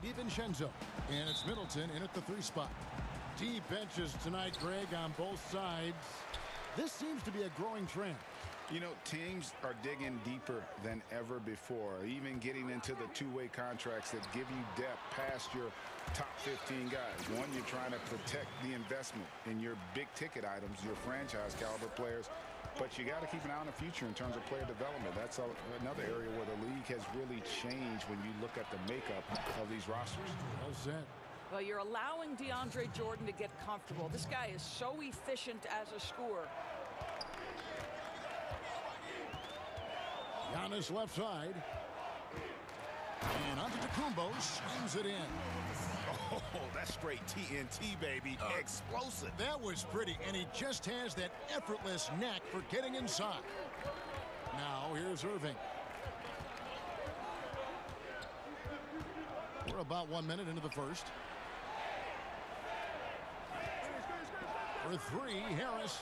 DiVincenzo. And it's Middleton in at the 3 spot. Deep benches tonight, Greg, on both sides. This seems to be a growing trend. You know, teams are digging deeper than ever before, even getting into the two-way contracts that give you depth past your top 15 guys. One, you're trying to protect the investment in your big-ticket items, your franchise-caliber players, but you got to keep an eye on the future in terms of player development. That's another area where the league has really changed when you look at the makeup of these rosters. Well said. Well, you're allowing DeAndre Jordan to get comfortable. This guy is so efficient as a scorer. Giannis left side. And Antetokounmpo swings it in. Oh, that's straight TNT, baby. Explosive. That was pretty, and he just has that effortless knack for getting inside. Now, here's Irving. We're about 1 minute into the first. For 3, Harris.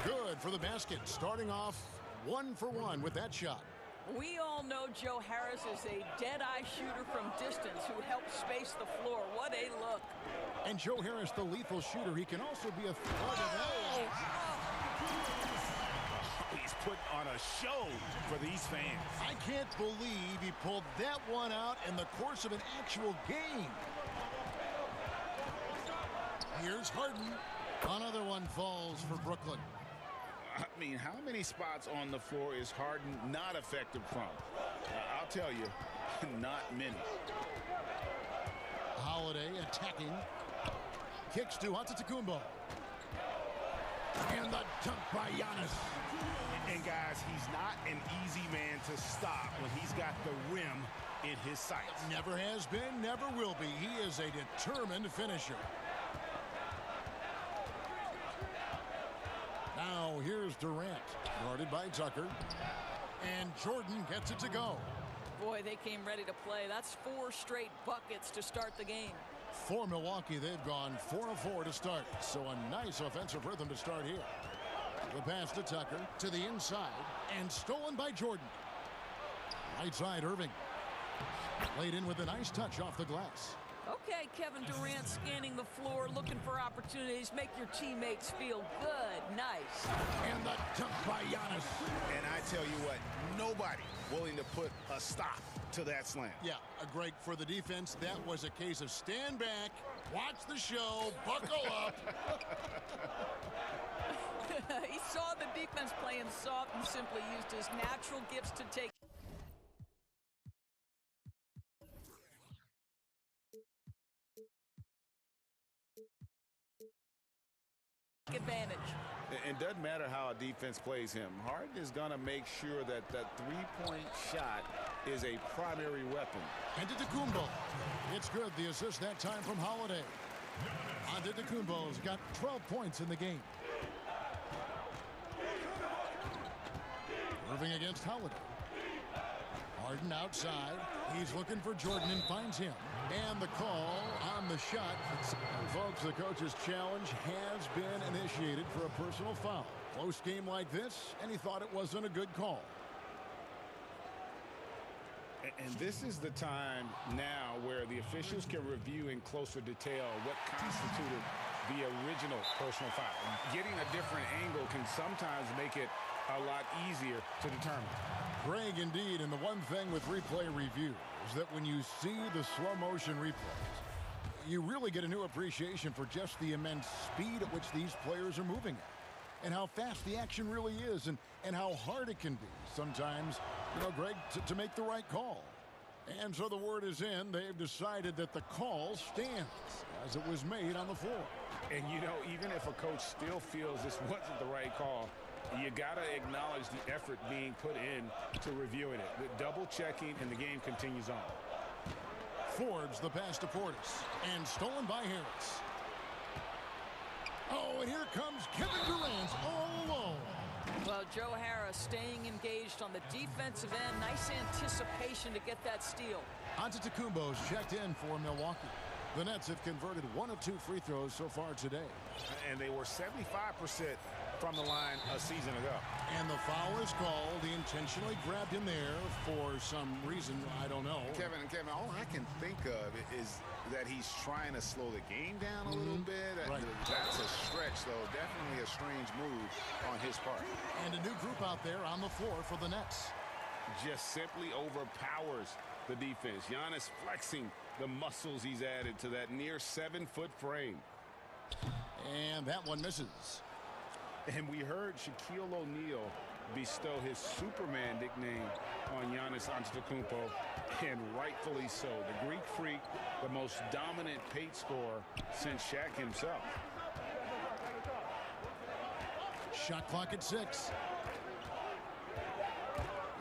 Good for the basket. Starting off 1 for 1 with that shot. We all know Joe Harris is a dead-eye shooter from distance who helps space the floor. What a look. And Joe Harris, the lethal shooter, he can also be a threat of He's putting on a show for these fans. I can't believe he pulled that one out in the course of an actual game. Here's Harden. Another one falls for Brooklyn. I mean, how many spots on the floor is Harden not effective from? I'll tell you, not many. Holiday attacking. Kicks to Antetokounmpo. And the dunk by Giannis. And guys, he's not an easy man to stop when he's got the rim in his sights. Never has been, never will be. He is a determined finisher. Now here's Durant, guarded by Tucker. And Jordan gets it to go. Boy, they came ready to play. That's 4 straight buckets to start the game. For Milwaukee, they've gone 4 of 4 to start. So a nice offensive rhythm to start here. The pass to Tucker, to the inside, and stolen by Jordan. Right side, Irving. Laid in with a nice touch off the glass. Okay, Kevin Durant scanning the floor, looking for opportunities. Make your teammates feel good. Nice. And the dunk by Giannis. And I tell you what, nobody willing to put a stop to that slam. Yeah, a Greg, for the defense, that was a case of stand back, watch the show, buckle up. He saw the defense playing soft and simply used his natural gifts to take advantage. It doesn't matter how a defense plays him. Harden is going to make sure that that three-point shot is a primary weapon. Antetokounmpo. It's good. The assist that time from Holiday. Antetokounmpo's got 12 points in the game. Irving against Holiday. Harden outside. He's looking for Jordan and finds him. And the call on the shot. And folks, the coach's challenge has been initiated for a personal foul. Close game like this, and he thought it wasn't a good call. And this is the time now where the officials can review in closer detail what constituted the original personal foul. Getting a different angle can sometimes make it a lot easier to determine. Greg, indeed, and the one thing with replay review is that when you see the slow motion replays, you really get a new appreciation for just the immense speed at which these players are moving at, and how fast the action really is, and how hard it can be sometimes, Greg, to make the right call. And so the word is in. They've decided that the call stands as it was made on the floor. And, even if a coach still feels this wasn't the right call, you got to acknowledge the effort being put in to reviewing it. The double checking, and the game continues on. Forbes the pass to Portis, and stolen by Harris. Oh, and here comes Kevin Durant all alone. Well, Joe Harris staying engaged on the defensive end. Nice anticipation to get that steal. Antetokounmpo's checked in for Milwaukee. The Nets have converted 1 of 2 free throws so far today. And they were 75% from the line a season ago. And the foul is called. He intentionally grabbed him there for some reason, I don't know. Kevin, all I can think of is that he's trying to slow the game down a little bit. Right. That's a stretch, though. Definitely a strange move on his part. And a new group out there on the floor for the Nets. Just simply overpowers the defense. Giannis flexing the muscles he's added to that near 7-foot frame. And that one misses. And we heard Shaquille O'Neal bestow his Superman nickname on Giannis Antetokounmpo, and rightfully so. The Greek Freak, the most dominant paint scorer since Shaq himself. Shot clock at 6.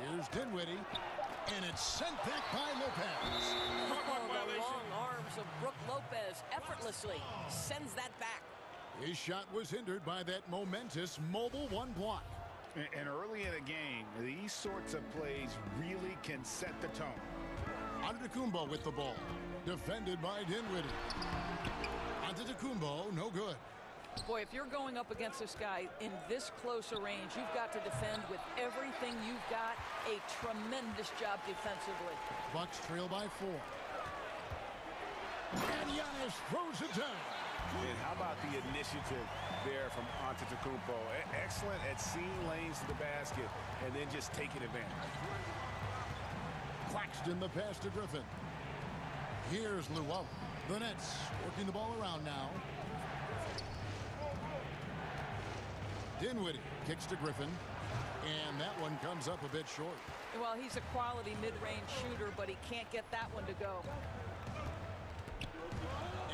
Here's Dinwiddie, and it's sent back by Lopez. The long arms of Brook Lopez effortlessly sends that back. His shot was hindered by that momentous mobile one block. And early in a game, these sorts of plays really can set the tone. Antetokounmpo with the ball. Defended by Dinwiddie. Antetokounmpo, no good. Boy, if you're going up against this guy in this close a range, you've got to defend with everything you've got. A tremendous job defensively. Bucks trail by 4. And Giannis throws it down. And how about the initiative there from Antetokounmpo? Excellent at seeing lanes to the basket and then just taking advantage. Claxton the pass to Griffin. Here's Luau. The Nets working the ball around now. Dinwiddie kicks to Griffin. And that one comes up a bit short. Well, he's a quality mid-range shooter, but he can't get that one to go.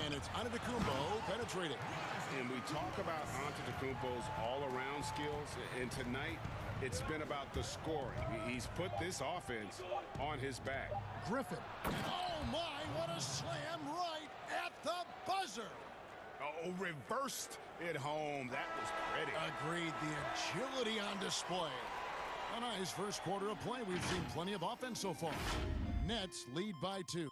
And it's Antetokounmpo penetrating. And we talk about Antetokounmpo's all-around skills, and tonight it's been about the scoring. He's put this offense on his back. Griffin. Oh, my, what a slam right at the buzzer. Oh, reversed it home. That was pretty. Agreed. The agility on display. A nice first quarter of play. We've seen plenty of offense so far. Nets lead by 2.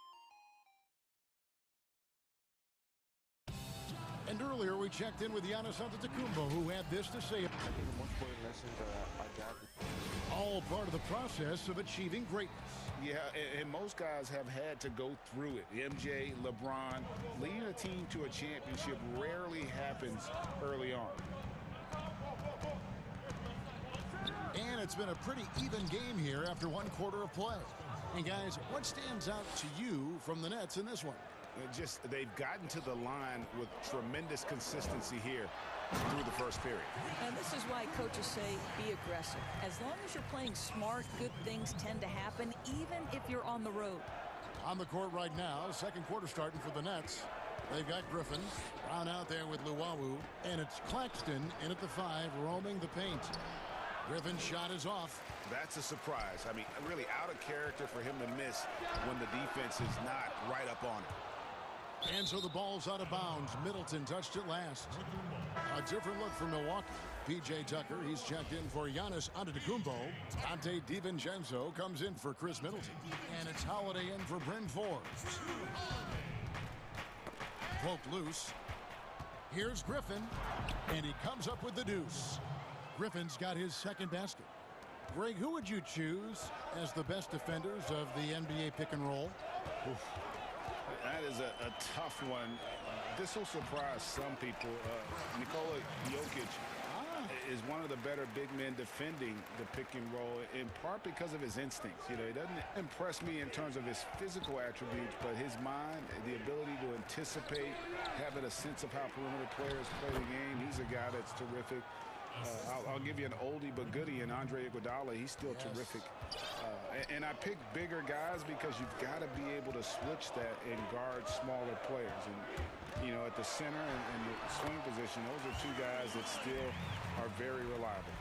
And earlier we checked in with Giannis Antetokounmpo, who had this to say. The most important lesson that I got. All part of the process of achieving greatness. Yeah, and most guys have had to go through it. MJ, LeBron, leading a team to a championship rarely happens early on. And it's been a pretty even game here after one quarter of play. And guys, what stands out to you from the Nets in this one? They've gotten to the line with tremendous consistency here through the first period. And this is why coaches say be aggressive. As long as you're playing smart, good things tend to happen, even if you're on the road. On the court right now, second quarter starting for the Nets. They've got Griffin, Brown out there with Luau, and it's Claxton in at the 5, roaming the paint. Griffin's shot is off. That's a surprise. I mean, really out of character for him to miss when the defense is not right up on it. And so the ball's out of bounds. Middleton touched it last. A different look for Milwaukee. P.J. Tucker, he's checked in for Giannis Antetokounmpo. Dante DiVincenzo comes in for Chris Middleton. And it's Holiday in for Bryn Forbes. Poked loose. Here's Griffin. And he comes up with the deuce. Griffin's got his second basket. Greg, who would you choose as the best defenders of the NBA pick and roll? Oof. That is a tough one. This will surprise some people. Nikola Jokic is one of the better big men defending the pick and roll, in part because of his instincts. You know, he doesn't impress me in terms of his physical attributes, but his mind, the ability to anticipate, having a sense of how perimeter players play the game. He's a guy that's terrific. I'll give you an oldie but goodie in Andre Iguodala. He's still terrific. And I pick bigger guys because you've got to be able to switch that and guard smaller players. And, you know, at the center and the swing position, those are two guys that still are very reliable.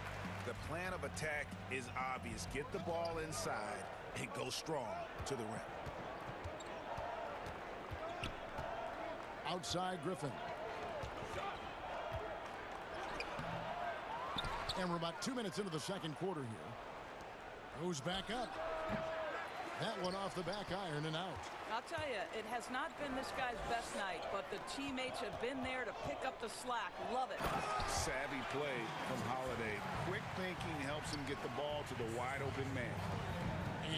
The plan of attack is obvious. Get the ball inside and go strong to the rim. Outside Griffin. And we're about 2 minutes into the second quarter here. Goes back up. That one off the back iron and out. I'll tell you, it has not been this guy's best night, but the teammates have been there to pick up the slack. Love it. Savvy play from Holiday. Quick thinking helps him get the ball to the wide open man.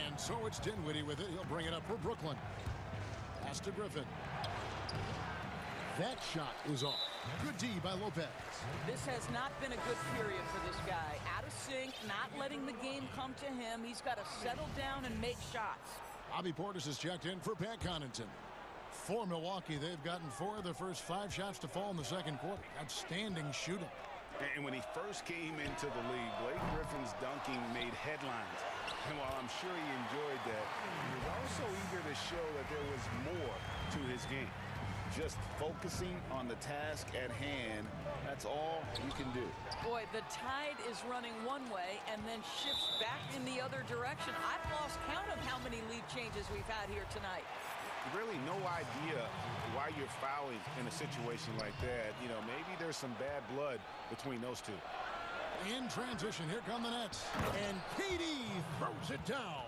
And so it's Dinwiddie with it. He'll bring it up for Brooklyn. Pass to Griffin. That shot is off. Good D by Lopez. This has not been a good period for this guy. Out of sync, not letting the game come to him. He's got to settle down and make shots. Bobby Portis has checked in for Pat Connaughton. For Milwaukee, they've gotten 4 of their first 5 shots to fall in the second quarter. Outstanding shooting. And when he first came into the league, Blake Griffin's dunking made headlines. And while I'm sure he enjoyed that, he was also eager to show that there was more to his game. Just focusing on the task at hand, that's all you can do. Boy, the tide is running one way and then shifts back in the other direction. I've lost count of how many lead changes we've had here tonight. Really no idea why you're fouling in a situation like that. You know, maybe there's some bad blood between those two. In transition, here come the Nets. And KD throws it down.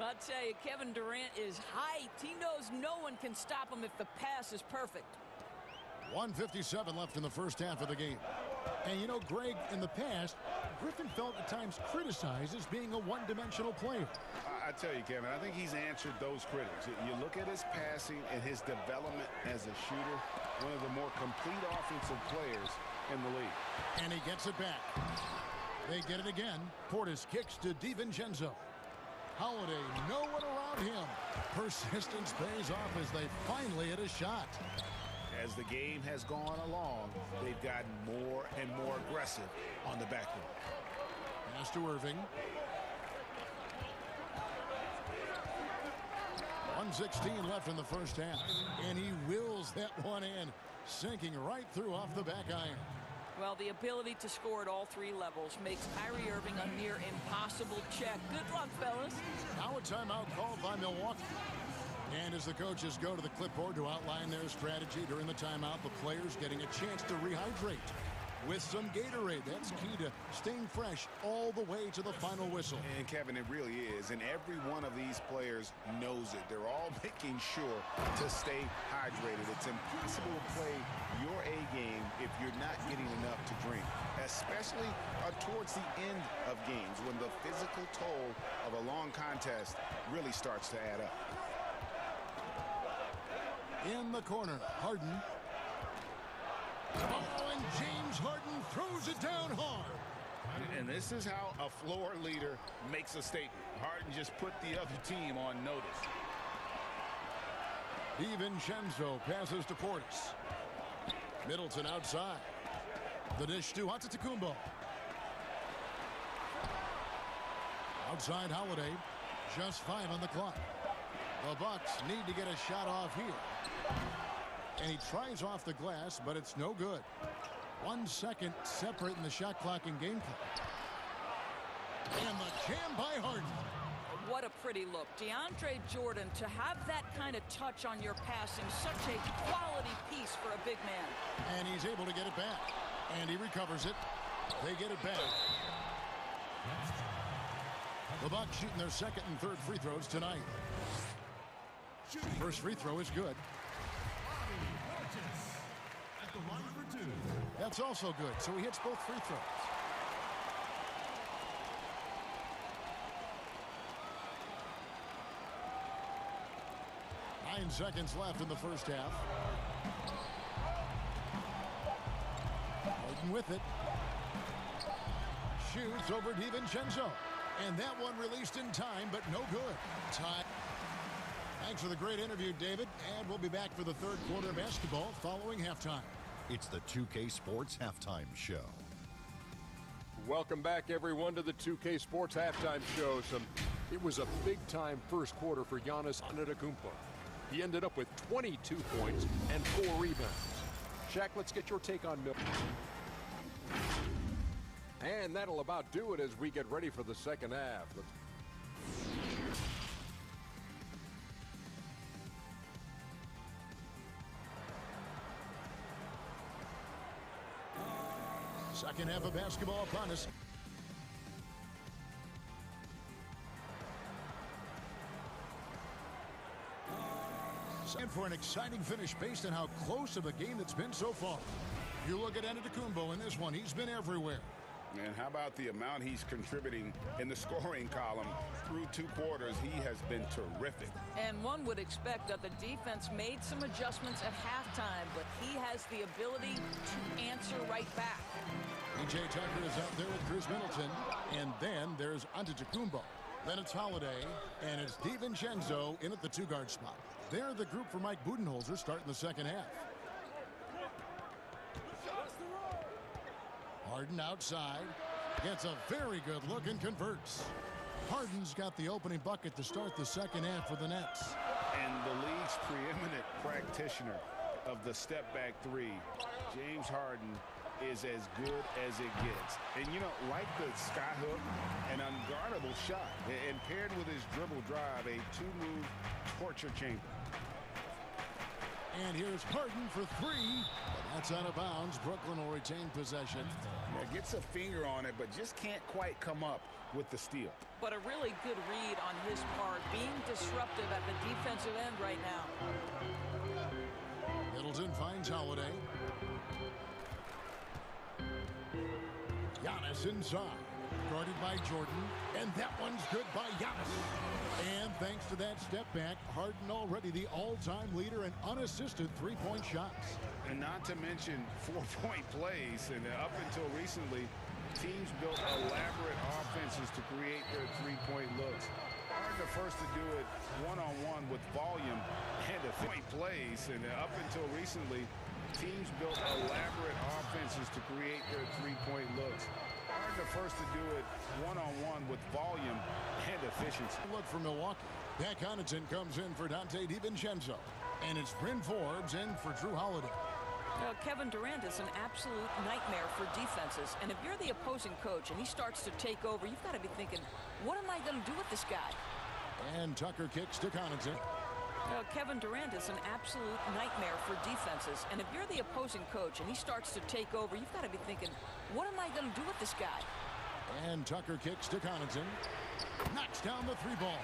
I'll tell you, Kevin Durant is hyped. He knows no one can stop him if the pass is perfect. 1:57 left in the first half of the game. And you know, Greg, in the past, Griffin felt at times criticized as being a one-dimensional player. I tell you, Kevin, I think he's answered those critics. You look at his passing and his development as a shooter, one of the more complete offensive players in the league. And he gets it back. They get it again. Portis kicks to DiVincenzo. Holiday, no one around him. Persistence pays off as they finally hit a shot. As the game has gone along, they've gotten more and more aggressive on the backboard. Pass to Irving. 1:16 left in the first half. And he wills that one in, sinking right through off the back iron. Well, the ability to score at all 3 levels makes Kyrie Irving a near impossible check. Good luck, fellas. Now a timeout called by Milwaukee. And as the coaches go to the clipboard to outline their strategy during the timeout, the players getting a chance to rehydrate with some Gatorade. That's key to staying fresh all the way to the final whistle. And Kevin, it really is. And every one of these players knows it. They're all making sure to stay hydrated. It's impossible to play your A game if you're not getting enough to drink, especially towards the end of games when the physical toll of a long contest really starts to add up. In the corner, Harden. Oh, and James Harden throws it down hard. And this is how a floor leader makes a statement. Harden just put the other team on notice. DiVincenzo passes to Portis. Middleton outside. The dish to Antetokounmpo. Outside Holiday. Just 5 on the clock. The Bucks need to get a shot off here. And he tries off the glass, but it's no good. 1 second separating the shot clock and game clock. And the jam by Harden. What a pretty look. DeAndre Jordan, to have that kind of touch on your passing, such a quality piece for a big man. And he's able to get it back. And he recovers it. They get it back. The Bucks shooting their second and third free throws tonight. First free throw is good. That's also good, so he hits both free throws. Nine seconds left in the first half. Harden with it. Shoots over DiVincenzo. And that one released in time, but no good. Time. Thanks for the great interview, David. And we'll be back for the third quarter of basketball following halftime. It's the 2K Sports Halftime Show. Welcome back, everyone, to the 2K Sports Halftime Show. It was a big-time first quarter for Giannis Antetokounmpo. He ended up with 22 points and 4 rebounds. Shaq, let's get your take on Milton. And that'll about do it as we get ready for the second half. Second half of basketball upon us. And for an exciting finish based on how close of a game it's been so far. You look at Antetokounmpo in this one, he's been everywhere. And how about the amount he's contributing in the scoring column through 2 quarters? He has been terrific. And one would expect that the defense made some adjustments at halftime, but he has the ability to answer right back. PJ Tucker is out there with Chris Middleton. And then there's Antetokounmpo. Then it's Holiday, and it's DiVincenzo in at the 2-guard spot. They're the group for Mike Budenholzer starting the second half. Harden outside, gets a very good look and converts. Harden's got the opening bucket to start the second half for the Nets. And the league's preeminent practitioner of the step-back 3, James Harden, is as good as it gets. And, you know, like the skyhook, an unguardable shot. And paired with his dribble drive, a 2-move torture chamber. And here's Harden for 3. That's out of bounds. Brooklyn will retain possession. Yeah, gets a finger on it, but just can't quite come up with the steal. But a really good read on his part, being disruptive at the defensive end right now. Middleton finds Holiday. Giannis inside, guarded by Jordan, and that one's good by Giannis. And thanks to that step back, Harden already the all-time leader in unassisted 3-point shots. And not to mention 4-point plays. And up until recently, teams built elaborate offenses to create their 3-point looks. Harden the first to do it one-on-one with volume and a point plays. And up until recently, teams built elaborate offenses to create their 3-point looks. Harden the first to do it one-on-one with volume and efficiency. Look for Milwaukee. Pat Connaughton comes in for Dante DiVincenzo. And it's Bryn Forbes in for Drew Holiday. Kevin Durant is an absolute nightmare for defenses. And if you're the opposing coach and he starts to take over, you've got to be thinking, what am I going to do with this guy? And Tucker kicks to Connaughton. Kevin Durant is an absolute nightmare for defenses. And if you're the opposing coach and he starts to take over, you've got to be thinking, what am I going to do with this guy? And Tucker kicks to Connaughton. Knocks down the 3-ball.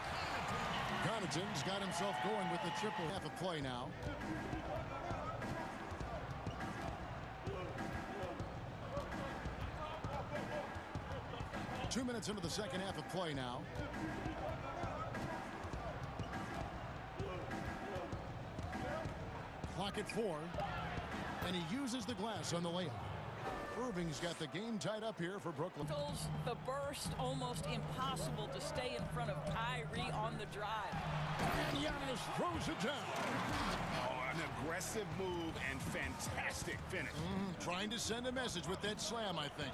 Connaughton's got himself going with the triple half a play now. Two minutes into the second half of play now. Clock at 4. And he uses the glass on the layup. Irving's got the game tied up here for Brooklyn. The burst, almost impossible to stay in front of Kyrie on the drive. And Giannis throws it down. Oh, an aggressive move and fantastic finish. Trying to send a message with that slam, I think.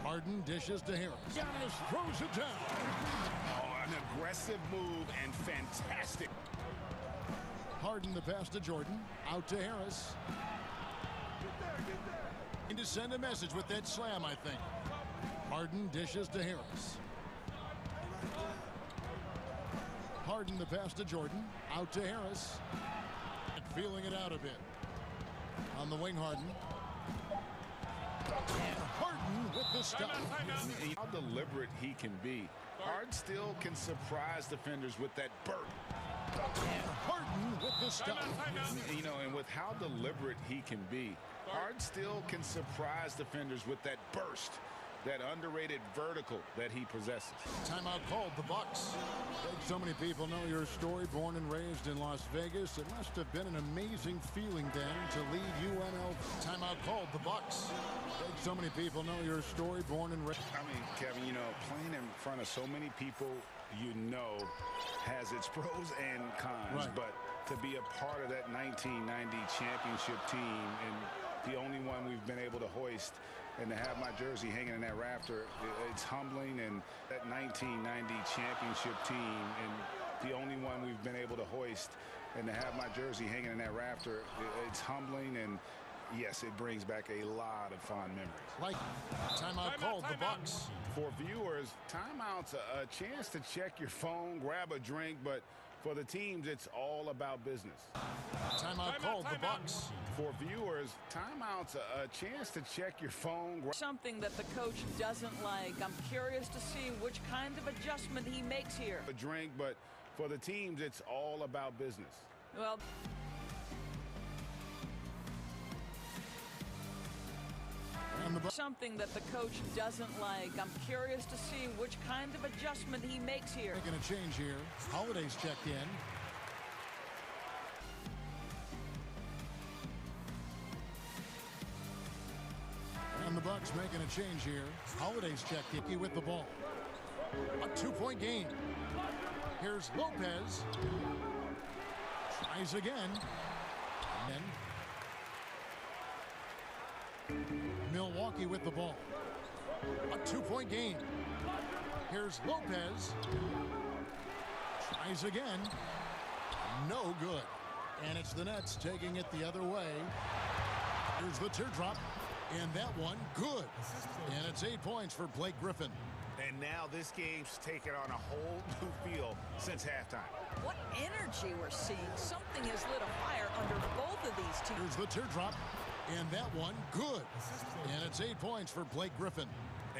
Harden dishes to Harris. Giannis throws it down. Oh, an aggressive move and fantastic. Harden the pass to Jordan. Out to Harris. To send a message with that slam, I think. Harden dishes to Harris. Harden the pass to Jordan. Out to Harris. And feeling it out a bit. On the wing, Harden. And Harden with the stop. How deliberate he can be. Harden still can surprise defenders with that burst. And Harden with the stop. You know, and with how deliberate he can be, Harden still can surprise defenders with that burst, that underrated vertical that he possesses. Timeout called, the Bucks. So many people know your story, born and raised in Las Vegas. It must have been an amazing feeling then to lead UNL. Timeout called, the Bucks. So many people know your story, born and raised. I mean, Kevin, you know, playing in front of so many people you know has its pros and cons. Right. But to be a part of that 1990 championship team and the only one we've been able to hoist and to have my jersey hanging in that rafter, it's humbling. And that 1990 championship team and the only one we've been able to hoist and to have my jersey hanging in that rafter, it's humbling. And yes, it brings back a lot of fond memories. Like timeout called, the Bucks. For viewers, timeout's a chance to check your phone, grab a drink, but for the teams, it's all about business. Timeout called, the Bucks. For viewers, timeout's a chance to check your phone. Something that the coach doesn't like. I'm curious to see which kind of adjustment he makes here. A drink, but for the teams, it's all about business. Well, something that the coach doesn't like. I'm curious to see which kind of adjustment he makes here. Making a change here. Holiday's checked in. And the Bucks making a change here. Holiday's checked in with the ball. A 2-point game. Here's Lopez. Tries again. And then Milwaukee with the ball. A 2-point game. Here's Lopez. Tries again. No good. And it's the Nets taking it the other way. Here's the teardrop. And that one, good. And it's 8 points for Blake Griffin. And now this game's taken on a whole new feel since halftime. What energy we're seeing. Something has lit a fire under both of these teams. Here's the teardrop. And that one, good. And it's 8 points for Blake Griffin.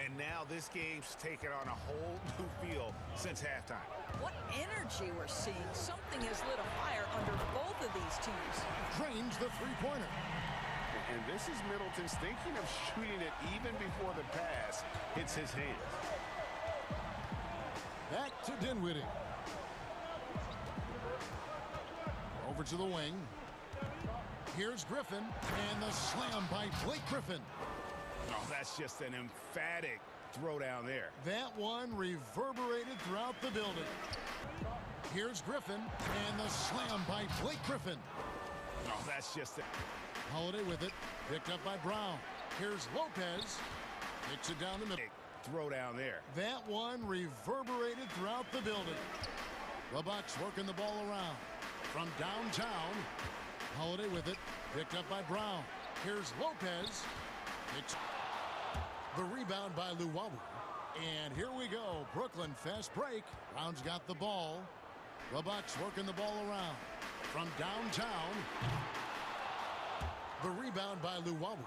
And now this game's taken on a whole new feel since halftime. What energy we're seeing. Something has lit a fire under both of these teams. Drains the three-pointer. And this is Middleton's thinking of shooting it even before the pass hits his hands. Back to Dinwiddie. Over to the wing. Here's Griffin, and the slam by Blake Griffin. Oh, that's just an emphatic throwdown there. That one reverberated throughout the building. Here's Griffin, and the slam by Blake Griffin. Oh, that's just Holiday with it, picked up by Brown. Here's Lopez, kicks it down the middle. Throwdown there. That one reverberated throughout the building. The Bucks working the ball around from downtown. Holiday with it, picked up by Brown. Here's Lopez. It's the rebound by Luwawu. And here we go. Brooklyn fast break. Brown's got the ball. The Bucks working the ball around from downtown. The rebound by Luwawu.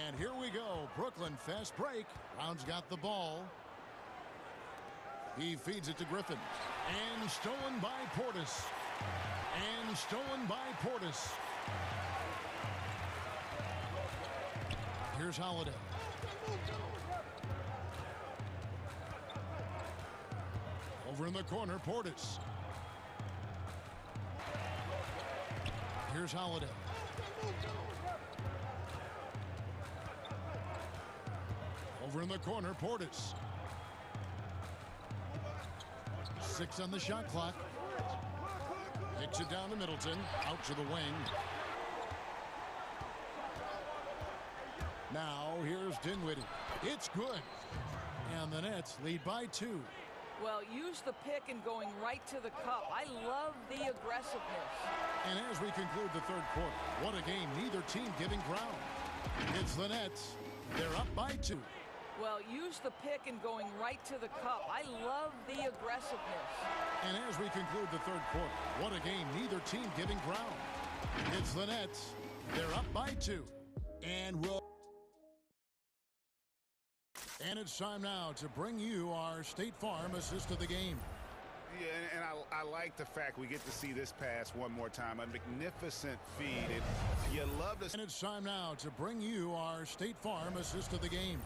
And here we go. Brooklyn fast break. Brown's got the ball. He feeds it to Griffin. And stolen by Portis. And stolen by Portis. Here's Holiday. Over in the corner, Portis. Here's Holiday. Over in the corner, Portis. 6 on the shot clock. Kicks it down to Middleton. Out to the wing. Now here's Dinwiddie. It's good. And the Nets lead by 2. Well, use the pick and going right to the cup. I love the aggressiveness. And as we conclude the third quarter, what a game. Neither team giving ground. It's the Nets. They're up by 2. Well, use the pick and going right to the cup. I love the aggressiveness. And as we conclude the third quarter, what a game. Neither team giving ground. It's the Nets. They're up by 2. And it's time now to bring you our State Farm assist of the game. Yeah, and I like the fact we get to see this pass one more time. A magnificent feed. And you love to. And it's time now to bring you our State Farm assist of the game.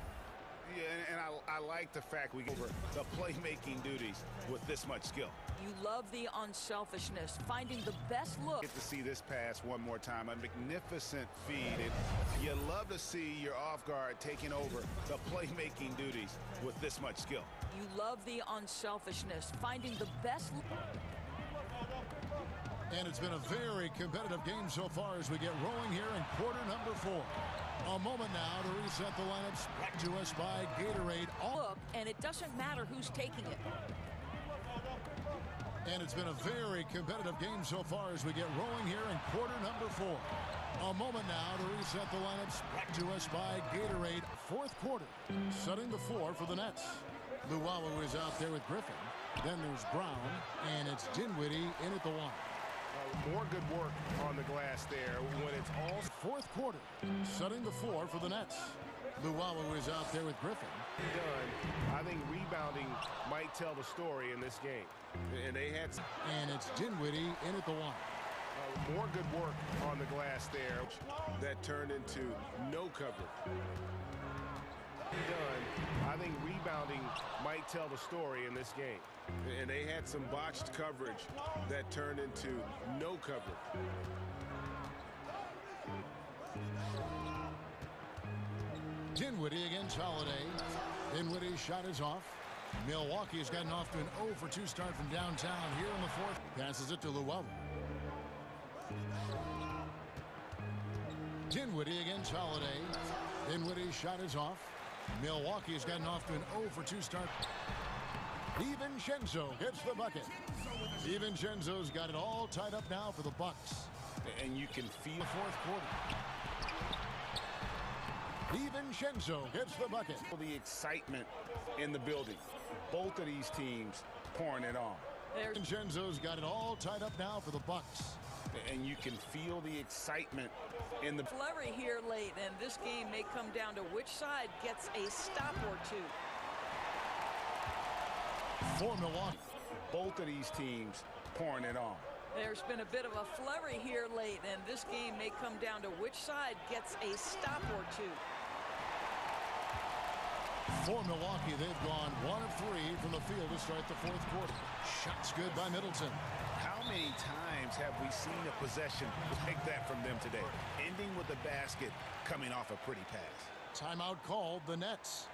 Yeah, and I like the fact we get over the playmaking duties with this much skill. You love the unselfishness, finding the best look. Get to see this pass one more time. A magnificent feed. And you love to see your off guard taking over the playmaking duties with this much skill. You love the unselfishness, finding the best look. And it's been a very competitive game so far as we get rolling here in quarter number 4. A moment now to reset the lineups. Brought to us by Gatorade. Look, and it doesn't matter who's taking it. And it's been a very competitive game so far as we get rolling here in quarter number 4. A moment now to reset the lineups. Brought to us by Gatorade. Fourth quarter. Setting the floor for the Nets. Luwawu is out there with Griffin. Then there's Brown. And it's Dinwiddie in at the 1. More good work on the glass there when it's all. Fourth quarter, setting the floor for the Nets. Luwawu is out there with Griffin. Done. I think rebounding might tell the story in this game. And they had. And it's Dinwiddie in at the 1. More good work on the glass there. That turned into no coverage. Done. I think rebounding might tell the story in this game. And they had some botched coverage that turned into no coverage. Dinwiddie against Holiday. Dinwiddie's shot is off. Milwaukee has gotten off to an 0-for-2 start from downtown here in the fourth. Passes it to Llewellyn. Dinwiddie against Holiday. Dinwiddie's shot is off. Milwaukee has gotten off to an 0-for-2 start. DiVincenzo gets the bucket. DiVincenzo's got it all tied up now for the Bucks. And you can feel the fourth quarter. DiVincenzo gets the bucket. The excitement in the building. Both of these teams pouring it on. DiVincenzo's got it all tied up now for the Bucks. And you can feel the excitement in the flurry here late, and this game may come down to which side gets a stop or two. For Milwaukee. Both of these teams pouring it on. There's been a bit of a flurry here late, and this game may come down to which side gets a stop or two. For Milwaukee, they've gone 1 of 3 from the field to start the fourth quarter. Shots good by Middleton. How many times have we seen a possession like that from them today? Ending with a basket, coming off a pretty pass. Timeout called, the Nets.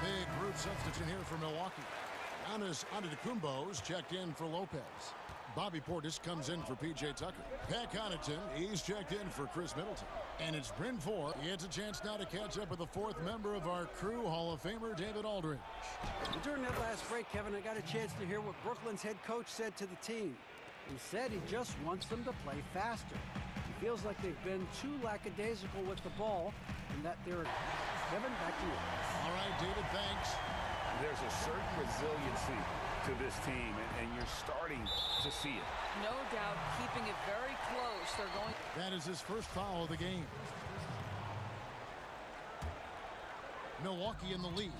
Big group substitution here for Milwaukee. Giannis Antetokounmpo's checked in for Lopez. Bobby Portis comes in for P.J. Tucker. Pat Connaughton, he's checked in for Chris Middleton. And it's Bryn Four. He gets a chance now to catch up with the fourth member of our crew, Hall of Famer David Aldridge. During that last break, Kevin, I got a chance to hear what Brooklyn's head coach said to the team. He said he just wants them to play faster. He feels like they've been too lackadaisical with the ball and that they're... Kevin, back to you. All right, David, thanks. There's a certain resiliency to this team, and you're starting to see it. No doubt, keeping it very close. They're going. That is his first foul of the game. Milwaukee in the lead.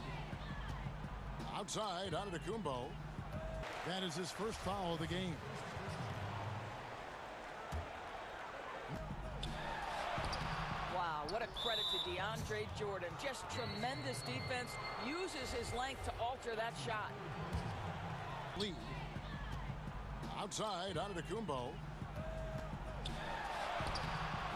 Outside, Antetokounmpo. That is his first foul of the game. Wow, what a credit to DeAndre Jordan. Just tremendous defense. Uses his length to alter that shot. Lead. Outside, Antetokounmpo.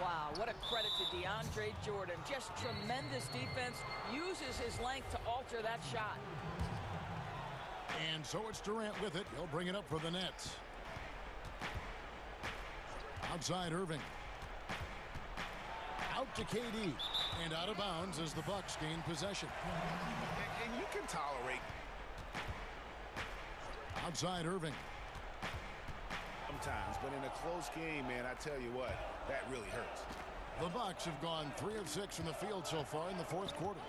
Wow, what a credit to DeAndre Jordan. Just tremendous defense. Uses his length to alter that shot. And so it's Durant with it. He'll bring it up for the Nets. Outside, Irving. Out to KD. And out of bounds as the Bucks gain possession. And you can tolerate. Outside, Irving. Sometimes, but in a close game, man, I tell you what, that really hurts. The Bucks have gone 3 of 6 from the field so far in the fourth quarter.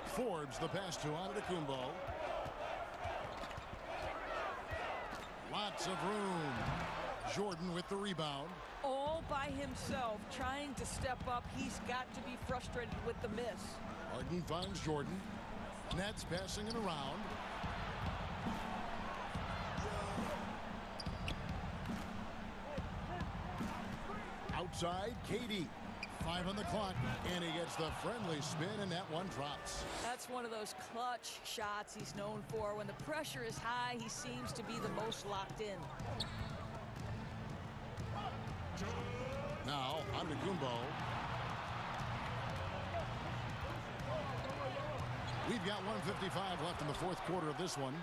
Forbes the pass to Antetokounmpo. Lots of room. Jordan with the rebound. All by himself, trying to step up. He's got to be frustrated with the miss. Harden finds Jordan. Nets passing it around. Outside, KD. 5 on the clock, and he gets the friendly spin, and that one drops. That's one of those clutch shots he's known for. When the pressure is high, he seems to be the most locked in. Now, Antetokounmpo. We've got 1:55 left in the fourth quarter of this one.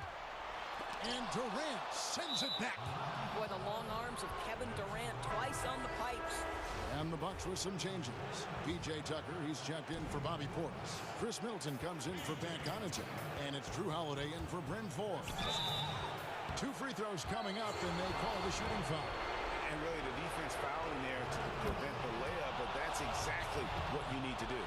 And Durant sends it back. Boy, the long arms of Kevin Durant twice on the pipes. And the Bucks with some changes. P.J. Tucker, he's checked in for Bobby Portis. Chris Middleton comes in for Ben Connaughton. And it's Drew Holiday in for Bryn Forbes. 2 free throws coming up, and they call the shooting foul. And really the defense fouling there to prevent the layup, but that's exactly what you need to do.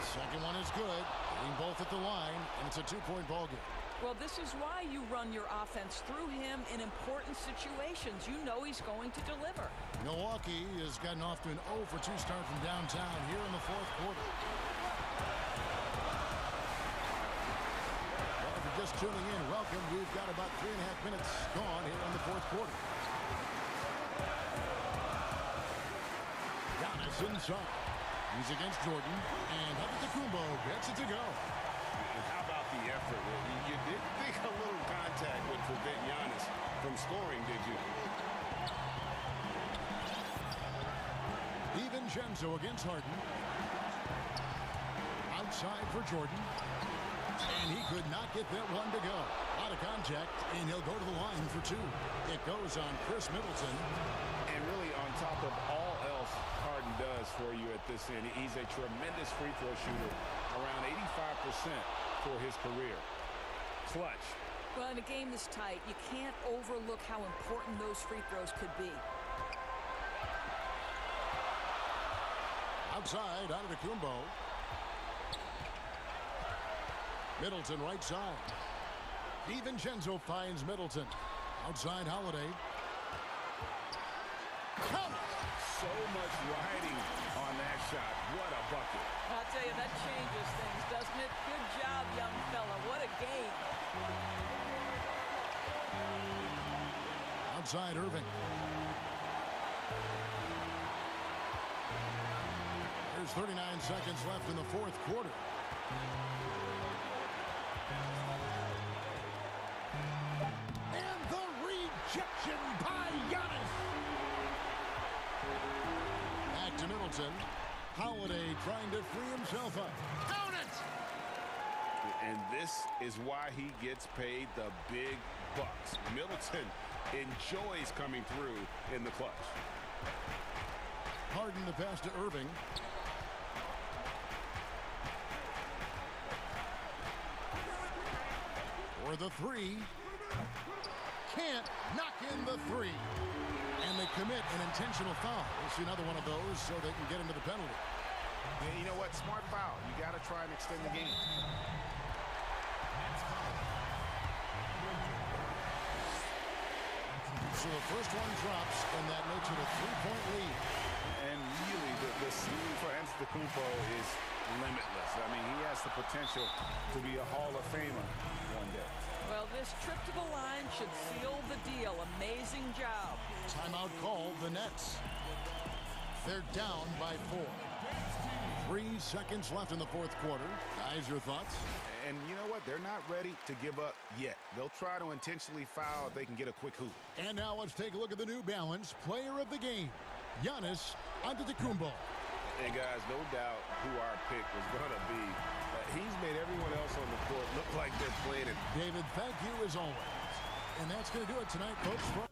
Second one is good. Hitting both at the line, and it's a 2-point ball game. Well, this is why you run your offense through him in important situations. You know he's going to deliver. Milwaukee has gotten off to an 0 for 2 start from downtown here in the 4th quarter. Well, if you're just tuning in, welcome. We've got about 3.5 minutes gone here in the 4th quarter. Giannis inside. He's against Jordan, and Antetokounmpo gets it to go. How about the effort? You didn't think a little contact would prevent Giannis from scoring, did you? DiVincenzo against Harden. Outside for Jordan. And he could not get that one to go. Out of contact, and he'll go to the line for 2. It goes on Chris Middleton. And really on top of all else Harden does for you at this end, he's a tremendous free throw shooter, around 85% for his career. Clutch. Well, in a game this tight, you can't overlook how important those free throws could be. Outside, Antetokounmpo. Middleton right side. DiVincenzo finds Middleton. Outside Holiday. So much riding on that shot. What a bucket. I'll tell you, that changes things, doesn't it? Good job, young fella. What a game. Outside Irving. There's 39 seconds left in the 4th quarter. And the rejection by Giannis. Back to Middleton. Holiday trying to free himself up. Count it! And this is why he gets paid the big bucks. Middleton enjoys coming through in the clutch. Harden the pass to Irving. For the 3. Can't knock in the 3. And they commit an intentional foul. We'll see another one of those so they can get into the penalty. Yeah, you know what? Smart foul. You got to try and extend the game. So the first one drops, and that makes it a 3-point lead. And really, the ceiling for Antetokounmpo is limitless. I mean, he has the potential to be a Hall of Famer one day. Well, this trip to the line should seal the deal. Amazing job. Timeout called the Nets. They're down by 4. 3 seconds left in the 4th quarter. Guys, your thoughts? And you know what? They're not ready to give up yet. They'll try to intentionally foul if they can get a quick hoop. And now let's take a look at the New Balance player of the game, Giannis Antetokounmpo. And guys, no doubt who our pick was going to be. He's made everyone else on the court look like they're playing it. David, thank you as always. And that's going to do it tonight, folks.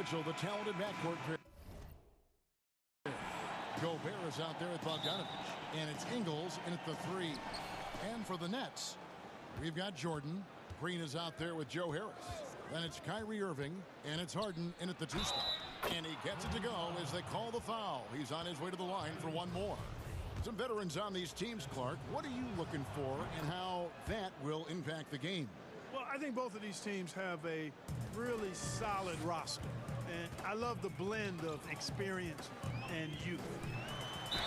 Mitchell, the talented backcourt pair. Gobert is out there at Bogdanovich. And it's Ingles in at the 3. And for the Nets, we've got Jordan. Green is out there with Joe Harris. Then it's Kyrie Irving, and it's Harden in at the 2 spot. And he gets it to go as they call the foul. He's on his way to the line for one more. Some veterans on these teams, Clark. What are you looking for and how that will impact the game? Well, I think both of these teams have a really solid roster. And I love the blend of experience and youth.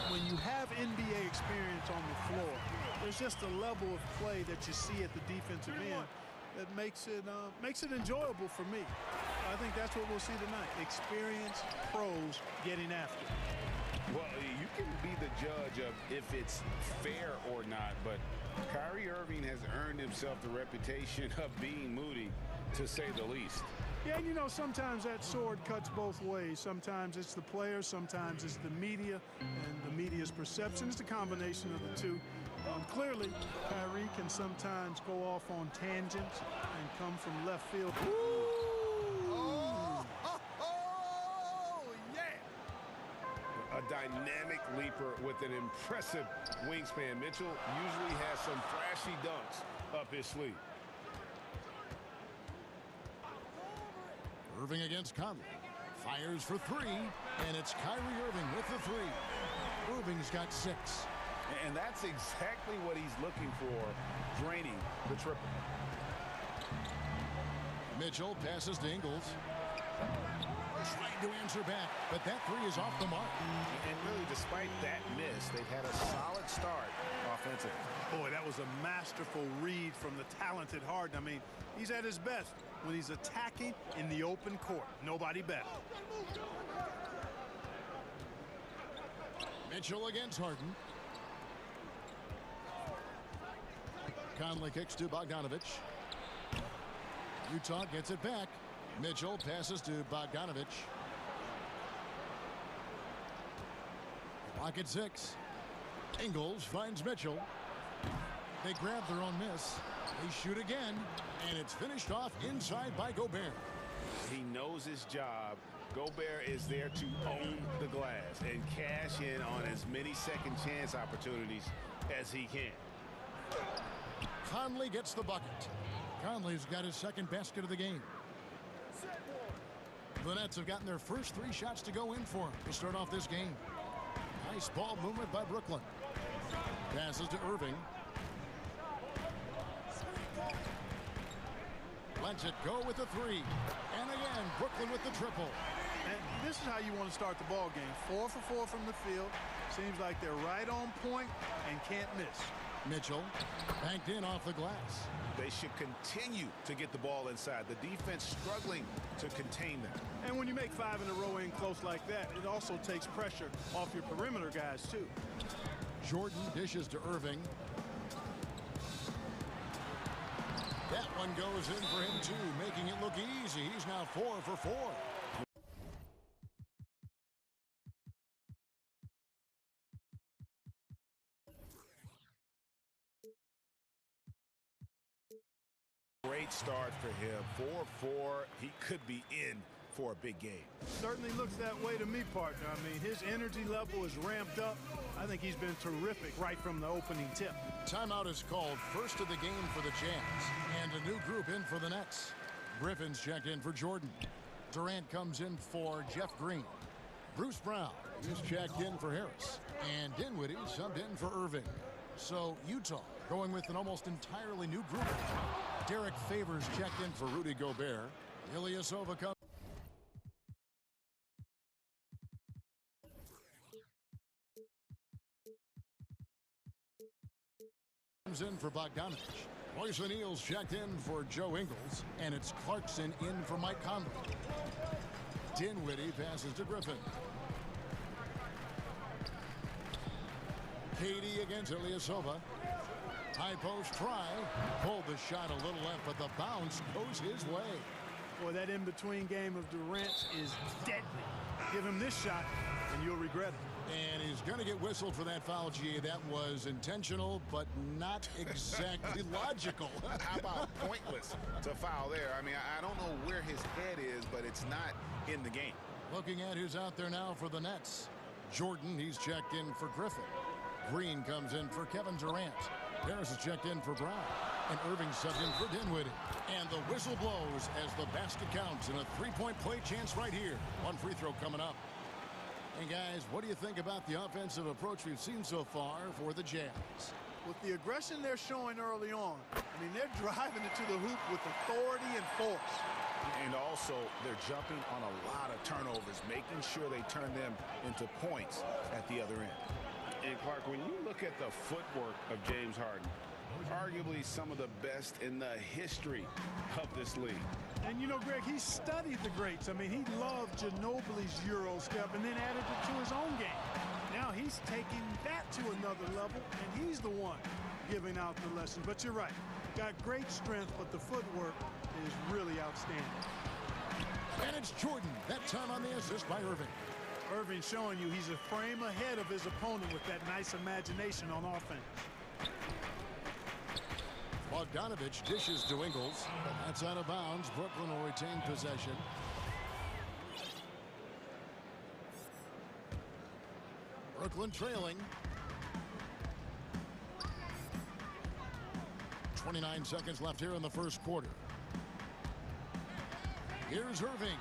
When you have NBA experience on the floor, there's just a level of play that you see at the defensive end that makes it enjoyable for me. I think that's what we'll see tonight. Experienced pros getting after it. Well, you can be the judge of if it's fair or not, but Kyrie Irving has earned himself the reputation of being moody, to say the least. Yeah, and you know, sometimes that sword cuts both ways. Sometimes it's the players, sometimes it's the media, and the media's perception. It's a combination of the two. Clearly, Kyrie can sometimes go off on tangents and come from left field. A dynamic leaper with an impressive wingspan. Mitchell usually has some flashy dunks up his sleeve. Irving against Conley. Fires for 3, and it's Kyrie Irving with the 3. Irving's got 6. And that's exactly what he's looking for, draining the triple. Mitchell passes to Ingles. Trying to answer back, but that 3 is off the mark. And really, despite that miss, they've had a solid start offensively. Boy, that was a masterful read from the talented Harden. I mean, he's at his best when he's attacking in the open court. Nobody better. Mitchell against Harden. Conley kicks to Bogdanovich. Utah gets it back. Mitchell passes to Bogdanovich. Clock at 6. Ingles finds Mitchell. They grab their own miss. They shoot again, and it's finished off inside by Gobert. He knows his job. Gobert is there to own the glass and cash in on as many second chance opportunities as he can. Conley gets the bucket. Conley's got his second basket of the game. The Nets have gotten their first 3 shots to go in for him to start off this game. Nice ball movement by Brooklyn. Passes to Irving. Lets it go with the 3. And again, Brooklyn with the triple. And this is how you want to start the ball game. 4 for 4 from the field. Seems like they're right on point and can't miss. Mitchell banked in off the glass. They should continue to get the ball inside. The defense struggling to contain them. And when you make 5 in a row in close like that, it also takes pressure off your perimeter guys, too. Jordan dishes to Irving. That one goes in for him, too, making it look easy. He's now 4 for 4. Great start for him. 4-4. He could be in for a big game. Certainly looks that way to me, partner. I mean, his energy level is ramped up. I think he's been terrific right from the opening tip. Timeout is called. First of the game for the Jazz. And a new group in for the Nets. Griffin's checked in for Jordan. Durant comes in for Jeff Green. Bruce Brown is checked in for Harris. And Dinwiddie subbed in for Irving. So Utah going with an almost entirely new group. Derek Favors checked in for Rudy Gobert. Ilyasova comes in for Bogdanovich. Royce O'Neal's checked in for Joe Ingles. And it's Clarkson in for Mike Conley. Dinwiddie passes to Griffin. Katie against Ilyasova. High post try. Pulled the shot a little left, but the bounce goes his way. Boy, that in-between game of Durant is deadly. Give him this shot, and and you'll regret it. And he's going to get whistled for that foul, GA. That was intentional, but not exactly logical. How about pointless to foul there? I mean, I don't know where his head is, but it's not in the game. Looking at who's out there now for the Nets. Jordan, he's checked in for Griffin. Green comes in for Kevin Durant. Harris is checked in for Brown. And Irving subbed in for Dinwiddie. And the whistle blows as the basket counts, and a three-point play chance right here. One free throw coming up. And guys, what do you think about the offensive approach we've seen so far for the Jazz? With the aggression they're showing early on, I mean, they're driving it to the hoop with authority and force. And also, they're jumping on a lot of turnovers, making sure they turn them into points at the other end. And Clark, when you look at the footwork of James Harden, arguably some of the best in the history of this league. And, you know, Greg, he studied the greats. I mean, he loved Ginobili's Euro step and then added it to his own game. Now he's taking that to another level, and he's the one giving out the lessons. But you're right. Got great strength, but the footwork is really outstanding. And it's Jordan. That time on the assist by Irving. Irving showing you he's a frame ahead of his opponent with that nice imagination on offense. Bogdanovich dishes to Ingles. That's out of bounds. Brooklyn will retain possession. Brooklyn trailing. 29 seconds left here in the first quarter. Here's Irving.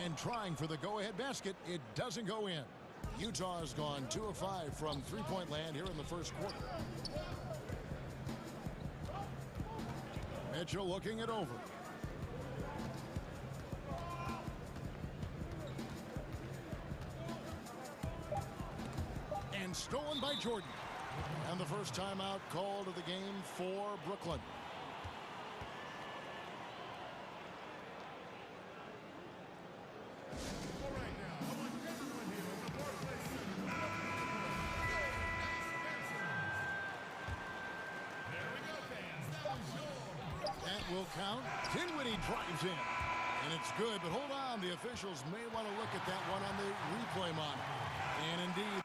And trying for the go-ahead basket. It doesn't go in. Utah has gone 2 of 5 from three-point land here in the first quarter. Mitchell looking it over. And stolen by Jordan. And the first timeout called of the game for Brooklyn. Will count. Dinwiddie drives in. And it's good, but hold on. The officials may want to look at that one on the replay monitor. And indeed.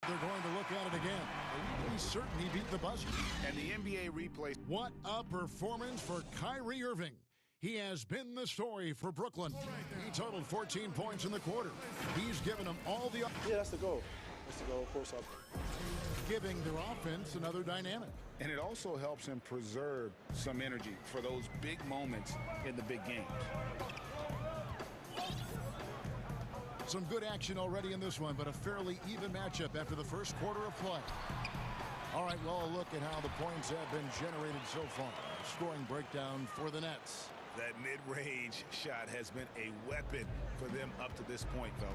They're going to look at it again. He's certain he beat the buzzer. And the NBA replay. What a performance for Kyrie Irving. He has been the story for Brooklyn. He totaled 14 points in the quarter. He's given them all the... Yeah, that's the goal. That's the goal, of course. Giving their offense another dynamic. And it also helps him preserve some energy for those big moments in the big games. Some good action already in this one, but a fairly even matchup after the first quarter of play. All right, well, a look at how the points have been generated so far. Scoring breakdown for the Nets. That mid-range shot has been a weapon for them up to this point, fellas.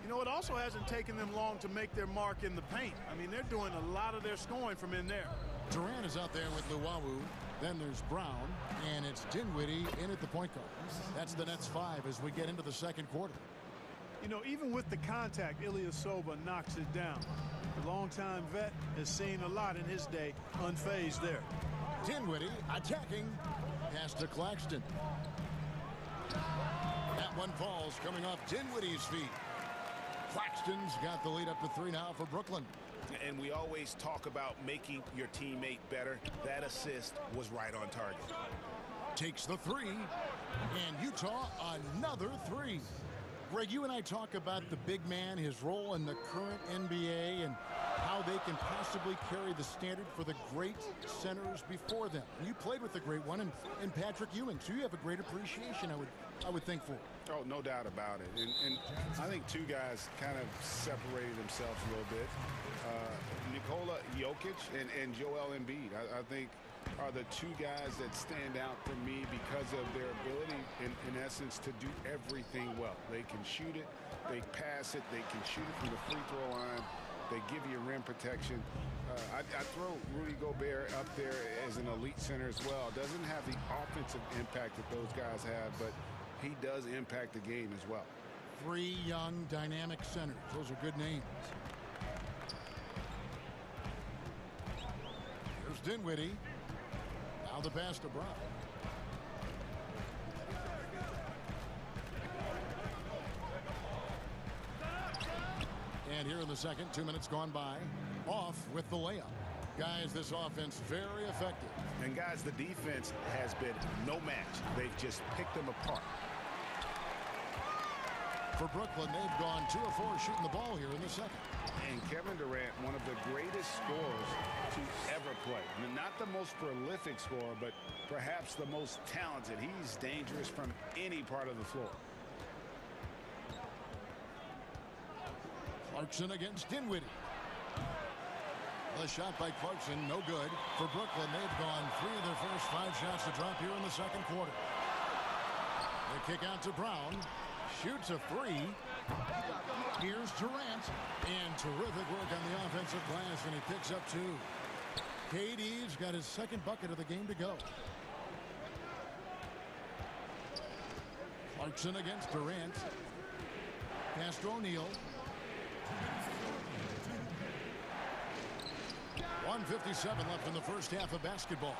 You know, it also hasn't taken them long to make their mark in the paint. I mean, they're doing a lot of their scoring from in there. Durant is out there with Luwawu. Then there's Brown, and it's Dinwiddie in at the point guard. That's the Nets 5 as we get into the second quarter. You know, even with the contact, Ilyasova knocks it down. The longtime vet has seen a lot in his day, unfazed there. Dinwiddie attacking. Pass to Claxton. That one falls coming off Dinwiddie's feet. Claxton's got the lead up to 3 now for Brooklyn. And we always talk about making your teammate better. That assist was right on target. Takes the 3. And Utah another 3. Greg, you and I talk about the big man, his role in the current NBA, and how they can possibly carry the standard for the great centers before them. And you played with the great one in Patrick Ewing, so you have a great appreciation, I would think, for it. Oh, no doubt about it. And I think two guys kind of separated themselves a little bit. Nikola Jokic and Joel Embiid, I think, are the two guys that stand out for me because of their ability, in essence, to do everything well. They can shoot it, they pass it, they can shoot it from the free throw line, they give you rim protection. I throw Rudy Gobert up there as an elite center as well. Doesn't have the offensive impact that those guys have, but he does impact the game as well. 3 young, dynamic centers. Those are good names. Here's Dinwiddie. Now the pass to Brown. And here in the second, 2 minutes gone by. Off with the layup. Guys, this offense very effective. And guys, the defense has been no match. They've just picked them apart. For Brooklyn, they've gone 2 of 4 shooting the ball here in the second. And Kevin Durant, one of the greatest scorers to ever play. I mean, not the most prolific scorer, but perhaps the most talented. He's dangerous from any part of the floor. Clarkson against Dinwiddie. The shot by Clarkson, no good. For Brooklyn, they've gone 3 of their first 5 shots to drop here in the second quarter. They kick out to Brown. Shoots a 3. Here's Durant. And terrific work on the offensive glass, and he picks up 2. KD's got his second bucket of the game to go. Clarkson against Durant. Pass to O'Neal. 1:57 left in the first half of basketball.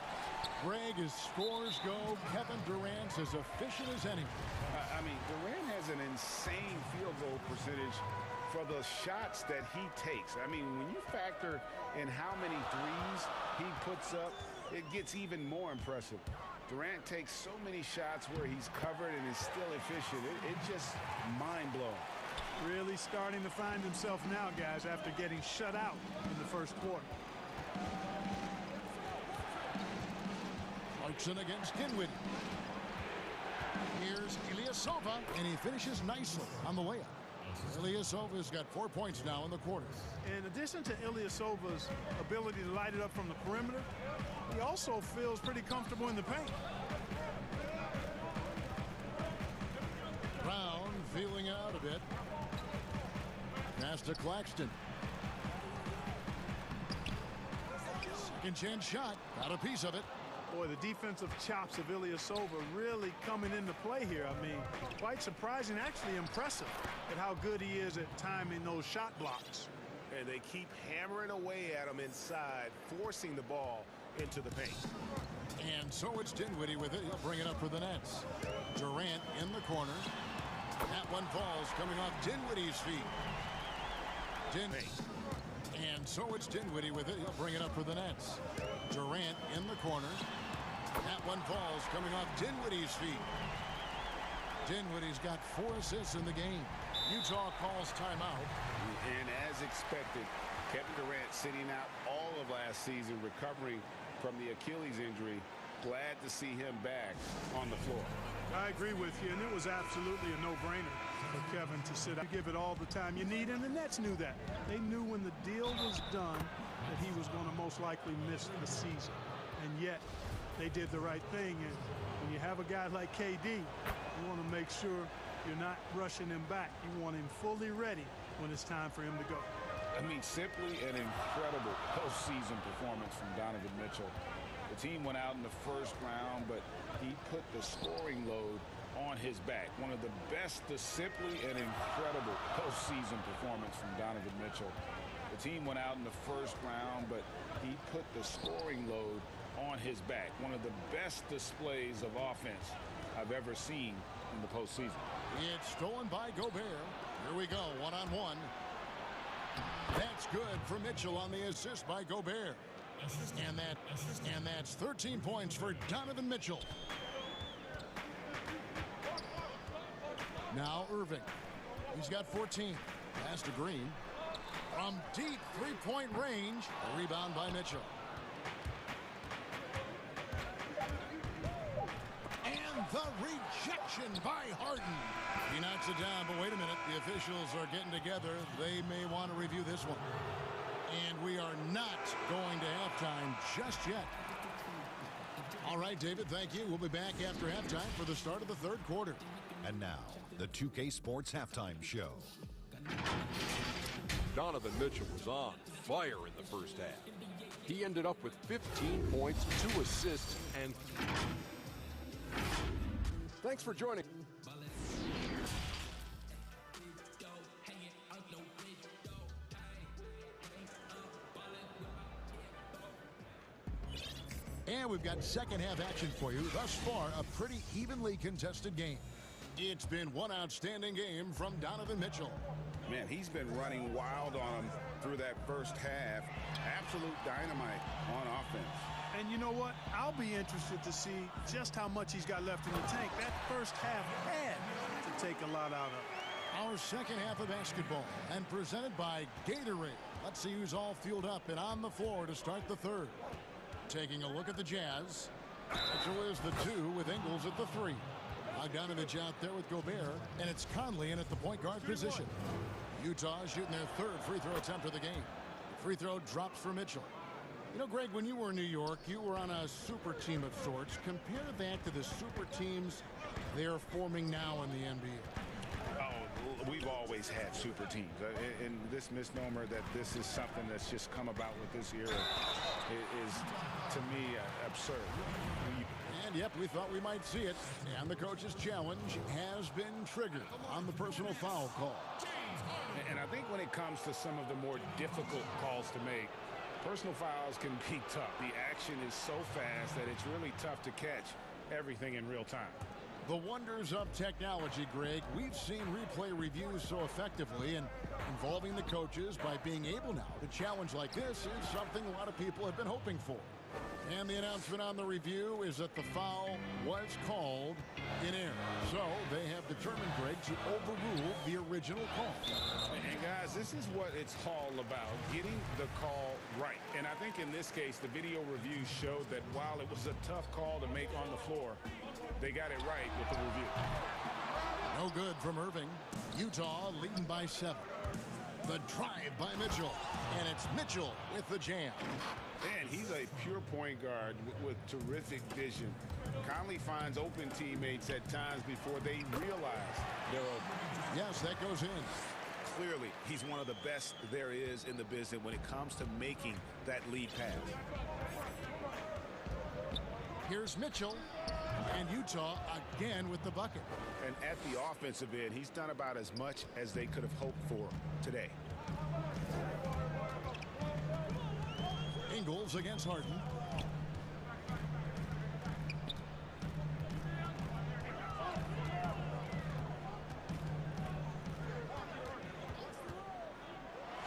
Greg, as scores go, Kevin Durant's as efficient as any. I mean, Durant has an insane field goal percentage for the shots that he takes. I mean, when you factor in how many threes he puts up, it gets even more impressive. Durant takes so many shots where he's covered and is still efficient. It's just mind-blowing. Really starting to find himself now, guys, after getting shut out in the first quarter. Clarkson against Dinwiddie. Here's Ilyasova, and he finishes nicely on the layup. Ilyasova's got 4 points now in the quarter. In addition to Ilyasova's ability to light it up from the perimeter, he also feels pretty comfortable in the paint. Brown feeling out a bit. Pass to Claxton. Second chance shot. Got a piece of it. Boy, the defensive chops of Ilyasova really coming into play here. I mean, quite surprising, actually impressive at how good he is at timing those shot blocks. And they keep hammering away at him inside, forcing the ball into the paint. And so it's Dinwiddie with it. He'll bring it up for the Nets. Durant in the corner. That one falls coming off Dinwiddie's feet. And so it's Dinwiddie with it. He'll bring it up for the Nets. Durant in the corner. That one falls coming off Dinwiddie's feet. Dinwiddie's got 4 assists in the game. Utah calls timeout. And as expected, Kevin Durant sitting out all of last season, recovering from the Achilles injury. Glad to see him back on the floor. I agree with you, and it was absolutely a no-brainer for Kevin to sit out. Give it all the time you need, and the Nets knew that. They knew when the deal was done that he was going to most likely miss the season. And yet, they did the right thing. And when you have a guy like KD, you want to make sure you're not rushing him back. You want him fully ready when it's time for him to go. I mean, simply an incredible postseason performance from Donovan Mitchell. The team went out in the first round, but he put the scoring load on his back. One of the best, simply an incredible postseason performance from Donovan Mitchell. The team went out in the first round, but he put the scoring load on his back. One of the best displays of offense I've ever seen in the postseason. It's stolen by Gobert. Here we go, one-on-one. That's good for Mitchell on the assist by Gobert. And that's 13 points for Donovan Mitchell. Now Irving. He's got 14. Pass to Green. From deep three-point range. A rebound by Mitchell. And the rejection by Harden. He knocks it down, but wait a minute. The officials are getting together. They may want to review this one. And we are not going to halftime just yet. All right, David, thank you. We'll be back after halftime for the start of the third quarter. And now, the 2K Sports Halftime Show. Donovan Mitchell was on fire in the first half. He ended up with 15 points, 2 assists, and... Thanks for joining. And we've got second half action for you. Thus far, a pretty evenly contested game. It's been one outstanding game from Donovan Mitchell. Man, he's been running wild on him through that first half. Absolute dynamite on offense. And you know what? I'll be interested to see just how much he's got left in the tank. That first half had to take a lot out of it. Our second half of basketball and presented by Gatorade. Let's see who's all fueled up and on the floor to start the third. Taking a look at the Jazz. Mitchell is the 2 with Ingles at the 3. Bogdanovich out there with Gobert, and it's Conley in at the point guard position. Utah shooting their third free throw attempt of the game. The free throw drops for Mitchell. You know, Greg, when you were in New York, you were on a super team of sorts. Compare that to the super teams they're forming now in the NBA. Oh, we've always had super teams. And this misnomer that this is something that's just come about with this era is, to me, absurd. And, yep, we thought we might see it. And the coach's challenge has been triggered on the personal foul call. And I think when it comes to some of the more difficult calls to make, personal fouls can be tough. The action is so fast that it's really tough to catch everything in real time. The wonders of technology, Greg. We've seen replay reviews so effectively, and involving the coaches by being able now to challenge like this is something a lot of people have been hoping for. And the announcement on the review is that the foul was called in error. So they have determined, Greg, to overrule the original call. And guys, this is what it's all about, getting the call right. And I think in this case, the video review showed that while it was a tough call to make on the floor, they got it right with the review. No good from Irving. Utah leading by 7. The drive by Mitchell. And it's Mitchell with the jam. And he's a pure point guard with terrific vision. Conley finds open teammates at times before they realize they're open. Yes, that goes in. Clearly, he's one of the best there is in the business when it comes to making that lead pass. Here's Mitchell. And Utah again with the bucket. And at the offensive end, he's done about as much as they could have hoped for today. Ingles against Harden.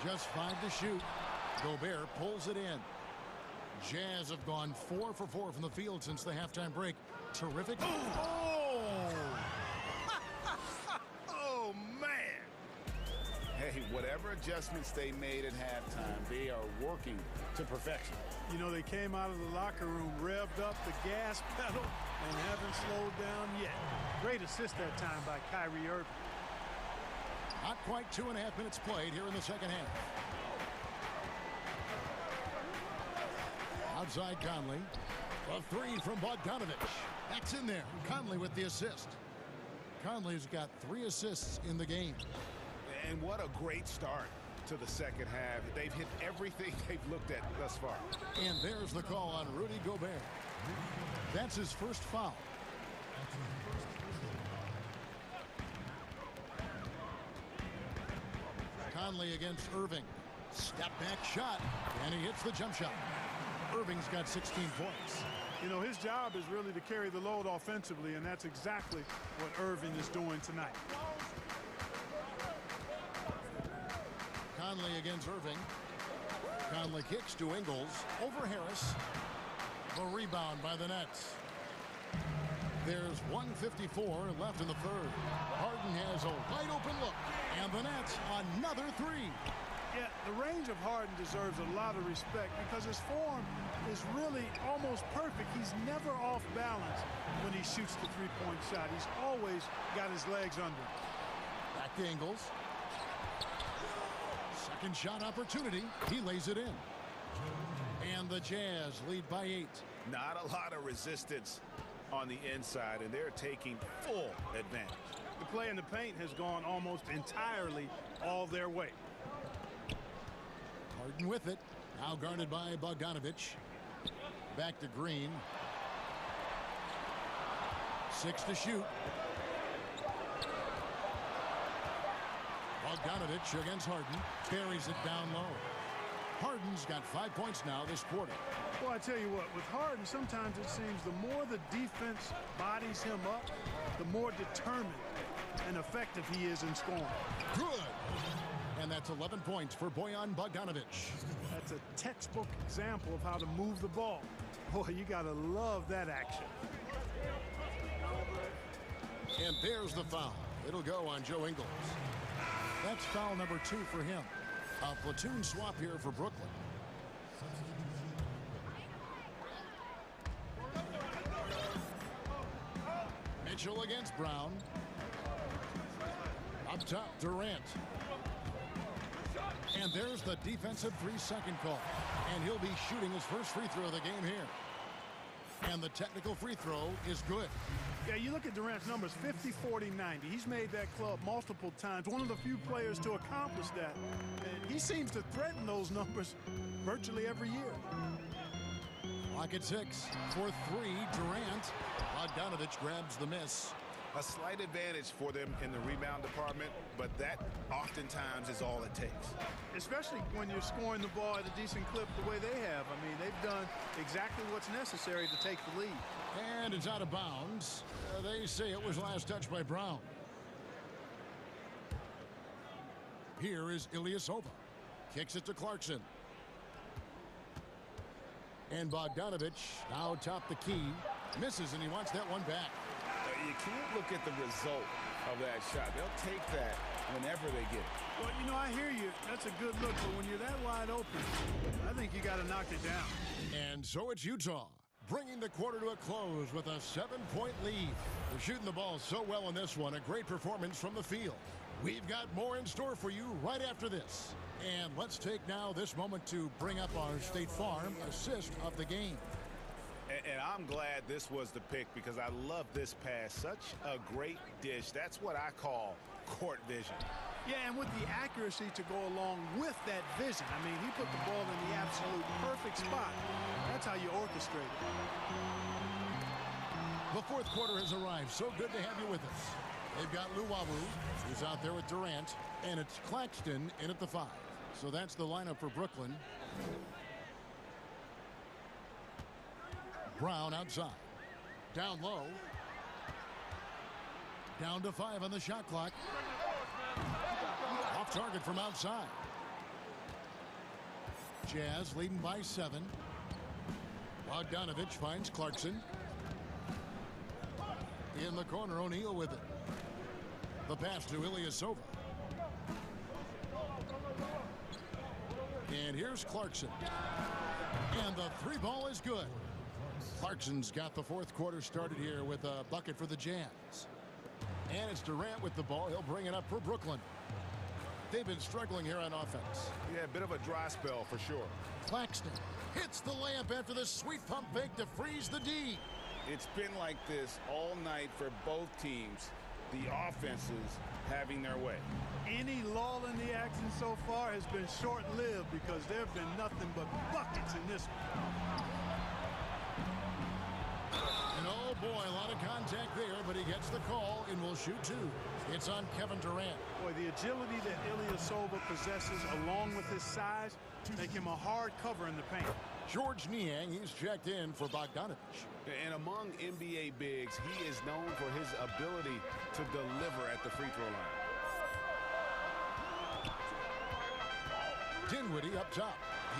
Just 5 to shoot. Gobert pulls it in. Jazz have gone 4 for 4 from the field since the halftime break. Terrific. Oh! Oh, man. Hey, whatever adjustments they made at halftime, they are working to perfection. You know, they came out of the locker room, revved up the gas pedal, and haven't slowed down yet. Great assist that time by Kyrie Irving. Not quite 2.5 minutes played here in the second half. Outside Conley. A 3 from Bogdanovich. That's in there. Conley with the assist. Conley's got 3 assists in the game. And what a great start to the second half. They've hit everything they've looked at thus far. And there's the call on Rudy Gobert. That's his first foul. Conley against Irving. Step back shot. And he hits the jump shot. Irving's got 16 points. You know, his job is really to carry the load offensively, and that's exactly what Irving is doing tonight. Conley against Irving. Conley kicks to Ingles. Over Harris. The rebound by the Nets. There's 1:54 left in the third. Harden has a wide open look. And the Nets, another 3. Yeah, the range of Harden deserves a lot of respect because his form is really almost perfect. He's never off balance when he shoots the three-point shot. He's always got his legs under him. Back to Ingles. Second shot opportunity. He lays it in. And the Jazz lead by 8. Not a lot of resistance on the inside, and they're taking full advantage. The play in the paint has gone almost entirely all their way. Harden with it. Now guarded by Bogdanovich. Back to Green. 6 to shoot. Bogdanovich against Harden. Buries it down low. Harden's got 5 points now this quarter. Well, I tell you what, with Harden, sometimes it seems the more the defense bodies him up, the more determined and effective he is in scoring. Good. And that's 11 points for Bojan Bogdanovic. That's a textbook example of how to move the ball. Boy, you got to love that action. And there's the foul. It'll go on Joe Ingles. That's foul number 2 for him. A platoon swap here for Brooklyn. Mitchell against Brown. Up top, Durant. And there's the defensive 3-second call. And he'll be shooting his first free throw of the game here. And the technical free throw is good. Yeah, you look at Durant's numbers, 50, 40, 90. He's made that club multiple times. One of the few players to accomplish that. And he seems to threaten those numbers virtually every year. Clock at 6 for 3, Durant. Bogdanovic grabs the miss. A slight advantage for them in the rebound department, but that oftentimes is all it takes. Especially when you're scoring the ball at a decent clip the way they have. I mean, they've done exactly what's necessary to take the lead. And it's out of bounds. They say it was last touched by Brown. Here is Ilyasova. Kicks it to Clarkson. And Bogdanovic now top the key. Misses, and he wants that one back. You can't look at the result of that shot. They'll take that whenever they get it. Well, you know, I hear you. That's a good look, but when you're that wide open, I think you got to knock it down. And so it's Utah, bringing the quarter to a close with a 7-point lead. They're shooting the ball so well in this one. A great performance from the field. We've got more in store for you right after this. And let's take now this moment to bring up our State Farm assist of the game. And I'm glad this was the pick because I love this pass. Such a great dish. That's what I call court vision. Yeah, and with the accuracy to go along with that vision. I mean, he put the ball in the absolute perfect spot. That's how you orchestrate it. The fourth quarter has arrived. So good to have you with us. They've got Luwawu, who's out there with Durant, and it's Claxton in at the 5. So that's the lineup for Brooklyn. Brown outside. Down low. Down to 5 on the shot clock. Off target from outside. Jazz leading by 7. Bogdanovic finds Clarkson. In the corner, O'Neal with it. The pass to Ilyasova. And here's Clarkson. And the 3 ball is good. Clarkson's got the fourth quarter started here with a bucket for the Jazz. And it's Durant with the ball. He'll bring it up for Brooklyn. They've been struggling here on offense. Yeah, a bit of a dry spell for sure. Claxton hits the layup after the sweet pump fake to freeze the D. It's been like this all night for both teams. The offenses having their way. Any lull in the action so far has been short-lived because there have been nothing but buckets in this one. And oh boy, a lot of contact there, but he gets the call and will shoot 2. It's on Kevin Durant. Boy, the agility that Ilyasova possesses along with his size make him a hard cover in the paint. George Niang, he's checked in for Bogdanovic. And among NBA bigs, he is known for his ability to deliver at the free throw line. Dinwiddie up top.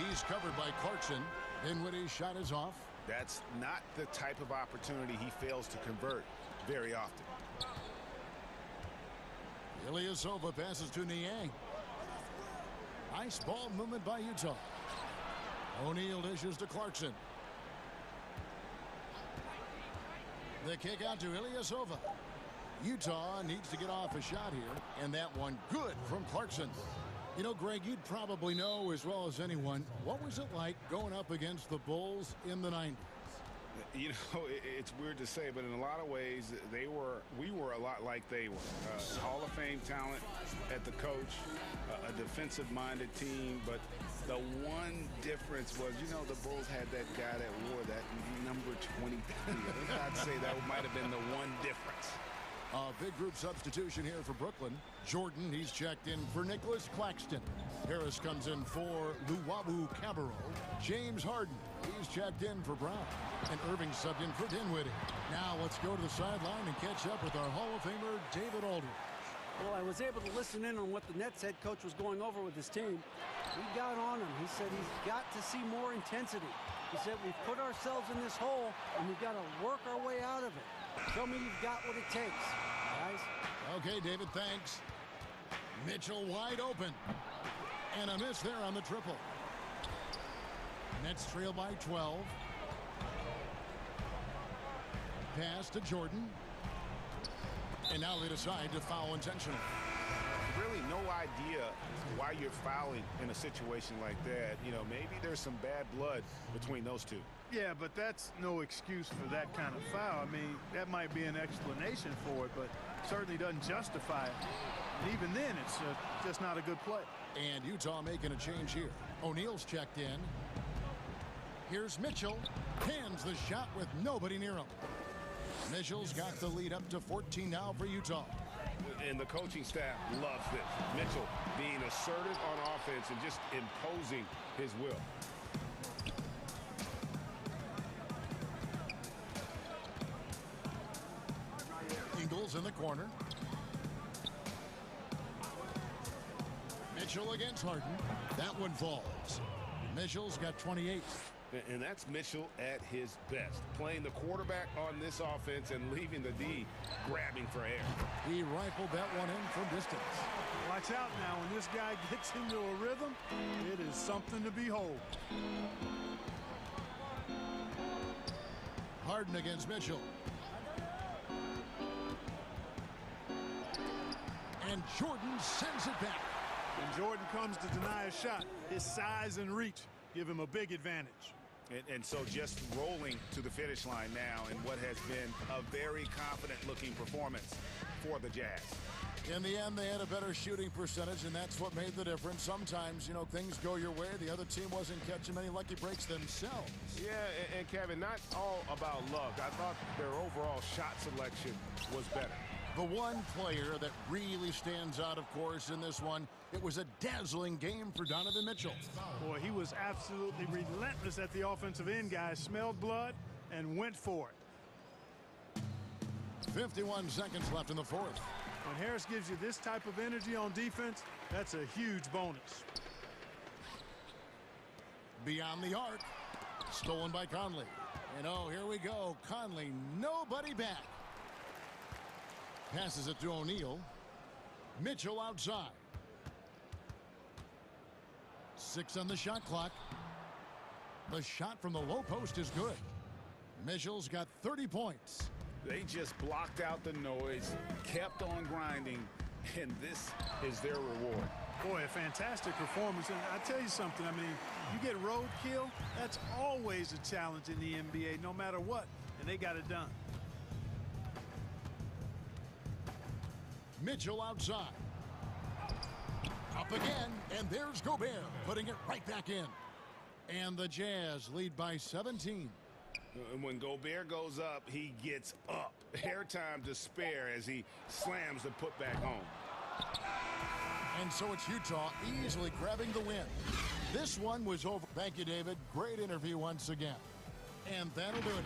He's covered by Clarkson. Dinwiddie's shot is off. That's not the type of opportunity he fails to convert very often. Ilyasova passes to Niang. Nice ball movement by Utah. O'Neal dishes to Clarkson. The kick out to Ilyasova. Utah needs to get off a shot here, and that one good from Clarkson. You know, Greg, you'd probably know as well as anyone, what was it like going up against the Bulls in the 90s? You know, it's weird to say, but in a lot of ways, we were a lot like they were. Hall of Fame talent at the coach, a defensive-minded team, but the one difference was, you know, the Bulls had that guy that wore that number 23. I'd say that might have been the one difference. A big group substitution here for Brooklyn. Jordan, he's checked in for Nicholas Claxton. Harris comes in for Luwawu Cabarro. James Harden, he's checked in for Brown. And Irving subbed in for Dinwiddie. Now let's go to the sideline and catch up with our Hall of Famer, David Aldridge. Well, I was able to listen in on what the Nets head coach was going over with his team. He got on him. He said he's got to see more intensity. He said we've put ourselves in this hole, and we've got to work our way out of it. Show me you've got what it takes, guys. Okay, David, thanks. Mitchell wide open. And a miss there on the triple. Nets trail by 12. Pass to Jordan. And now they decide to foul intentionally. Really no idea why you're fouling in a situation like that. You know, maybe there's some bad blood between those two. Yeah, but that's no excuse for that kind of foul. I mean, that might be an explanation for it, but certainly doesn't justify it. And even then, it's just not a good play. And Utah making a change here. O'Neal's checked in. Here's Mitchell. Hands the shot with nobody near him. Mitchell's got the lead up to 14 now for Utah. And the coaching staff loves this. Mitchell being assertive on offense and just imposing his will. Ingles in the corner. Mitchell against Harden. That one falls. Mitchell's got 28. And that's Mitchell at his best, playing the quarterback on this offense and leaving the D grabbing for air. He rifled that one in from distance. Watch out now. When this guy gets into a rhythm, it is something to behold. Harden against Mitchell. And Jordan sends it back. When Jordan comes to deny a shot, his size and reach give him a big advantage. And so just rolling to the finish line now in what has been a very confident-looking performance for the Jazz. In the end, they had a better shooting percentage, and that's what made the difference. Sometimes, you know, things go your way. The other team wasn't catching many lucky breaks themselves. Yeah, and Kevin, not all about luck. I thought their overall shot selection was better. The one player that really stands out, of course, in this one, it was a dazzling game for Donovan Mitchell. Boy, he was absolutely relentless at the offensive end, guys. Smelled blood and went for it. 51 seconds left in the fourth. When Harris gives you this type of energy on defense, that's a huge bonus. Beyond the arc. Stolen by Conley. And oh, here we go. Conley, nobody back. Passes it to O'Neal. Mitchell outside. 6 on the shot clock. The shot from the low post is good. Mitchell's got 30 points. They just blocked out the noise, kept on grinding, and this is their reward. Boy, a fantastic performance. And I tell you something, I mean, you get roadkill, that's always a challenge in the NBA, no matter what, and they got it done. Mitchell outside. Up again, and there's Gobert, putting it right back in. And the Jazz lead by 17. And when Gobert goes up, he gets up. Airtime to spare as he slams the putback home. And so it's Utah easily grabbing the win. This one was over. Thank you, David. Great interview once again. And that'll do it.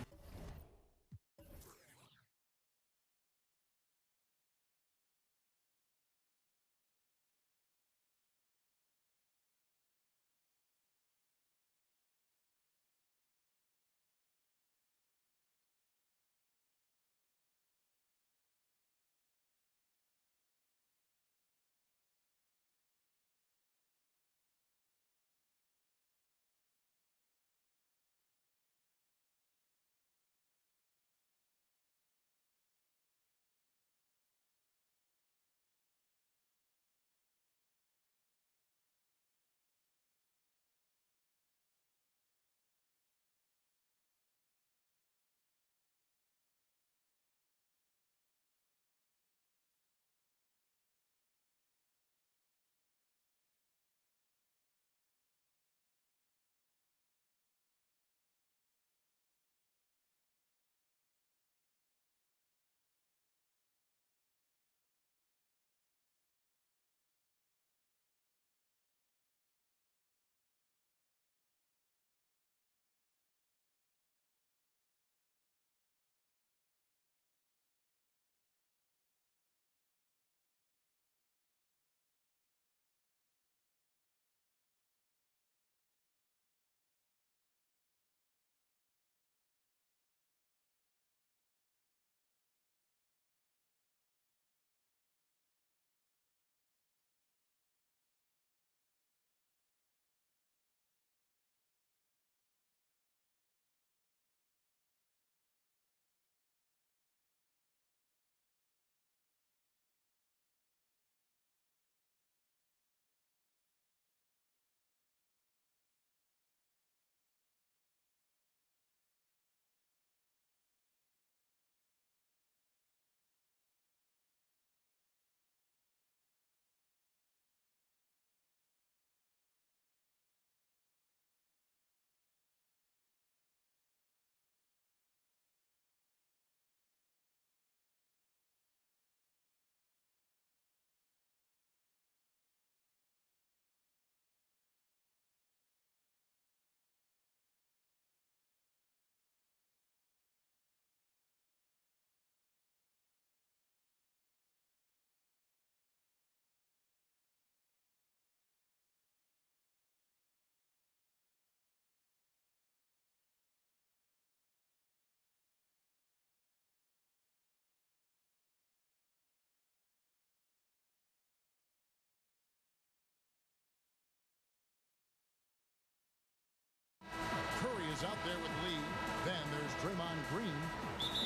is out there with Lee. Then there's Draymond Green.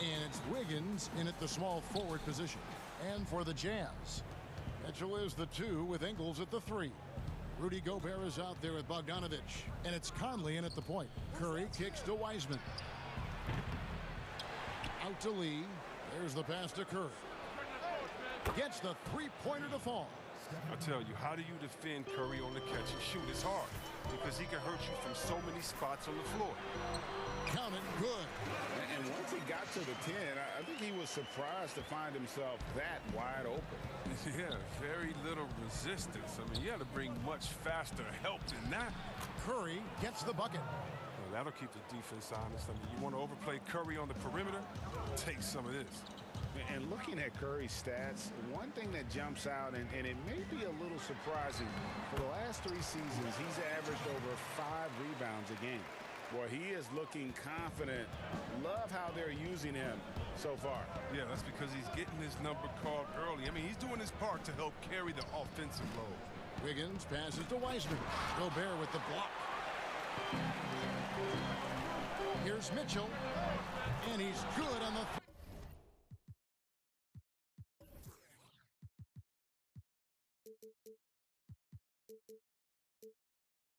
And it's Wiggins in at the small forward position. And for the Jazz, Mitchell is the 2 with Ingles at the 3. Rudy Gobert is out there with Bogdanovich. And it's Conley in at the point. Curry kicks to Wiseman. Out to Lee. There's the pass to Curry. Gets the three-pointer to fall. I tell you, how do you defend Curry on the catch and shoot? It's hard because he can hurt you from so many spots on the floor. Count it, good. And once he got to the 10, I think he was surprised to find himself that wide open. Yeah, very little resistance. I mean, you got to bring much faster help than that. Curry gets the bucket. Well, that'll keep the defense honest. I mean, you want to overplay Curry on the perimeter? Take some of this. And looking at Curry's stats, one thing that jumps out, and it may be a little surprising, for the last 3 seasons, he's averaged over 5 rebounds a game. Boy, he is looking confident. Love how they're using him so far. Yeah, that's because he's getting his number called early. I mean, he's doing his part to help carry the offensive load. Wiggins passes to Wiseman. Gobert with the block. Here's Mitchell. And he's good on the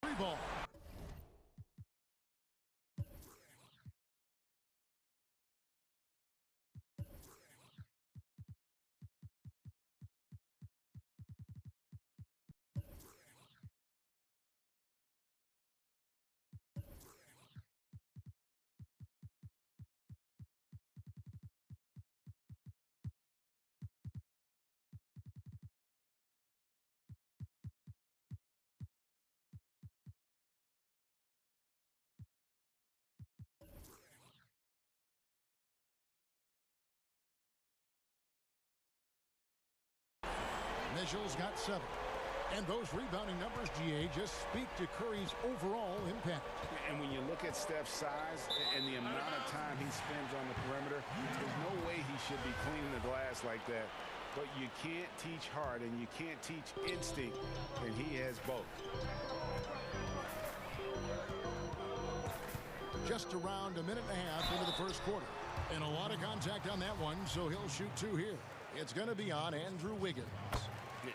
three ball. Mitchell's got 7. And those rebounding numbers, GA, just speak to Curry's overall impact. And when you look at Steph's size and the amount of time he spends on the perimeter, there's no way he should be cleaning the glass like that. But you can't teach heart and you can't teach instinct, and he has both. Just around a minute and a half into the first quarter. And a lot of contact on that one, so he'll shoot 2 here. It's going to be on Andrew Wiggins.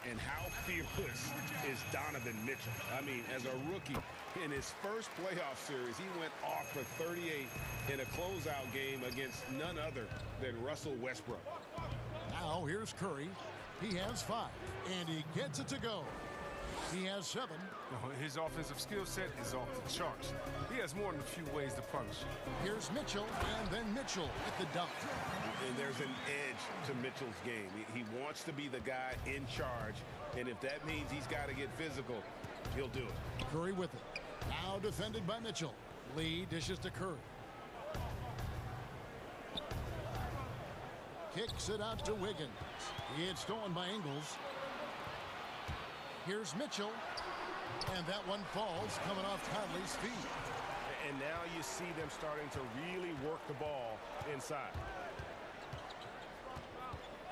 And how fearless is Donovan Mitchell? I mean, as a rookie, in his first playoff series, he went off for 38 in a closeout game against none other than Russell Westbrook. Now here's Curry. He has 5, and he gets it to go. He has 7. His offensive skill set is off the charts. He has more than a few ways to punish. Here's Mitchell, and then Mitchell at the dunk. And there's an edge to Mitchell's game. He wants to be the guy in charge, and if that means he's got to get physical, he'll do it. Curry with it. Now defended by Mitchell. Lee dishes to Curry. Kicks it out to Wiggins. It's stolen by Ingles. Here's Mitchell. And that one falls coming off Conley's feet. And now you see them starting to really work the ball inside.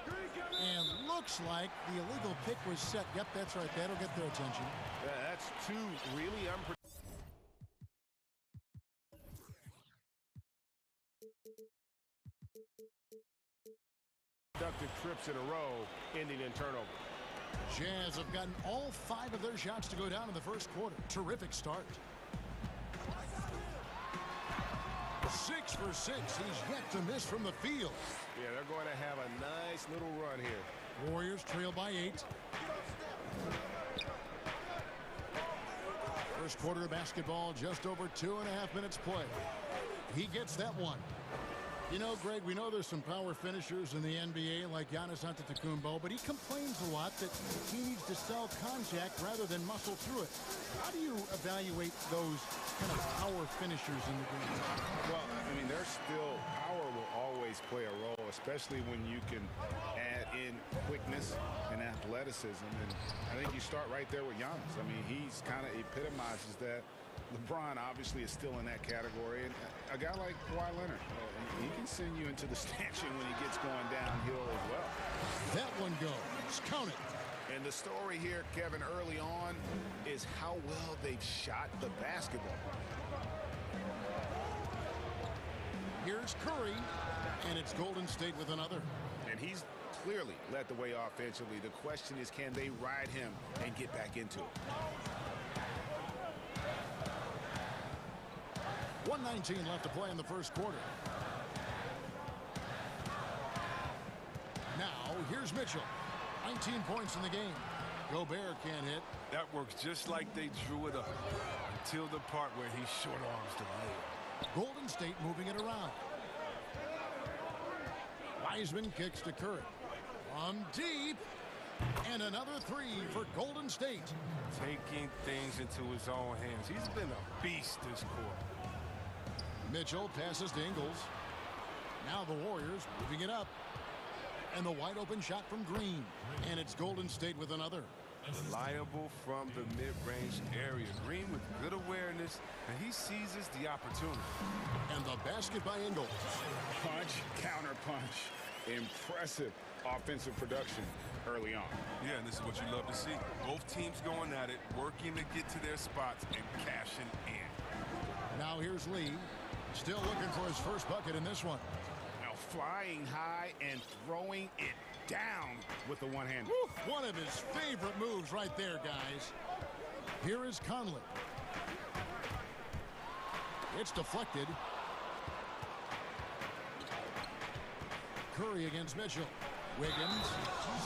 And looks like the illegal pick was set. Yep, that's right. That'll get their attention. That's 2 really unproductive trips in a row, ending in turnover. Jazz have gotten all 5 of their shots to go down in the first quarter. Terrific start. 6 for 6. He's yet to miss from the field. Yeah, they're going to have a nice little run here. Warriors trail by 8. First quarter of basketball, just over 2.5 minutes play. He gets that one. You know, Greg, we know there's some power finishers in the NBA like Giannis Antetokounmpo, but he complains a lot that he needs to sell contact rather than muscle through it. How do you evaluate those kind of power finishers in the game? Well, I mean, there's still power will always play a role, especially when you can add in quickness and athleticism. And I think you start right there with Giannis. I mean, he's kind of epitomizes that. LeBron obviously is still in that category, and a guy like Kawhi Leonard, he can send you into the stanchion when he gets going downhill as well. That one goes. Count it. And the story here, Kevin, early on is how well they've shot the basketball. Here's Curry, and it's Golden State with another. And he's clearly led the way offensively. The question is, can they ride him and get back into it? 1:19 left to play in the first quarter. Now, here's Mitchell. 19 points in the game. Gobert can't hit. That works just like they drew it up until the part where he short arms the layup. Golden State moving it around. Wiseman kicks to Curry. From deep. And another three for Golden State. Taking things into his own hands. He's been a beast this quarter. Mitchell passes to Ingles. Now the Warriors moving it up. And the wide open shot from Green. And it's Golden State with another. Reliable from the mid-range area. Green with good awareness, and he seizes the opportunity. And the basket by Ingles. Punch, counter punch. Impressive offensive production early on. Yeah, and this is what you love to see. Both teams going at it, working to get to their spots and cashing in. Now here's Lee. Still looking for his first bucket in this one. Now flying high and throwing it down with the one-hand. One of his favorite moves right there, guys. Here is Conley. It's deflected. Curry against Mitchell. Wiggins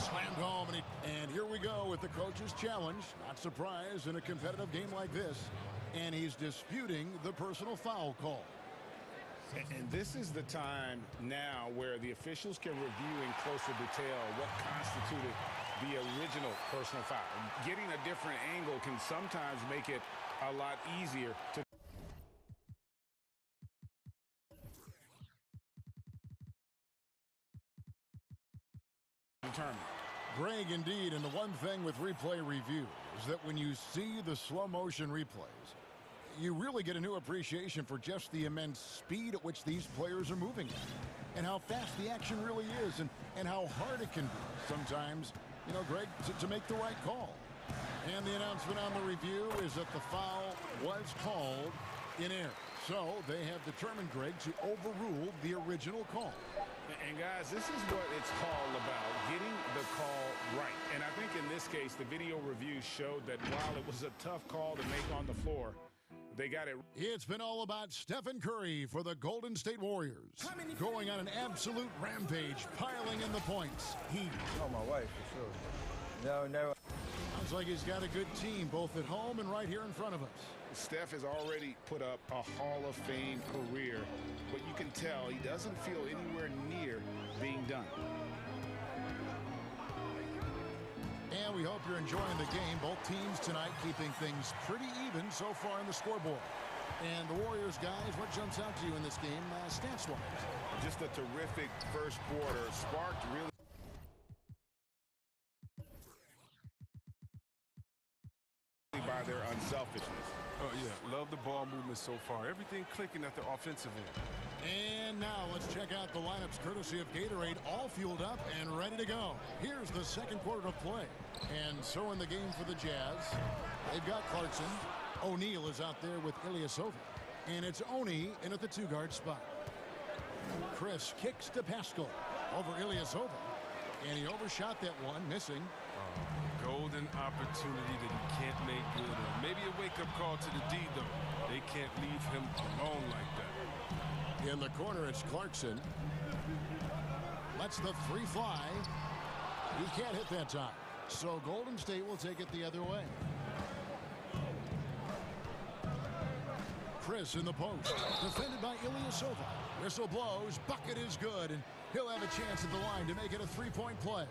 slammed home, and here we go with the coach's challenge. Not surprised in a competitive game like this. And he's disputing the personal foul call. And this is the time now where the officials can review in closer detail what constituted the original personal foul. Getting a different angle can sometimes make it a lot easier to determine. Greg, indeed, and the one thing with replay review is that when you see the slow motion replays, you really get a new appreciation for just the immense speed at which these players are moving at, and how fast the action really is, and how hard it can be sometimes, you know, Greg, to make the right call. And the announcement on the review is that the foul was called in error. So they have determined, Greg, to overrule the original call. And guys, this is what it's all about, getting the call right. And I think in this case, the video review showed that while it was a tough call to make on the floor, they got it. It's been all about Stephen Curry for the Golden State Warriors. Going on an absolute rampage, piling in the points. Oh, my wife, for sure. No. Sounds like he's got a good team, both at home and right here in front of us. Steph has already put up a Hall of Fame career, but you can tell he doesn't feel anywhere near being done. And we hope you're enjoying the game. Both teams tonight keeping things pretty even so far in the scoreboard. And the Warriors, guys, what jumps out to you in this game stats-wise? Just a terrific first quarter. Sparked really by their unselfishness. Oh, yeah. Love the ball movement so far. Everything clicking at the offensive end. And now let's check out the lineups courtesy of Gatorade, all fueled up and ready to go. Here's the second quarter of play. And so in the game for the Jazz, they've got Clarkson. O'Neal is out there with Ilyasova. And it's Oni in at the two-guard spot. Chris kicks to Pascal over Ilyasova. And he overshot that one, missing. Golden opportunity that he can't make good on. Maybe a wake-up call to the D, though. They can't leave him alone like that. In the corner, it's Clarkson. Lets the three fly. He can't hit that time. So Golden State will take it the other way. Chris in the post. Defended by Ilyasova. Whistle blows. Bucket is good. And he'll have a chance at the line to make it a three-point play.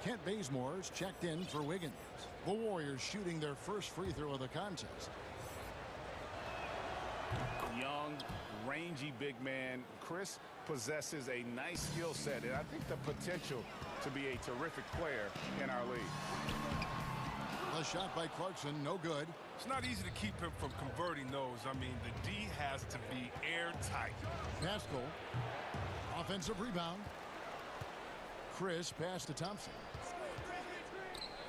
Kent Bazemore's checked in for Wiggins. The Warriors shooting their first free throw of the contest. Young, rangy big man. Chris possesses a nice skill set, and I think the potential to be a terrific player in our league. A shot by Clarkson, no good. It's not easy to keep him from converting those. I mean, the D has to be airtight. Pascal, offensive rebound. Chris pass to Thompson.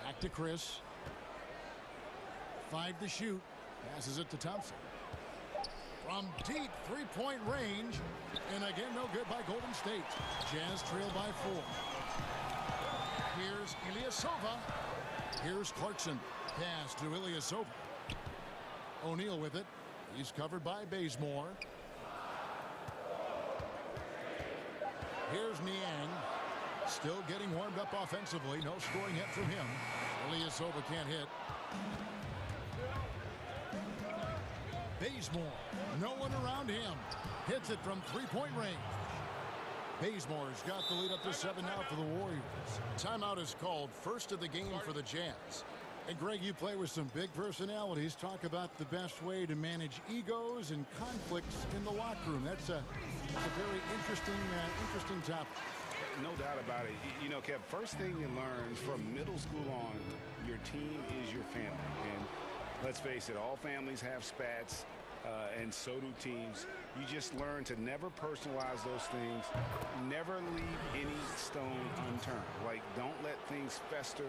Back to Chris. 5 to shoot. Passes it to Thompson. from deep three-point range. And again, no good by Golden State. Jazz trail by 4. Here's Ilyasova. Here's Clarkson. Pass to Ilyasova. O'Neal with it. He's covered by Bazemore. Here's Niang. Still getting warmed up offensively. No scoring yet from him. Ilyasova can't hit. Bazemore. No one around him. Hits it from three-point range. Bazemore's got the lead up to 7 now for the Warriors. Timeout is called, first of the game for the Jazz. And Greg, you play with some big personalities. Talk about the best way to manage egos and conflicts in the locker room. That's a very interesting topic. No doubt about it. You know, Kev, first thing you learn from middle school on, your team is your family. And let's face it, all families have spats, and so do teams. You just learn to never personalize those things. Never leave any stone unturned. Like, don't let things fester.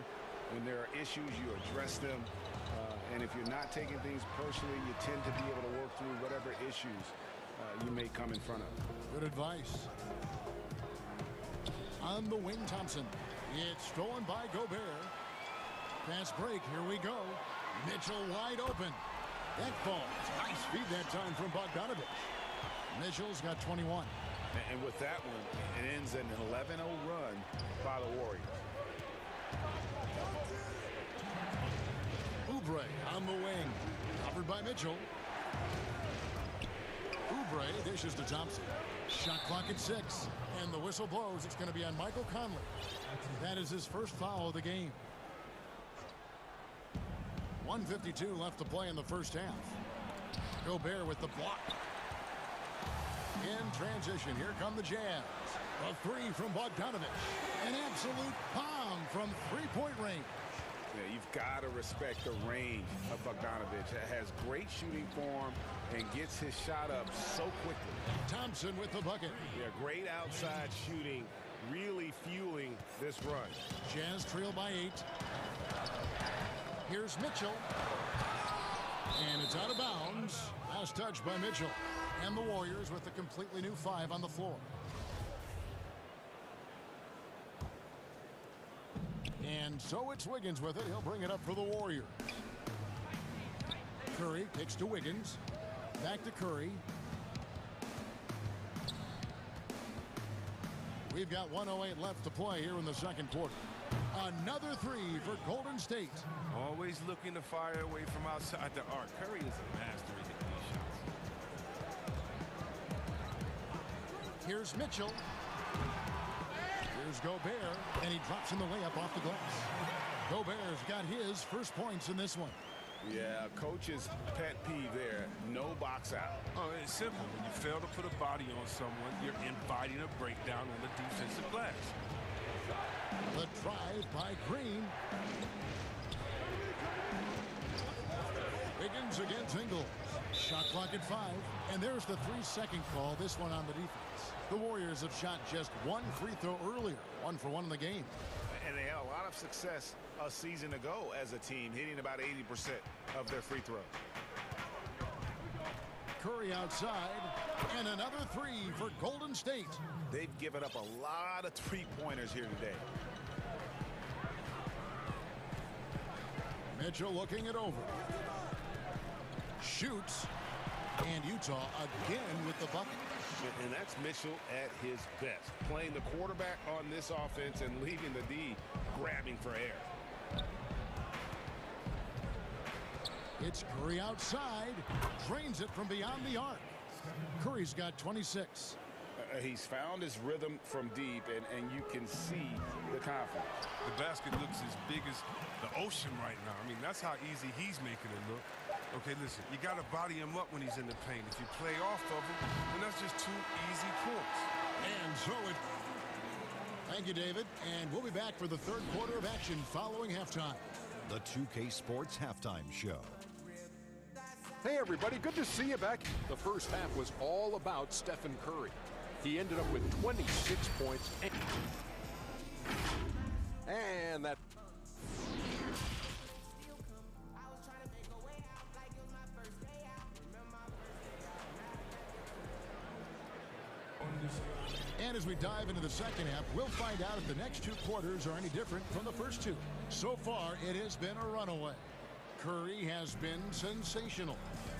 When there are issues, you address them. And if you're not taking things personally, you tend to be able to work through whatever issues you may come in front of. Good advice. On the wing, Thompson. It's stolen by Gobert. Fast break. Here we go. Mitchell wide open. That falls. Nice feed that time from Bogdanovich. Mitchell's got 21. And with that one, it ends an 11-0 run by the Warriors. Oubre on the wing. Covered by Mitchell. Oubre dishes to Thompson. Shot clock at 6. And the whistle blows. It's going to be on Michael Conley. That is his first foul of the game. 1:52 left to play in the first half. Gobert with the block. In transition, here come the Jazz. A three from Bogdanovich. An absolute bomb from three-point range. Yeah, you've got to respect the range of Bogdanovich. Has great shooting form and gets his shot up so quickly. Thompson with the bucket. Yeah, great outside shooting, really fueling this run. Jazz trail by 8. Here's Mitchell. And it's out of bounds. Last touch by Mitchell. And the Warriors with a completely new 5 on the floor. And so it's Wiggins with it. He'll bring it up for the Warriors. Curry kicks to Wiggins. Back to Curry. We've got 1:08 left to play here in the second quarter. Another three for Golden State. Always looking to fire away from outside the arc. Curry is a master at hitting these shots. Here's Mitchell. Here's Gobert, and he drops in the layup off the glass. Gobert's got his first points in this one. Yeah, coach's pet peeve there. No box out. Oh, it's simple. When you fail to put a body on someone, you're inviting a breakdown on the defensive glass. The drive by Green. Wiggins against Ingles. Shot clock at 5. And there's the 3-second call, this one on the defense. The Warriors have shot just one free throw earlier. 1 for 1 in the game. And they had a lot of success a season ago as a team, hitting about 80% of their free throws. Curry outside. And another three for Golden State. They've given up a lot of three-pointers here today. Mitchell looking it over. Shoots. And Utah again with the bucket. And that's Mitchell at his best. Playing the quarterback on this offense and leaving the D grabbing for air. It's Curry outside. Drains it from beyond the arc. Curry's got 26. He's found his rhythm from deep, and you can see the confidence. The basket looks as big as the ocean right now. I mean, that's how easy he's making it look. Okay, listen, you got to body him up when he's in the paint. If you play off of him, then that's just 2 easy points. And so it... Thank you, David. And we'll be back for the third quarter of action following halftime. The 2K Sports Halftime Show. Hey, everybody. Good to see you back. The first half was all about Stephen Curry. He ended up with 26 points. And that... as we dive into the second half, we'll find out if the next two quarters are any different from the first two. So far, it has been a runaway. Curry has been sensational.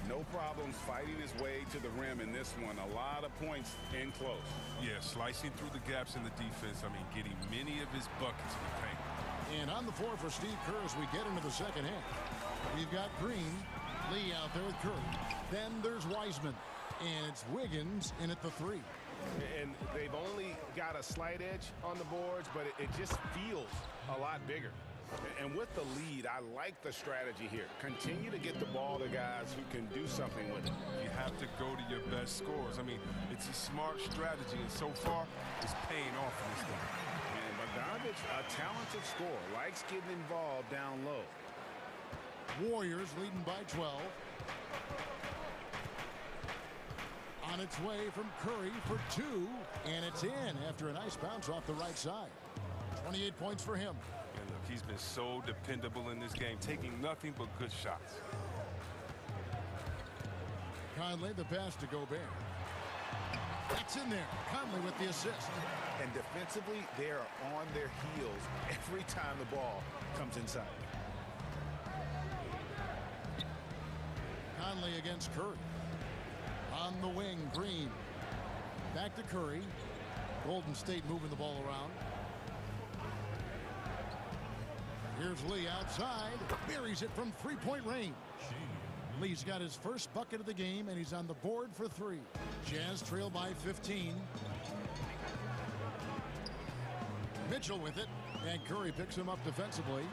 No problems fighting his way to the rim in this one. A lot of points in close. Yeah, slicing through the gaps in the defense. I mean, getting many of his buckets in the paint. And on the floor for Steve Kerr as we get into the second half. We've got Green, Lee out there with Curry. Then there's Wiseman. And it's Wiggins in at the three. And they've only got a slight edge on the boards, but it just feels a lot bigger. And with the lead, I like the strategy here. Continue to get the ball to guys who can do something with it. You have to go to your best scorers. I mean, it's a smart strategy, and so far, it's paying off in this game. And Bogdanovich, a talented scorer, likes getting involved down low. Warriors leading by 12. On its way from Curry for two, and it's in after a nice bounce off the right side. 28 points for him. And look, he's been so dependable in this game, taking nothing but good shots. Conley, the pass to Gobert. That's in there. Conley with the assist. And defensively, they are on their heels every time the ball comes inside. Conley against Curry. On the wing, Green. Back to Curry. Golden State moving the ball around. Here's Lee outside. Buries it from three-point range. Lee's got his first bucket of the game, and he's on the board for three. Jazz trail by 15. Mitchell with it, and Curry picks him up defensively.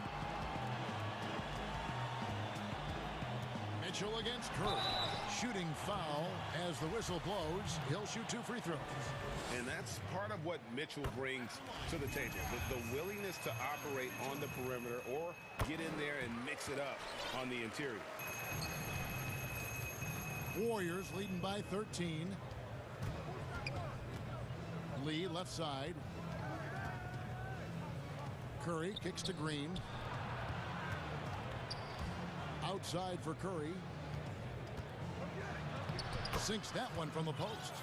Mitchell against Curry. Shooting foul as the whistle blows. He'll shoot two free throws. And that's part of what Mitchell brings to the table. The willingness to operate on the perimeter or get in there and mix it up on the interior. Warriors leading by 13. Lee left side. Curry kicks to Green. Outside for Curry. Sinks that one from the post.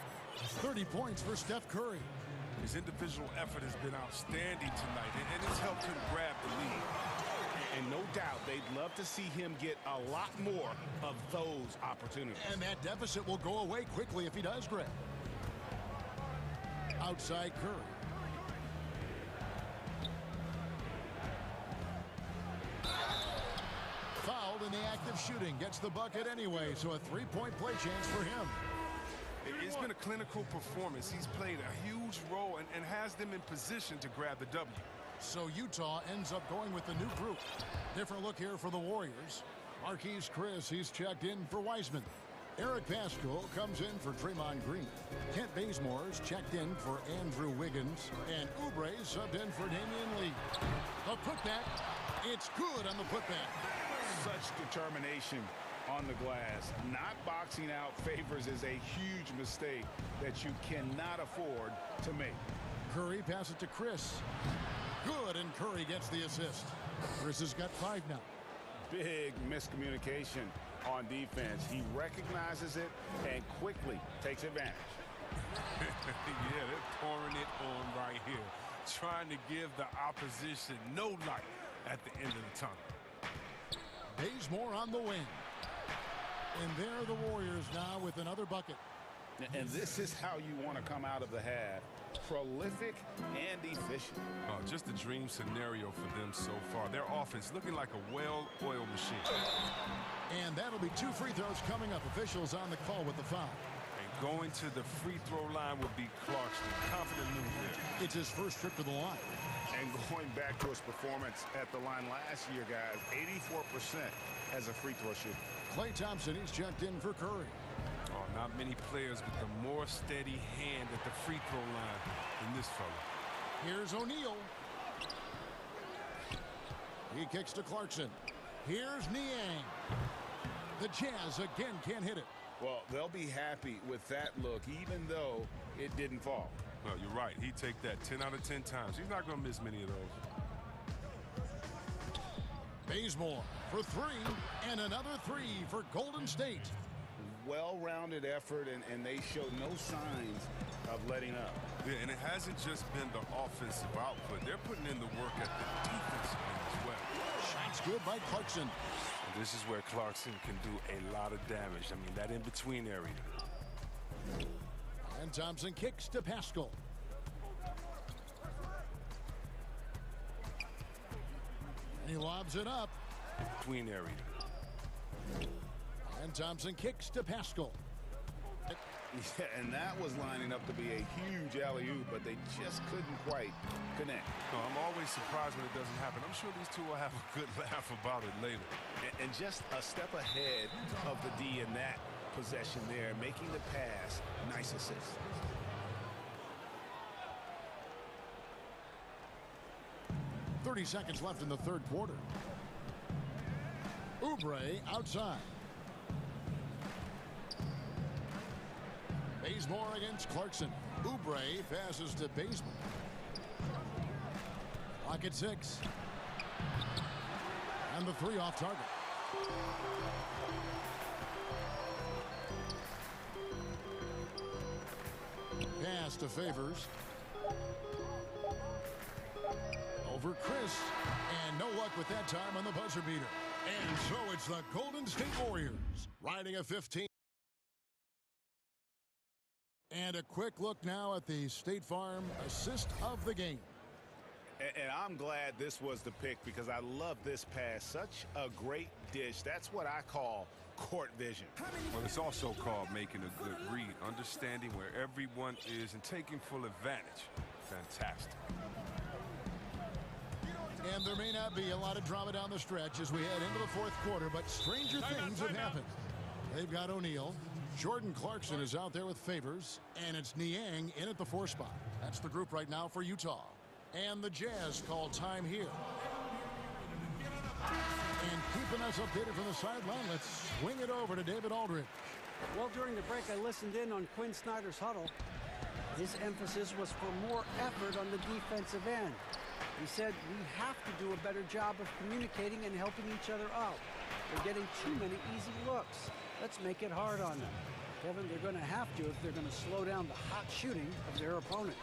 30 points for Steph Curry. His individual effort has been outstanding tonight, and it's helped him grab the lead. And no doubt they'd love to see him get a lot more of those opportunities. And that deficit will go away quickly if he does grab. Outside Curry. Fouled in the act of shooting. Gets the bucket anyway, so a three-point play chance for him. It's been a clinical performance. He's played a huge role and has them in position to grab the W. So Utah ends up going with the new group. Different look here for the Warriors. Marquise Chris, he's checked in for Wiseman. Eric Pascal comes in for Draymond Green. Kent Bazemore's checked in for Andrew Wiggins. And Oubre subbed in for Damian Lee. The putback, it's good on the putback. Such determination on the glass. Not boxing out Favors is a huge mistake that you cannot afford to make. Curry passes to Chris. Good, and Curry gets the assist. Chris has got 5 now. Big miscommunication on defense. He recognizes it and quickly takes advantage. Yeah, they're pouring it on right here. Trying to give the opposition no light at the end of the tunnel. Bazemore on the wing. And there are the Warriors now with another bucket. And this is how you want to come out of the half. Prolific and efficient. Oh, just a dream scenario for them so far. Their offense looking like a well-oiled machine. And that'll be 2 free throws coming up. Officials on the call with the foul. And going to the free throw line would be Clarkson. Confident move there. It's his first trip to the line. And going back to his performance at the line last year, guys, 84% as a free throw shooter. Klay Thompson, he's checked in for Curry. Oh, not many players with a more steady hand at the free throw line than this fella. Here's O'Neal. He kicks to Clarkson. Here's Niang. The Jazz again can't hit it. Well, they'll be happy with that look, even though it didn't fall. Well, you're right. He'd take that 10 out of 10 times. He's not going to miss many of those. Bazemore for 3, and another 3 for Golden State. well-rounded effort, and they show no signs of letting up. Yeah, and it hasn't just been the offensive output. They're putting in the work at the defensive end as well. Shots good by Clarkson. And this is where Clarkson can do a lot of damage. I mean, that in-between area. And Thompson kicks to Pascal. And he lobs it up. Between area. And Thompson kicks to Pascal. Yeah, and that was lining up to be a huge alley-oop, but they just couldn't quite connect. No, I'm always surprised when it doesn't happen. I'm sure these two will have a good laugh about it later. And just a step ahead of the D in that possession there, making the pass. Nice assist. .30 seconds left in the third quarter. Oubre outside. Bazemore against Clarkson. Oubre passes to Bazemore. Clock at 6. And the 3 off target. Pass to Favors. Over Chris. And no luck with that time on the buzzer beater. And so it's the Golden State Warriors riding a 15. And a quick look now at the State Farm assist of the game. And I'm glad this was the pick because I love this pass. Such a great dish. That's what I call court vision. Well, it's also called making a good read, understanding where everyone is and taking full advantage. Fantastic. And there may not be a lot of drama down the stretch as we head into the fourth quarter, but stranger things have happened. They've got O'Neal. Jordan Clarkson is out there with Favors, and it's Niang in at the 4 spot. That's the group right now for Utah. And the Jazz call time here. And keeping us updated from the sideline, let's swing it over to David Aldridge. Well, during the break, I listened in on Quinn Snyder's huddle. His emphasis was for more effort on the defensive end. He said we have to do a better job of communicating and helping each other out. They're getting too many easy looks. Let's make it hard on them. Kevin, they're going to have to if they're going to slow down the hot shooting of their opponent.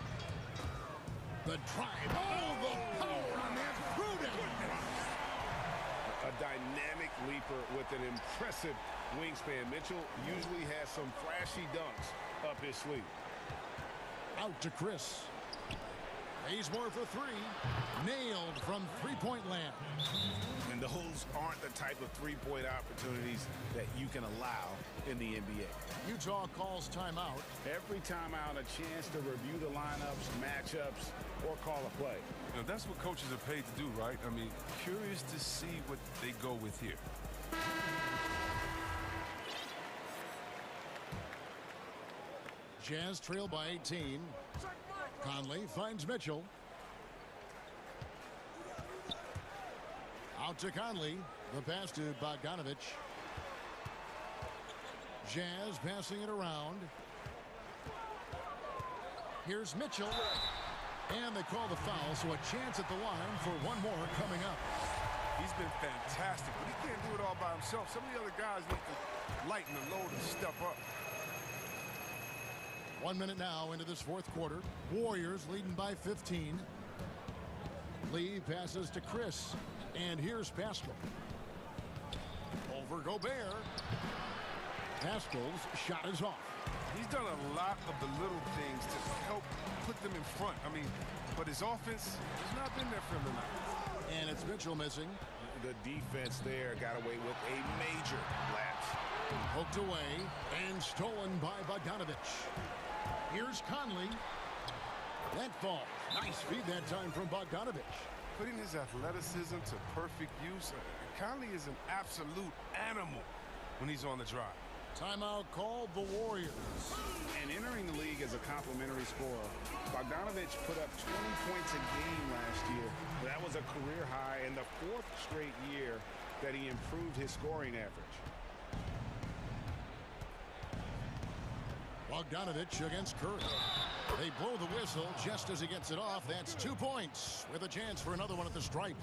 The drive. Oh, the power on that. A dynamic leaper with an impressive wingspan. Mitchell usually has some flashy dunks up his sleeve. Out to Chris. Bazemore for 3. Nailed from three-point land. And those aren't the type of three-point opportunities that you can allow in the NBA. Utah calls timeout. Every timeout, a chance to review the lineups, matchups, or call a play. You know, that's what coaches are paid to do, right? I mean, curious to see what they go with here. Jazz trail by 18. Conley finds Mitchell. Out to Conley. The pass to Bogdanovich. Jazz passing it around. Here's Mitchell. And they call the foul, so a chance at the line for one more coming up. He's been fantastic, but he can't do it all by himself. Some of the other guys need to lighten the load and step up. 1 minute now into this fourth quarter. Warriors leading by 15. Lee passes to Chris. And here's Pascal. Over Gobert. Pascal's shot is off. He's done a lot of the little things to help put them in front. I mean, but his offense has not been there for him tonight. And it's Mitchell missing. The defense there got away with a major lapse. Poked away and stolen by Bogdanovich. Here's Conley. That falls. Nice feed that time from Bogdanovich. Putting his athleticism to perfect use, Conley is an absolute animal when he's on the drive. Timeout called the Warriors. And entering the league as a complimentary scorer, Bogdanovich put up 20 points a game last year. That was a career high and the 4th straight year that he improved his scoring average. Bogdanovich against Curry. They blow the whistle just as he gets it off. That's 2 points with a chance for another one at the stripe.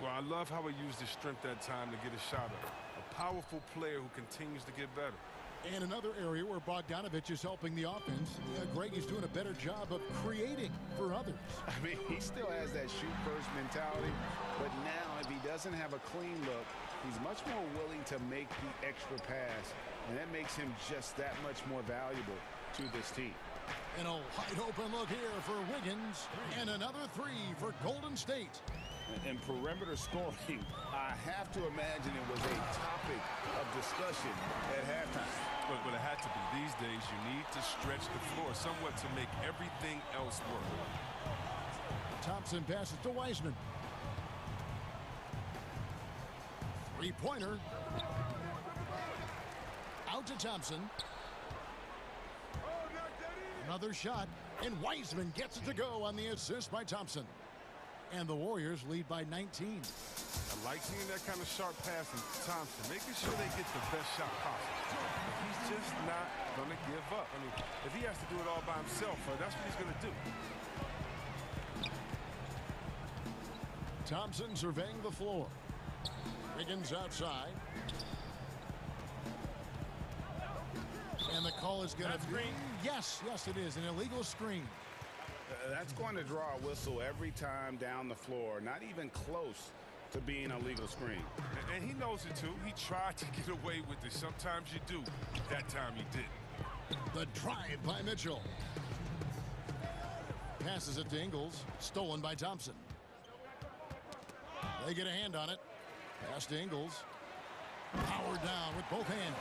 Well, I love how he used his strength that time to get a shot up. A powerful player who continues to get better. And another area where Bogdanovich is helping the offense. Greg is doing a better job of creating for others. I mean, he still has that shoot-first mentality, but now if he doesn't have a clean look, he's much more willing to make the extra pass, and that makes him just that much more valuable to this team. And a wide open look here for Wiggins, and another three for Golden State. And perimeter scoring, I have to imagine it was a topic of discussion at halftime. But it had to be. These days, you need to stretch the floor somewhat to make everything else work. Thompson passes to Wiseman. Three-pointer. Out to Thompson. Another shot, and Wiseman gets it to go on the assist by Thompson. And the Warriors lead by 19. I like seeing that kind of sharp pass from Thompson, making sure they get the best shot possible. But he's just not going to give up. I mean, if he has to do it all by himself, that's what he's going to do. Thompson surveying the floor. Wiggins outside. And the call is going to be... Yes, it is. An illegal screen. That's going to draw a whistle every time down the floor. Not even close to being a legal screen. And he knows it, too. He tried to get away with it. Sometimes you do. That time he didn't. The drive by Mitchell. Passes it to Ingles. Stolen by Thompson. They get a hand on it. Pass to Ingles. Powered down with both hands.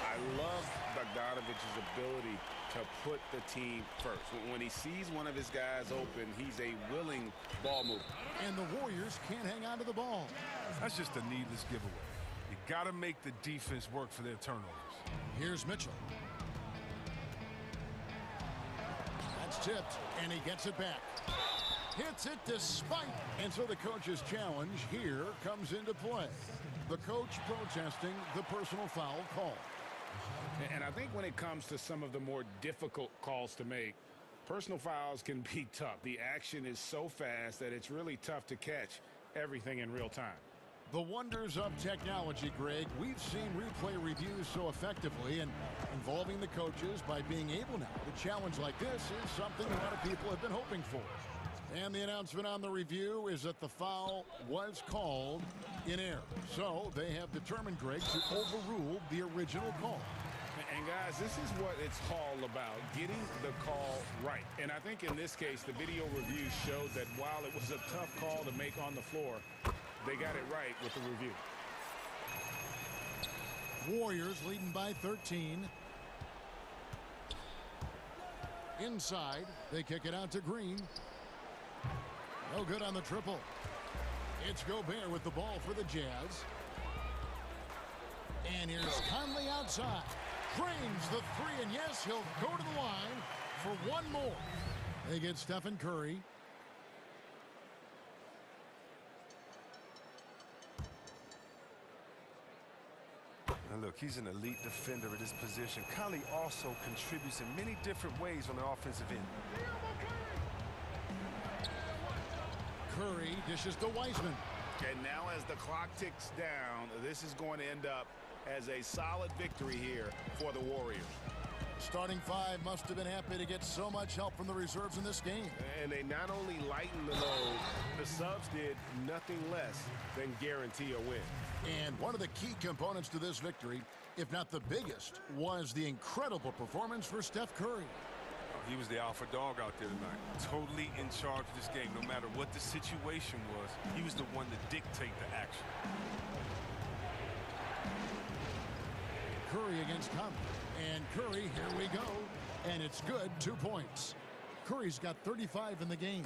I love Bogdanovich's ability to put the team first. When he sees one of his guys open, he's a willing ball mover. And the Warriors can't hang on to the ball. That's just a needless giveaway. You got to make the defense work for their turnovers. Here's Mitchell. That's tipped, and he gets it back. Hits it despite. And so the coach's challenge here comes into play. The coach protesting the personal foul call. And I think when it comes to some of the more difficult calls to make, personal fouls can be tough. The action is so fast that it's really tough to catch everything in real time. The wonders of technology, Greg. We've seen replay reviews so effectively, and involving the coaches by being able now to challenge like this is something a lot of people have been hoping for. And the announcement on the review is that the foul was called in error. So they have determined, Greg, to overrule the original call. And guys, this is what it's all about, getting the call right. And I think in this case, the video review showed that while it was a tough call to make on the floor, they got it right with the review. Warriors leading by 13. Inside, they kick it out to Green. No good on the triple. It's Gobert with the ball for the Jazz. And here's Conley outside. Drains the three, and yes, he'll go to the line for one more. They get Stephen Curry. And look, he's an elite defender at this position. Conley also contributes in many different ways on the offensive end. Curry dishes to Wiseman. And now as the clock ticks down, this is going to end up as a solid victory here for the Warriors. Starting five must have been happy to get so much help from the reserves in this game. And they not only lightened the load, the subs did nothing less than guarantee a win. And one of the key components to this victory, if not the biggest, was the incredible performance for Steph Curry. He was the alpha dog out there tonight, totally in charge of this game. No matter what the situation was, he was the one to dictate the action. Curry against Conley. And Curry, here we go. And it's good, 2 points. Curry's got 35 in the game.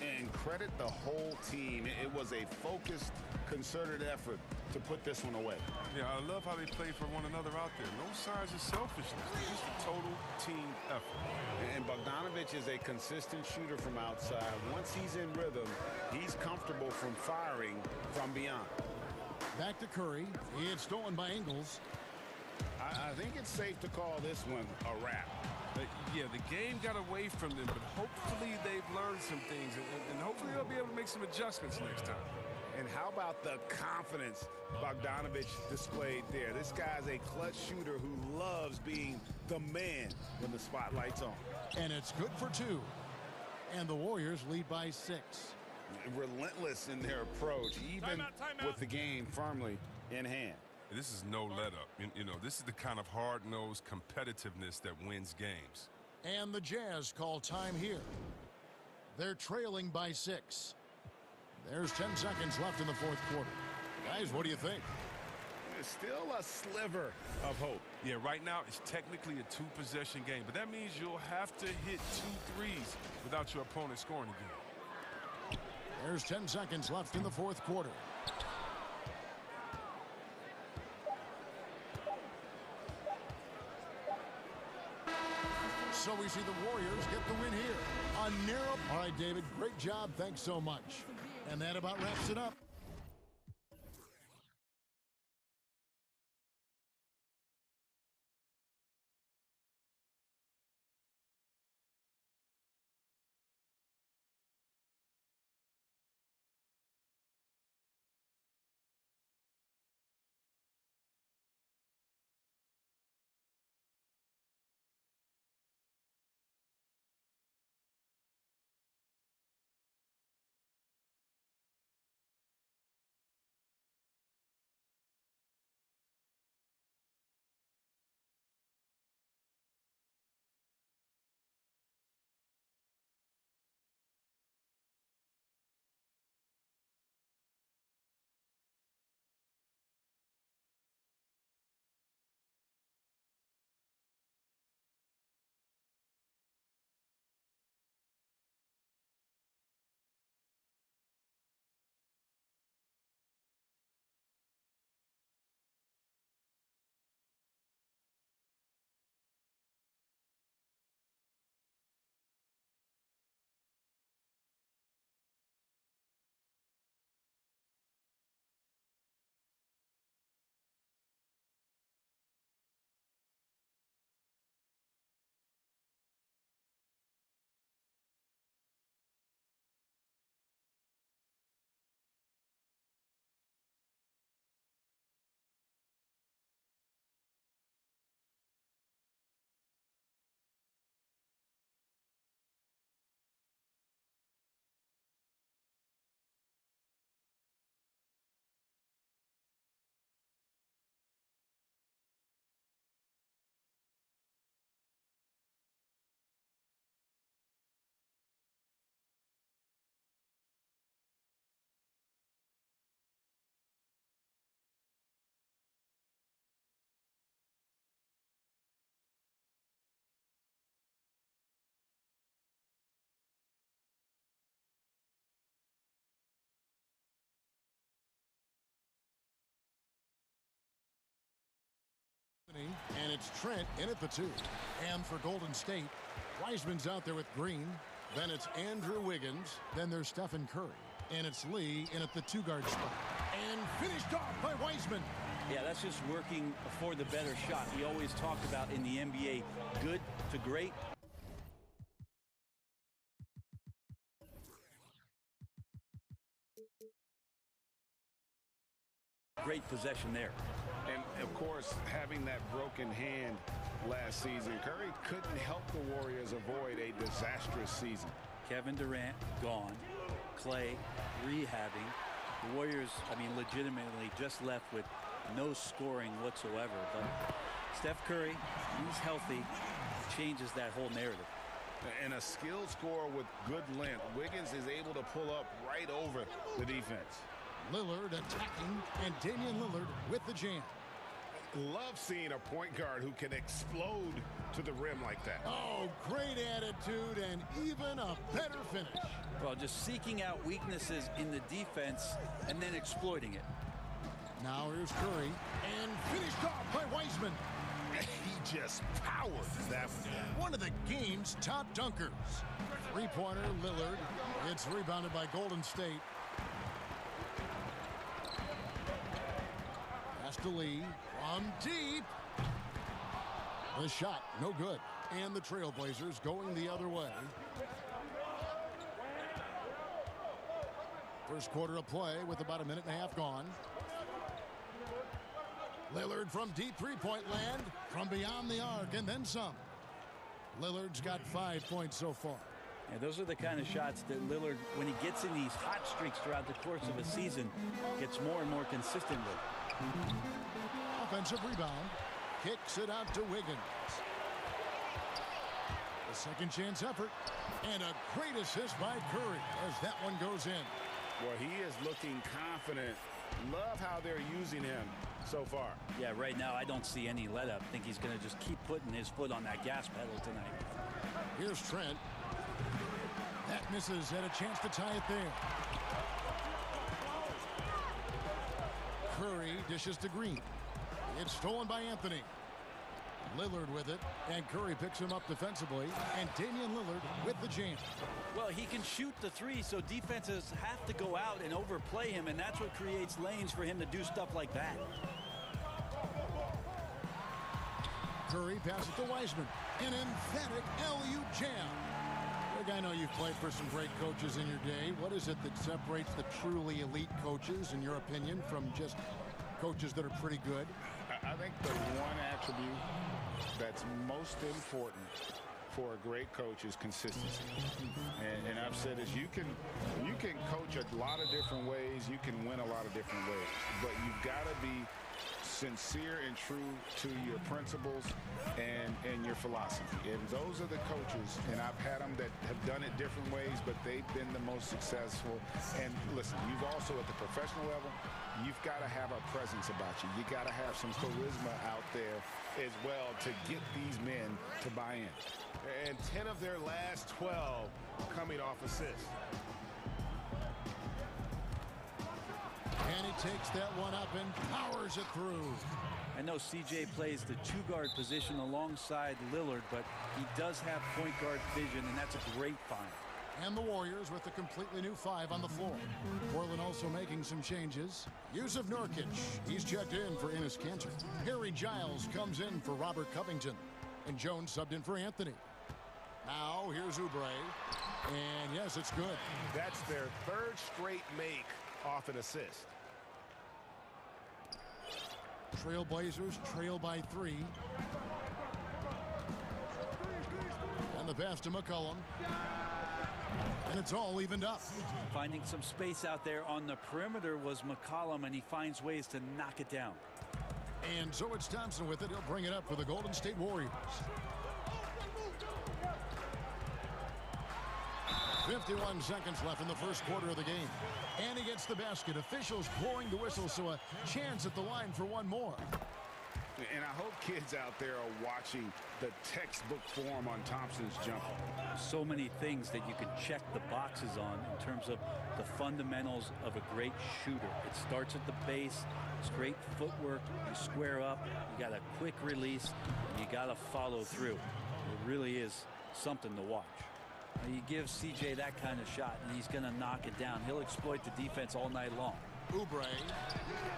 And credit the whole team. It was a focused, concerted effort to put this one away. Yeah, I love how they play for one another out there. No signs of selfishness. Just a total team effort. And Bogdanovich is a consistent shooter from outside. Once he's in rhythm, he's comfortable from firing from beyond. Back to Curry. It's stolen by Ingles. I think it's safe to call this one a wrap. Yeah, the game got away from them, but hopefully they've learned some things, and hopefully they'll be able to make some adjustments next time. And how about the confidence Bogdanovic displayed there? This guy's a clutch shooter who loves being the man when the spotlight's on. And it's good for 2. And the Warriors lead by 6. Relentless in their approach, even with the game firmly in hand. This is no let-up. You know, this is the kind of hard-nosed competitiveness that wins games. And the Jazz call time here. They're trailing by 6. There's 10 seconds left in the fourth quarter. Guys, what do you think? There's still a sliver of hope. Yeah, right now it's technically a 2-possession game, but that means you'll have to hit 2 threes without your opponent scoring again. There's 10 seconds left in the fourth quarter. So we see the Warriors get the win here. A narrow. All right, David, great job. Thanks so much. And that about wraps it up. And it's Trent in at the 2. And for Golden State, Wiseman's out there with Green. Then it's Andrew Wiggins. Then there's Stephen Curry. And it's Lee in at the 2-guard spot. And finished off by Wiseman. Yeah, that's just working for the better shot. We always talk about in the NBA, good to great. Great possession there. And, of course, having that broken hand last season, Curry couldn't help the Warriors avoid a disastrous season. Kevin Durant gone. Clay rehabbing. The Warriors, I mean, legitimately just left with no scoring whatsoever. But Steph Curry, he's healthy, changes that whole narrative. And a skilled scorer with good length. Wiggins is able to pull up right over the defense. Lillard attacking, and Damian Lillard with the jam. Love seeing a point guard who can explode to the rim like that. Oh, great attitude and even a better finish. Well, just seeking out weaknesses in the defense and then exploiting it. Now here's Curry, and finished off by Wiseman. He just powered that one of the game's top dunkers. Three-pointer, Lillard. It's rebounded by Golden State. Pass to Lee from deep. The shot, no good. And the Trailblazers going the other way. First quarter of play with about a minute and a half gone. Lillard from deep three-point land, from beyond the arc, and then some. Lillard's got 5 points so far. Yeah, those are the kind of shots that Lillard, when he gets in these hot streaks throughout the course of a season, gets more and more consistent with. Offensive rebound. Kicks it out to Wiggins. A second chance effort. And a great assist by Curry as that one goes in. Well, he is looking confident. Love how they're using him so far. Yeah, right now I don't see any let up. I think he's going to just keep putting his foot on that gas pedal tonight. Here's Trent. That misses, and a chance to tie it there. Curry dishes to Green. It's stolen by Anthony. Lillard with it, and Curry picks him up defensively, and Damian Lillard with the jam. Well, he can shoot the three, so defenses have to go out and overplay him, and that's what creates lanes for him to do stuff like that. Curry passes to Wiseman. An emphatic LU jam. Greg, I know you've played for some great coaches in your day. What is it that separates the truly elite coaches, in your opinion, from just coaches that are pretty good? I think the one attribute that's most important for a great coach is consistency. And I've said is you can coach a lot of different ways. You can win a lot of different ways. But you've got to be sincere and true to your principles and your philosophy. And those are the coaches, and I've had them that have done it different ways, but they've been the most successful. And listen, you've also at the professional level, you've got to have a presence about you. You got to have some charisma out there as well to get these men to buy in. And 10 of their last 12 coming off assists. And he takes that one up and powers it through. I know CJ plays the two-guard position alongside Lillard, but he does have point guard vision, and that's a great find. And the Warriors with a completely new 5 on the floor. Portland also making some changes. Yusuf Nurkic, he's checked in for Enes Kanter. Harry Giles comes in for Robert Covington. And Jones subbed in for Anthony. Now here's Oubre. And yes, it's good. That's their third straight make off an assist. Trailblazers trail by 3. And the pass to McCollum. And it's all evened up. Finding some space out there on the perimeter was McCollum, and he finds ways to knock it down. And so it's Thompson with it. He'll bring it up for the Golden State Warriors. 51 seconds left in the first quarter of the game. And he gets the basket. Officials blowing the whistle, so a chance at the line for one more. And I hope kids out there are watching the textbook form on Thompson's jumper. So many things that you can check the boxes on in terms of the fundamentals of a great shooter. It starts at the base. It's great footwork. You square up. You got a quick release. And you got to follow through. It really is something to watch. Now you give CJ that kind of shot, and he's going to knock it down. He'll exploit the defense all night long. Oubre.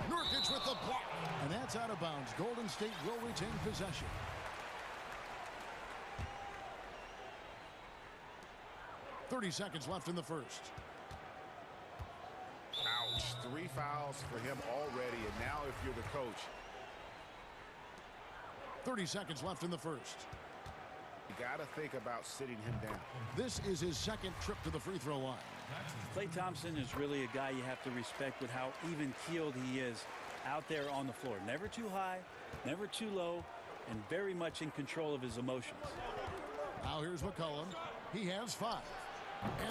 Nurkic with the block. And that's out of bounds. Golden State will retain possession. .30 seconds left in the first. Ouch. 3 fouls for him already. And now if you're the coach. 30 seconds left in the first. You got to think about sitting him down. This is his second trip to the free throw line. Klay Thompson is really a guy you have to respect with how even-keeled he is out there on the floor. Never too high, never too low, and very much in control of his emotions. Now here's McCollum. He has 5.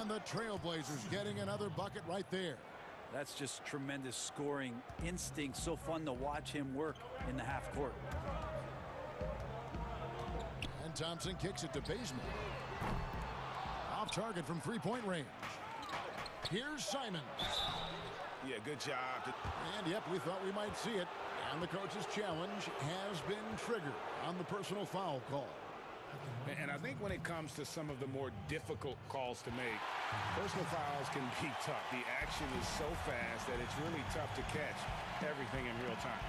And the Trailblazers getting another bucket right there. That's just tremendous scoring instinct. So fun to watch him work in the half court. And Thompson kicks it to Bazemore. Off target from three-point range. Here's Simons. Yeah, good job. And yep, we thought we might see it. And the coach's challenge has been triggered on the personal foul call. And I think when it comes to some of the more difficult calls to make, personal fouls can be tough. The action is so fast that it's really tough to catch everything in real time.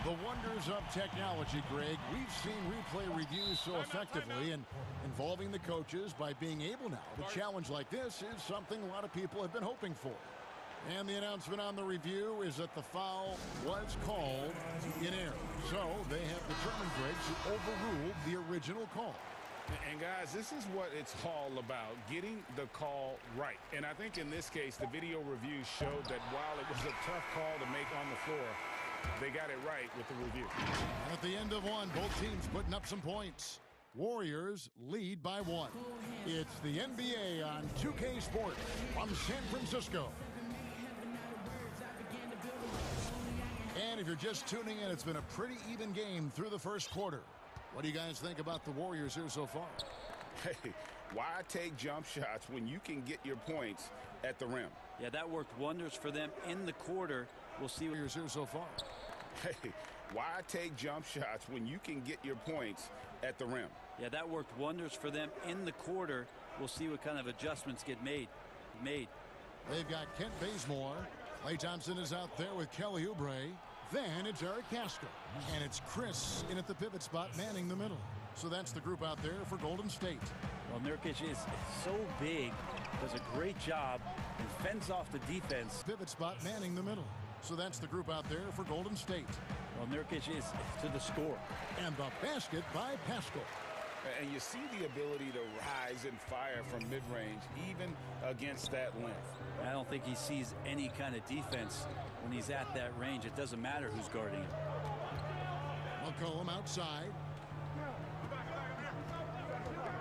The wonders of technology, Greg. We've seen replay reviews so effectively, and involving the coaches by being able now to challenge like this is something a lot of people have been hoping for. And the announcement on the review is that the foul was called in error. So they have determined, Greg, to overrule the original call. And guys, this is what it's all about, getting the call right. And I think in this case, the video review showed that while it was a tough call to make on the floor, they got it right with the review. At the end of one, both teams putting up some points. Warriors lead by 1. It's the NBA on 2K Sports from San Francisco. And if you're just tuning in, it's been a pretty even game through the first quarter. What do you guys think about the Warriors here so far? Hey, why take jump shots when you can get your points at the rim? Yeah, that worked wonders for them in the quarter. We'll see what Warriors here so far. Hey, why take jump shots when you can get your points at the rim? Yeah, that worked wonders for them in the quarter. We'll see what kind of adjustments get made. They've got Kent Bazemore. Klay Thompson is out there with Kelly Oubre. Then it's Eric Casco. And it's Chris in at the pivot spot manning the middle. So that's the group out there for Golden State. Well, Nurkic is so big, does a great job, and fends off the defense. Pivot spot manning the middle. So that's the group out there for Golden State. Well, Nurkic is to the score. And the basket by Pascal. And you see the ability to rise and fire from mid-range, even against that length. I don't think he sees any kind of defense when he's at that range. It doesn't matter who's guarding him. McCollum outside.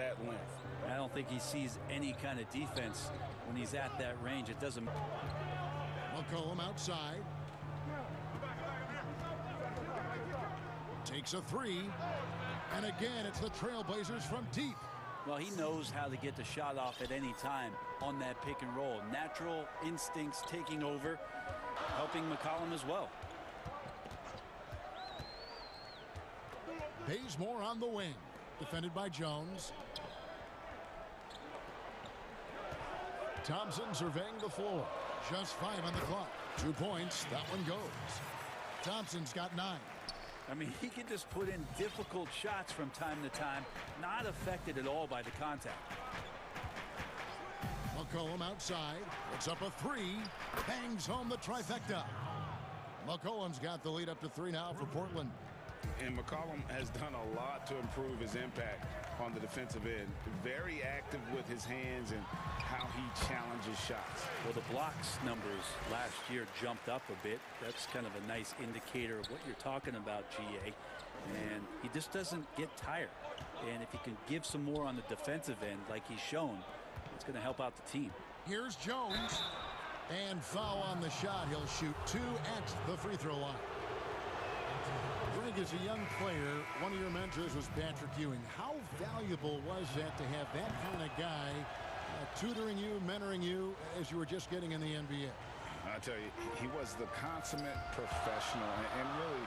That length. I don't think he sees any kind of defense when he's at that range. It doesn't matter. McCollum outside. Takes a 3. And again, it's the Trailblazers from deep. Well, he knows how to get the shot off at any time on that pick and roll. Natural instincts taking over, helping McCollum as well. Bazemore on the wing. Defended by Jones. Thompson surveying the floor. Just 5 on the clock. 2 points. That one goes. Thompson's got 9. I mean, he can just put in difficult shots from time to time, not affected at all by the contact. McCollum outside. Puts up a 3. Bangs home the trifecta. McCollum's got the lead up to 3 now for Portland. And McCollum has done a lot to improve his impact on the defensive end. Very active with his hands and how he challenges shots. Well, the blocks numbers last year jumped up a bit. That's kind of a nice indicator of what you're talking about, GA. And he just doesn't get tired. And if he can give some more on the defensive end like he's shown, it's going to help out the team. Here's Jones. And foul on the shot. He'll shoot 2 at the free throw line. Greg, as a young player, one of your mentors was Patrick Ewing. How valuable was that to have that kind of guy tutoring you, mentoring you as you were just getting in the NBA? I tell you, he was the consummate professional and really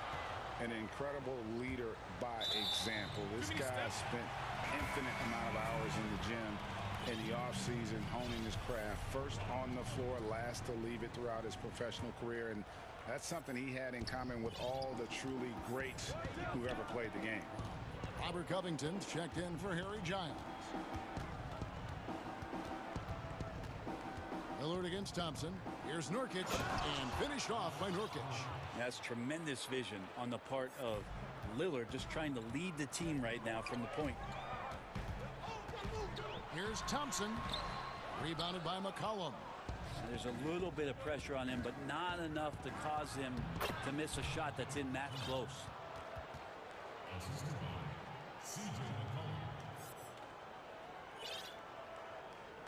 an incredible leader by example. This guy spent infinite amount of hours in the gym in the offseason honing his craft. First on the floor, last to leave it throughout his professional career. And that's something he had in common with all the truly greats who ever played the game. Robert Covington's checked in for Harry Giles. Lillard against Thompson. Here's Nurkic, and finished off by Nurkic. That's tremendous vision on the part of Lillard, just trying to lead the team right now from the point. Here's Thompson. Rebounded by McCollum. There's a little bit of pressure on him, but not enough to cause him to miss a shot that's in that close.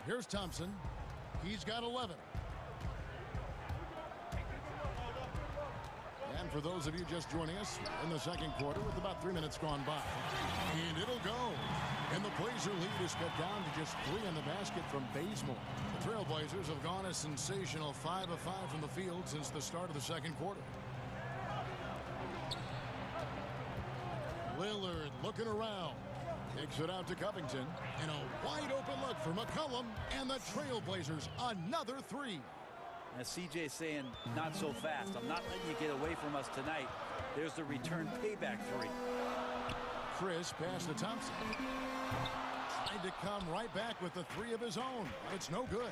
Here's Thompson. He's got 11. And for those of you just joining us in the second quarter with about 3 minutes gone by. And it'll go. And the Blazer lead is cut down to just 3 on the basket from Bazemore. The Trailblazers have gone a sensational 5 of 5 from the field since the start of the second quarter. Lillard looking around. Takes it out to Covington. And a wide open look for McCollum. And the Trailblazers another 3. As CJ saying, not so fast. I'm not letting you get away from us tonight. There's the return payback 3. Chris pass to Thompson. Tried to come right back with the 3 of his own, but it's no good.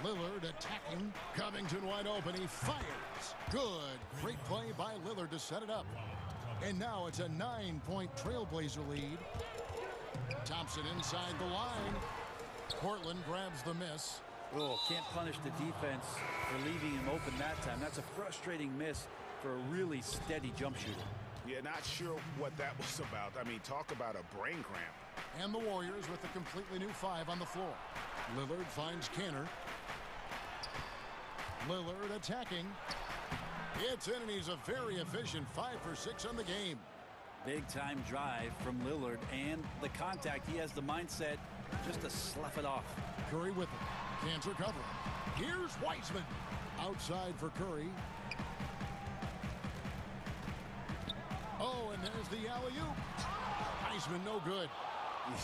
Lillard attacking. Covington wide open. He fires. Good. Great play by Lillard to set it up. And now it's a 9-point Trailblazer lead. Thompson inside the line. Portland grabs the miss. Oh, can't punish the defense for leaving him open that time. That's a frustrating miss for a really steady jump shooter. Yeah, not sure what that was about. I mean, talk about a brain cramp. And the Warriors with a completely new 5 on the floor. Lillard finds Cantor. Lillard attacking. It's in, and he's a very efficient 5 for 6 on the game. Big time drive from Lillard, and the contact. He has the mindset just to slough it off. Curry with it. Cantor covering. Here's Wiseman. Outside for Curry. Oh, and there's the alley-oop. Wiseman no good.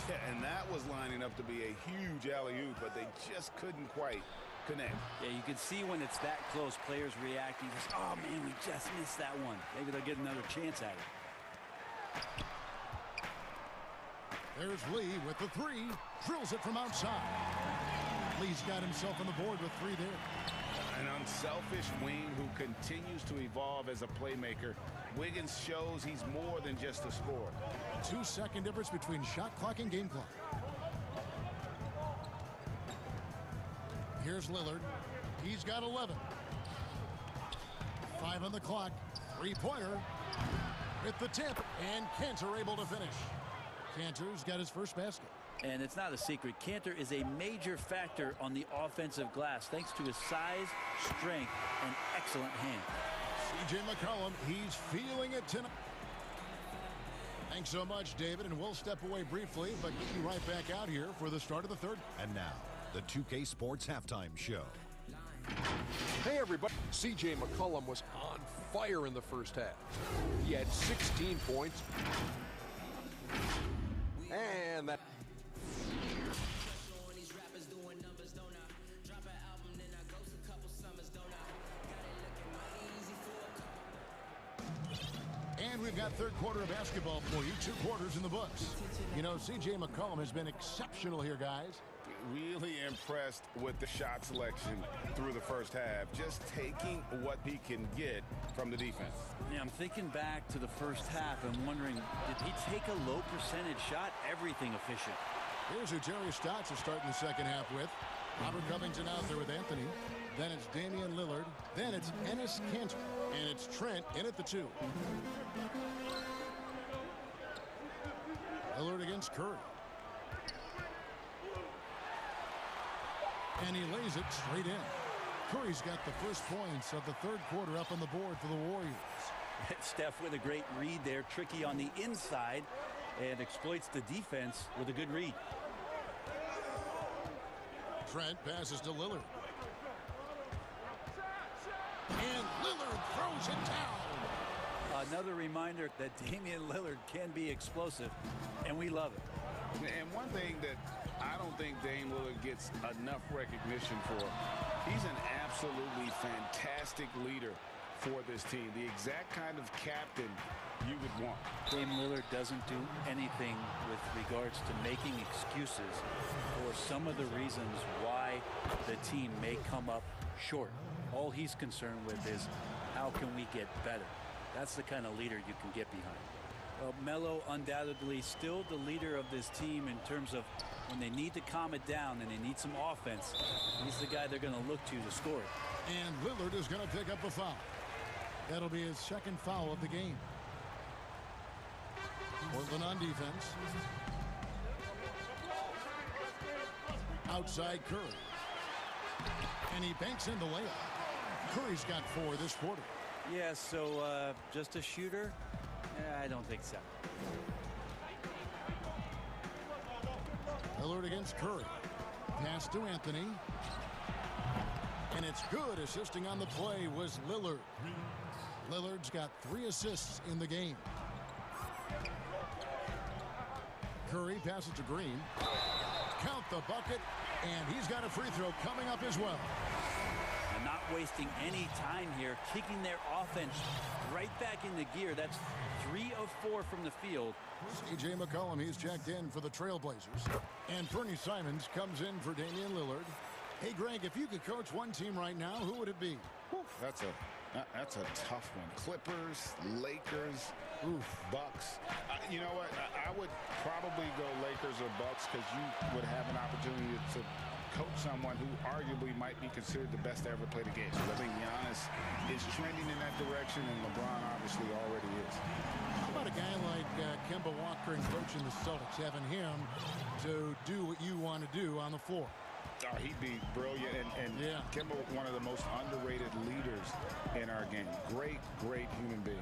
Yeah, and that was lining up to be a huge alley-oop, but they just couldn't quite connect. Yeah, you can see when it's that close, players reacting. Just, oh, man, we just missed that one. Maybe they'll get another chance at it. There's Lee with the 3. Drills it from outside. Lee's got himself on the board with 3 there. An unselfish wing who continues to evolve as a playmaker. Wiggins shows he's more than just a scorer. 2-second difference between shot clock and game clock. Here's Lillard. He's got 11. 5 on the clock. 3-pointer with the tip, and Cantor able to finish. Cantor's got his first basket. And it's not a secret. Cantor is a major factor on the offensive glass thanks to his size, strength, and excellent hand. C.J. McCollum, he's feeling it tonight. Thanks so much, David, and we'll step away briefly, but get you right back out here for the start of the third. And now, the 2K Sports Halftime Show. Hey, everybody. C.J. McCollum was on fire in the first half. He had 16 points. And that... And we've got third quarter of basketball for you. 2 quarters in the books. You know, C.J. McCollum has been exceptional here, guys. Really impressed with the shot selection through the first half. Just taking what he can get from the defense. Yeah, I'm thinking back to the first half and wondering, did he take a low percentage shot? Everything efficient. Here's who Jerry Stotts is starting the second half with. Robert Covington out there with Anthony. Then it's Damian Lillard. Then it's Enes Kanter. And it's Trent in at the 2. Lillard against Curry. And he lays it straight in. Curry's got the first points of the third quarter up on the board for the Warriors. Steph with a great read there. Tricky on the inside and exploits the defense with a good read. Trent passes to Lillard. And Lillard throws it down. Another reminder that Damian Lillard can be explosive, and we love it. And one thing that I don't think Dame Lillard gets enough recognition for, he's an absolutely fantastic leader for this team. The exact kind of captain you would want. Dame Lillard doesn't do anything with regards to making excuses for some of the reasons why the team may come up short. All he's concerned with is how can we get better. That's the kind of leader you can get behind. Well, Melo undoubtedly still the leader of this team in terms of when they need to calm it down and they need some offense. He's the guy they're going to look to score it. And Lillard is going to pick up a foul. That'll be his second foul of the game. Portland on defense. Outside Curry. And he banks in the layup. Curry's got 4 this quarter. Yeah, so just a shooter? I don't think so. Lillard against Curry. Pass to Anthony. And it's good. Assisting on the play was Lillard. Lillard's got 3 assists in the game. Curry passes to Green. Count the bucket. And he's got a free throw coming up as well. And not wasting any time here. Kicking their offense right back into gear. That's 3 of 4 from the field. C.J. McCollum, he's checked in for the Trailblazers. And Fernie Simons comes in for Damian Lillard. Hey, Greg, if you could coach one team right now, who would it be? That's a tough one. Clippers, Lakers, Bucks. You know what? I would probably go Lakers or Bucks because you would have an opportunity to coach someone who arguably might be considered the best to ever play the game. So I think Giannis is trending in that direction, and LeBron obviously already is. How about a guy like Kemba Walker and coaching the Celtics, having him to do what you want to do on the floor? Oh, he'd be brilliant, and yeah. Kemba, one of the most underrated leaders in our game. Great, great human being.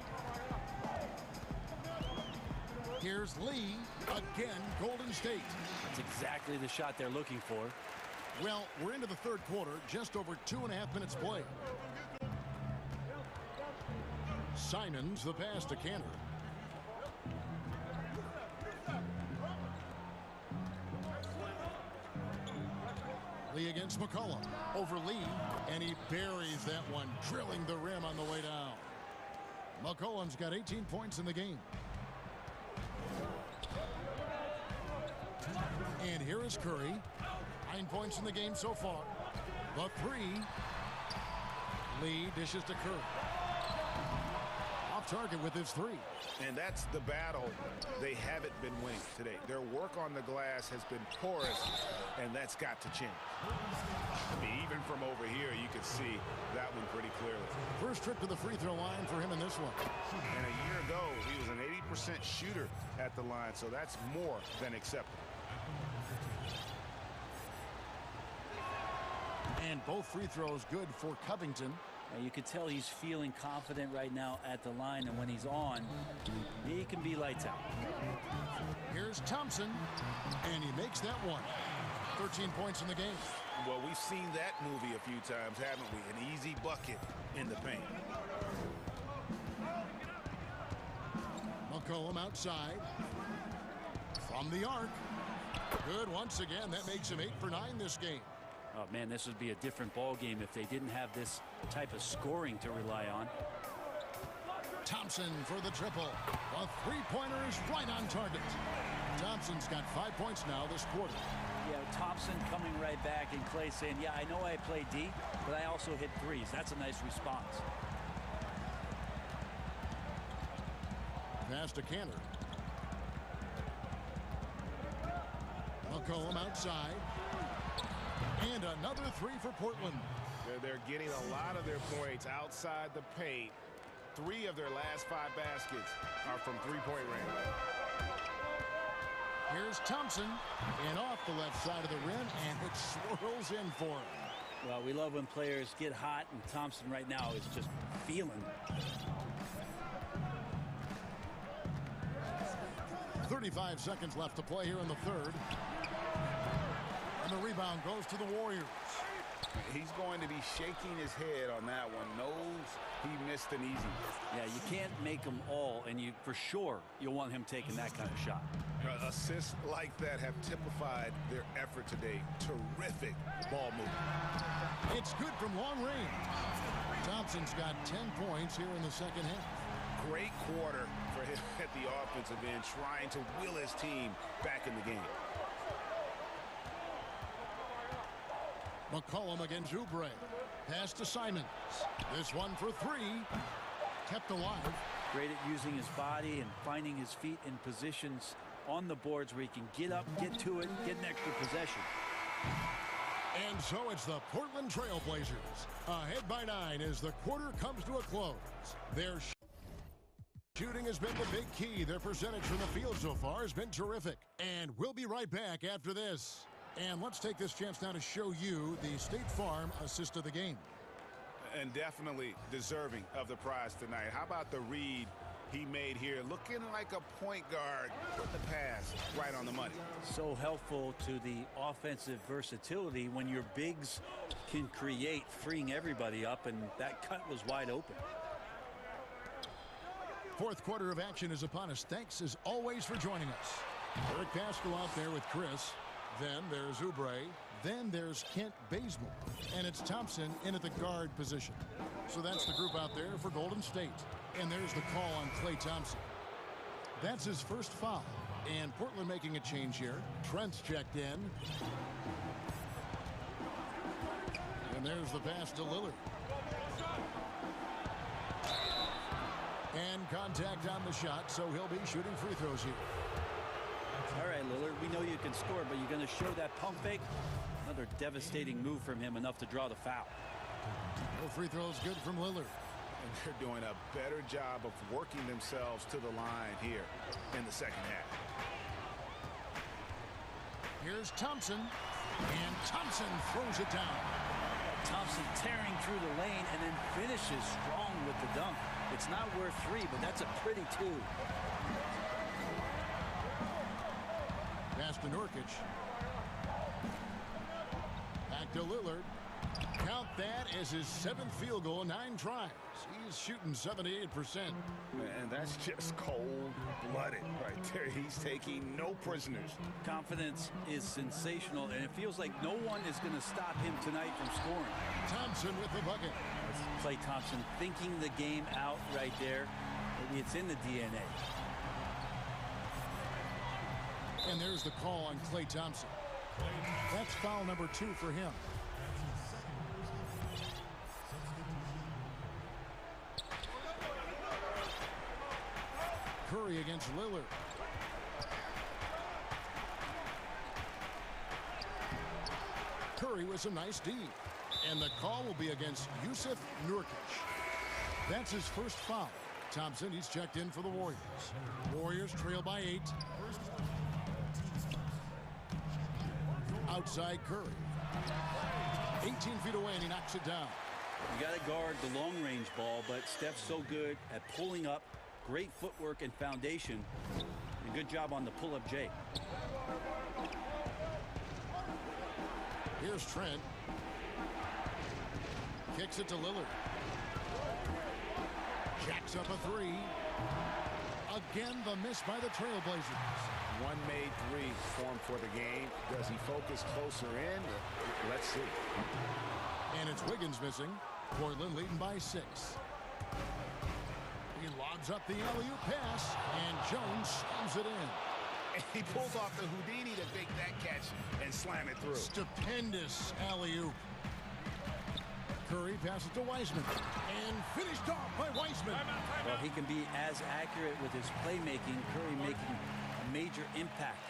Here's Lee, again, Golden State. That's exactly the shot they're looking for. Well, we're into the third quarter, just over 2.5 minutes played. Simons, the pass to Canner. Lee against McCollum. Over Lee, and he buries that one, drilling the rim on the way down. McCollum's got 18 points in the game. And here is Curry. 9 points in the game so far. The three. Lee dishes to Curry. Off target with his three. And that's the battle they haven't been winning today. Their work on the glass has been porous, and that's got to change. I mean, even from over here, you can see that one pretty clearly. First trip to the free throw line for him in this one. And a year ago, he was an 80% shooter at the line, so that's more than acceptable. And both free throws good for Covington. You can tell he's feeling confident right now at the line, and when he's on, he can be lights out. Here's Thompson, and he makes that one. 13 points in the game. Well, we've seen that movie a few times, haven't we? An easy bucket in the paint. McCollum outside. From the arc. Good once again. That makes him 8 for 9 this game. Oh, man, this would be a different ball game if they didn't have this type of scoring to rely on. Thompson for the triple. A three-pointer is right on target. Thompson's got 5 points now this quarter. Yeah, Thompson coming right back, and Clay saying, yeah, I know I play D, but I also hit threes. That's a nice response. Pass to Canner. McCollum outside. And another three for Portland. They're getting a lot of their points outside the paint. 3 of their last 5 baskets are from three-point range. Here's Thompson, and off the left side of the rim, and it swirls in for him. Well, we love when players get hot, and Thompson right now is just feeling. 35 seconds left to play here in the third. And the rebound goes to the Warriors. He's going to be shaking his head on that one. Knows he missed an easy one. Yeah, you can't make them all, and you for sure you'll want him taking that kind of shot. Assists like that have typified their effort today. Terrific ball movement. It's good from long range. Thompson's got 10 points here in the second half. Great quarter for him at the offensive end, trying to will his team back in the game. McCollum against Oubre. Pass to Simons. This one for 3. Kept alive. Great at using his body and finding his feet in positions on the boards where he can get up, get to it, get an extra possession. And so it's the Portland Trailblazers ahead by 9 as the quarter comes to a close. Their shooting has been the big key. Their percentage from the field so far has been terrific. And we'll be right back after this. And let's take this chance now to show you the State Farm assist of the game. And definitely deserving of the prize tonight. How about the read he made here? Looking like a point guard. Put the pass right on the money. So helpful to the offensive versatility when your bigs can create, freeing everybody up, and that cut was wide open. Fourth quarter of action is upon us. Thanks as always for joining us. Eric Pascal out there with Chris. Then there's Oubre. Then there's Kent Bazemore. And it's Thompson in at the guard position. So that's the group out there for Golden State. And there's the call on Klay Thompson. That's his first foul. And Portland making a change here. Trent's checked in. And there's the pass to Lillard. And contact on the shot, so he'll be shooting free throws here. All right, Lillard, we know you can score, but you're going to show that pump fake? Another devastating move from him, enough to draw the foul. No free throws good from Lillard. And they're doing a better job of working themselves to the line here in the second half. Here's Thompson, and Thompson throws it down. Thompson tearing through the lane and then finishes strong with the dunk. It's not worth 3, but that's a pretty 2. Pass to Nurkic. Back to Lillard. Count that as his 7th field goal in 9 tries. He's shooting 78%. And that's just cold-blooded right there. He's taking no prisoners. Confidence is sensational, and it feels like no one is going to stop him tonight from scoring. Thompson with the bucket. That's Klay Thompson thinking the game out right there. Maybe it's in the DNA. And there's the call on Klay Thompson. That's foul number 2 for him. Curry against Lillard. Curry with some nice D. And the call will be against Yusuf Nurkic. That's his first foul. Thompson, he's checked in for the Warriors. Warriors trail by 8. Outside Curry. 18 feet away, and he knocks it down. You got to guard the long-range ball, but Steph's so good at pulling up. Great footwork and foundation. And good job on the pull-up J. Here's Trent. Kicks it to Lillard. Jacks up a 3. Again, the miss by the Trailblazers. One made 3 formed for the game. Does he focus closer in? Let's see. And it's Wiggins missing. Portland leading by 6. He lobs up the alley-oop pass, and Jones slams it in. And he pulls off the Houdini to make that catch and slam it through. Stupendous alley-oop. Curry passes to Wiseman, and finished off by Wiseman. Well, he can be as accurate with his playmaking. Curry making a major impact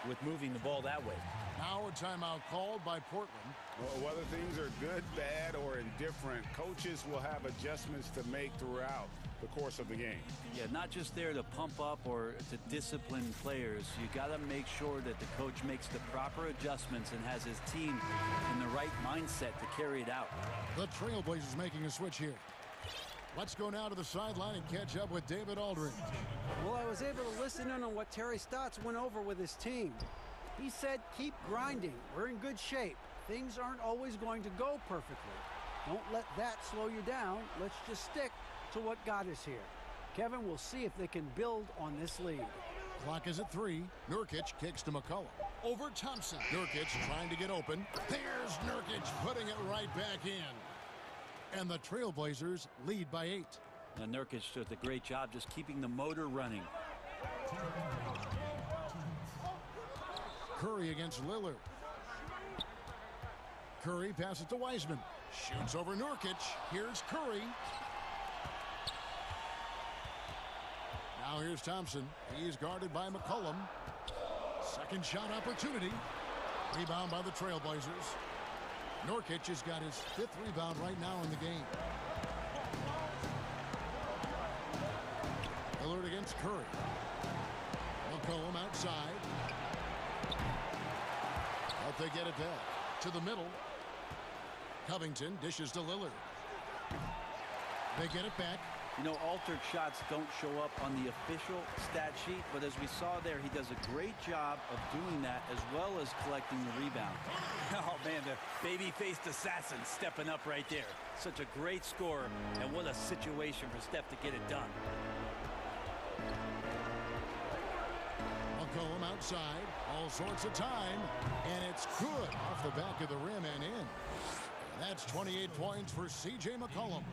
with moving the ball that way. Now a timeout called by Portland. Well, whether things are good, bad, or indifferent, coaches will have adjustments to make throughout the course of the game. Yeah, not just there to pump up or to discipline players. You got to make sure that the coach makes the proper adjustments and has his team in the right mindset to carry it out. The Trailblazers making a switch here. Let's go now to the sideline and catch up with David Aldridge. Well, I was able to listen in on what Terry Stotts went over with his team. He said, keep grinding. We're in good shape. Things aren't always going to go perfectly. Don't let that slow you down. Let's just stick to what got us here. Kevin, we'll see if they can build on this lead. Clock is at 3. Nurkic kicks to McCollum. Over Thompson. Nurkic trying to get open. There's Nurkic putting it right back in. And the Trailblazers lead by 8. Now Nurkic does a great job just keeping the motor running. Curry against Lillard. Curry passes to Wiseman. Shoots over Nurkic. Here's Curry. Now here's Thompson. He's guarded by McCollum. Second shot opportunity. Rebound by the Trailblazers. Nurkic has got his 5th rebound right now in the game. Lillard against Curry. McCollum outside. But they get it back to the middle. Covington dishes to Lillard. They get it back. You know, altered shots don't show up on the official stat sheet, but as we saw there, he does a great job of doing that as well as collecting the rebound. Oh, man, the baby-faced assassin stepping up right there. Such a great scorer, and what a situation for Steph to get it done. McCollum outside, all sorts of time, and it's good off the back of the rim and in. That's 28 points for C.J. McCollum.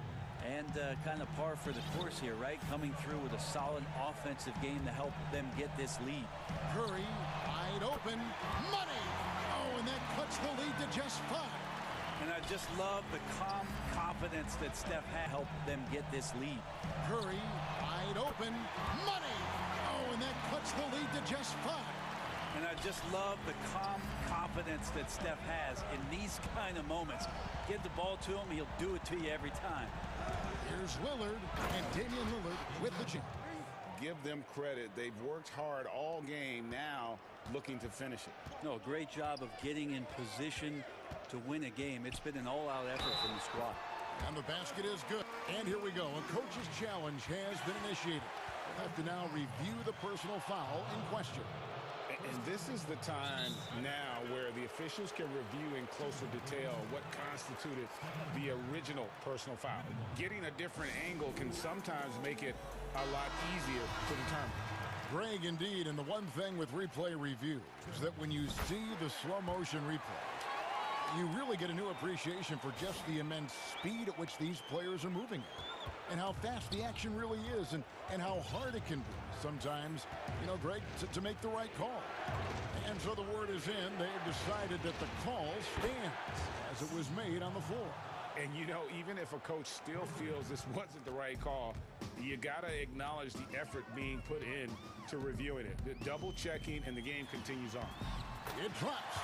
And kind of par for the course here, right? Coming through with a solid offensive game to help them get this lead. Curry, wide open, money! Oh, and that cuts the lead to just 5. And I just love the calm confidence that Steph had helped them get this lead. Curry, wide open, money! Oh, and that cuts the lead to just 5. And I just love the calm confidence that Steph has in these kind of moments. Give the ball to him, he'll do it to you every time. Here's Lillard, and Damian Lillard with the jump. Give them credit. They've worked hard all game, now looking to finish it. No, great job of getting in position to win a game. It's been an all-out effort from the squad. And the basket is good. And here we go. A coach's challenge has been initiated. We'll have to now review the personal foul in question. And this is the time now where the officials can review in closer detail what constituted the original personal foul. Getting a different angle can sometimes make it a lot easier to determine. Greg, indeed, and the one thing with replay review is that when you see the slow motion replay, you really get a new appreciation for just the immense speed at which these players are moving at, and how fast the action really is, and how hard it can be sometimes, you know, Greg, to make the right call. And so the word is in. They've decided that the call stands as it was made on the floor. And, you know, even if a coach still feels this wasn't the right call, you got to acknowledge the effort being put in to reviewing it. The double checking, and the game continues on. It drops.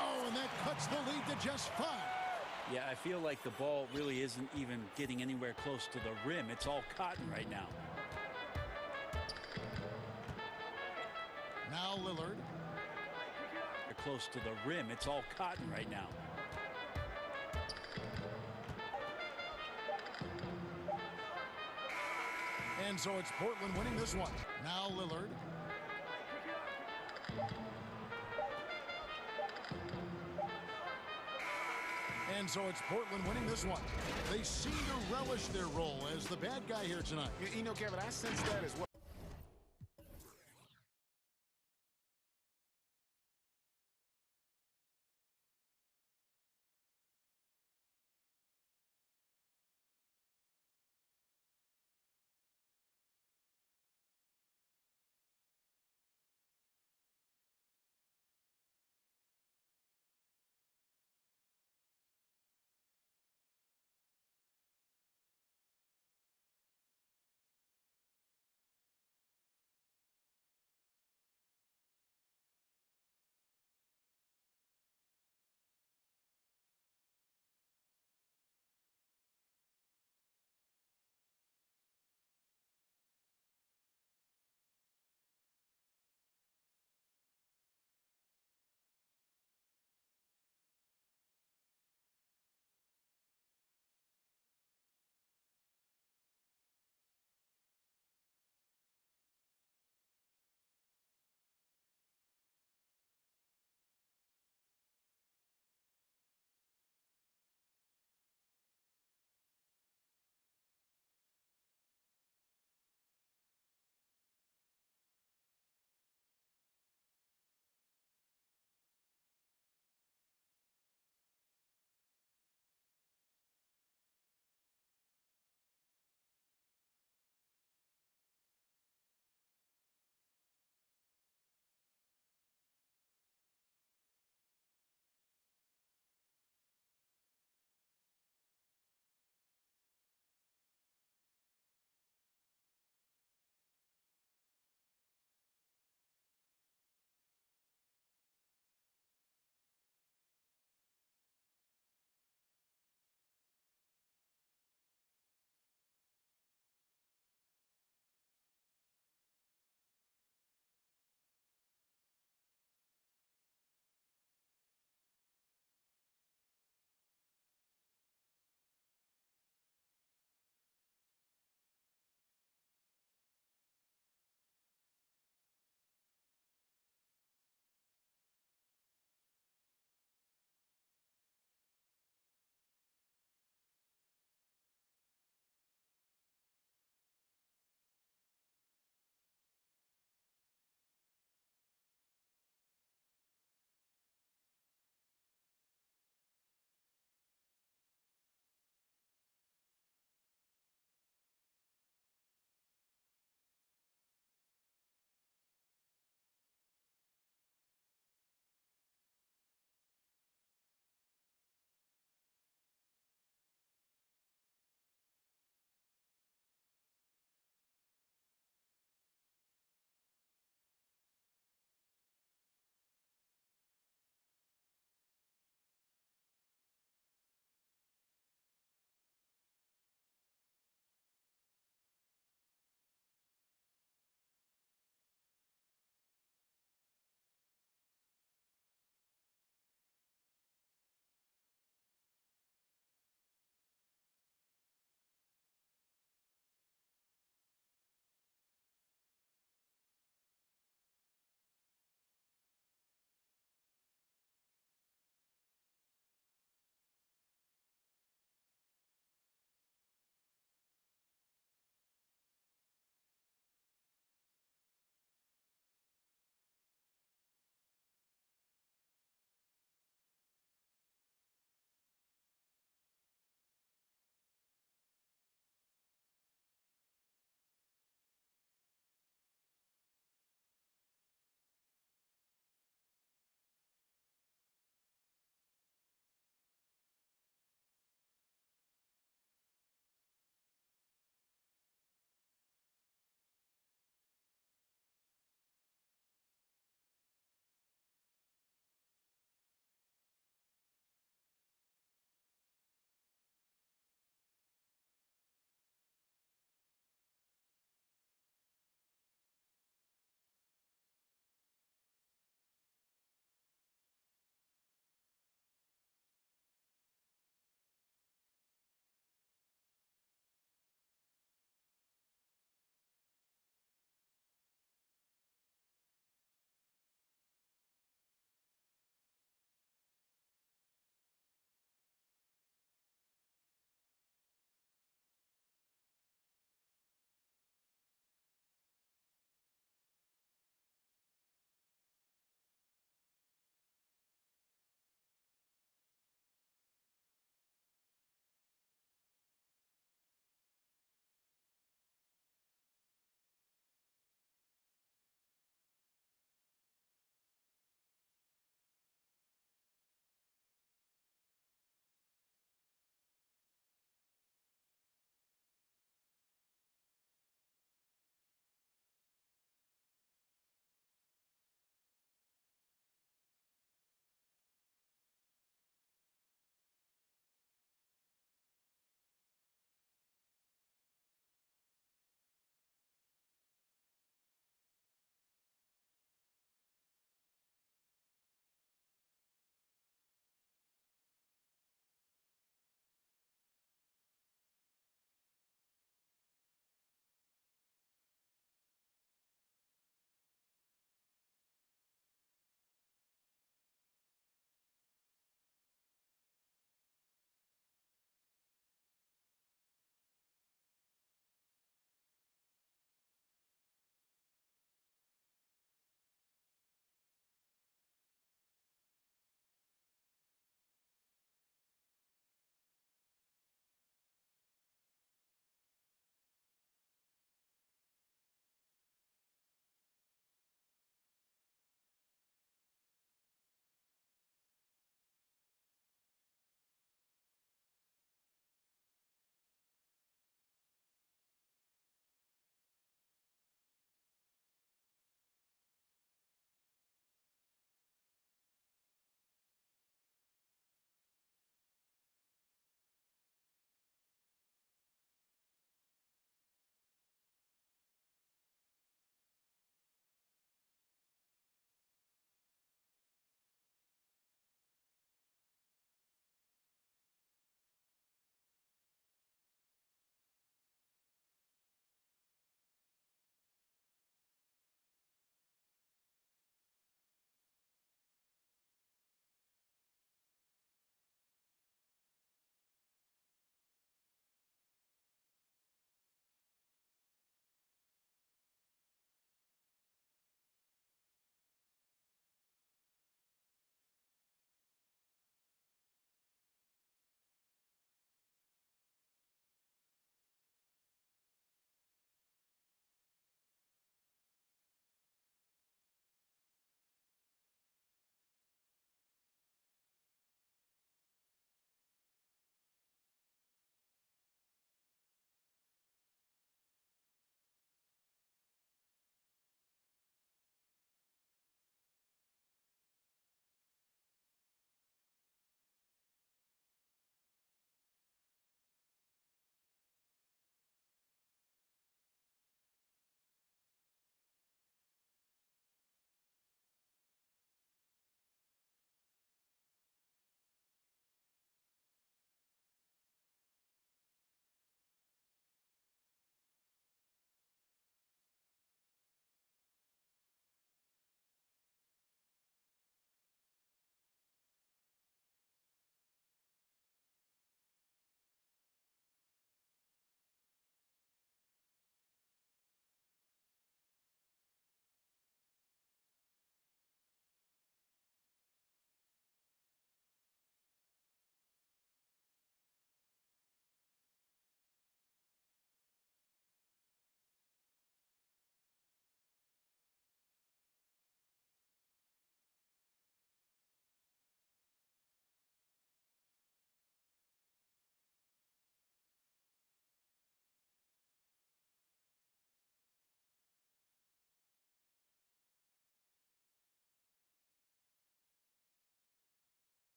Oh, and that cuts the lead to just 5. Yeah, I feel like the ball really isn't even getting anywhere close to the rim. It's all cotton right now. Now Lillard. They're close to the rim. It's all cotton right now. And so it's Portland winning this one. Now Lillard. And so it's Portland winning this one. They seem to relish their role as the bad guy here tonight. You know, Kevin, I sense that as well.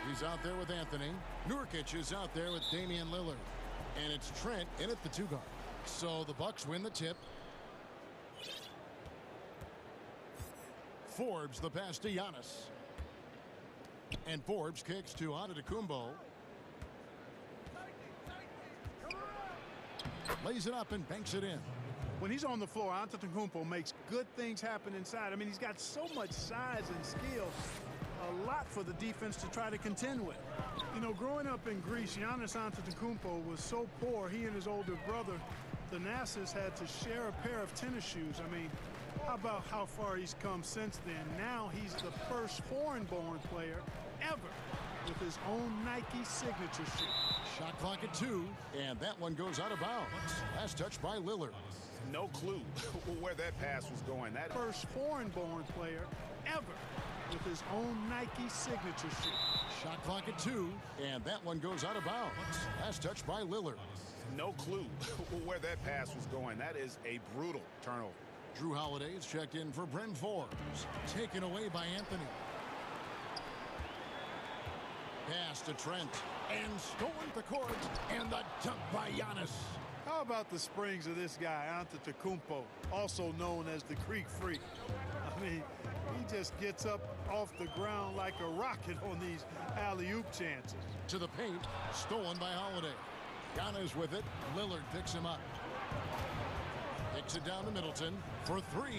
He's out there with Anthony. Nurkic is out there with Damian Lillard. And it's Trent in at the 2 guard. So the Bucks win the tip. Forbes the pass to Giannis. And Forbes kicks to Antetokounmpo. Lays it up and banks it in. When he's on the floor, Antetokounmpo makes good things happen inside. I mean, he's got so much size and skill. A lot for the defense to try to contend with. You know, growing up in Greece, Giannis Antetokounmpo was so poor, he and his older brother, Thanasis, had to share a pair of tennis shoes. I mean, how about how far he's come since then? Now he's the first foreign-born player ever with his own Nike signature shoe. Shot clock at 2, and that one goes out of bounds. Last touch by Lillard. No clue where that pass was going. That first foreign-born player ever with his own Nike signature shoe. Shot clock at 2, and that one goes out of bounds. Last touch by Lillard. No clue where that pass was going. That is a brutal turnover. Drew Holiday is checked in for Bryn Forbes. Taken away by Anthony. Pass to Trent. And stolen at the court. And the dunk by Giannis. How about the springs of this guy, Antetokounmpo, also known as the Greek Freak? I mean, he just gets up off the ground like a rocket on these alley-oop chances. To the paint. Stolen by Holiday. Giannis with it. Lillard picks him up. Kicks it down to Middleton for 3.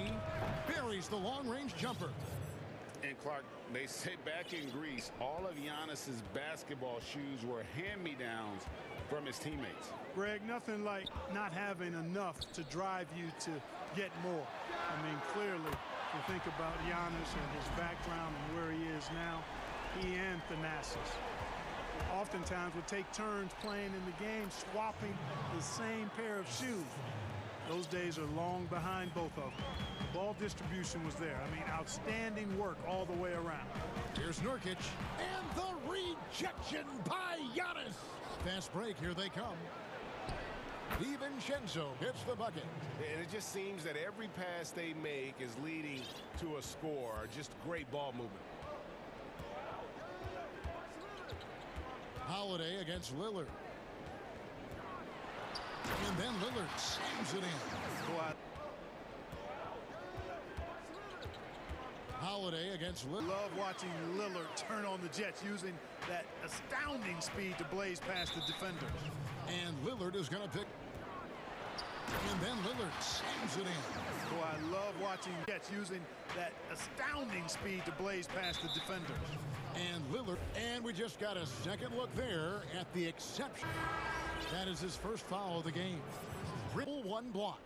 Buries the long-range jumper. And Clark, they say back in Greece, all of Giannis's basketball shoes were hand-me-downs from his teammates. Greg, nothing like not having enough to drive you to get more. I mean, clearly, you think about Giannis and his background and where he is now, he and Thanasis oftentimes would take turns playing in the game, swapping the same pair of shoes. Those days are long behind both of them. Ball distribution was there. I mean, outstanding work all the way around. Here's Nurkic. And the rejection by Giannis. Fast break. Here they come. DiVincenzo hits the bucket. And it just seems that every pass they make is leading to a score. Just great ball movement. Holiday against Lillard. And then Lillard slams it in. Holiday against Lillard. Love watching Lillard turn on the Jets using that astounding speed to blaze past the defenders. And Lillard is going to pick. And then Lillard slams it in. I love watching Jets using that astounding speed to blaze past the defenders. And Lillard. And we just got a second look there at the exception. That is his first foul of the game. Dribble 1 block.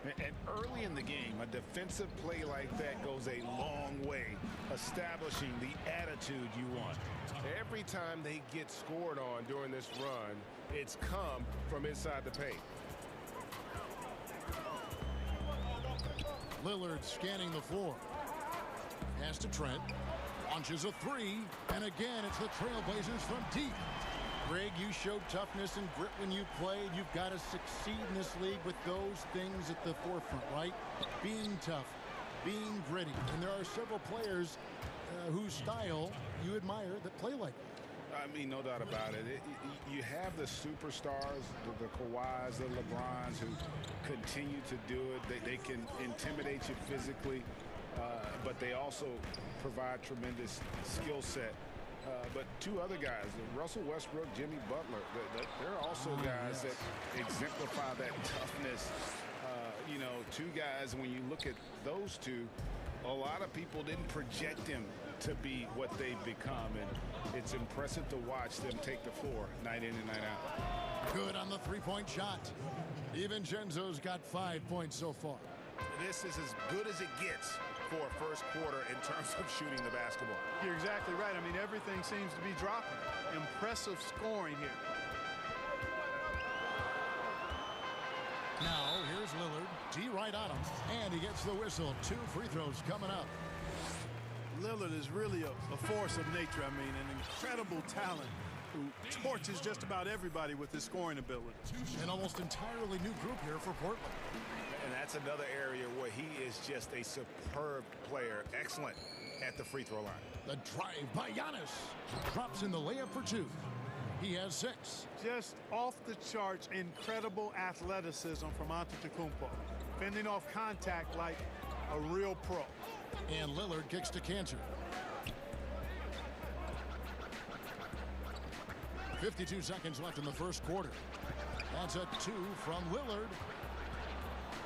And early in the game, a defensive play like that goes a long way, establishing the attitude you want. Every time they get scored on during this run, it's come from inside the paint. Lillard scanning the floor. Pass to Trent. Launches a 3. And again, it's the Trailblazers from deep. Greg, you showed toughness and grit when you played. You've got to succeed in this league with those things at the forefront, right? Being tough, being gritty. And there are several players whose style you admire that play like that. I mean, no doubt about it. You have the superstars, the Kawhis, the LeBrons, who continue to do it. They can intimidate you physically, but they also provide tremendous skill set. But 2 other guys, Russell Westbrook, Jimmy Butler, they're also guys that exemplify that toughness. You know, 2 guys, when you look at those 2, a lot of people didn't project them to be what they've become. And it's impressive to watch them take the floor night in and night out. Good on the 3-point shot. DiVincenzo's got 5 points so far. This is as good as it gets for a first quarter in terms of shooting the basketball. You're exactly right. I mean, everything seems to be dropping. Impressive scoring here. Now, here's Lillard. D right on him. And he gets the whistle. 2 free throws coming up. Lillard is really a force of nature. I mean, an incredible talent who torches just about everybody with his scoring ability. An almost entirely new group here for Portland. And that's another area where he is just a superb player. Excellent at the free throw line. The drive by Giannis. Drops in the layup for 2. He has 6. Just off the charts, incredible athleticism from Antetokounmpo. Fending off contact like a real pro. And Lillard kicks to Cantor. 52 seconds left in the first quarter. That's a 2 from Lillard.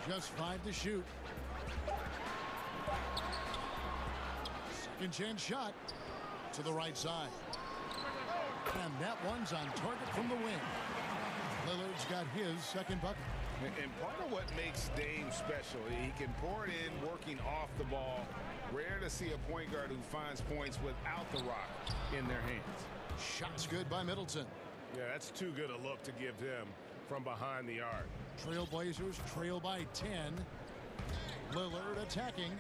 Just 5 to shoot. Second chance shot to the right side. And that one's on target from the wing. Lillard's got his second bucket. And part of what makes Dame special, he can pour it in working off the ball. Rare to see a point guard who finds points without the rock in their hands. Shot's good by Middleton. Yeah, that's too good a look to give him from behind the arc. Trailblazers trail by 10. Lillard attacking.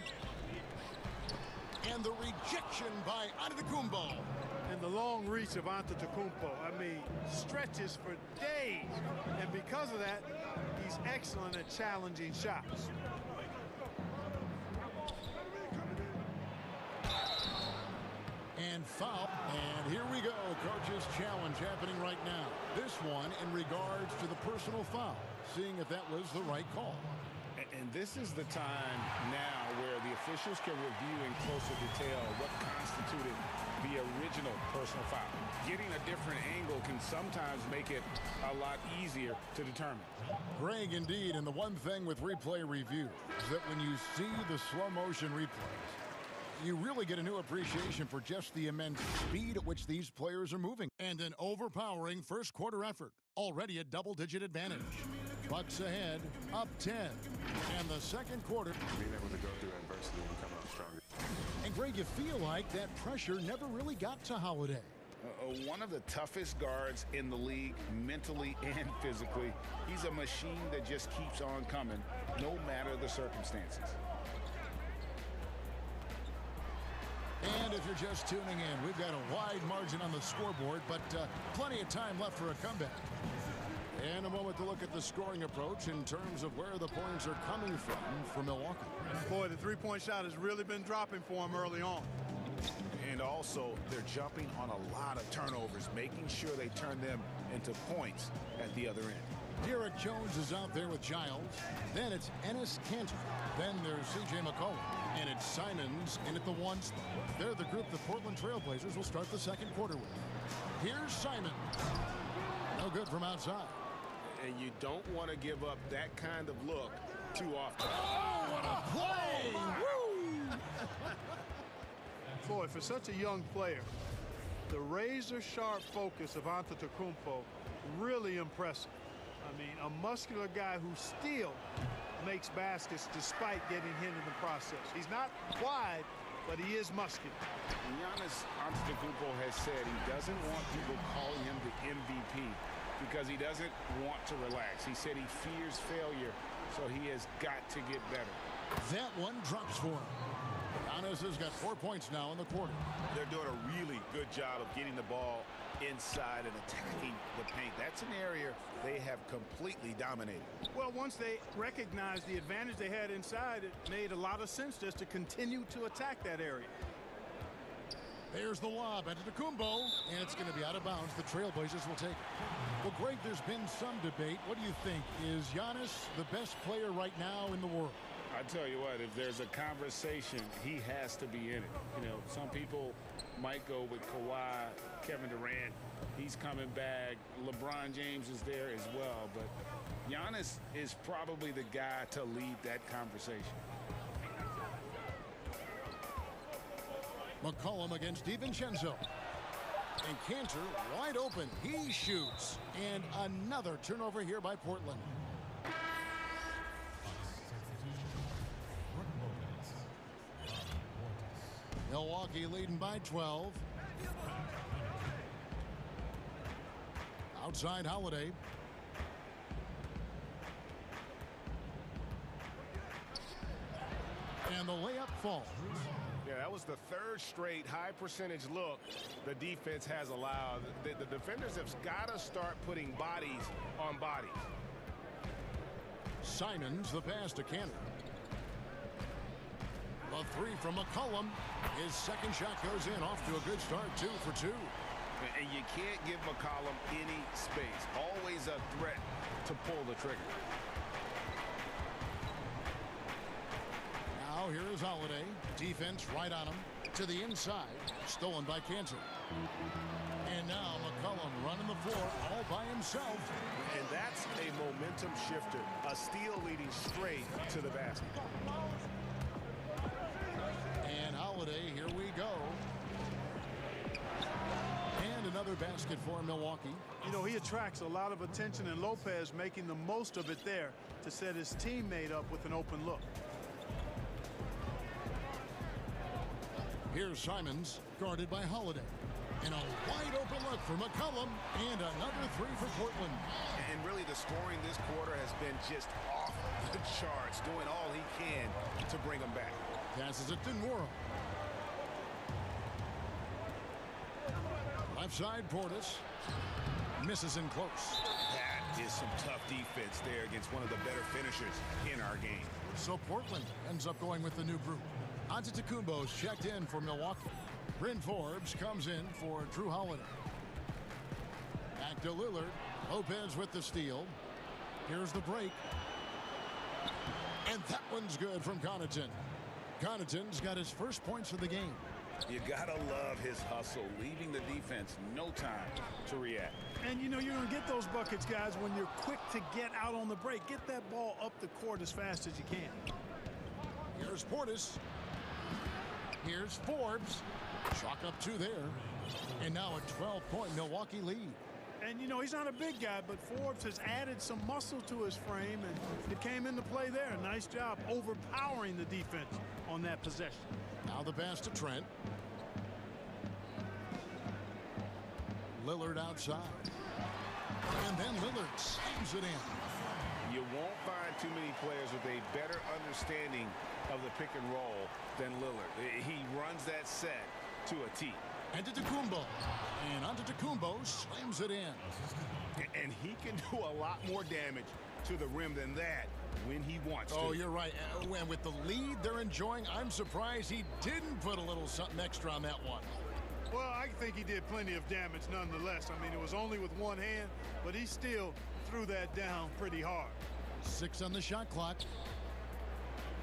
And the rejection by Antetokounmpo. And the long reach of Antetokounmpo, I mean, stretches for days. And because of that, he's excellent at challenging shots. And foul. And here we go. Coach's challenge happening right now. This one in regards to the personal foul. Seeing if that was the right call. And this is the time now where the officials can review in closer detail what constituted the original personal foul. Getting a different angle can sometimes make it a lot easier to determine. Greg, indeed, and the one thing with replay review is that when you see the slow motion replays, you really get a new appreciation for just the immense speed at which these players are moving. And an overpowering first quarter effort. Already a double-digit advantage. Bucks ahead, up 10. And the second quarter. Being able to go through adversity and come out stronger. And Greg, you feel like that pressure never really got to Holiday. One of the toughest guards in the league, mentally and physically. He's a machine that just keeps on coming, no matter the circumstances. And if you're just tuning in, we've got a wide margin on the scoreboard, but plenty of time left for a comeback. And a moment to look at the scoring approach in terms of where the points are coming from for Milwaukee. Boy, the three-point shot has really been dropping for him early on. And also, they're jumping on a lot of turnovers, making sure they turn them into points at the other end. Derek Jones is out there with Giles. Then it's Enes Kanter. Then there's C.J. McCollum. And it's Simons in at the 1 spot. They're the group the Portland Trailblazers will start the second quarter with. Here's Simon. No good from outside. And you don't want to give up that kind of look too often. Oh, what a play! Woo! Boy, for such a young player, the razor-sharp focus of Antetokounmpo really impressive. I mean, a muscular guy who still makes baskets despite getting hit in the process. He's not wide, but he is muscular. Giannis Antetokounmpo has said he doesn't want people calling him the MVP because he doesn't want to relax. He said he fears failure, so he has got to get better. That one drops for him. Giannis has got 4 points now in the quarter. They're doing a really good job of getting the ball inside and attacking the paint. That's an area they have completely dominated. Well, once they recognized the advantage they had inside, it made a lot of sense just to continue to attack that area. There's the lob into Antetokounmpo, and it's going to be out of bounds. The Trailblazers will take it. Well, Greg, there's been some debate. What do you think? Is Giannis the best player right now in the world? I tell you what, if there's a conversation, he has to be in it. You know, some people might go with Kawhi, Kevin Durant. He's coming back. LeBron James is there as well. But Giannis is probably the guy to lead that conversation. McCollum against DiVincenzo. And Kanter wide open. He shoots. And another turnover here by Portland. Milwaukee leading by 12. Outside Holiday. And the layup falls. Yeah, that was the third straight high percentage look the defense has allowed. The defenders have got to start putting bodies on bodies. Simons, the pass to Cannon. A three from McCollum. His second shot goes in, off to a good start, 2 for 2. And you can't give McCollum any space. Always a threat to pull the trigger. Now here is Holiday. Defense right on him. To the inside. Stolen by Cantor. And now McCollum running the floor all by himself. And that's a momentum shifter. A steal leading straight to the basket. And Holiday, here we go. And another basket for Milwaukee. You know, he attracts a lot of attention, and Lopez making the most of it there to set his teammate up with an open look. Here's Simons, guarded by Holiday. And a wide open look for McCollum. And another three for Portland. And really the scoring this quarter has been just off the charts, doing all he can to bring them back. Passes it to Nwora. Left side, Portis. Misses in close. That is some tough defense there against one of the better finishers in our game. So Portland ends up going with the new group. Antetokounmpo's checked in for Milwaukee. Bryn Forbes comes in for Drew Holiday. Back to Lillard. Lopez with the steal. Here's the break. And that one's good from Connaughton. Connaughton's got his first points of the game. You gotta love his hustle, leaving the defense no time to react. And you know you're gonna get those buckets, guys, when you're quick to get out on the break. Get that ball up the court as fast as you can. Here's Portis. Here's Forbes. Chalk up 2 there. And now a 12-point Milwaukee lead. And, you know, he's not a big guy, but Forbes has added some muscle to his frame, and it came into play there. Nice job overpowering the defense on that possession. Now the pass to Trent. Lillard outside. And then Lillard slams it in. You won't find too many players with a better understanding of the pick and roll than Lillard. He runs that set to a T. Antetokounmpo. And Antetokounmpo slams it in. And he can do a lot more damage to the rim than that when he wants to. Oh, you're right. And with the lead they're enjoying, I'm surprised he didn't put a little something extra on that one. Well, I think he did plenty of damage nonetheless. I mean, it was only with one hand, but he still threw that down pretty hard. 6 on the shot clock.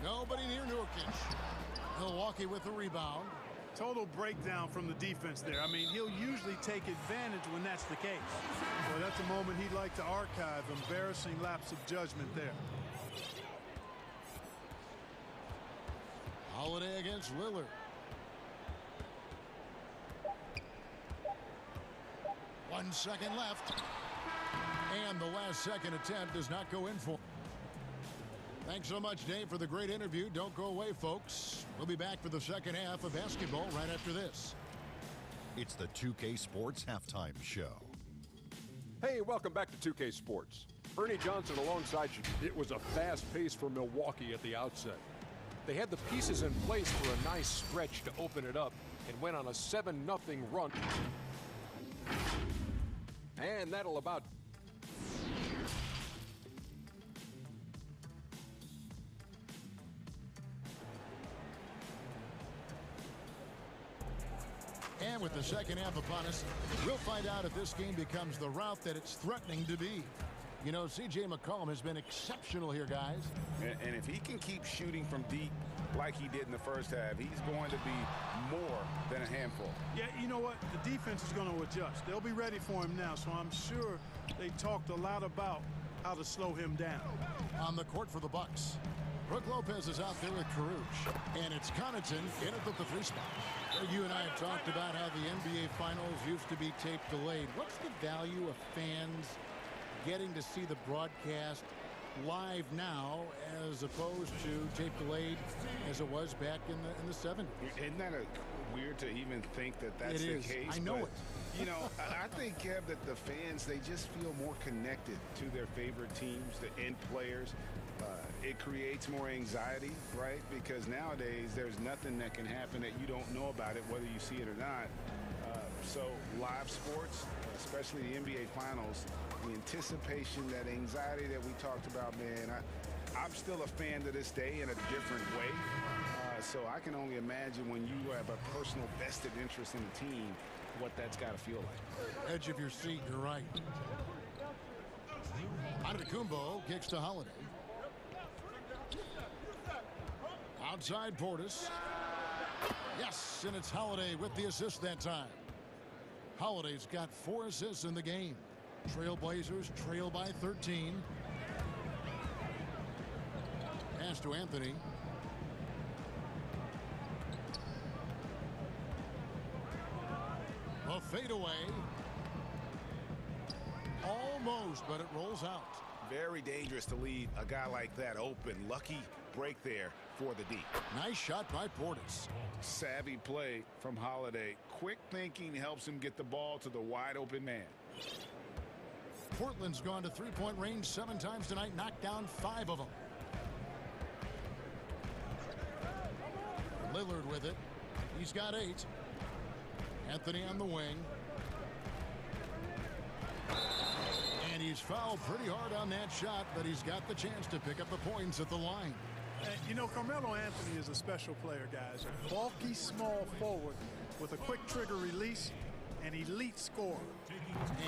Nobody near Nurkic. Milwaukee with the rebound. Total breakdown from the defense there. I mean, he'll usually take advantage when that's the case. Well, that's a moment he'd like to archive. Embarrassing lapse of judgment there. Holiday against Lillard. One second left. And the last second attempt does not go in for. Thanks so much, Dave, for the great interview. Don't go away, folks. We'll be back for the second half of basketball right after this. It's the 2K Sports Halftime Show. Hey, welcome back to 2K Sports. Ernie Johnson alongside you. It was a fast pace for Milwaukee at the outset. They had the pieces in place for a nice stretch to open it up and went on a 7-0 run. And that'll about... And with the second half upon us, we'll find out if this game becomes the route that it's threatening to be. You know, C.J. McCollum has been exceptional here, guys. And if he can keep shooting from deep like he did in the first half, he's going to be more than a handful. Yeah, you know what? The defense is going to adjust. They'll be ready for him now, so I'm sure they talked a lot about how to slow him down. On the court for the Bucks, Brook Lopez is out there with Caruth. And it's Connaughton in at the 3 spot. You and I have talked about how the NBA Finals used to be tape delayed. What's the value of fans getting to see the broadcast live now as opposed to tape delayed as it was back in the 70s? Isn't that weird to even think that that's the case? I know it. You know, I think, Kev, that the fans, they just feel more connected to their favorite teams and players. It creates more anxiety, right? Because nowadays there's nothing that can happen that you don't know about it, whether you see it or not. So live sports, especially the NBA Finals, the anticipation, that anxiety that we talked about, man, I'm still a fan to this day in a different way. So I can only imagine when you have a personal vested interest in the team, what that's got to feel like. Edge of your seat, you're right. Antetokounmpo kicks to Holiday. Outside Portis. Yes, and it's Holiday with the assist that time. Holiday's got 4 assists in the game. Trailblazers trail by 13. Pass to Anthony. A fadeaway. Almost, but it rolls out. Very dangerous to leave a guy like that open. Lucky break there for the D. Nice shot by Portis. Savvy play from Holiday. Quick thinking helps him get the ball to the wide open man. Portland's gone to three-point range 7 times tonight, knocked down 5 of them. Lillard with it. He's got 8. Anthony on the wing. And he's fouled pretty hard on that shot, but he's got the chance to pick up the points at the line. You know, Carmelo Anthony is a special player, guys. A bulky, small forward with a quick trigger release, an elite scorer.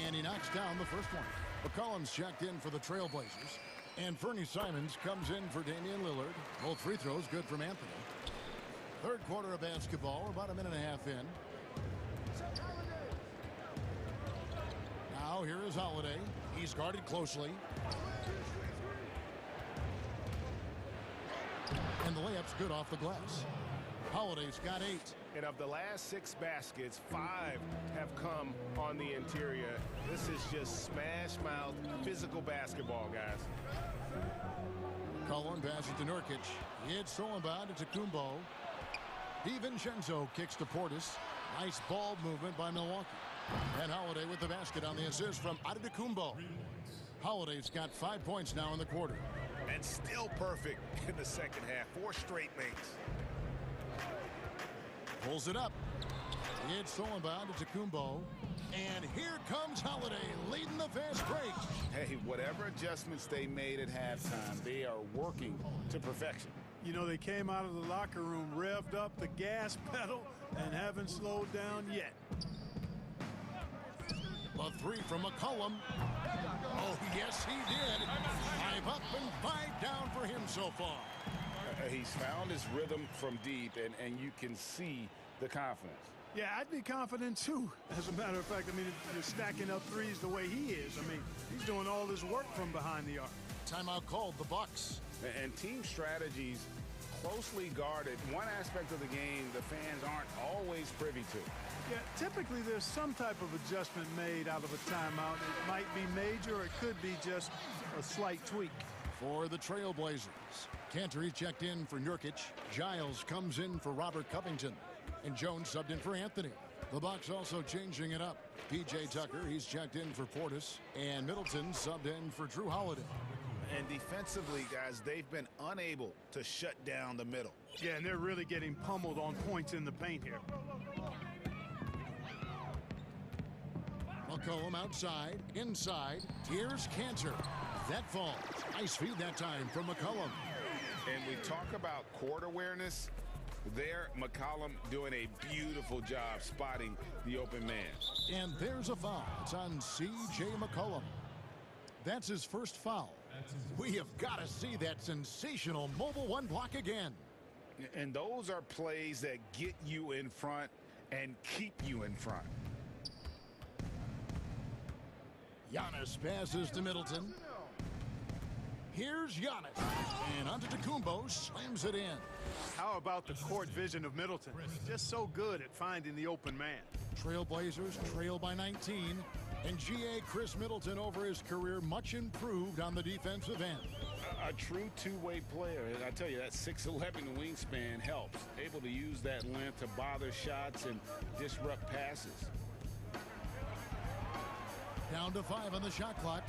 And he knocks down the first one. McCollum's checked in for the Trailblazers. And Fernie Simons comes in for Damian Lillard. Both free throws good from Anthony. Third quarter of basketball, about a minute and a half in. Now here is Holiday. He's guarded closely. And the layup's good off the glass. Holiday's got 8. And of the last 6 baskets, 5 have come on the interior. This is just smash-mouth physical basketball, guys. Cullen passes to Nurkic. It's stolen by Antetokounmpo. DiVincenzo kicks to Portis. Nice ball movement by Milwaukee. And Holiday with the basket on the assist from Antetokounmpo. Holiday's got 5 points now in the quarter. And still perfect in the second half. 4 straight makes. Pulls it up. It's stolen by Antetokounmpo. And here comes Holiday leading the fast break. Hey, whatever adjustments they made at halftime, they are working to perfection. You know, they came out of the locker room, revved up the gas pedal, and haven't slowed down yet. The 3 from McCollum. Oh, yes, he did. 5 up and 5 down for him so far. He's found his rhythm from deep, and you can see the confidence. Yeah, I'd be confident, too. As a matter of fact, I mean, if you're stacking up threes the way he is, I mean, he's doing all this work from behind the arc. Timeout called, the Bucks. And team strategies closely guarded. One aspect of the game the fans aren't always privy to. Yeah, typically there's some type of adjustment made out of a timeout. It might be major, or it could be just a slight tweak. For the Trailblazers, Cantor checked in for Nurkic. Giles comes in for Robert Covington. And Jones subbed in for Anthony. The Bucks also changing it up. P.J. Tucker, he's checked in for Portis. And Middleton subbed in for Drew Holiday. And defensively, guys, they've been unable to shut down the middle. Yeah, and they're really getting pummeled on points in the paint here. McCollum outside, inside. Here's Cantor. That falls. Nice feed that time from McCollum. And we talk about court awareness. There, McCollum doing a beautiful job spotting the open man. And there's a foul. It's on C.J. McCollum. That's his first foul. We have got to see that sensational mobile one block again. And those are plays that get you in front and keep you in front. Giannis passes to Middleton. Here's Giannis. And Antetokounmpo slams it in. How about the court vision of Middleton? Just so good at finding the open man. Trailblazers trail by 19. And G.A. Chris Middleton over his career much improved on the defensive end. A true two-way player. And I tell you, that 6'11" wingspan helps. Able to use that length to bother shots and disrupt passes. Down to 5 on the shot clock.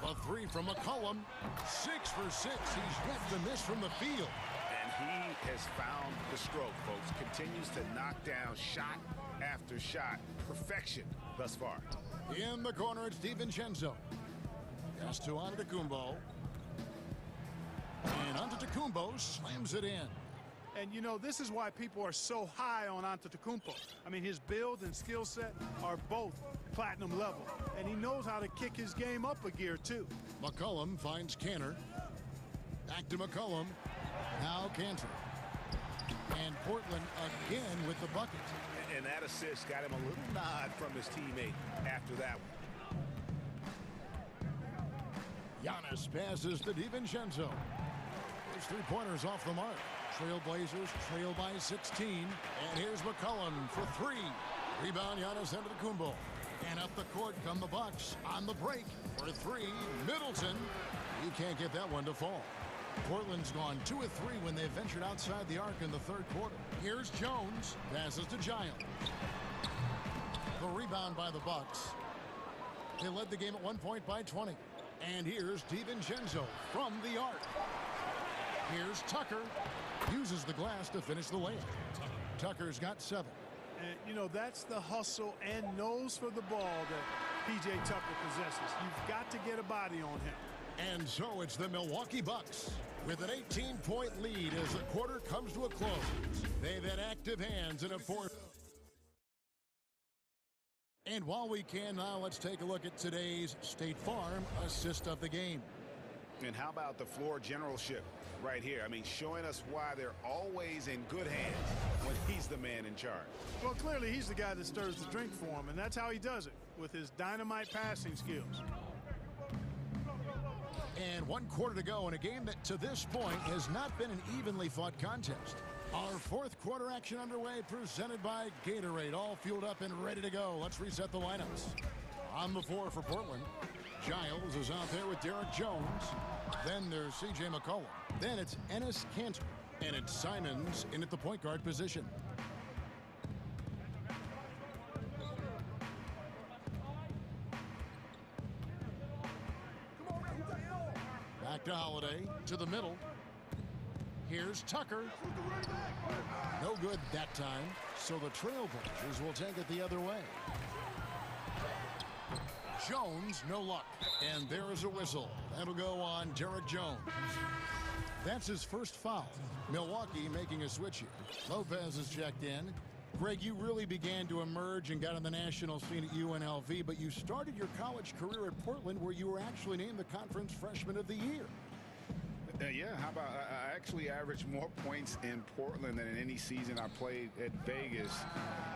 A 3 from McCollum. 6 for 6. He's yet to miss from the field. And he has found the stroke, folks. Continues to knock down shot after shot. Perfection thus far. In the corner, it's DiVincenzo. Pass to Antetokounmpo. And Antetokounmpo slams it in. And, you know, this is why people are so high on Antetokounmpo. I mean, his build and skill set are both platinum level. And he knows how to kick his game up a gear, too. McCollum finds Cantor. Back to McCollum. Now Cantor. And Portland again with the bucket. And that assist got him a little nod from his teammate after that one. Giannis passes to DiVincenzo. His three-pointers off the mark. Trailblazers trail by 16. And here's McCollum for 3. Rebound, Giannis Antetokounmpo. And up the court come the Bucks on the break for 3. Middleton. He can't get that one to fall. Portland's gone 2 of 3 when they ventured outside the arc in the third quarter. Here's Jones. Passes to Giant. The rebound by the Bucks. They led the game at 1 point by 20. And here's DiVincenzo from the arc. Here's Tucker. Uses the glass to finish the layup. Tucker's got 7. And, you know, that's the hustle and nose for the ball that P.J. Tucker possesses. You've got to get a body on him. And so it's the Milwaukee Bucks with an 18-point lead as the quarter comes to a close. They've had active hands in a fourth. And while we can now, let's take a look at today's State Farm assist of the game. And how about the floor generalship right here? I mean, showing us why they're always in good hands when he's the man in charge. Well, clearly he's the guy that stirs the drink for him, and that's how he does it, with his dynamite passing skills. And 1 quarter to go in a game that to this point has not been an evenly fought contest. Our fourth quarter action underway, presented by Gatorade, all fueled up and ready to go. Let's reset the lineups. On the floor for Portland, Giles is out there with Derek Jones. Then there's C.J. McCollum. Then it's Enes Kanter. And it's Simons in at the point guard position. Back to Holiday, to the middle. Here's Tucker. No good that time, so the Trailblazers will take it the other way. Jones, no luck. And there is a whistle. That'll go on Derek Jones. That's his first foul. Milwaukee making a switch here. Lopez is checked in. Greg, you really began to emerge and got on the national scene at UNLV, but you started your college career at Portland, where you were actually named the Conference Freshman of the Year. Yeah, how about I actually averaged more points in Portland than in any season I played at Vegas.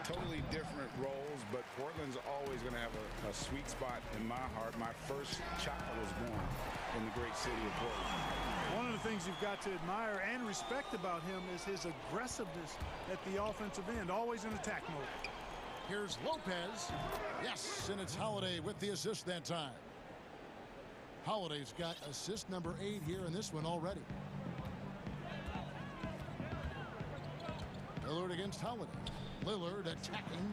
Totally different roles, but Portland's always going to have a sweet spot in my heart. My first child was born in the great city of Portland. One of the things you've got to admire and respect about him is his aggressiveness at the offensive end, always in attack mode. Here's Lopez. Yes, and it's Holiday with the assist that time. Holiday's got assist number 8 here in this one already. Lillard against Holiday. Lillard attacking.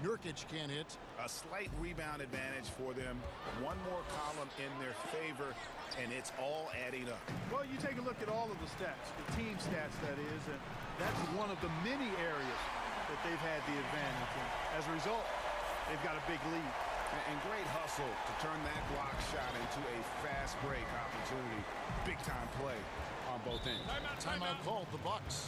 Nurkic can't hit. A slight rebound advantage for them. One more column in their favor, and it's all adding up. Well, you take a look at all of the stats, the team stats, that is, and that's one of the many areas that they've had the advantage. And as a result, they've got a big lead. And great hustle to turn that block shot into a fast break opportunity. Big time play on both ends. Timeout called the Bucks.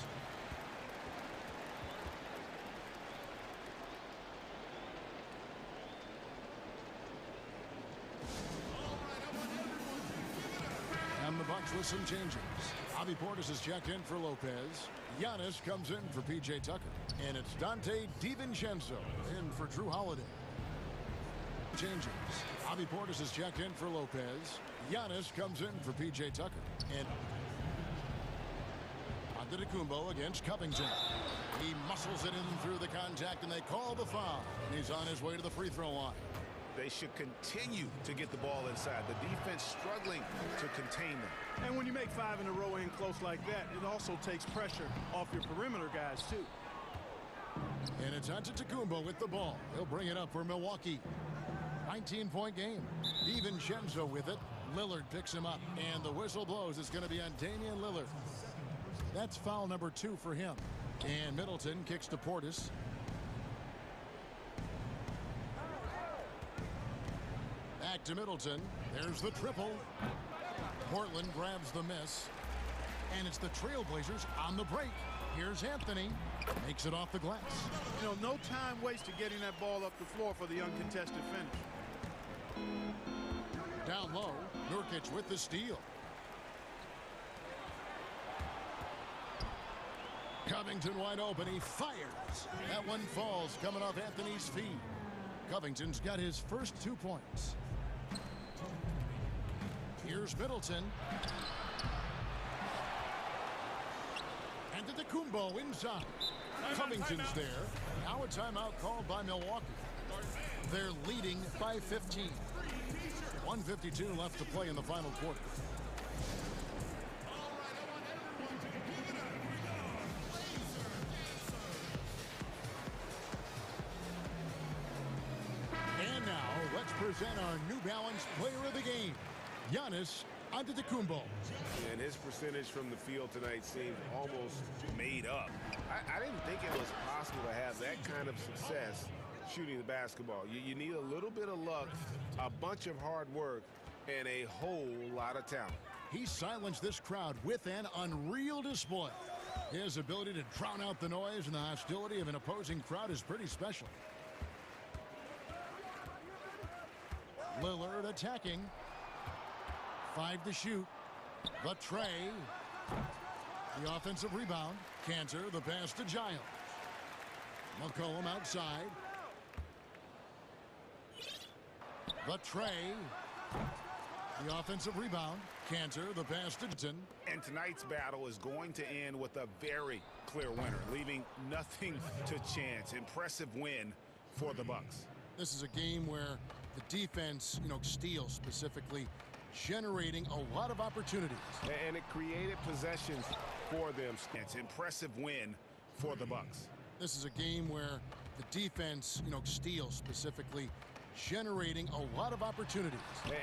And the Bucks with some changes. Avi Portis is checked in for Lopez. Giannis comes in for P.J. Tucker. And it's Dante DiVincenzo in for Drew Holiday. Changes. Avi Portis is checked in for Lopez. Giannis comes in for P.J. Tucker. And Antetokounmpo against Covington. He muscles it in through the contact, and they call the foul. And he's on his way to the free throw line. They should continue to get the ball inside. The defense struggling to contain them. And when you make 5 in a row in close like that, it also takes pressure off your perimeter guys, too. And it's Antetokounmpo with the ball. He'll bring it up for Milwaukee. 19-point game. DiVincenzo with it. Lillard picks him up, and the whistle blows. It's going to be on Damian Lillard. That's foul number 2 for him. And Middleton kicks to Portis. Back to Middleton. There's the triple. Portland grabs the miss. And it's the Trailblazers on the break. Here's Anthony. Makes it off the glass. You know, no time wasted getting that ball up the floor for the uncontested finish. Down low, Nurkic with the steal. Covington wide open. He fires. That one falls coming off Anthony's feet. Covington's got his first 2 points. Here's Middleton. And Antetokounmpo inside. Covington's there. Now a timeout called by Milwaukee. They're leading by 15. 1:52 left to play in the final quarter. And now let's present our New Balance player of the game, Giannis Antetokounmpo. And his percentage from the field tonight seems almost made up. I didn't think it was possible to have that kind of success shooting the basketball. You need a little bit of luck, a bunch of hard work, and a whole lot of talent. He silenced this crowd with an unreal display. His ability to drown out the noise and the hostility of an opposing crowd is pretty special. Lillard attacking. 5 to shoot. The tray. The offensive rebound. Cantor, the pass to Giles. McCollum outside. The tray. The offensive rebound. Cantor, the pass to Johnson. And tonight's battle is going to end with a very clear winner, leaving nothing to chance. Impressive win for the Bucks. This is a game where the defense, steals, specifically generating a lot of opportunities. And it created possessions for them. It's an impressive win for the Bucks. This is a game where the defense, steals, specifically generating a lot of opportunities.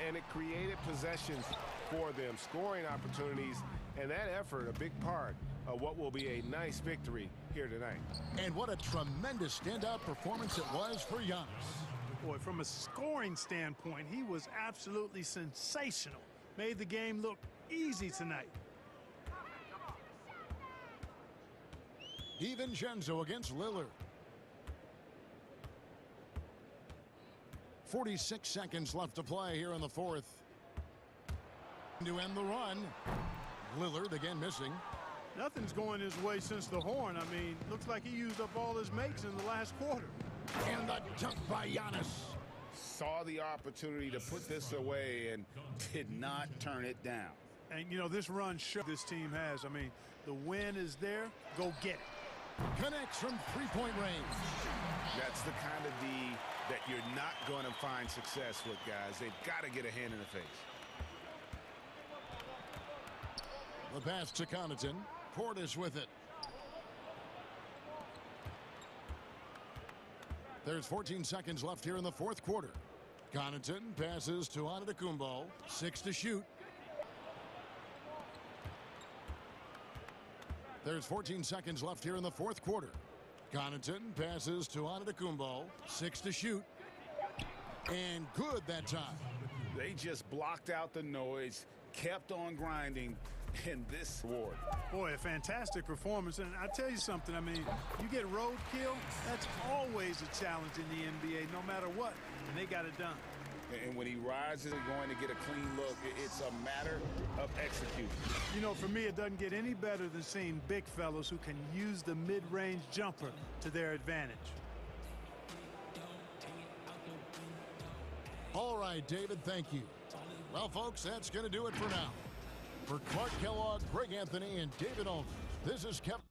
And it created possessions for them, scoring opportunities, and that effort a big part of what will be a nice victory here tonight. And what a tremendous standout performance it was for Giannis. Boy, from a scoring standpoint, he was absolutely sensational. Made the game look easy tonight. DiVincenzo against Lillard. 46 seconds left to play here in the fourth. To end the run. Lillard again missing. Nothing's going his way since the horn. I mean, looks like he used up all his makes in the last quarter. And the dunk by Giannis. Saw the opportunity to put this away and did not turn it down. And, this run this team has. I mean, the win is there. Go get it. Connects from three-point range. That's the kind of D that you're not going to find success with, guys. They've got to get a hand in the face. The pass to Connaughton. Portis with it. There's 14 seconds left here in the fourth quarter. Connaughton passes to Antetokounmpo. 6 to shoot. There's 14 seconds left here in the fourth quarter. Connaughton passes to Antetokounmpo. 6 to shoot. And good that time. They just blocked out the noise, kept on grinding, and this award. Boy, a fantastic performance. And I tell you something, I mean, you get roadkill, that's always a challenge in the NBA, no matter what. And they got it done. And when he rises and going to get a clean look, it's a matter of execution. For me, it doesn't get any better than seeing big fellas who can use the mid-range jumper to their advantage. All right, David, thank you. Well, folks, that's going to do it for now. For Clark Kellogg, Greg Anthony, and David Aldridge, this is Kevin.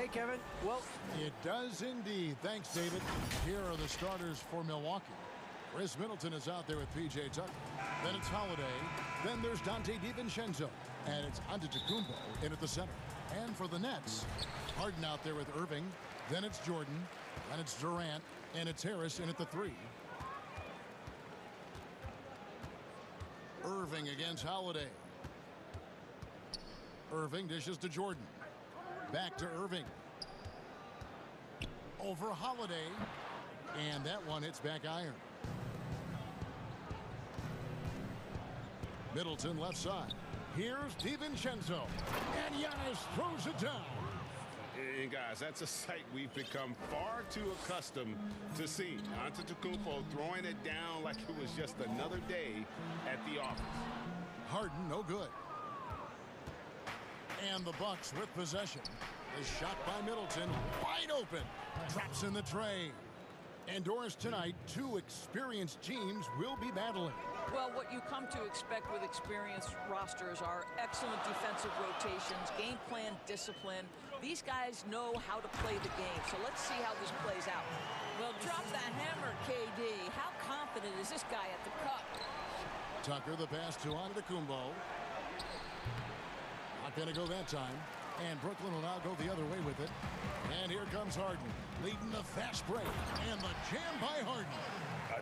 Okay, Kevin. Well, it does indeed. Thanks, David. Here are the starters for Milwaukee. Chris Middleton is out there with P.J. Tucker. Then it's Holiday. Then there's Dante DiVincenzo. And it's Antetokounmpo in at the center. And for the Nets, Harden out there with Irving. Then it's Jordan. Then it's Durant. And it's Harris in at the 3. Irving against Holiday. Irving dishes to Jordan. Back to Irving. Over Holiday. And that one hits back iron. Middleton left side. Here's DiVincenzo. And Giannis throws it down. And guys, that's a sight we've become far too accustomed to seeing. Antetokounmpo throwing it down like it was just another day at the office. Harden, no good. And the Bucks with possession. The shot by Middleton, wide open. Drops in the tray. Indoors tonight, 2 experienced teams will be battling. Well, what you come to expect with experienced rosters are excellent defensive rotations, game plan discipline. These guys know how to play the game, so let's see how this plays out. Well, drop the hammer, KD. How confident is this guy at the cup? Tucker, the pass to Antetokounmpo. Not going to go that time. And Brooklyn will now go the other way with it. And here comes Harden, leading the fast break. And the jam by Harden.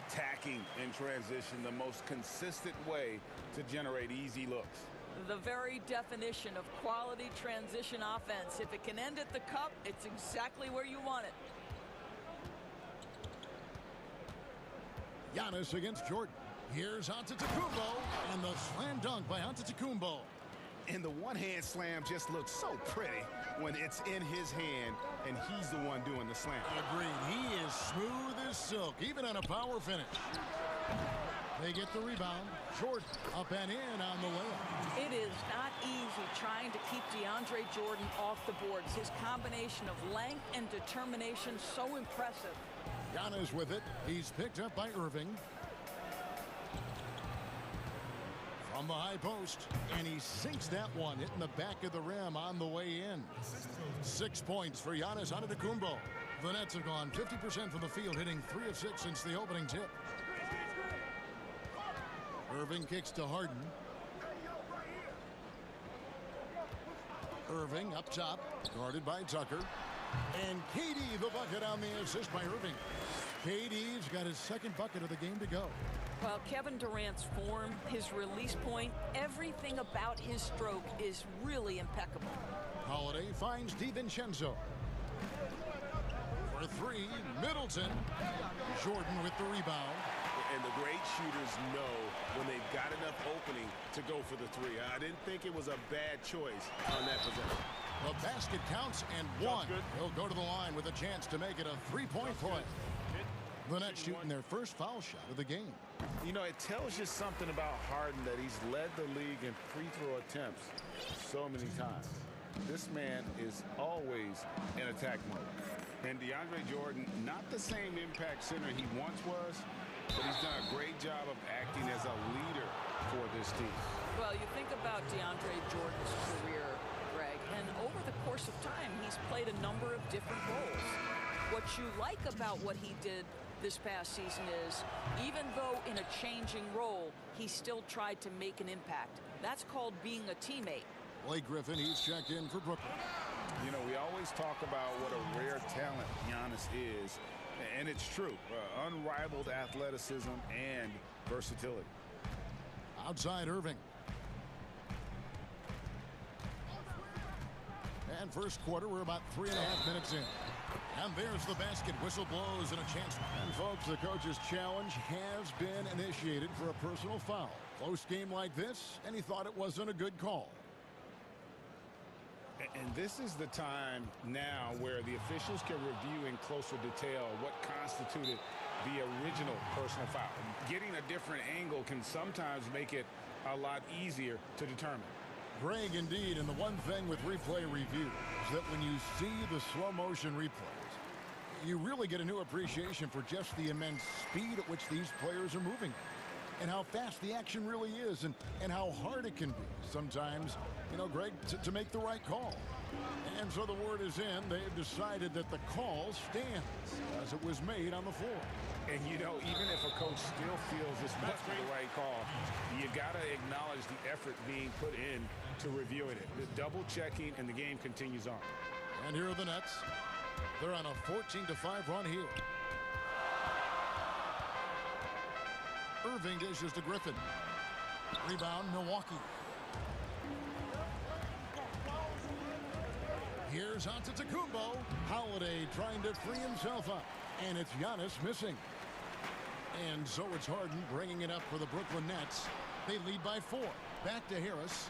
Attacking in transition, the most consistent way to generate easy looks. The very definition of quality transition offense. If it can end at the cup, it's exactly where you want it. Giannis against Jordan. Here's Antetokounmpo, and the slam dunk by Antetokounmpo. And the one-hand slam just looks so pretty when it's in his hand and he's the one doing the slam. Agreed. He is smooth as silk, even on a power finish. They get the rebound. Jordan up and in on the layup. It is not easy trying to keep DeAndre Jordan off the boards. His combination of length and determination, so impressive. Giannis with it. He's picked up by Irving. From the high post, and he sinks that one, hitting the back of the rim on the way in. 6 points for Giannis Antetokounmpo. The Nets have gone 50% from the field, hitting 3 of 6 since the opening tip. Irving kicks to Harden. Irving up top, guarded by Tucker. And KD the bucket on the assist by Irving. KD's got his second bucket of the game to go. Well, Kevin Durant's form, his release point, everything about his stroke is really impeccable. Holiday finds DiVincenzo. For 3, Middleton. Jordan with the rebound. And the great shooters know when they've got enough opening to go for the 3. I didn't think it was a bad choice on that possession. The basket counts and 1. He'll go to the line with a chance to make it a 3-point play. The Nets shooting their first foul shot of the game. You know, it tells you something about Harden that he's led the league in free throw attempts so many times. This man is always in attack mode. And DeAndre Jordan, not the same impact center he once was, but he's done a great job of acting as a leader for this team. Well, you think about DeAndre Jordan's career, Greg, and over the course of time, he's played a number of different roles. What you like about what he did this past season is, even though in a changing role, he still tried to make an impact. That's called being a teammate. Blake Griffin, he's checked in for Brooklyn. You know, we always talk about what a rare talent Giannis is, and it's true. Unrivaled athleticism and versatility. Outside Irving. And first quarter, we're about 3.5 minutes in. And there's the basket. Whistle blows and a chance. And folks, the coach's challenge has been initiated for a personal foul. Close game like this, and he thought it wasn't a good call. And this is the time now where the officials can review in closer detail what constituted the original personal foul. Getting a different angle can sometimes make it a lot easier to determine. Greg, indeed, and the one thing with replay review is that when you see the slow motion replays, you really get a new appreciation for just the immense speed at which these players are moving and how fast the action really is and how hard it can be sometimes, you know, Greg, to make the right call. And so the word is in. They've decided that the call stands as it was made on the floor. And, you know, even if a coach still feels this must be the right call, you got to acknowledge the effort being put in to reviewing it. The double checking, and the game continues on. And here are the Nets. They're on a 14-5 run here. Irving dishes to Griffin. Rebound, Milwaukee. Here's Antetokounmpo. Holiday trying to free himself up. And it's Giannis missing. And so it's Harden bringing it up for the Brooklyn Nets. They lead by 4. Back to Harris.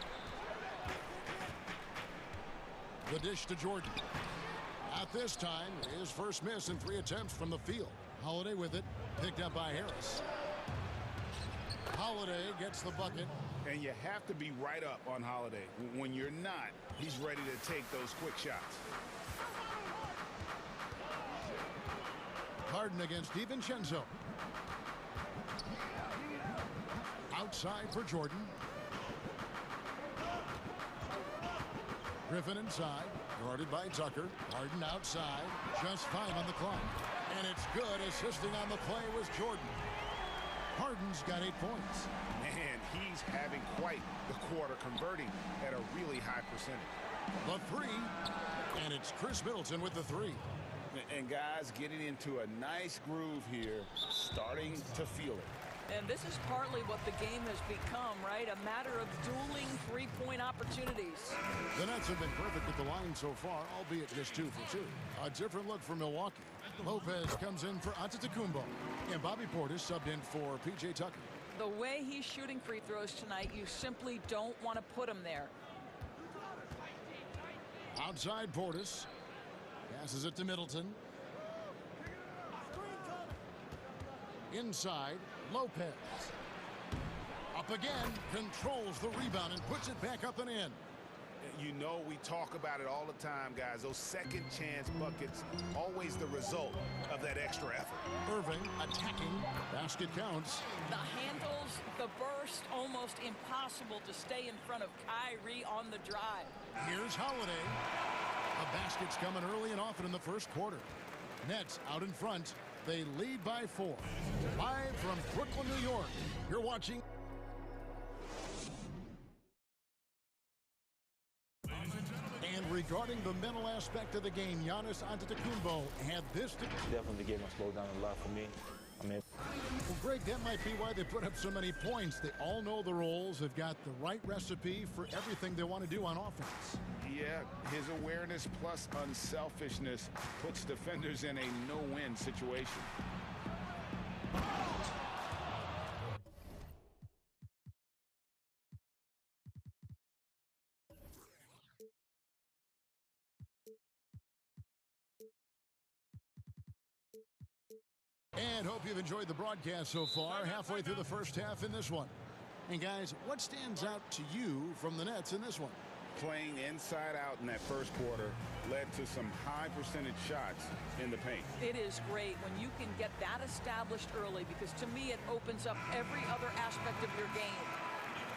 The dish to Jordan. At this time, his first miss in 3 attempts from the field. Holiday with it. Picked up by Harris. Holiday gets the bucket. And you have to be right up on Holiday. When you're not, he's ready to take those quick shots. Harden against DiVincenzo. Outside for Jordan. Griffin inside, guarded by Tucker. Harden outside, just 5 on the clock. And it's good. Assisting on the play was Jordan. Harden's got 8 points. Man, he's having quite the quarter, converting at a really high percentage. The 3, and it's Chris Middleton with the 3. And guys getting into a nice groove here, starting to feel it. And this is partly what the game has become, right? A matter of dueling 3-point opportunities. The Nets have been perfect at the line so far, albeit just 2 for 2. A different look for Milwaukee. Lopez comes in for Antetokounmpo. And Bobby Portis subbed in for P.J. Tucker. The way he's shooting free throws tonight, you simply don't want to put him there. Outside Portis. Passes it to Middleton. Inside, Lopez. Up again, controls the rebound and puts it back up and in. You know, we talk about it all the time, guys. Those second chance buckets, always the result of that extra effort. Irving attacking. Basket counts. The handles, the burst, almost impossible to stay in front of Kyrie on the drive. Here's Holiday. The basket's coming early and often in the first quarter. Nets out in front. They lead by 4. Live from Brooklyn, New York. You're watching. And regarding the mental aspect of the game, Giannis Antetokounmpo had this to... Definitely the game has slowed down a lot for me. Well, Greg, that might be why they put up so many points. They all know the roles. They've got the right recipe for everything they want to do on offense. Yeah, his awareness plus unselfishness puts defenders in a no-win situation. And hope you've enjoyed the broadcast so far, halfway through the first half in this one. And guys, what stands out to you from the Nets in this one? Playing inside out in that first quarter led to some high percentage shots in the paint. It is great when you can get that established early, because to me it opens up every other aspect of your game.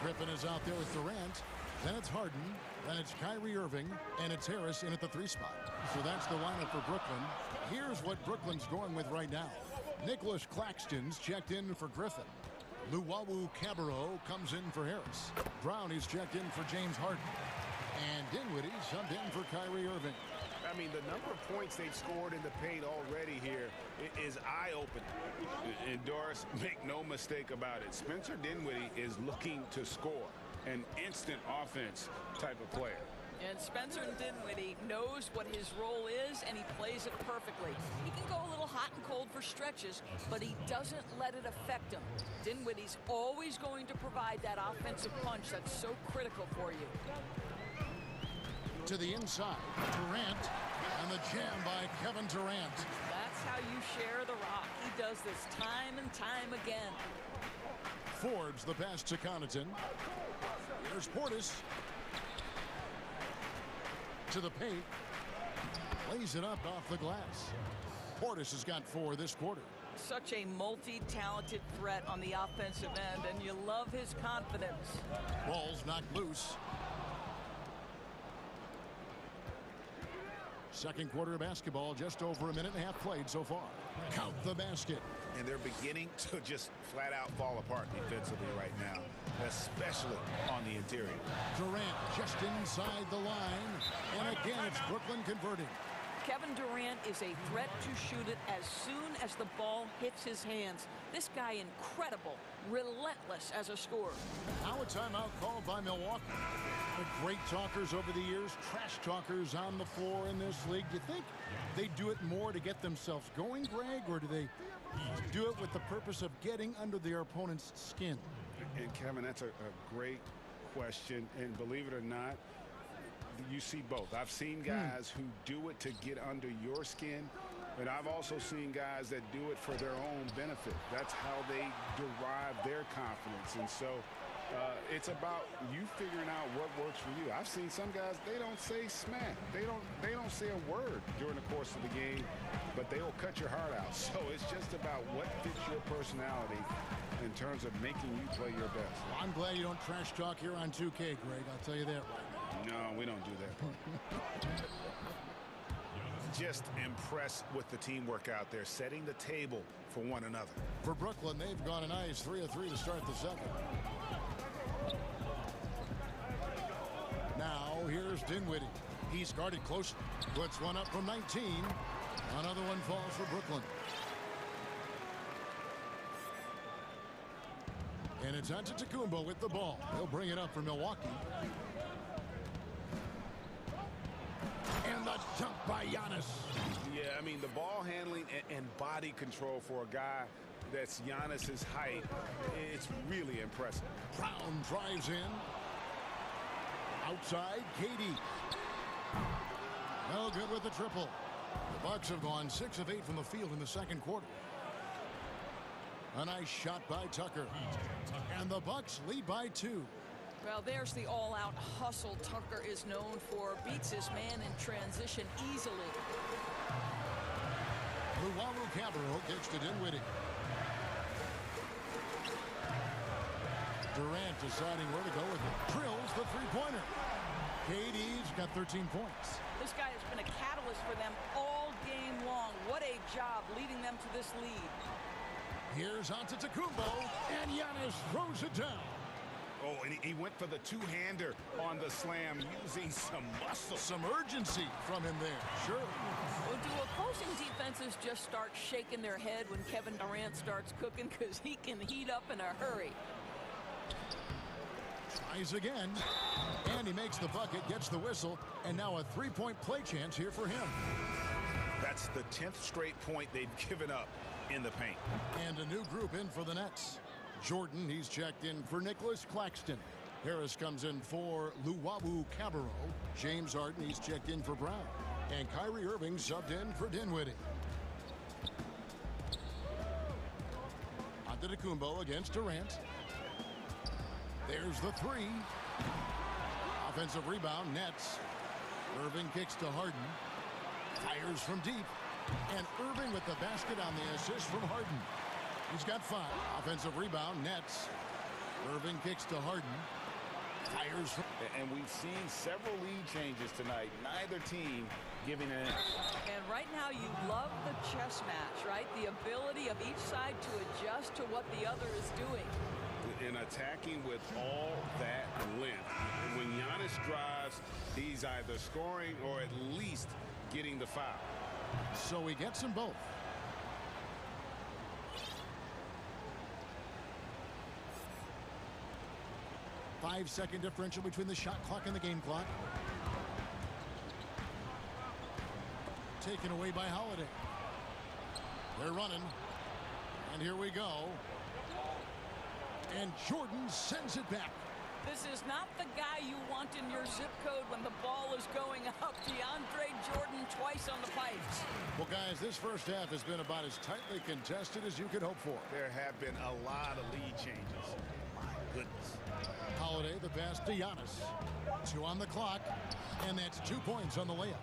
Griffin is out there with Durant. Then it's Harden. Then it's Kyrie Irving. And it's Harris in at the 3 spot. So that's the lineup for Brooklyn. Here's what Brooklyn's going with right now. Nicholas Claxton's checked in for Griffin. Luwawu Cabarrot comes in for Harris. Brownie's checked in for James Harden. And Dinwiddie subbed in for Kyrie Irving. I mean, the number of points they've scored in the paint already here is eye-opening. And Doris, make no mistake about it, Spencer Dinwiddie is looking to score. An instant offense type of player. And Spencer Dinwiddie knows what his role is, and he plays it perfectly. He can go a little hot and cold for stretches, but he doesn't let it affect him. Dinwiddie's always going to provide that offensive punch that's so critical for you. To the inside, Durant, and the jam by Kevin Durant. That's how you share the rock. He does this time and time again. Fords the pass to Connaughton. Here's Portis. To the paint. Lays it up off the glass. Portis has got 4 this quarter. Such a multi-talented threat on the offensive end, and you love his confidence. Ball's knocked loose. Second quarter of basketball, just over a minute and a half played so far. Count the basket. And they're beginning to just flat out fall apart defensively right now, especially on the interior. Durant just inside the line. And again, it's Brooklyn converting. Kevin Durant is a threat to shoot it as soon as the ball hits his hands. This guy incredible, relentless as a scorer. Now a timeout called by Milwaukee. The great talkers over the years, trash talkers on the floor in this league. Do you think they do it more to get themselves going, Greg, or do they do it with the purpose of getting under their opponent's skin? And Kevin, that's a great question. And believe it or not, you see both. I've seen guys who do it to get under your skin, but I've also seen guys that do it for their own benefit. That's how they derive their confidence. And so it's about you figuring out what works for you. I've seen some guys, they don't say smack. They don't say a word during the course of the game, but they will cut your heart out. So it's just about what fits your personality in terms of making you play your best. Well, I'm glad you don't trash talk here on 2K, Greg. I'll tell you that right now. No, we don't do that. Just impressed with the teamwork out there, setting the table for one another. For Brooklyn, they've gone a nice 3 of 3 to start the second. Now, here's Dinwiddie. He's guarded closely. Puts one up from 19. Another one falls for Brooklyn. And it's Antetokounmpo with the ball. He'll bring it up for Milwaukee. And the dunk by Giannis. Yeah, I mean, the ball handling and body control for a guy that's Giannis's height, it's really impressive. Brown drives in. Outside, KD. No good with the triple. The Bucks have gone 6 of 8 from the field in the second quarter. A nice shot by Tucker. And the Bucks lead by 2. Well, there's the all-out hustle Tucker is known for. Beats his man in transition easily. Luwawu-Cabarrot gets to Dinwiddie. Durant deciding where to go with it. Drills the three-pointer. KD's got 13 points. This guy has been a catalyst for them all game long. What a job leading them to this lead. Here's Antetokounmpo, and Giannis throws it down. Oh, and he went for the two-hander on the slam, using some muscle. Some urgency from him there, sure. Well, do opposing defenses just start shaking their head when Kevin Durant starts cooking? Because he can heat up in a hurry. Tries again, and he makes the bucket, gets the whistle, and now a three-point play chance here for him. That's the 10th straight point they've given up in the paint. And a new group in for the Nets. Jordan, he's checked in for Nicholas Claxton. Harris comes in for Luwawu-Cabarrot. James Harden, he's checked in for Brown. And Kyrie Irving subbed in for Dinwiddie. Antetokounmpo against Durant. There's the three. Offensive rebound, Nets. Irving kicks to Harden. Fires from deep. And Irving with the basket on the assist from Harden. He's got 5. Offensive rebound, Nets. Irving kicks to Harden. Fires from... And we've seen several lead changes tonight. Neither team giving in. And right now you love the chess match, right? The ability of each side to adjust to what the other is doing. And attacking with all that length. And when Giannis drives, he's either scoring or at least getting the foul. So he gets them both. Five-second differential between the shot clock and the game clock. Taken away by Holiday. They're running. And here we go. And Jordan sends it back. This is not the guy you want in your zip code when the ball is going up. DeAndre Jordan twice on the pipes. Well, guys, this first half has been about as tightly contested as you could hope for. There have been a lot of lead changes. My goodness. Holiday, the pass to Giannis. 2 on the clock, and that's 2 points on the layup.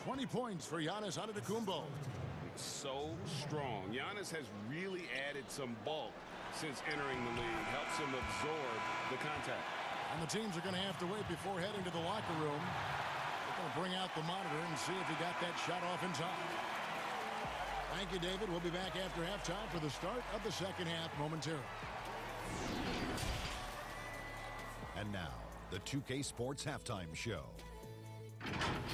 20 points for Giannis Antetokounmpo. So strong. Giannis has really added some bulk since entering the league. Helps him absorb the contact. And the teams are going to have to wait before heading to the locker room. We'll bring out the monitor and see if he got that shot off in time. Thank you, David. We'll be back after halftime for the start of the second half momentarily. And now, the 2K Sports Halftime Show.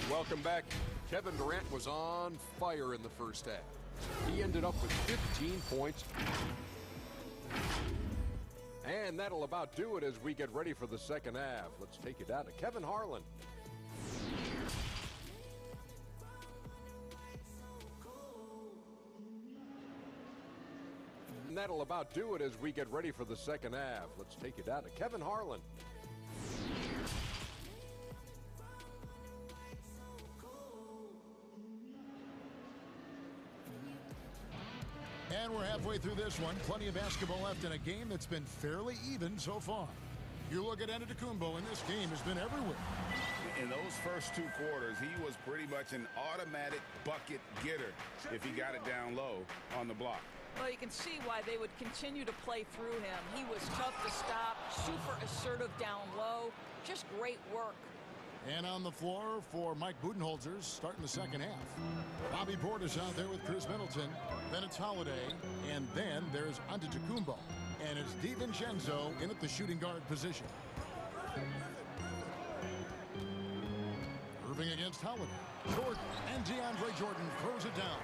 Welcome back. Kevin Durant was on fire in the first half. He ended up with 15 points. And that'll about do it as we get ready for the second half. Let's take it down to Kevin Harlan. And that'll about do it as we get ready for the second half. Let's take it down to Kevin Harlan. And we're halfway through this one. Plenty of basketball left in a game that's been fairly even so far. You look at Antetokounmpo, and this game has been everywhere. In those first 2 quarters, he was pretty much an automatic bucket getter if he got it down low on the block. Well, you can see why they would continue to play through him. He was tough to stop, super assertive down low, just great work. And on the floor for Mike Budenholzer, starting the second half. Bobby Portis out there with Chris Middleton. Then it's Holiday. And then there's Antetokounmpo. And it's DiVincenzo in at the shooting guard position. Irving against Holiday. Jordan and DeAndre Jordan throws it down.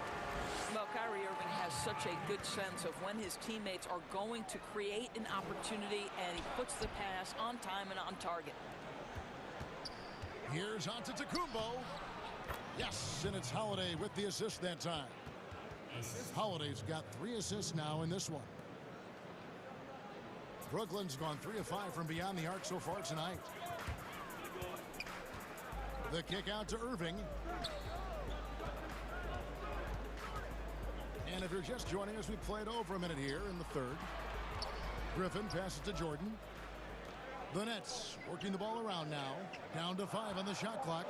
Well, Kyrie Irving has such a good sense of when his teammates are going to create an opportunity, and he puts the pass on time and on target. Here's Antetokounmpo. Yes, and it's Holiday with the assist that time. Holiday's got 3 assists now in this one. Brooklyn's gone 3 of 5 from beyond the arc so far tonight. The kick out to Irving. And if you're just joining us, we played over a minute here in the third. Griffin passes to Jordan. The Nets working the ball around now. Down to 5 on the shot clock.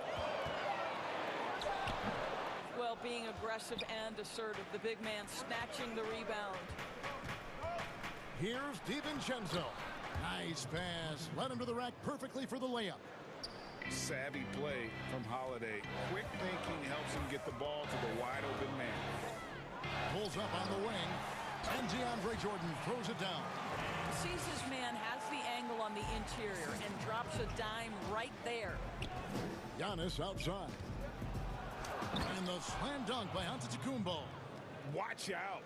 Well, being aggressive and assertive. The big man snatching the rebound. Here's DiVincenzo. Nice pass. Led him to the rack perfectly for the layup. Savvy play from Holiday. Quick thinking helps him get the ball to the wide open man. Pulls up on the wing. And DeAndre Jordan throws it down. Sees his man, has the angle on the interior, and drops a dime right there. Giannis outside. And the slam dunk by Antetokounmpo. Watch out.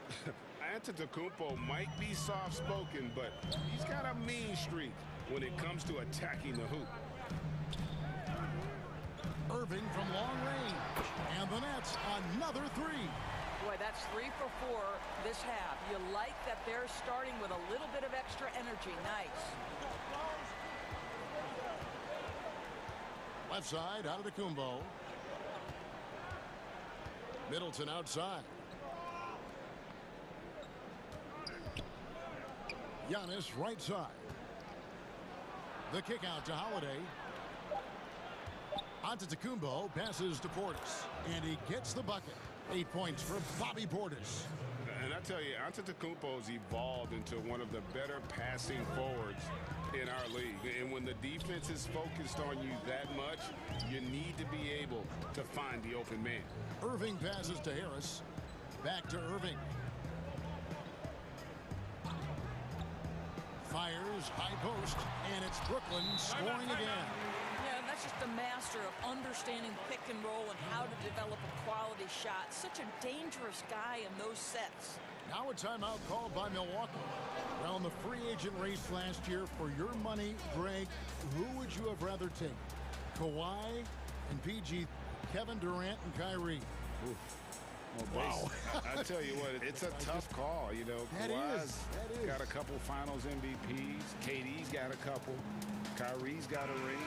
Antetokounmpo might be soft-spoken, but he's got a mean streak when it comes to attacking the hoop. Irving from long range. And the Nets, another 3. Boy, that's 3 for 4 this half. You like that they're starting with a little bit of extra energy. Nice. Left side, Antetokounmpo. Middleton outside. Giannis right side. The kick out to Holiday. Antetokounmpo passes to Portis. And he gets the bucket. 8 points for Bobby Portis. And I tell you, Antetokounmpo's evolved into one of the better passing forwards in our league. And when the defense is focused on you that much, you need to be able to find the open man. Irving passes to Harris. Back to Irving. Fires, high post, and it's Brooklyn scoring again. Yeah, that's just a master of understanding pick and roll and how to develop a quality shot. Such a dangerous guy in those sets. Now a timeout called by Milwaukee. Well, in the free agent race last year, for your money, Greg, who would you have rather taken? Kawhi and PG, Kevin Durant and Kyrie. Ooh. Well, wow. I tell you what, it's a tough call. You know, Kawhi's got a couple finals MVPs. KD's got a couple. Kyrie's got a ring.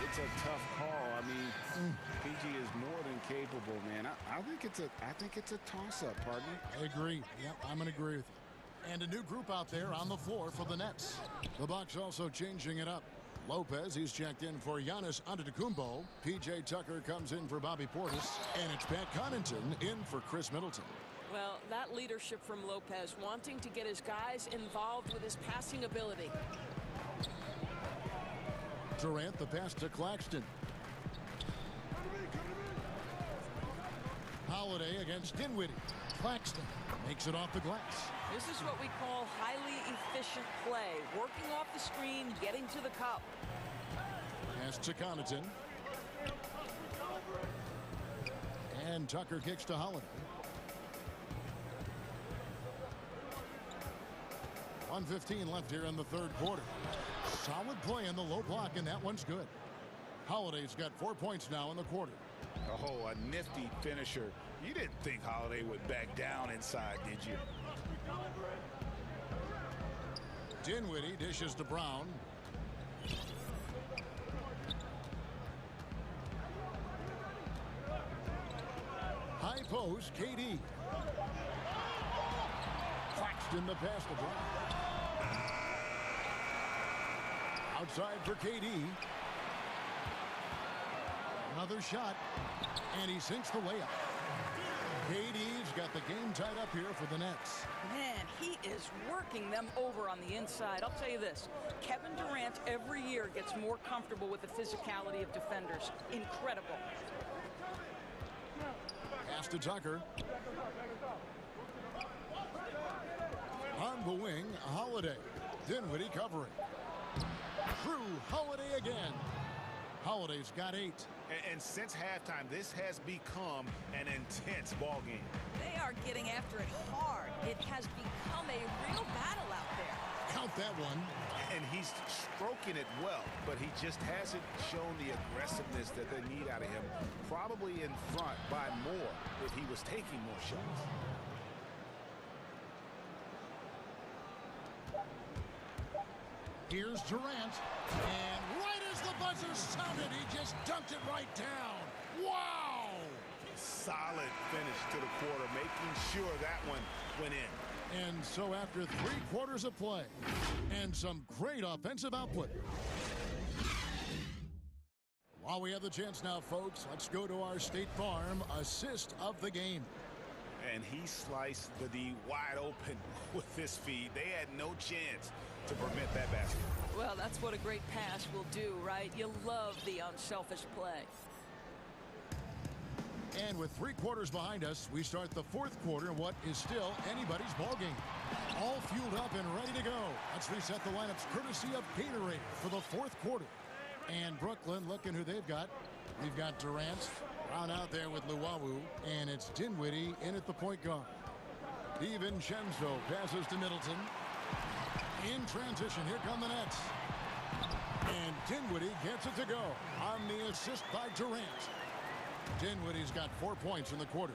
It's a tough call. I mean, PG is more than capable, man. I think it's a toss-up, partner. I agree. Yep, I'm going to agree with you. And a new group out there on the floor for the Nets. The Bucks also changing it up. Lopez, he's checked in for Giannis Antetokounmpo. P.J. Tucker comes in for Bobby Portis. And it's Pat Connaughton in for Chris Middleton. Well, that leadership from Lopez, wanting to get his guys involved with his passing ability. Durant, the pass to Claxton. Holiday against Dinwiddie. Claxton makes it off the glass. This is what we call highly efficient play. Working off the screen, getting to the cup. Pass to Connaughton. And Tucker kicks to Holiday. 1:15 left here in the third quarter. Solid play in the low block, and that one's good. Holiday's got 4 points now in the quarter. Oh, a nifty finisher. You didn't think Holiday would back down inside, did you? Dinwiddie dishes to Brown. High post, KD. Claxton the pass to Brown. Outside for KD. Another shot, and he sinks the layup. KD's got the game tied up here for the Nets. Man, he is working them over on the inside. I'll tell you this, Kevin Durant every year gets more comfortable with the physicality of defenders. Incredible. Pass to Tucker. On the wing, Holiday. Dinwiddie covering. Through Holiday again. Holiday's got 8. And since halftime, this has become an intense ball game. They are getting after it hard. It has become a real battle out there. Count that one. And he's stroking it well, but he just hasn't shown the aggressiveness that they need out of him. Probably in front by more if he was taking more shots. Here's Durant, and right as the buzzer sounded, he just dunked it right down. Wow! Solid finish to the quarter, making sure that one went in. And so after 3 quarters of play and some great offensive output. While we have the chance now, folks, let's go to our State Farm assist of the game. And he sliced the D wide open with his feed. They had no chance to prevent that basket. Well, that's what a great pass will do, right? You love the unselfish play. And with 3 quarters behind us, we start the 4th quarter in what is still anybody's ball game. All fueled up and ready to go. Let's reset the lineups courtesy of Gatorade for the 4th quarter. And Brooklyn, looking who they've got. We've got Durant, Brown out there with Luwawu, and it's Dinwiddie in at the point guard. DiVincenzo passes to Middleton. In transition, here come the Nets. And Dinwiddie gets it to go on the assist by Durant. Dinwiddie's got 4 points in the quarter.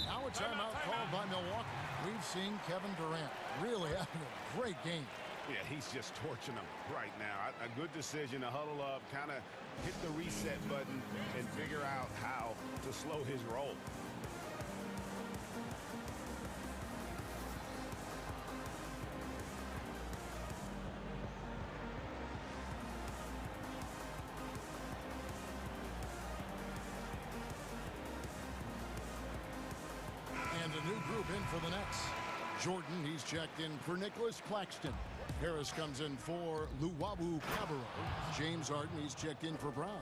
Now a timeout called by Milwaukee. We've seen Kevin Durant really having a great game. Yeah, he's just torching them right now. A good decision to huddle up, kind of hit the reset button and figure out how to slow his roll. And a new group in for the Nets. Jordan, he's checked in for Nicholas Claxton. Harris comes in for Luwawu Cabarro. James Harden, he's checked in for Brown.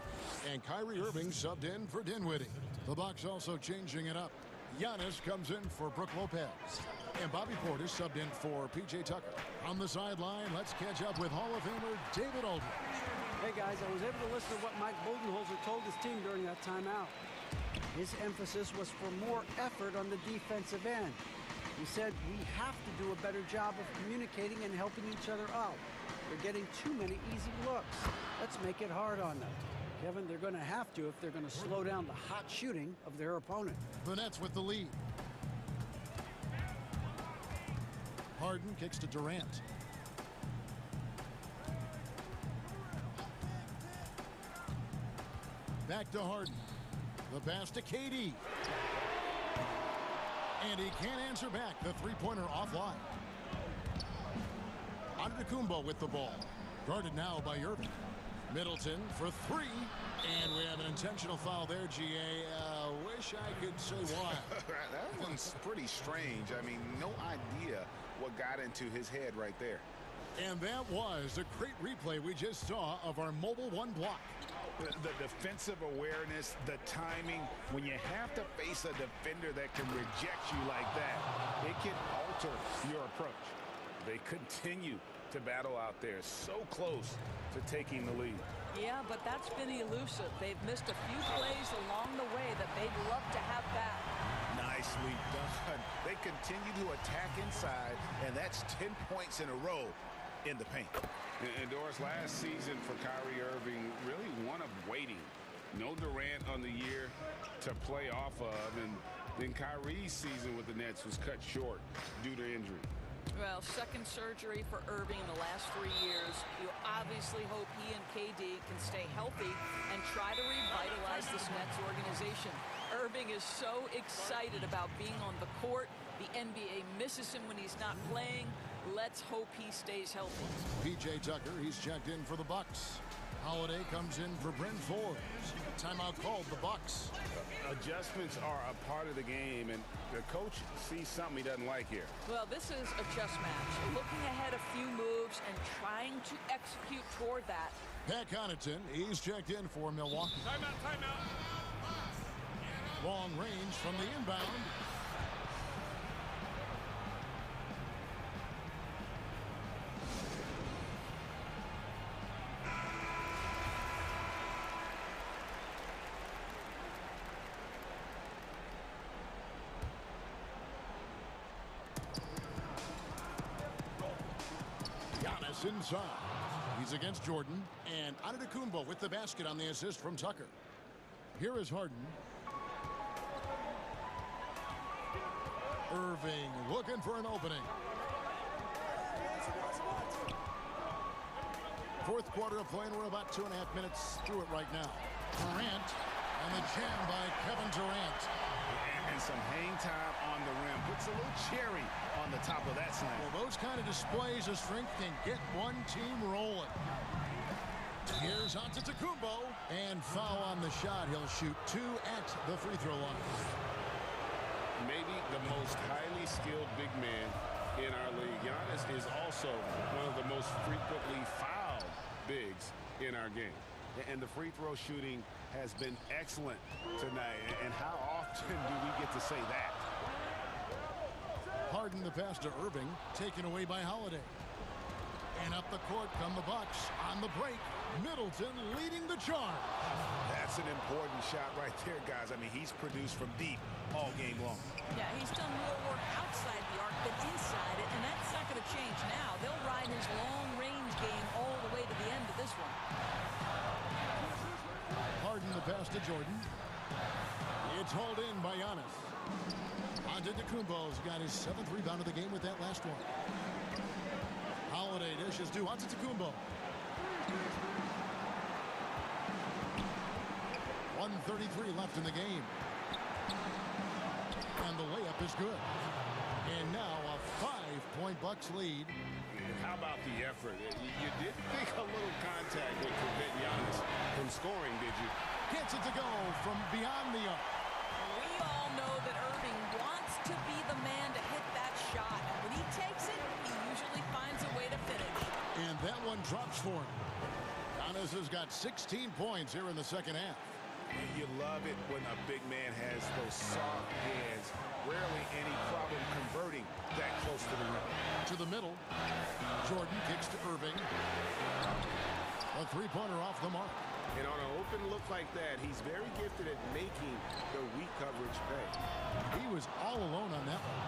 And Kyrie Irving subbed in for Dinwiddie. The Bucks also changing it up. Giannis comes in for Brook Lopez. And Bobby Portis subbed in for P.J. Tucker. On the sideline, let's catch up with Hall of Famer David Aldridge. Hey, guys, I was able to listen to what Mike Budenholzer told his team during that timeout. His emphasis was for more effort on the defensive end. He said we have to do a better job of communicating and helping each other out. They're getting too many easy looks. Let's make it hard on them. Kevin, they're going to have to if they're going to slow down the hot shooting of their opponent. The Nets with the lead. Harden kicks to Durant. Back to Harden. The pass to KD. And he can't answer back. The three-pointer offline. Antetokounmpo with the ball. Guarded now by Irving. Middleton for 3. And we have an intentional foul there, GA. Wish I could say why. That one's pretty strange. I mean, no idea what got into his head right there. And that was a great replay we just saw of our Mobile One block. The defensive awareness, the timing, when you have to face a defender that can reject you like that, it can alter your approach. They continue to battle out there, so close to taking the lead. Yeah, but that's been elusive. They've missed a few plays along the way that they'd love to have back. Nicely done. They continue to attack inside, and that's 10 points in a row in the paint. And Doris, last season for Kyrie Irving, really one of waiting. No Durant on the year to play off of, and then Kyrie's season with the Nets was cut short due to injury. Well, second surgery for Irving in the last 3 years. You obviously hope he and KD can stay healthy and try to revitalize this Nets organization. Irving is so excited about being on the court. The NBA misses him when he's not playing. Let's hope he stays healthy. PJ Tucker, he's checked in for the Bucks. Holiday comes in for Bryn Forbes. Timeout called the Bucks. Adjustments are a part of the game, and the coach sees something he doesn't like here. Well, this is a chess match. Looking ahead a few moves and trying to execute toward that. Pat Connaughton, he's checked in for Milwaukee. Timeout, timeout. Long range from the inbound. Inside. He's against Jordan, and Antetokounmpo with the basket on the assist from Tucker. Here is Harden. Irving looking for an opening. Fourth quarter of play, and we're about 2.5 minutes through it right now. Durant, and the jam by Kevin Durant. And some hang time on the rim. Puts a little cherry on the top of that slam. Well, those kind of displays of strength can get one team rolling. Here's Antetokounmpo, and foul on the shot. He'll shoot 2 at the free throw line. Maybe the most highly skilled big man in our league. Giannis is also one of the most frequently fouled bigs in our game. And the free throw shooting has been excellent tonight. And how often do we get to say that? Harden the pass to Irving, taken away by Holiday. And up the court come the Bucks. On the break, Middleton leading the charge. That's an important shot right there, guys. I mean, he's produced from deep all game long. Yeah, he's done more work outside the arc than inside it, and that's not going to change now. They'll ride his long-range game all the way to the end of this one. Harden the pass to Jordan. It's hauled in by Giannis. Antetokounmpo's got his 7th rebound of the game with that last one. Holiday dishes to Antetokounmpo. 1:33 left in the game. And the layup is good. And now a 5-point Bucks lead. How about the effort? You didn't think a little contact would prevent Giannis from scoring, did you? Gets it to go from beyond the arc. We all know that Irving wants to be the man to hit that shot. And when he takes it, he usually finds a way to finish. And that one drops for him. Giannis has got 16 points here in the second half. And you love it when a big man has those soft hands. Rarely any problem converting that close to the rim. To the middle. Jordan kicks to Irving. A three-pointer off the mark. And on an open look like that, he's very gifted at making the weak coverage pay. He was all alone on that one.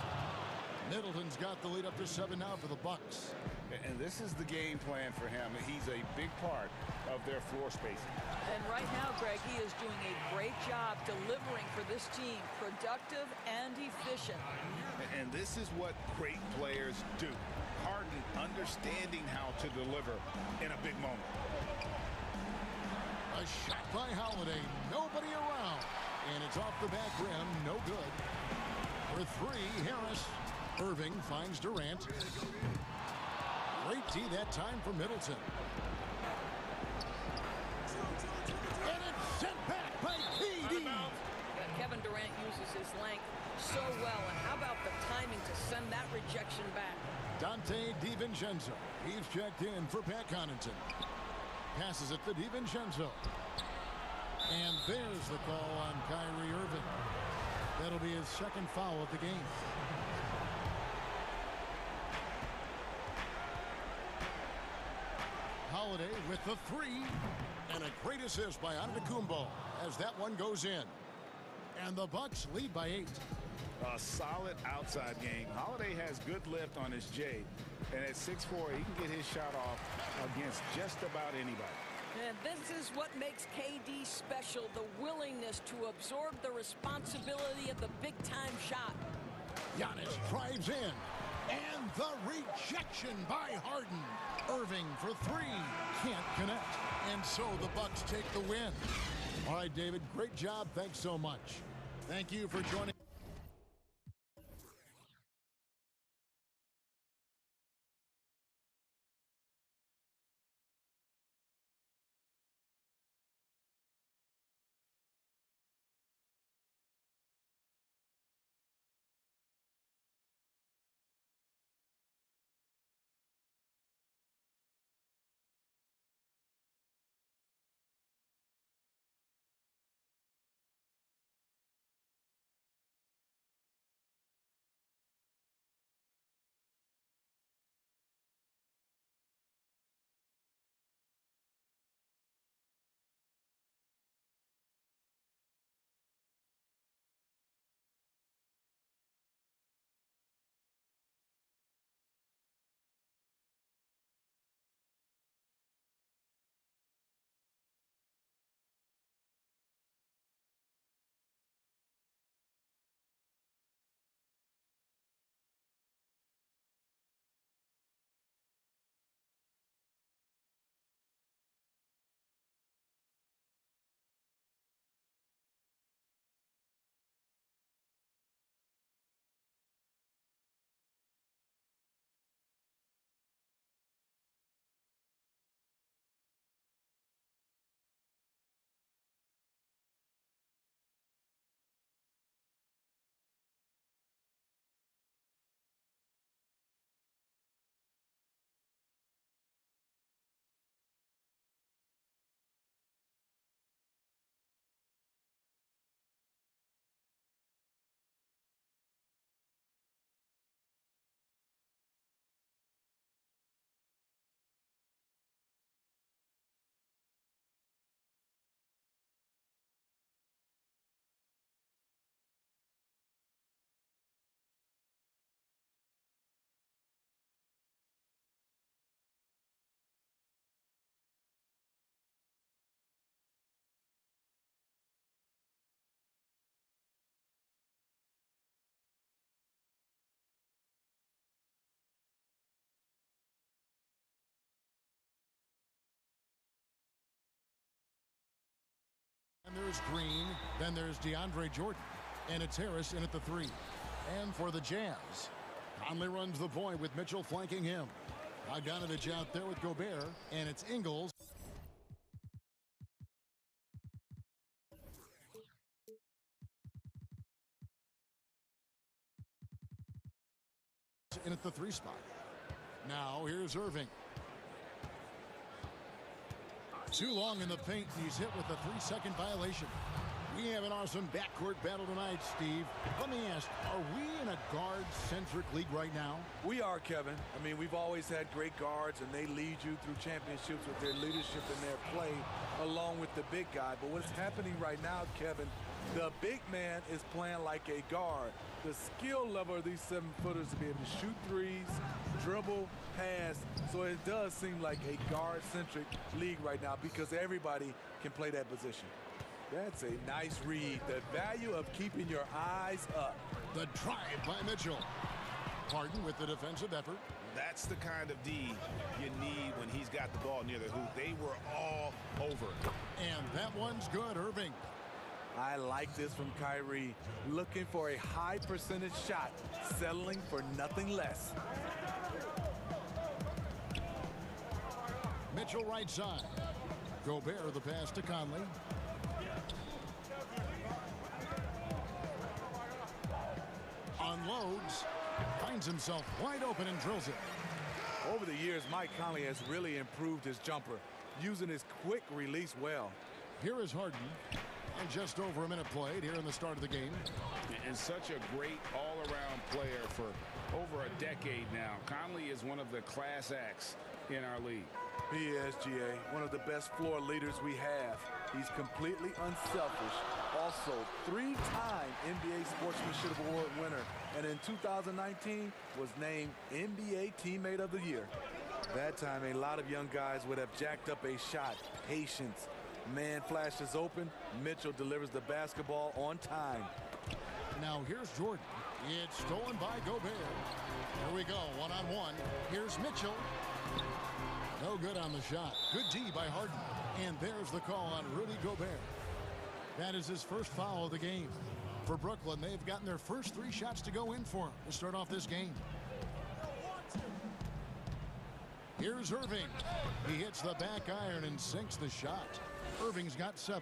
Middleton's got the lead up to 7 now for the Bucks. And this is the game plan for him. He's a big part of their floor spacing. And right now, Greg, he is doing a great job delivering for this team. Productive and efficient. And this is what great players do. Harden understanding how to deliver in a big moment. A shot by Holiday. Nobody around. And it's off the back rim. No good. For 3, Harris. Irving finds Durant. Great D that time for Middleton. And it's sent back by KD. Kevin Durant uses his length so well. And how about the timing to send that rejection back? Dante DiVincenzo. He's checked in for Pat Connaughton. Passes it to DiVincenzo. And there's the call on Kyrie Irving. That'll be his second foul of the game. Holiday with the three. And a great assist by Antetokounmpo as that one goes in. And the Bucks lead by 8. A solid outside game. Holiday has good lift on his J. And at 6'4", he can get his shot off against just about anybody. And this is what makes KD special, the willingness to absorb the responsibility of the big-time shot. Giannis drives in. And the rejection by Harden. Irving for three. Can't connect. And so the Bucks take the win. All right, David, great job. Thanks so much. Thank you for joining. And there's Green, then there's DeAndre Jordan, and it's Harris in at the three. And for the Jazz, Conley runs the point with Mitchell flanking him. Bogdanovich out there with Gobert, and it's Ingles. In at the three spot. Now here's Irving. Too long in the paint, and he's hit with a 3-second violation. We have an awesome backcourt battle tonight, Steve. Let me ask, are we in a guard-centric league right now? We are, Kevin. I mean, we've always had great guards, and they lead you through championships with their leadership and their play, along with the big guy. But what's happening right now, Kevin, the big man is playing like a guard. The skill level of these 7-footers to be able to shoot threes, dribble, pass. So it does seem like a guard-centric league right now because everybody can play that position. That's a nice read. The value of keeping your eyes up. The drive by Mitchell. Harden with the defensive effort. That's the kind of D you need when he's got the ball near the hoop. They were all over. And that one's good, Irving. I like this from Kyrie. Looking for a high percentage shot, settling for nothing less. Mitchell right side. Gobert the pass to Conley. Unloads. Finds himself wide open and drills it. Over the years, Mike Conley has really improved his jumper, using his quick release well. Here is Harden. And just over a minute played here in the start of the game. And such a great all-around player for over a decade now. Conley is one of the class acts in our league. He is, GA, one of the best floor leaders we have. He's completely unselfish. Also, 3-time NBA Sportsmanship Award winner. And in 2019 was named NBA Teammate of the Year. That time, a lot of young guys would have jacked up a shot. Patience. Man flashes open. Mitchell delivers the basketball on time. Now here's Jordan. It's stolen by Gobert. Here we go, one-on-one. Here's Mitchell. No good on the shot. Good D by Harden. And there's the call on Rudy Gobert. That is his first foul of the game. For Brooklyn, they've gotten their first 3 shots to go in for him to start off this game. Here's Irving. He hits the back iron and sinks the shot. Irving's got 7.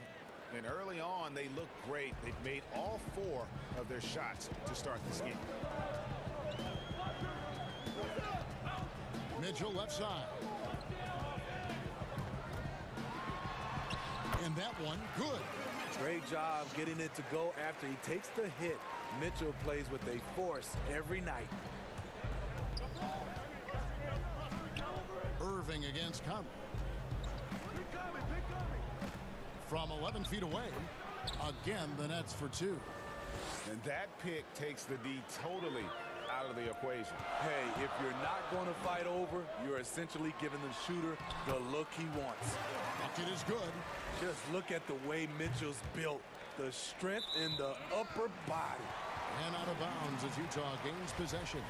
And early on, they look great. They've made all 4 of their shots to start this game. Mitchell left side. And that one, good. Great job getting it to go after he takes the hit. Mitchell plays with a force every night. Irving against Conley. From 11 feet away, again, the Nets for 2. And that pick takes the D totally out of the equation. Hey, if you're not going to fight over, you're essentially giving the shooter the look he wants. Bucket is good. Just look at the way Mitchell's built. The strength in the upper body. And out of bounds as Utah gains possession.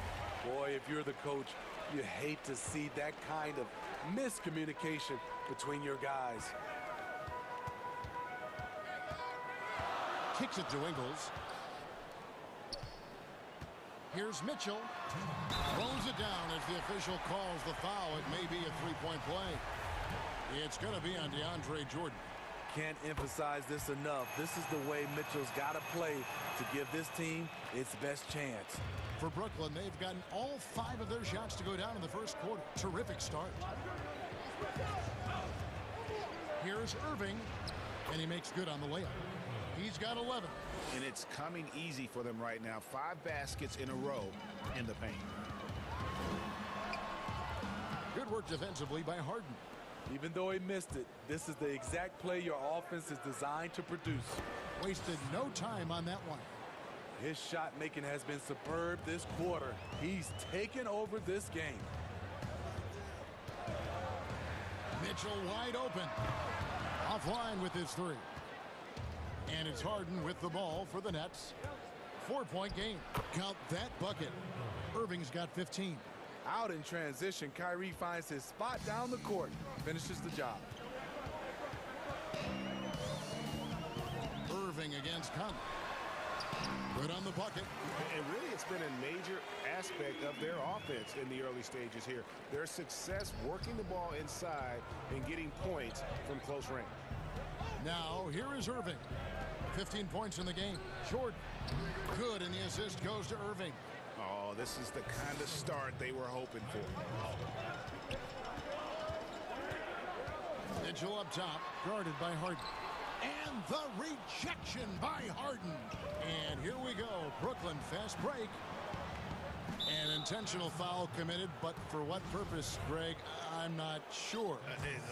Boy, if you're the coach, you hate to see that kind of miscommunication between your guys. Kicks it to Ingles. Here's Mitchell. Throws it down as the official calls the foul. It may be a 3-point play. It's going to be on DeAndre Jordan. Can't emphasize this enough. This is the way Mitchell's got to play to give this team its best chance. For Brooklyn, they've gotten all 5 of their shots to go down in the first quarter. Terrific start. Here's Irving, and he makes good on the layup. He's got 11. And it's coming easy for them right now. 5 baskets in a row in the paint. Good work defensively by Harden. Even though he missed it, this is the exact play your offense is designed to produce. Wasted no time on that one. His shot making has been superb this quarter. He's taken over this game. Mitchell wide open. Offline with his 3. And it's Harden with the ball for the Nets. 4-point game. Count that bucket. Irving's got 15. Out in transition, Kyrie finds his spot down the court. Finishes the job. Irving against Conley. Good on the bucket. And really, it's been a major aspect of their offense in the early stages here. Their success working the ball inside and getting points from close range. Now, here is Irving. 15 points in the game. Jordan. Good, and the assist goes to Irving. Oh, this is the kind of start they were hoping for. Mitchell up top, guarded by Harden. And the rejection by Harden. And here we go. Brooklyn fast break. An intentional foul committed, but for what purpose, Greg? I'm not sure.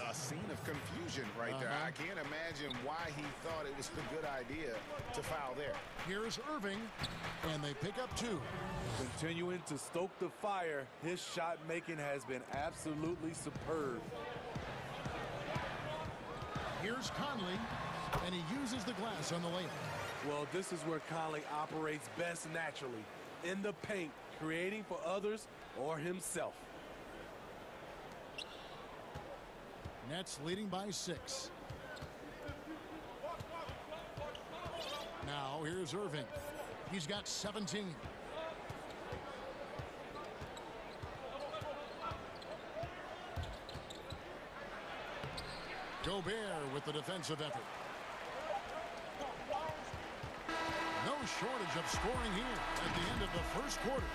A scene of confusion right there. I can't imagine why he thought it was a good idea to foul there. Here's Irving, and they pick up 2. Continuing to stoke the fire, his shot making has been absolutely superb. Here's Conley, and he uses the glass on the layup. Well, this is where Conley operates best naturally, in the paint, creating for others or himself. Nets leading by 6. Now here's Irving. He's got 17. Gobert with the defensive effort. No shortage of scoring here at the end of the first quarter.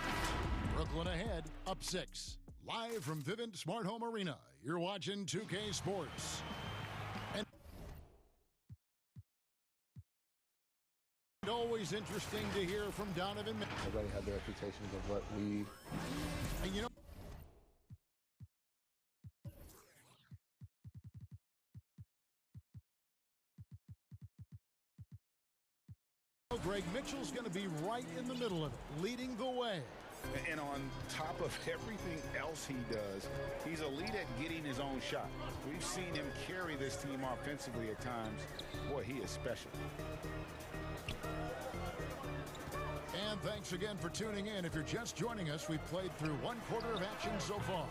Brooklyn ahead, up 6. Live from Vivint Smart Home Arena, you're watching 2K Sports. always interesting to hear from Donovan. Everybody had their reputations of what we... And you know, Greg, Mitchell's going to be right in the middle of it, leading the way. And on top of everything else he does, he's elite at getting his own shot. We've seen him carry this team offensively at times. Boy, he is special. And thanks again for tuning in. If you're just joining us, we've played through one quarter of action so far.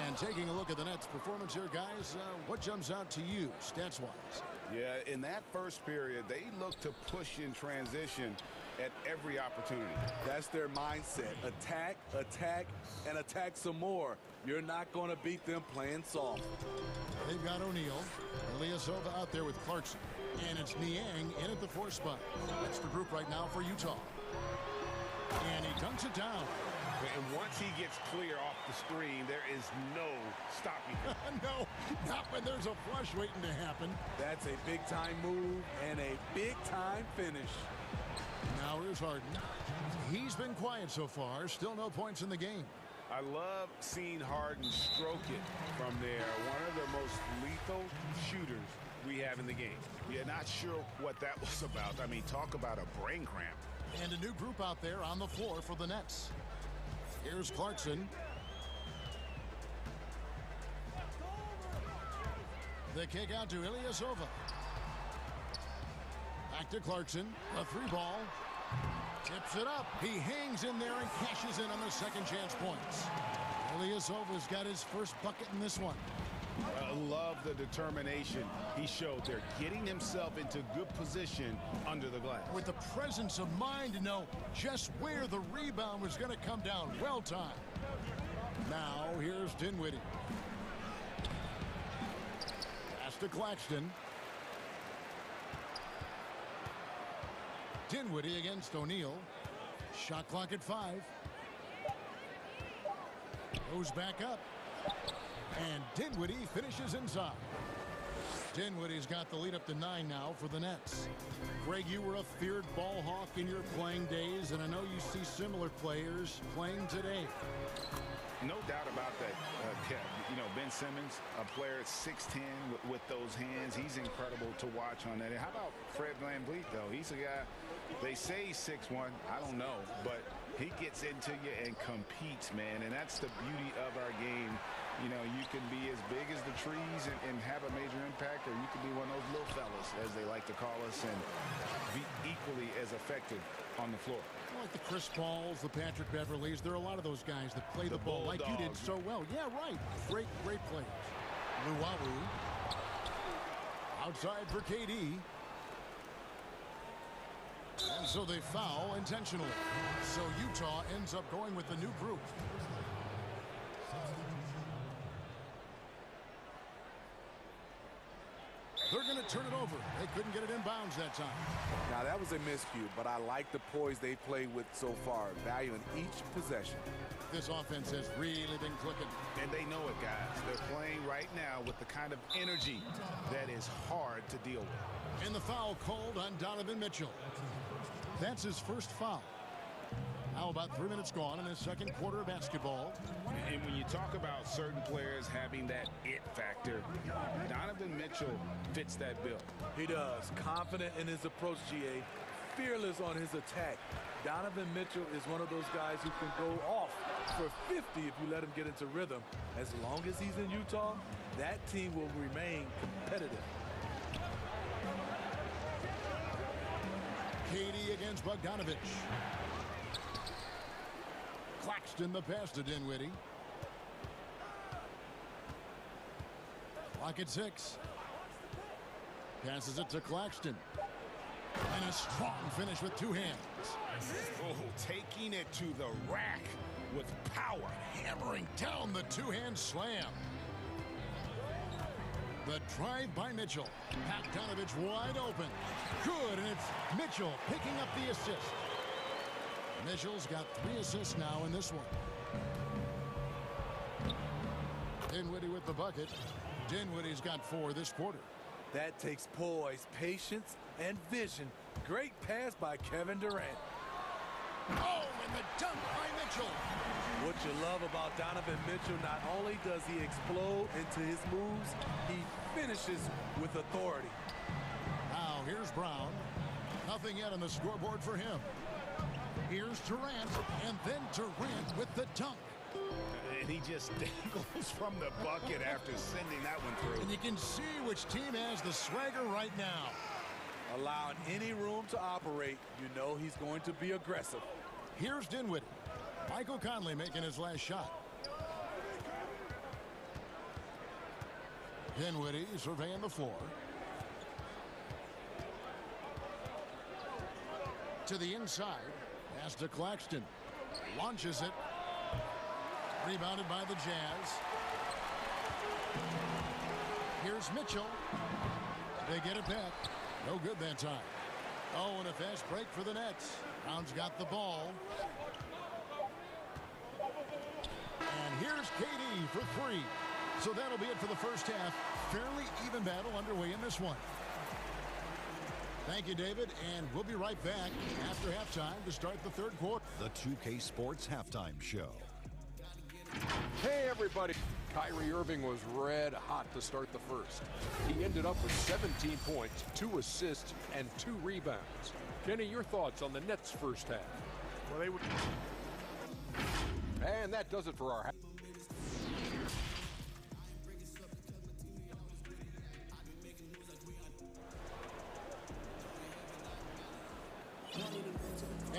And taking a look at the Nets' performance here, guys, what jumps out to you, stats-wise? Yeah, in that first period, they looked to push in transition at every opportunity. That's their mindset. Attack, attack, and attack some more. You're not going to beat them playing soft. They've got O'Neal, Ilyasova out there with Clarkson, and it's Niang in at the 4 spot. That's the group right now for Utah. And he dunks it down. And once he gets clear off the screen, there is no stopping him. No, not when there's a flush waiting to happen. That's a big-time move and a big-time finish. Now here's Harden. He's been quiet so far. Still no points in the game. I love seeing Harden stroke it from there. One of the most lethal shooters we have in the game. Yeah, not sure what that was about. I mean, talk about a brain cramp. And a new group out there on the floor for the Nets. Here's Clarkson. The kick out to Ilyasova. Back to Clarkson. A 3 ball. Tips it up. He hangs in there and cashes in on the second chance points. Ilyasova's got his first bucket in this one. I love the determination he showed there, getting himself into good position under the glass. With the presence of mind to know just where the rebound was going to come down. Well timed. Now here's Dinwiddie. Pass to Claxton. Dinwiddie against O'Neal. Shot clock at 5. Goes back up. And Dinwiddie finishes inside. Dinwiddie's got the lead up to 9 now for the Nets. Greg, you were a feared ball hawk in your playing days, and I know you see similar players playing today. No doubt about that, Kev. You know, Ben Simmons, a player at 6'10" with those hands. He's incredible to watch on that. And how about Fred VanVleet, though? He's a guy, they say he's 6'1". I don't know, but he gets into you and competes, man. And that's the beauty of our game. You know, you can be as big as the trees and have a major impact, or you can be one of those little fellas, as they like to call us, and be equally as effective on the floor. Like the Chris Pauls, the Patrick Beverleys, there are a lot of those guys that play the ball like you did so well. Yeah, right. Great players. Luwawu. Outside for KD. And so they foul intentionally. So Utah ends up going with the new group. They're going to turn it over. They couldn't get it in bounds that time. Now, that was a miscue, but I like the poise they played with so far, valuing each possession. This offense has really been clicking. And they know it, guys. They're playing right now with the kind of energy that is hard to deal with. And the foul called on Donovan Mitchell. That's his first foul. Now about 3 minutes gone in the second quarter of basketball. And when you talk about certain players having that it factor, Donovan Mitchell fits that bill. He does. Confident in his approach, GA. Fearless on his attack. Donovan Mitchell is one of those guys who can go off for 50 if you let him get into rhythm. As long as he's in Utah, that team will remain competitive. KD against Bogdanovich. Claxton the pass to Dinwiddie. Clock at 6. Passes it to Claxton. And a strong finish with 2 hands. Oh, taking it to the rack with power. Hammering down the 2-hand slam. The drive by Mitchell. Bogdanovich wide open. Good, and it's Mitchell picking up the assist. Mitchell's got 3 assists now in this one. Dinwiddie with the bucket. Dinwiddie's got 4 this quarter. That takes poise, patience, and vision. Great pass by Kevin Durant. Oh, and the dunk by Mitchell. What you love about Donovan Mitchell, not only does he explode into his moves, he finishes with authority. Now here's Brown. Nothing yet on the scoreboard for him. Here's Durant, and then Durant with the dunk. And he just dangles from the bucket after sending that one through. And you can see which team has the swagger right now. Allowing any room to operate, you know he's going to be aggressive. Here's Dinwiddie. Michael Conley making his last shot. Dinwiddie surveying the floor. To the inside. Pass to Claxton. Launches it. Rebounded by the Jazz. Here's Mitchell. They get it back. No good that time. Oh, and a fast break for the Nets. Brown's got the ball. And here's KD for three. So that'll be it for the first half. Fairly even battle underway in this one. Thank you, David, and we'll be right back after halftime to start the third quarter. The 2K Sports Halftime Show. Hey, everybody. Kyrie Irving was red hot to start the first. He ended up with 17 points, 2 assists, and 2 rebounds. Kenny, your thoughts on the Nets' first half? Well, they were... And that does it for our half.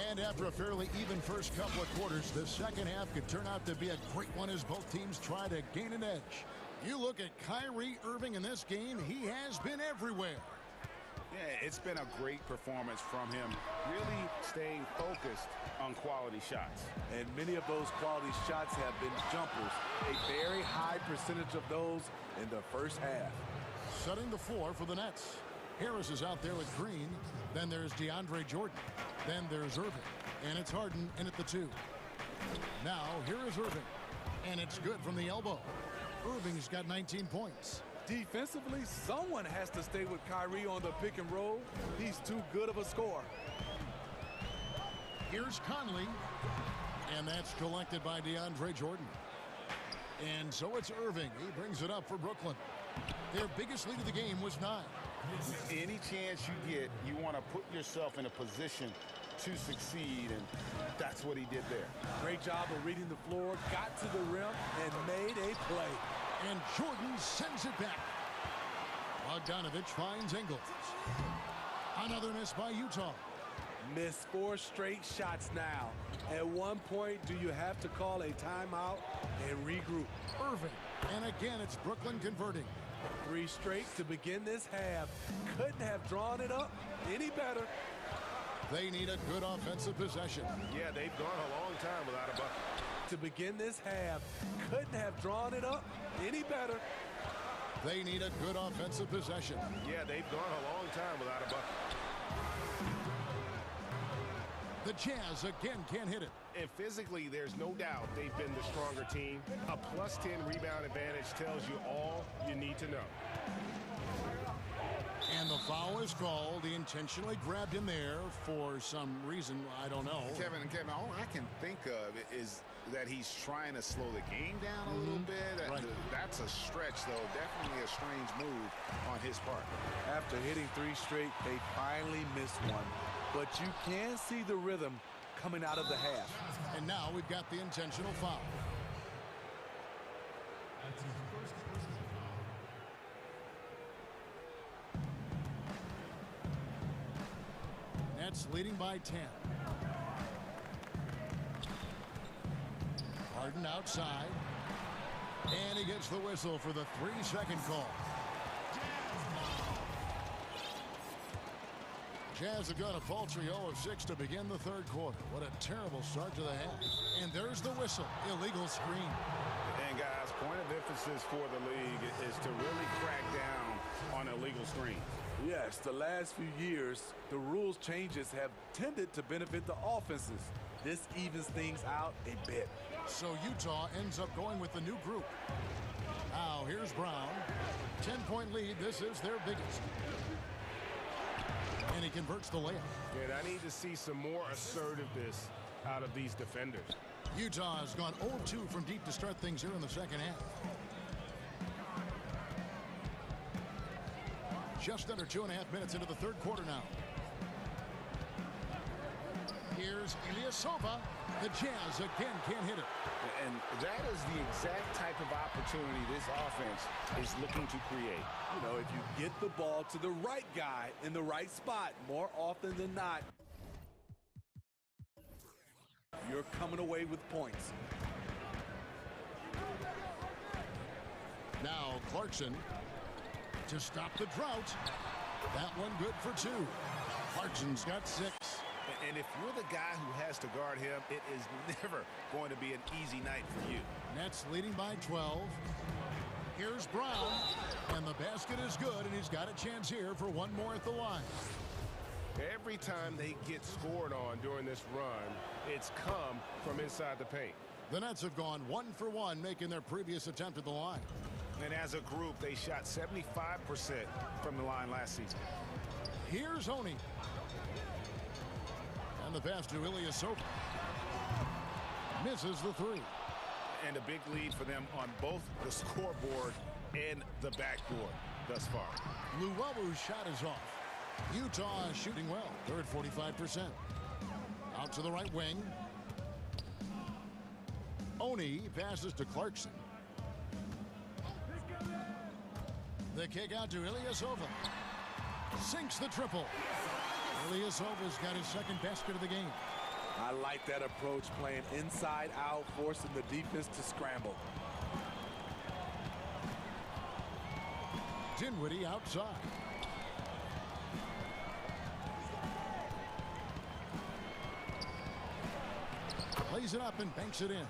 And after a fairly even first couple of quarters, the second half could turn out to be a great one as both teams try to gain an edge. You look at Kyrie Irving in this game, he has been everywhere. Yeah, it's been a great performance from him, really staying focused on quality shots. And many of those quality shots have been jumpers. A very high percentage of those in the first half. Setting the floor for the Nets. Harris is out there with Green. Then there's DeAndre Jordan. Then there's Irving. And it's Harden in at the 2. Now, here is Irving. And it's good from the elbow. Irving's got 19 points. Defensively, someone has to stay with Kyrie on the pick and roll. He's too good of a scorer. Here's Conley. And that's collected by DeAndre Jordan. And so it's Irving. He brings it up for Brooklyn. Their biggest lead of the game was 9. Any chance you get, you want to put yourself in a position to succeed, and that's what he did there. Great job of reading the floor, got to the rim, and made a play. And Jordan sends it back. Bogdanovich finds Ingles. Another miss by Utah. Missed 4 straight shots now. At one point, do you have to call a timeout and regroup? Irving. And again, it's Brooklyn converting. 3 straight to begin this half. Couldn't have drawn it up any better. They need a good offensive possession. Yeah, they've gone a long time without a bucket. To begin this half, couldn't have drawn it up any better. They need a good offensive possession. Yeah, they've gone a long time without a bucket. The Jazz again can't hit it. And physically, there's no doubt they've been the stronger team. A +10 rebound advantage tells you all you need to know. And the foul is called. He intentionally grabbed him there for some reason. I don't know. Kevin, all I can think of is that he's trying to slow the game down a little bit. Right. That's a stretch, though. Definitely a strange move on his part. After hitting 3 straight, they finally missed one. But you can see the rhythm coming out of the half. And now we've got the intentional foul. Nets leading by 10. Harden outside. And he gets the whistle for the 3-second call. Jazz have got a paltry 0 of 6 to begin the third quarter. What a terrible start to the half. And there's the whistle. Illegal screen. And guys, point of emphasis for the league is to really crack down on illegal screens. Yes, the last few years, the rules changes have tended to benefit the offenses. This evens things out a bit. So Utah ends up going with the new group. Now here's Brown. 10-point lead. This is their biggest. And he converts the layup. And I need to see some more assertiveness out of these defenders. Utah has gone 0-2 from deep to start things here in the second half. Just under 2.5 minutes into the third quarter now. Here's Ilyasova. The Jazz again can't hit it. And that is the exact type of opportunity this offense is looking to create. You know, if you get the ball to the right guy in the right spot, more often than not, you're coming away with points. Now Clarkson to stop the drought. That one good for 2. Clarkson's got 6. And if you're the guy who has to guard him, it is never going to be an easy night for you. Nets leading by 12. Here's Brown. And the basket is good, and he's got a chance here for one more at the line. Every time they get scored on during this run, it's come from inside the paint. The Nets have gone 1 for 1, making their previous attempt at the line. And as a group, they shot 75% from the line last season. Here's Oni. And the pass to Ilyasova. Misses the 3. And a big lead for them on both the scoreboard and the backboard thus far. Luwabu's shot is off. Utah is shooting well. They're at 45%. Out to the right wing. Oni passes to Clarkson. The kick out to Ilyasova. Sinks the triple. Ilyasova's got his second basket of the game. I like that approach, playing inside out, forcing the defense to scramble. Dinwiddie outside. Plays it up and banks it in.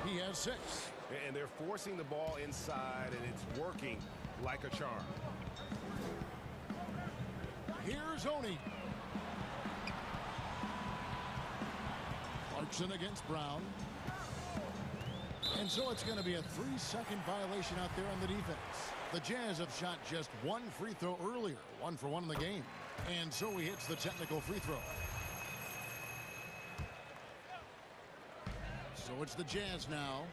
He has 6. And they're forcing the ball inside, and it's working like a charm. Here's Oni. Clarkson against Brown. And so it's going to be a 3-second violation out there on the defense. The Jazz have shot just 1 free throw earlier. 1 for 1 in the game. And so he hits the technical free throw. So it's the Jazz now,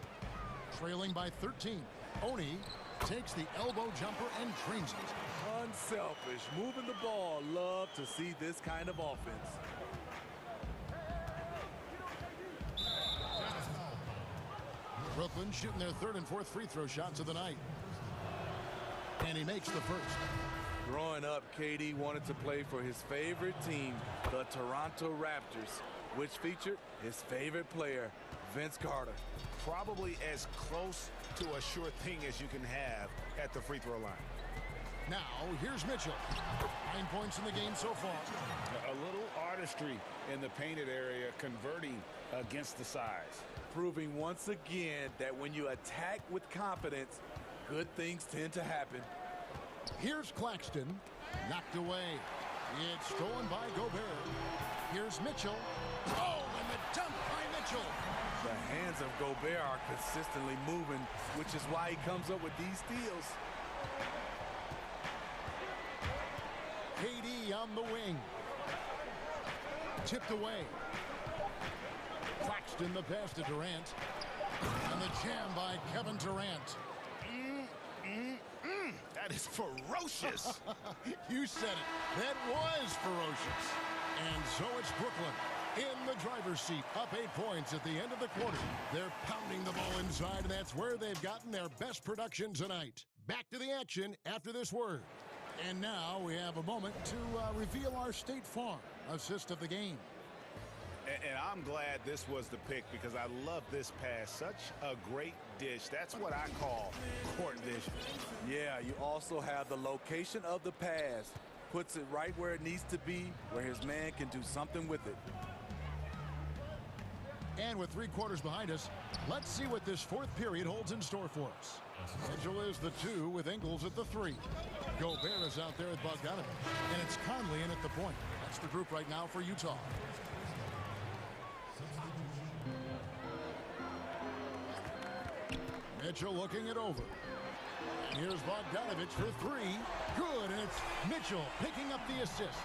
trailing by 13. Oni takes the elbow jumper and drains it. Unselfish, moving the ball. Love to see this kind of offense. Brooklyn shooting their 3rd and 4th free throw shots of the night. And he makes the first. Growing up, KD wanted to play for his favorite team, the Toronto Raptors, which featured his favorite player, Vince Carter. Probably as close to a sure thing as you can have at the free throw line. Now, here's Mitchell. 9 points in the game so far. A little artistry in the painted area, converting against the size. Proving once again that when you attack with confidence, good things tend to happen. Here's Claxton. Knocked away. It's stolen by Gobert. Here's Mitchell. Oh, and the dunk by Mitchell. The hands of Gobert are consistently moving, which is why he comes up with these steals. KD on the wing. Tipped away. Claxton the pass to Durant. And the jam by Kevin Durant. That is ferocious. You said it. That was ferocious. And so it's Brooklyn in the driver's seat, up 8 points at the end of the quarter. They're pounding the ball inside, and that's where they've gotten their best production tonight. Back to the action after this word. And now we have a moment to reveal our State Farm assist of the game. And I'm glad this was the pick because I love this pass. Such a great dish. That's what I call court vision. Yeah, you also have the location of the pass. Puts it right where it needs to be, where his man can do something with it. And with 3 quarters behind us, let's see what this 4th period holds in store for us. Mitchell is the 2 with Ingles at the 3. Gobert is out there with Bogdanovich. And it's Conley in at the point. That's the group right now for Utah. Mitchell looking it over. Here's Bogdanovich for three. Good, and it's Mitchell picking up the assist.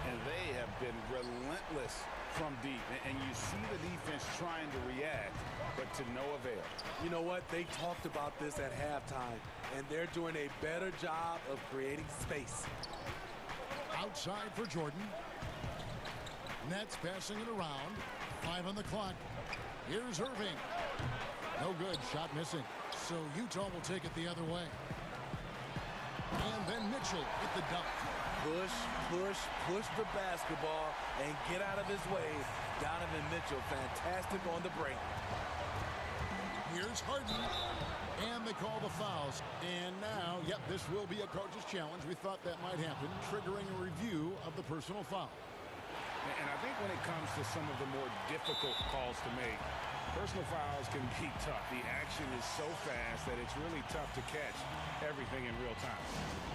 And they have been relentless from deep. And you see the defense trying to react, but to no avail. You know what? They talked about this at halftime, and they're doing a better job of creating space. Outside for Jordan. Nets passing it around. 5 on the clock. Here's Irving. No good. Shot missing. So Utah will take it the other way. And then Mitchell with the dunk. Push the basketball and get out of his way. Donovan Mitchell, fantastic on the break. Here's Harden. And they call the fouls. And now, yep, this will be a coach's challenge. We thought that might happen, triggering a review of the personal foul. And I think when it comes to some of the more difficult calls to make, personal fouls can be tough. The action is so fast that it's really tough to catch everything in real time.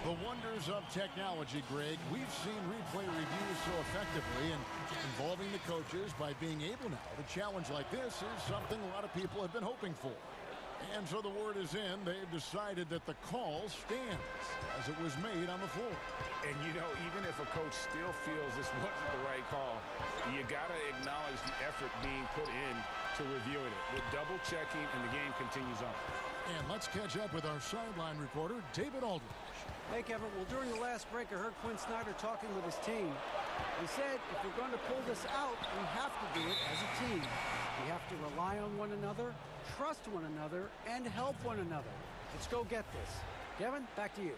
The wonders of technology, Greg. We've seen replay reviews so effectively, and involving the coaches by being able now to challenge like this is something a lot of people have been hoping for. And so the word is in. They've decided that the call stands as it was made on the floor. And, you know, even if a coach still feels this wasn't the right call, you got to acknowledge the effort being put in to reviewing it. With double checking, and the game continues on. And let's catch up with our sideline reporter, David Aldridge. Hey, Kevin. Well, during the last break, I heard Quinn Snyder talking with his team. He said if we're going to pull this out, we have to do it as a team. We have to rely on one another, trust one another, and help one another. Let's go get this. Kevin, back to you.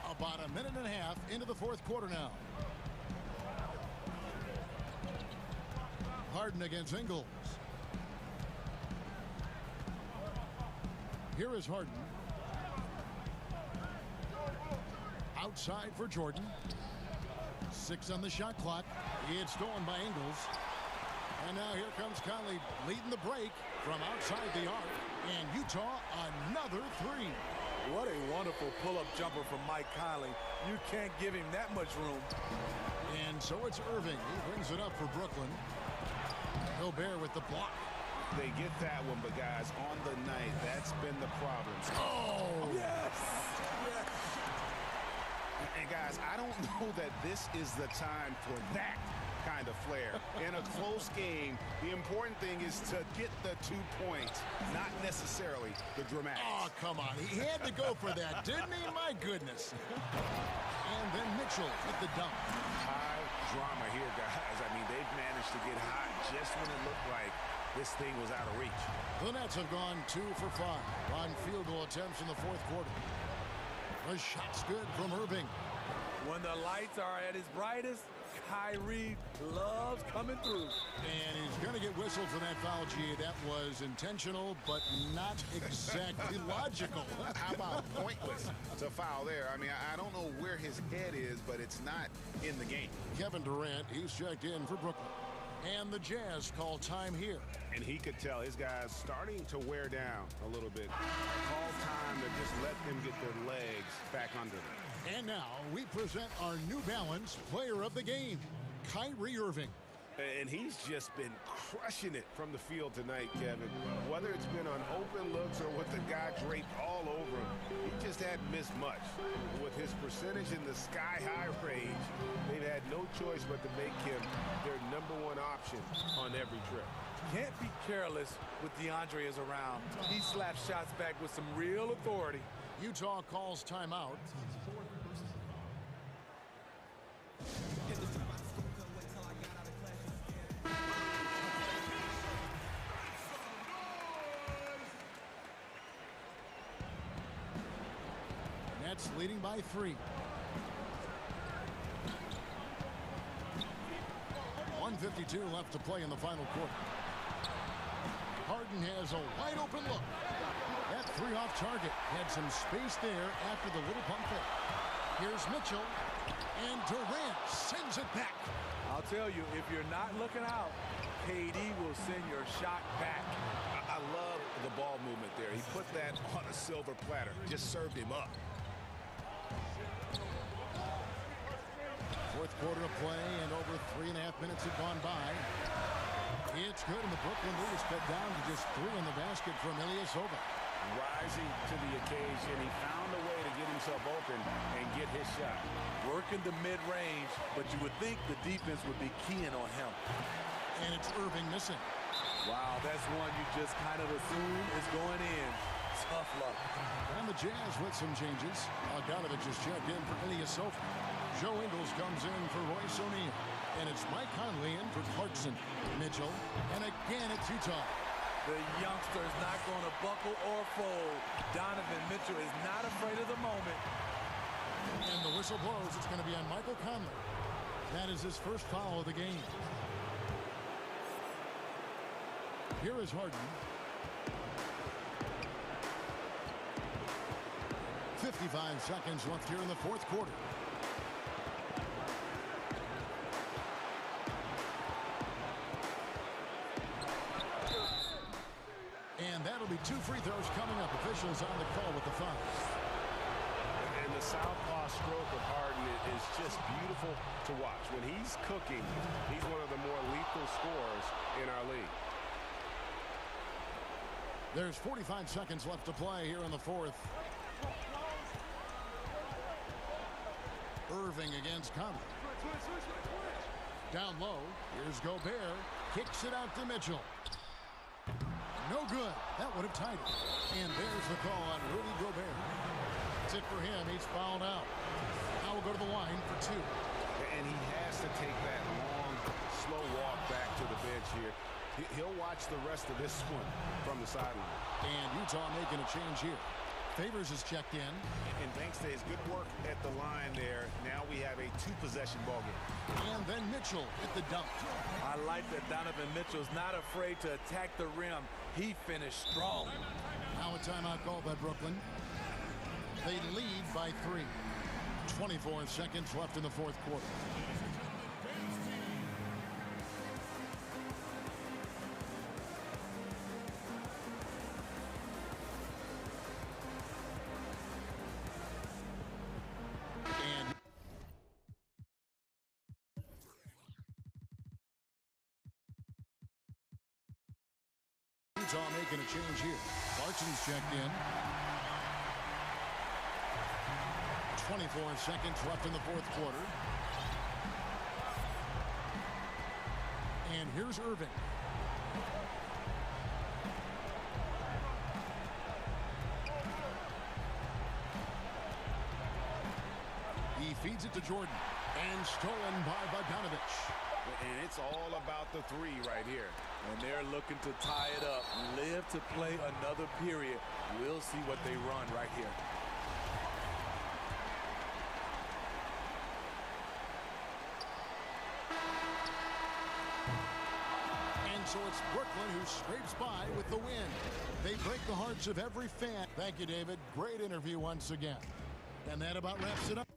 About a minute and a half into the fourth quarter now. Harden against Ingles. Here is Harden. Outside for Jordan. 6 on the shot clock. It's stolen by Ingles. And now here comes Conley leading the break from outside the arc. And Utah, another three. What a wonderful pull-up jumper from Mike Conley. You can't give him that much room. And so it's Irving. He brings it up for Brooklyn. Gobert with the block. They get that one, but guys, on the night, that's been the problem. Oh! Yes! Yes! And guys, I don't know that this is the time for that kind of flair. In a close game, the important thing is to get the 2 points, not necessarily the dramatics. Oh, come on. He had to go for that, didn't he? My goodness. And then Mitchell with the dunk. High drama here, guys. I mean, they've managed to get hot just when it looked like this thing was out of reach. The Nets have gone 2 for 5 on field goal attempts in the fourth quarter. The shot's good from Irving. When the lights are at its brightest, Kyrie loves coming through. And he's going to get whistled for that foul, G. That was intentional, but not exactly logical. How about pointless to foul there? I mean, I don't know where his head is, but it's not in the game. Kevin Durant, he's checked in for Brooklyn. And the Jazz call time here. And he could tell his guys starting to wear down a little bit. Call time to just let them get their legs back under them. And now we present our New Balance player of the game, Kyrie Irving. And he's just been crushing it from the field tonight, Kevin. Whether it's been on open looks or with the guy draped all over him, he just hadn't missed much. With his percentage in the sky-high range, they've had no choice but to make him their #1 option on every trip. Can't be careless with DeAndre is around. He slaps shots back with some real authority. Utah calls timeout. Nets leading by 3. 1:52 left to play in the final quarter. Harden has a wide open look. That 3 off target. Had some space there after the little pump fake. Here's Mitchell. And Durant sends it back. I'll tell you, if you're not looking out, KD will send your shot back. I love the ball movement there. He put that on a silver platter. Just served him up. Fourth quarter of play, and over 3.5 minutes have gone by. It's good, and the Brooklyn lead is cut down to just 3 in the basket from Ilyasova. rising to the occasion. He found a way to get himself open and get his shot. Working the mid-range, but you would think the defense would be keying on him. And it's Irving missing. Wow, that's one you just kind of assume is going in. Tough luck. And the Jazz with some changes. Bogdanovich has checked in for Ilyasova. Joe Ingles comes in for Royce O'Neal. And it's Mike Conley in for Clarkson. Mitchell. And again it's Utah. The youngster is not going to buckle or fold. Donovan Mitchell is not afraid of the moment. And the whistle blows. It's going to be on Michael Conley. That is his first foul of the game. Here is Harden. 55 seconds left here in the fourth quarter. And that'll be 2 free throws coming up. Officials on the call with the fouls. And the southpaw stroke of Harden is just beautiful to watch. When he's cooking, he's one of the more lethal scorers in our league. There's 45 seconds left to play here in the fourth. Irving against Conley. Down low. Here's Gobert. Kicks it out to Mitchell. No good. That would have tied it. And there's the call on Rudy Gobert. That's it for him. He's fouled out. Now we'll go to the line for 2. And he has to take that long, slow walk back to the bench here. He'll watch the rest of this one from the sideline. And Utah making a change here. Favors is checked in. And thanks to his good work at the line there, now we have a 2-possession ball game. And then Mitchell at the dunk. I like that Donovan Mitchell's not afraid to attack the rim. He finished strong. Now a timeout called by Brooklyn. They lead by 3. 24 seconds left in the fourth quarter. Utah making a change here. Clarkson's checked in. 24 seconds left in the fourth quarter. And here's Irving. He feeds it to Jordan. And stolen by Bogdanovich. And it's all about the 3 right here. And they're looking to tie it up. Live to play another period. We'll see what they run right here. And so it's Brooklyn who scrapes by with the win. They break the hearts of every fan. Thank you, David. Great interview once again. And that about wraps it up.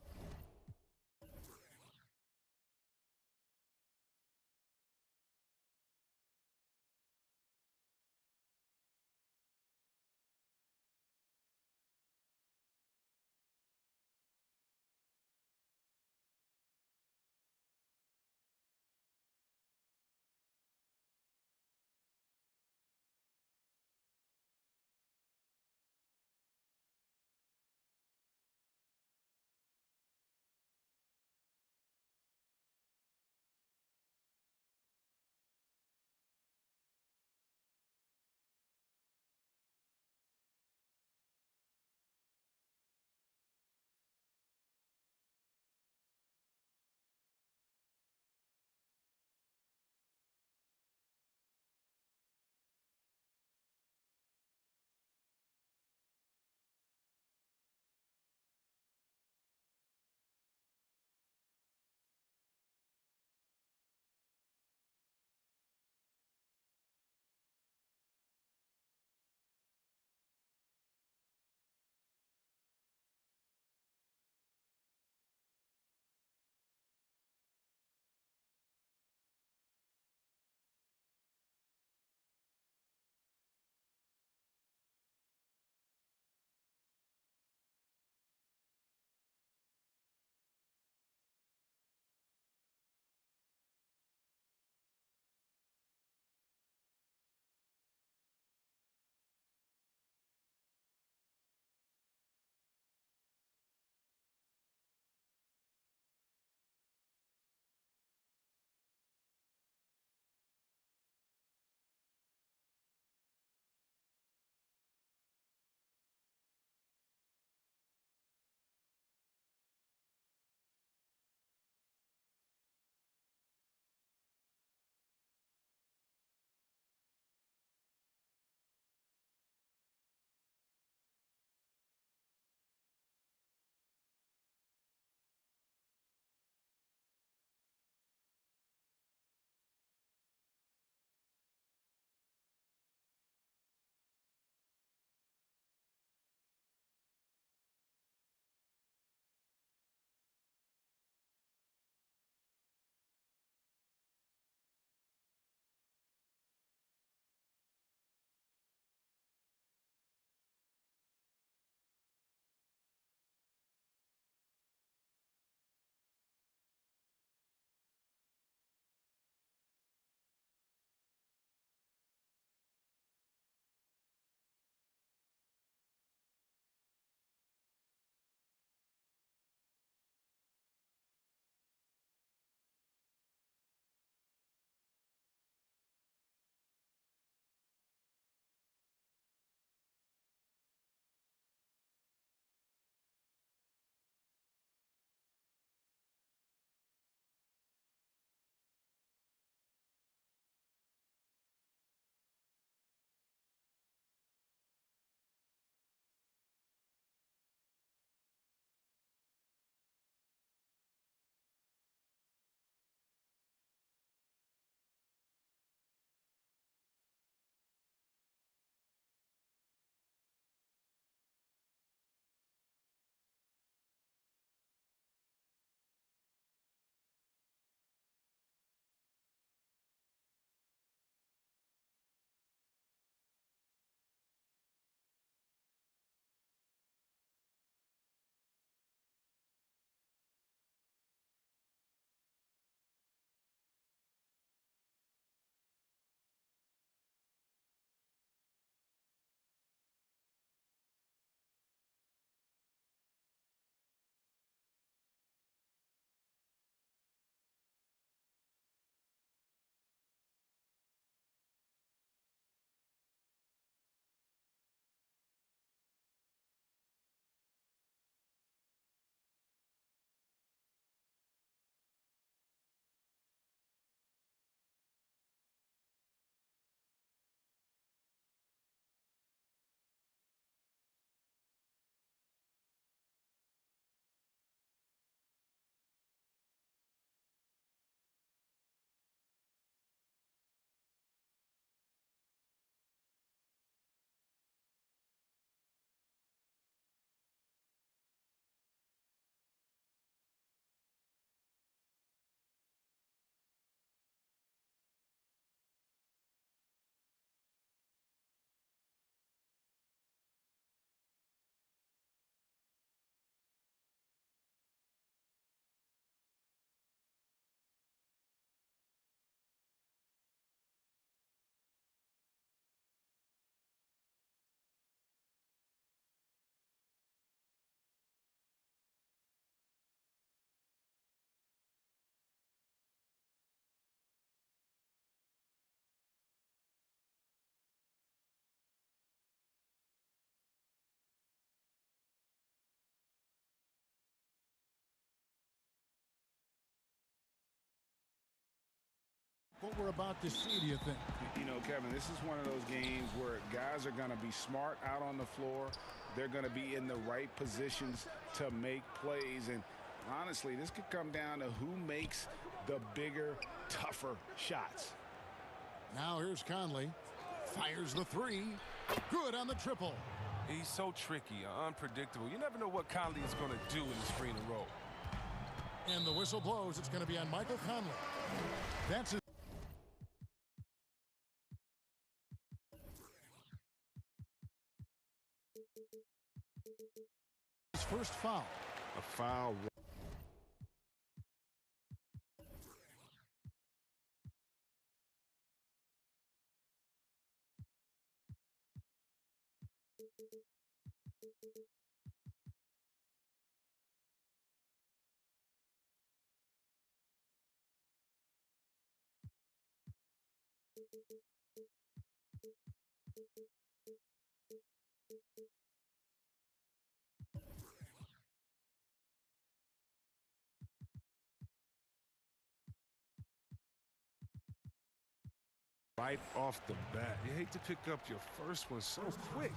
What we're about to see, do you think? You know, Kevin, this is one of those games where guys are going to be smart out on the floor. They're going to be in the right positions to make plays. And honestly, this could come down to who makes the bigger, tougher shots. Now here's Conley. Fires the three. Good on the triple. He's so tricky, unpredictable. You never know what Conley is going to do in the screen and roll. And the whistle blows. It's going to be on Michael Conley. That's his first foul. A foul. Right off the bat. You hate to pick up your first one so quick.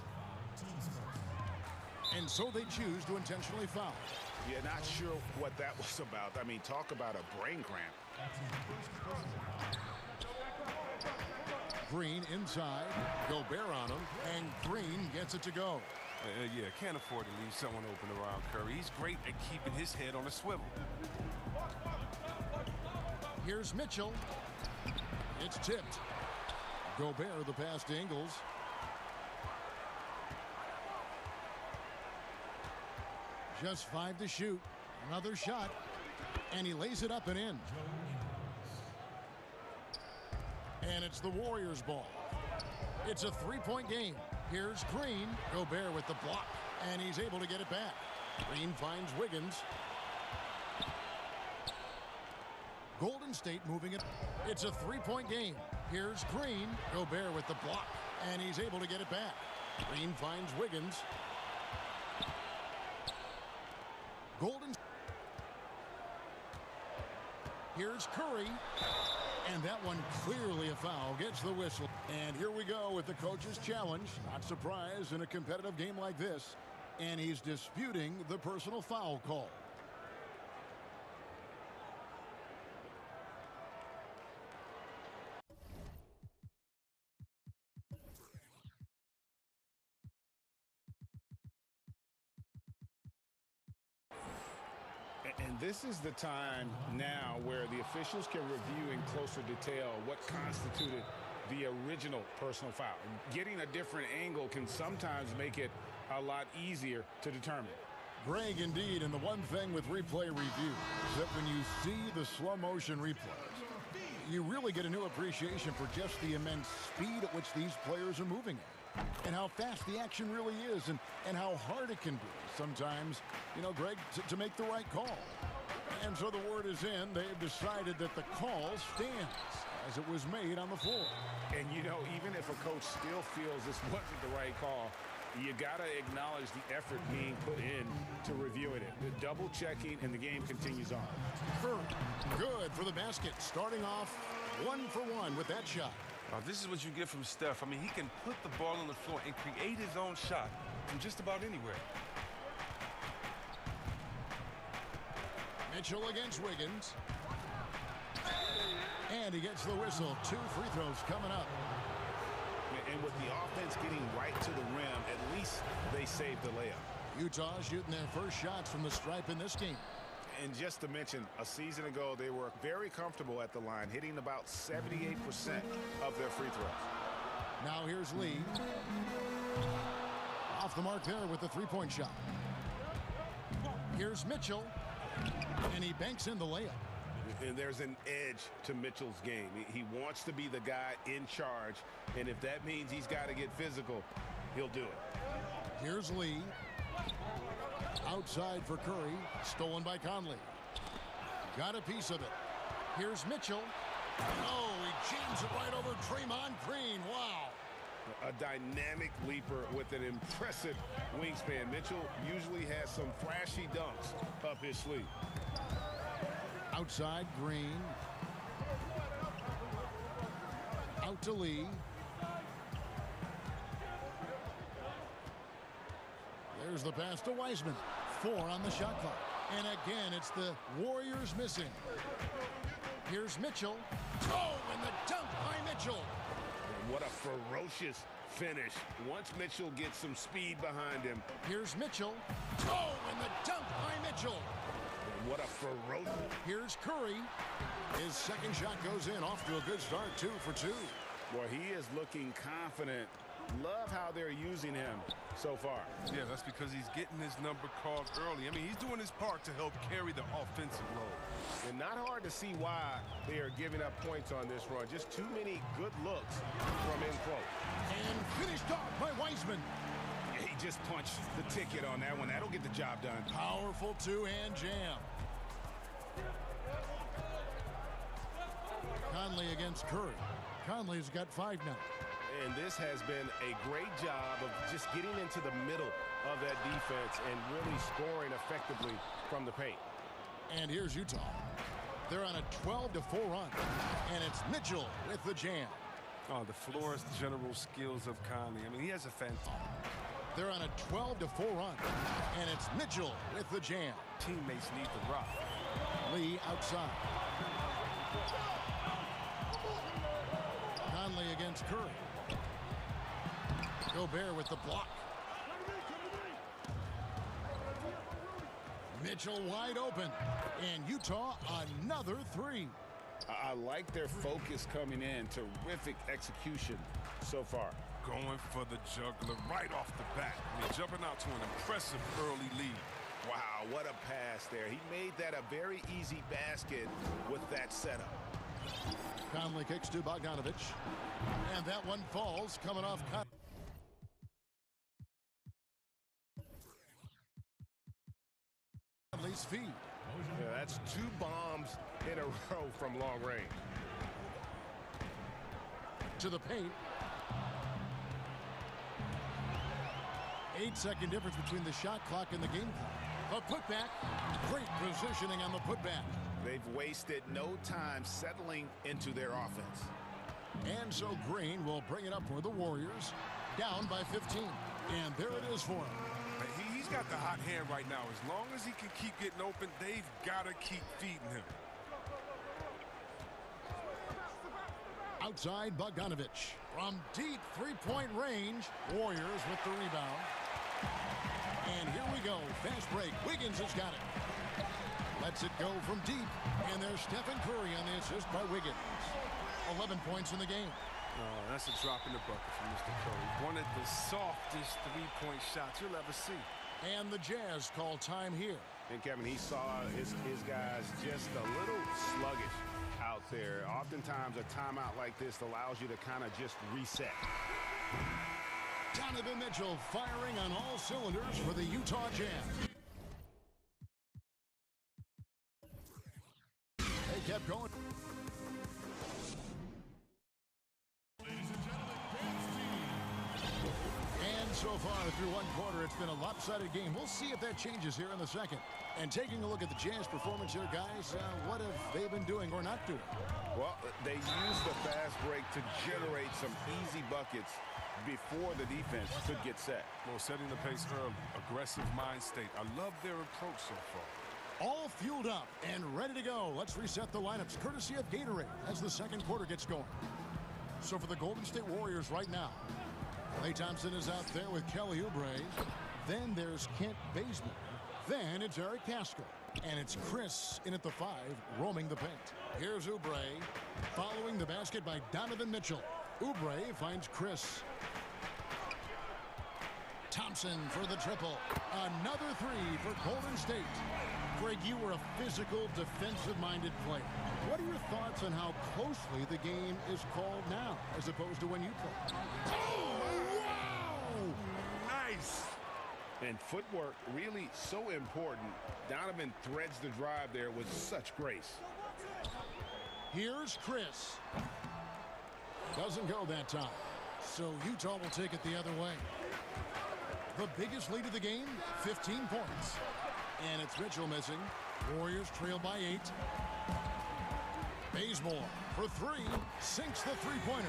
And so they choose to intentionally foul. Yeah, not sure what that was about. I mean, talk about a brain cramp. Green inside. Gobert on him. And Green gets it to go. Yeah, can't afford to leave someone open around Curry. He's great at keeping his head on a swivel. Here's Mitchell. It's tipped. Gobert, the pass to Ingles. Just 5 to shoot. Another shot. And he lays it up and in. And it's the Warriors' ball. It's a 3-point game. Here's Green. Gobert with the block. And he's able to get it back. Green finds Wiggins. Golden State moving it. It's a 3-point game. Here's Green. Gobert with the block. And he's able to get it back. Green finds Wiggins. Golden. Here's Curry. And that one clearly a foul. Gets the whistle. And here we go with the coach's challenge. Not surprised in a competitive game like this. And he's disputing the personal foul call. And this is the time now where the officials can review in closer detail what constituted the original personal foul. Getting a different angle can sometimes make it a lot easier to determine. Greg, indeed, and the one thing with replay review is that when you see the slow motion replays, you really get a new appreciation for just the immense speed at which these players are moving at. And how fast the action really is, and how hard it can be sometimes, you know, Greg, to make the right call. And so the word is in. They've decided that the call stands as it was made on the floor. And, you know, even if a coach still feels this wasn't the right call, you got to acknowledge the effort being put in to reviewing it. The double checking, and the game continues on. Good for the basket. Starting off 1 for 1 with that shot. This is what you get from Steph. I mean, he can put the ball on the floor and create his own shot from just about anywhere. Mitchell against Wiggins. And he gets the whistle. 2 free throws coming up. And with the offense getting right to the rim, at least they saved the layup. Utah shooting their first shots from the stripe in this game. And just to mention, a season ago, they were very comfortable at the line, hitting about 78% of their free throws. Now here's Lee. Off the mark there with the three-point shot. Here's Mitchell. And he banks in the layup. And there's an edge to Mitchell's game. He wants to be the guy in charge. And if that means he's got to get physical, he'll do it. Here's Lee. Outside for Curry. Stolen by Conley. Got a piece of it. Here's Mitchell. Oh, he jams it right over Draymond Green. Wow. A dynamic leaper with an impressive wingspan. Mitchell usually has some flashy dunks up his sleeve. Outside, Green. Out to Lee. There's the pass to Wiseman. 4 on the shot clock. And again, it's the Warriors missing. Here's Mitchell. Oh, and the dunk by Mitchell. And what a ferocious finish. Once Mitchell gets some speed behind him. Here's Mitchell. Oh, and the dunk by Mitchell. And what a ferocious. Here's Curry. His second shot goes in, off to a good start, 2 for 2. Well, he is looking confident. Love how they're using him so far. Yeah, that's because he's getting his number called early. I mean, he's doing his part to help carry the offensive load. And not hard to see why they are giving up points on this run. Just too many good looks from in close. And finished off by Wiseman. Yeah, he just punched the ticket on that one. That'll get the job done. Powerful two-hand jam. Conley against Curry. Conley's got 5 now. And this has been a great job of just getting into the middle of that defense and really scoring effectively from the paint. And here's Utah. They're on a 12-4 run. And it's Mitchell with the jam. Oh, the floor's general skills of Conley. I mean, he has a fantastic. They're on a 12-4 run. And it's Mitchell with the jam. Teammates need the rock. Lee outside. Conley against Curry. Gobert with the block. Mitchell wide open. And Utah another 3. I like their focus coming in. Terrific execution so far. Going for the juggler right off the bat. I mean, jumping out to an impressive early lead. Wow, what a pass there. He made that a very easy basket with that setup. Conley kicks to Bogdanovich. And that one falls coming off Conley. Conley's feed. Yeah, that's 2 bombs in a row from long range. To the paint. 8-second difference between the shot clock and the game clock. A putback. Great positioning on the putback. They've wasted no time settling into their offense. And so Green will bring it up for the Warriors. Down by 15. And there it is for him. He's got the hot hand right now. As long as he can keep getting open, they've got to keep feeding him. Outside Bogdanovich. From deep three-point range. Warriors with the rebound. And here we go. Fast break. Wiggins has got it. Lets it go from deep. And there's Stephen Curry on the assist by Wiggins. 11 points in the game. Oh, that's a drop in the bucket for Mr. Curry. One of the softest three-point shots you'll ever see. And the Jazz call time here. And Kevin, he saw his guys just a little sluggish out there. Oftentimes a timeout like this allows you to kind of just reset. Donovan Mitchell firing on all cylinders for the Utah Jazz. They kept going. And so far through one quarter, it's been a lopsided game. We'll see if that changes here in the second. And taking a look at the Jazz performance here, guys, what have they been doing or not doing? Well, they used the fast break to generate some easy buckets before the defense could get set. Well, setting the pace early, aggressive mind state. I love their approach so far. All fueled up and ready to go. Let's reset the lineups, courtesy of Gatorade, as the second quarter gets going. So for the Golden State Warriors right now, Klay Thompson is out there with Kelly Oubre. Then there's Kent Bazemore. Then it's Eric Paschall. And it's Chris in at the 5, roaming the paint. Here's Oubre, following the basket by Donovan Mitchell. Oubre finds Chris. Thompson for the triple. Another 3 for Golden State. Greg, you were a physical, defensive-minded player. What are your thoughts on how closely the game is called now, as opposed to when you played? Oh, wow! Nice! And footwork really so important. Donovan threads the drive there with such grace. Here's Chris. Doesn't go that time. So Utah will take it the other way. The biggest lead of the game, 15 points. And it's Mitchell missing. Warriors trail by 8. Bazemore for three, sinks the three-pointer.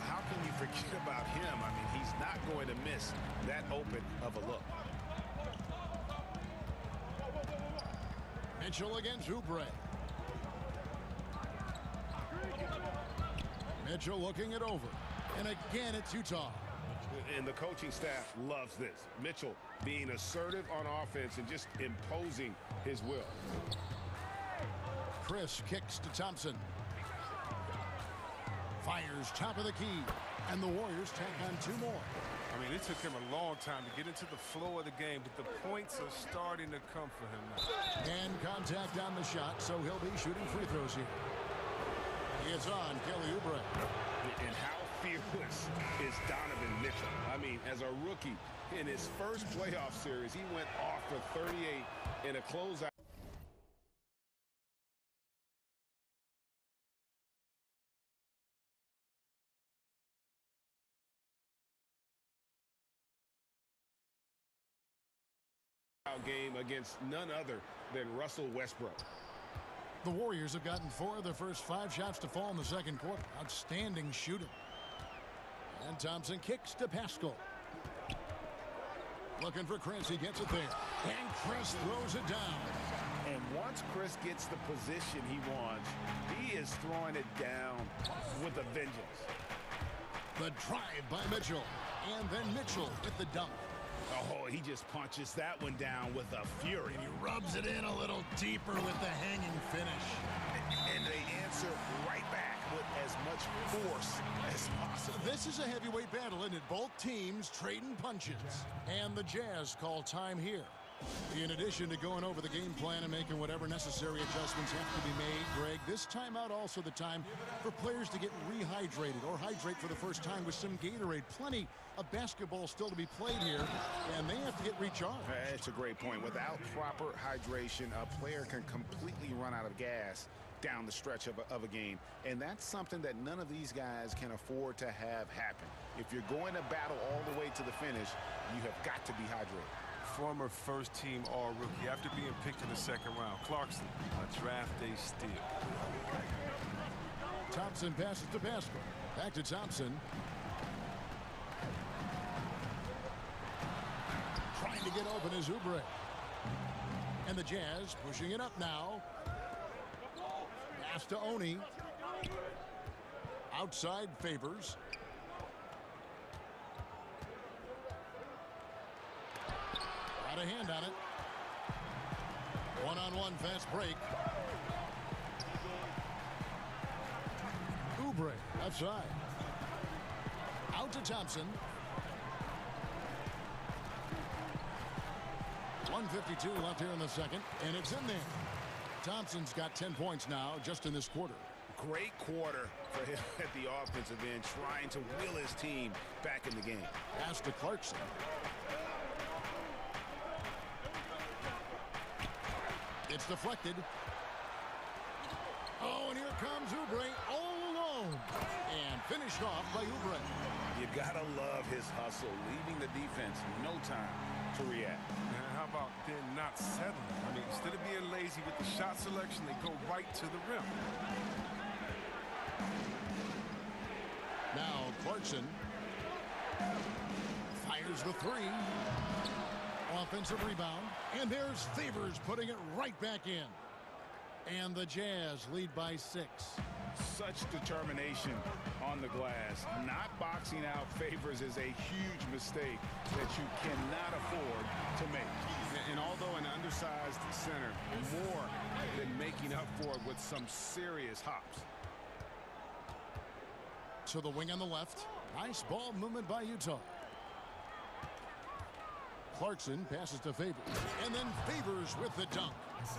How can you forget about him? I mean, he's not going to miss that open of a look. Mitchell against Oubre. Mitchell looking it over. And again, it's Utah. And the coaching staff loves this. Mitchell being assertive on offense and just imposing his will. Chris kicks to Thompson. Fires top of the key. And the Warriors tack on two more. I mean, it took him a long time to get into the flow of the game, but the points are starting to come for him now. And contact on the shot, so he'll be shooting free throws here. It's on Kelly Oubre. And how fearless is Donovan Mitchell? I mean, as a rookie in his first playoff series, he went off for 38 in a closeout. Game against none other than Russell Westbrook. The Warriors have gotten 4 of their first 5 shots to fall in the second quarter. Outstanding shooting. And Thompson kicks to Pascal. Looking for Chris. He gets it there. And Chris throws it down. And once Chris gets the position he wants, he is throwing it down with a vengeance. The drive by Mitchell. And then Mitchell with the dunk. Oh, he just punches that one down with a fury. And he rubs it in a little deeper with the hanging finish. And they answer right back with as much force as possible. This is a heavyweight battle, isn't it? Both teams trading punches. And the Jazz call time here. In addition to going over the game plan and making whatever necessary adjustments have to be made, Greg, this timeout also the time for players to get rehydrated or hydrate for the first time with some Gatorade. Plenty of basketball still to be played here, and they have to get recharged. That's a great point. Without proper hydration, a player can completely run out of gas down the stretch of a game, and that's something that none of these guys can afford to have happen. If you're going to battle all the way to the finish, you have got to be hydrated. Former first-team All-Rookie after being picked in the second round. Clarkson, a draft day steal. Thompson passes to Pascal. Back to Thompson. Trying to get open is Oubre. And the Jazz pushing it up now. Pass to Oni. Outside Favors. Got a hand on it. One-on-one fast break. Oubre outside. Out to Thompson. 1:52 left here in the second, and it's in there. Thompson's got 10 points now just in this quarter. Great quarter for him at the offensive end, trying to will his team back in the game. Pass to Clarkson. It's deflected. Oh, and here comes Oubre all alone. And finished off by Oubre. You gotta love his hustle, leaving the defense no time to react. And how about then not settling? I mean, instead of being lazy with the shot selection, they go right to the rim. Now Clarkson fires the three. Offensive rebound. And there's Favors putting it right back in. And the Jazz lead by 6. Such determination on the glass. Not boxing out Favors is a huge mistake that you cannot afford to make. And although an undersized center, more than making up for it with some serious hops. To the wing on the left. Nice ball movement by Utah. Clarkson passes to Favors. And then Favors with the dunk.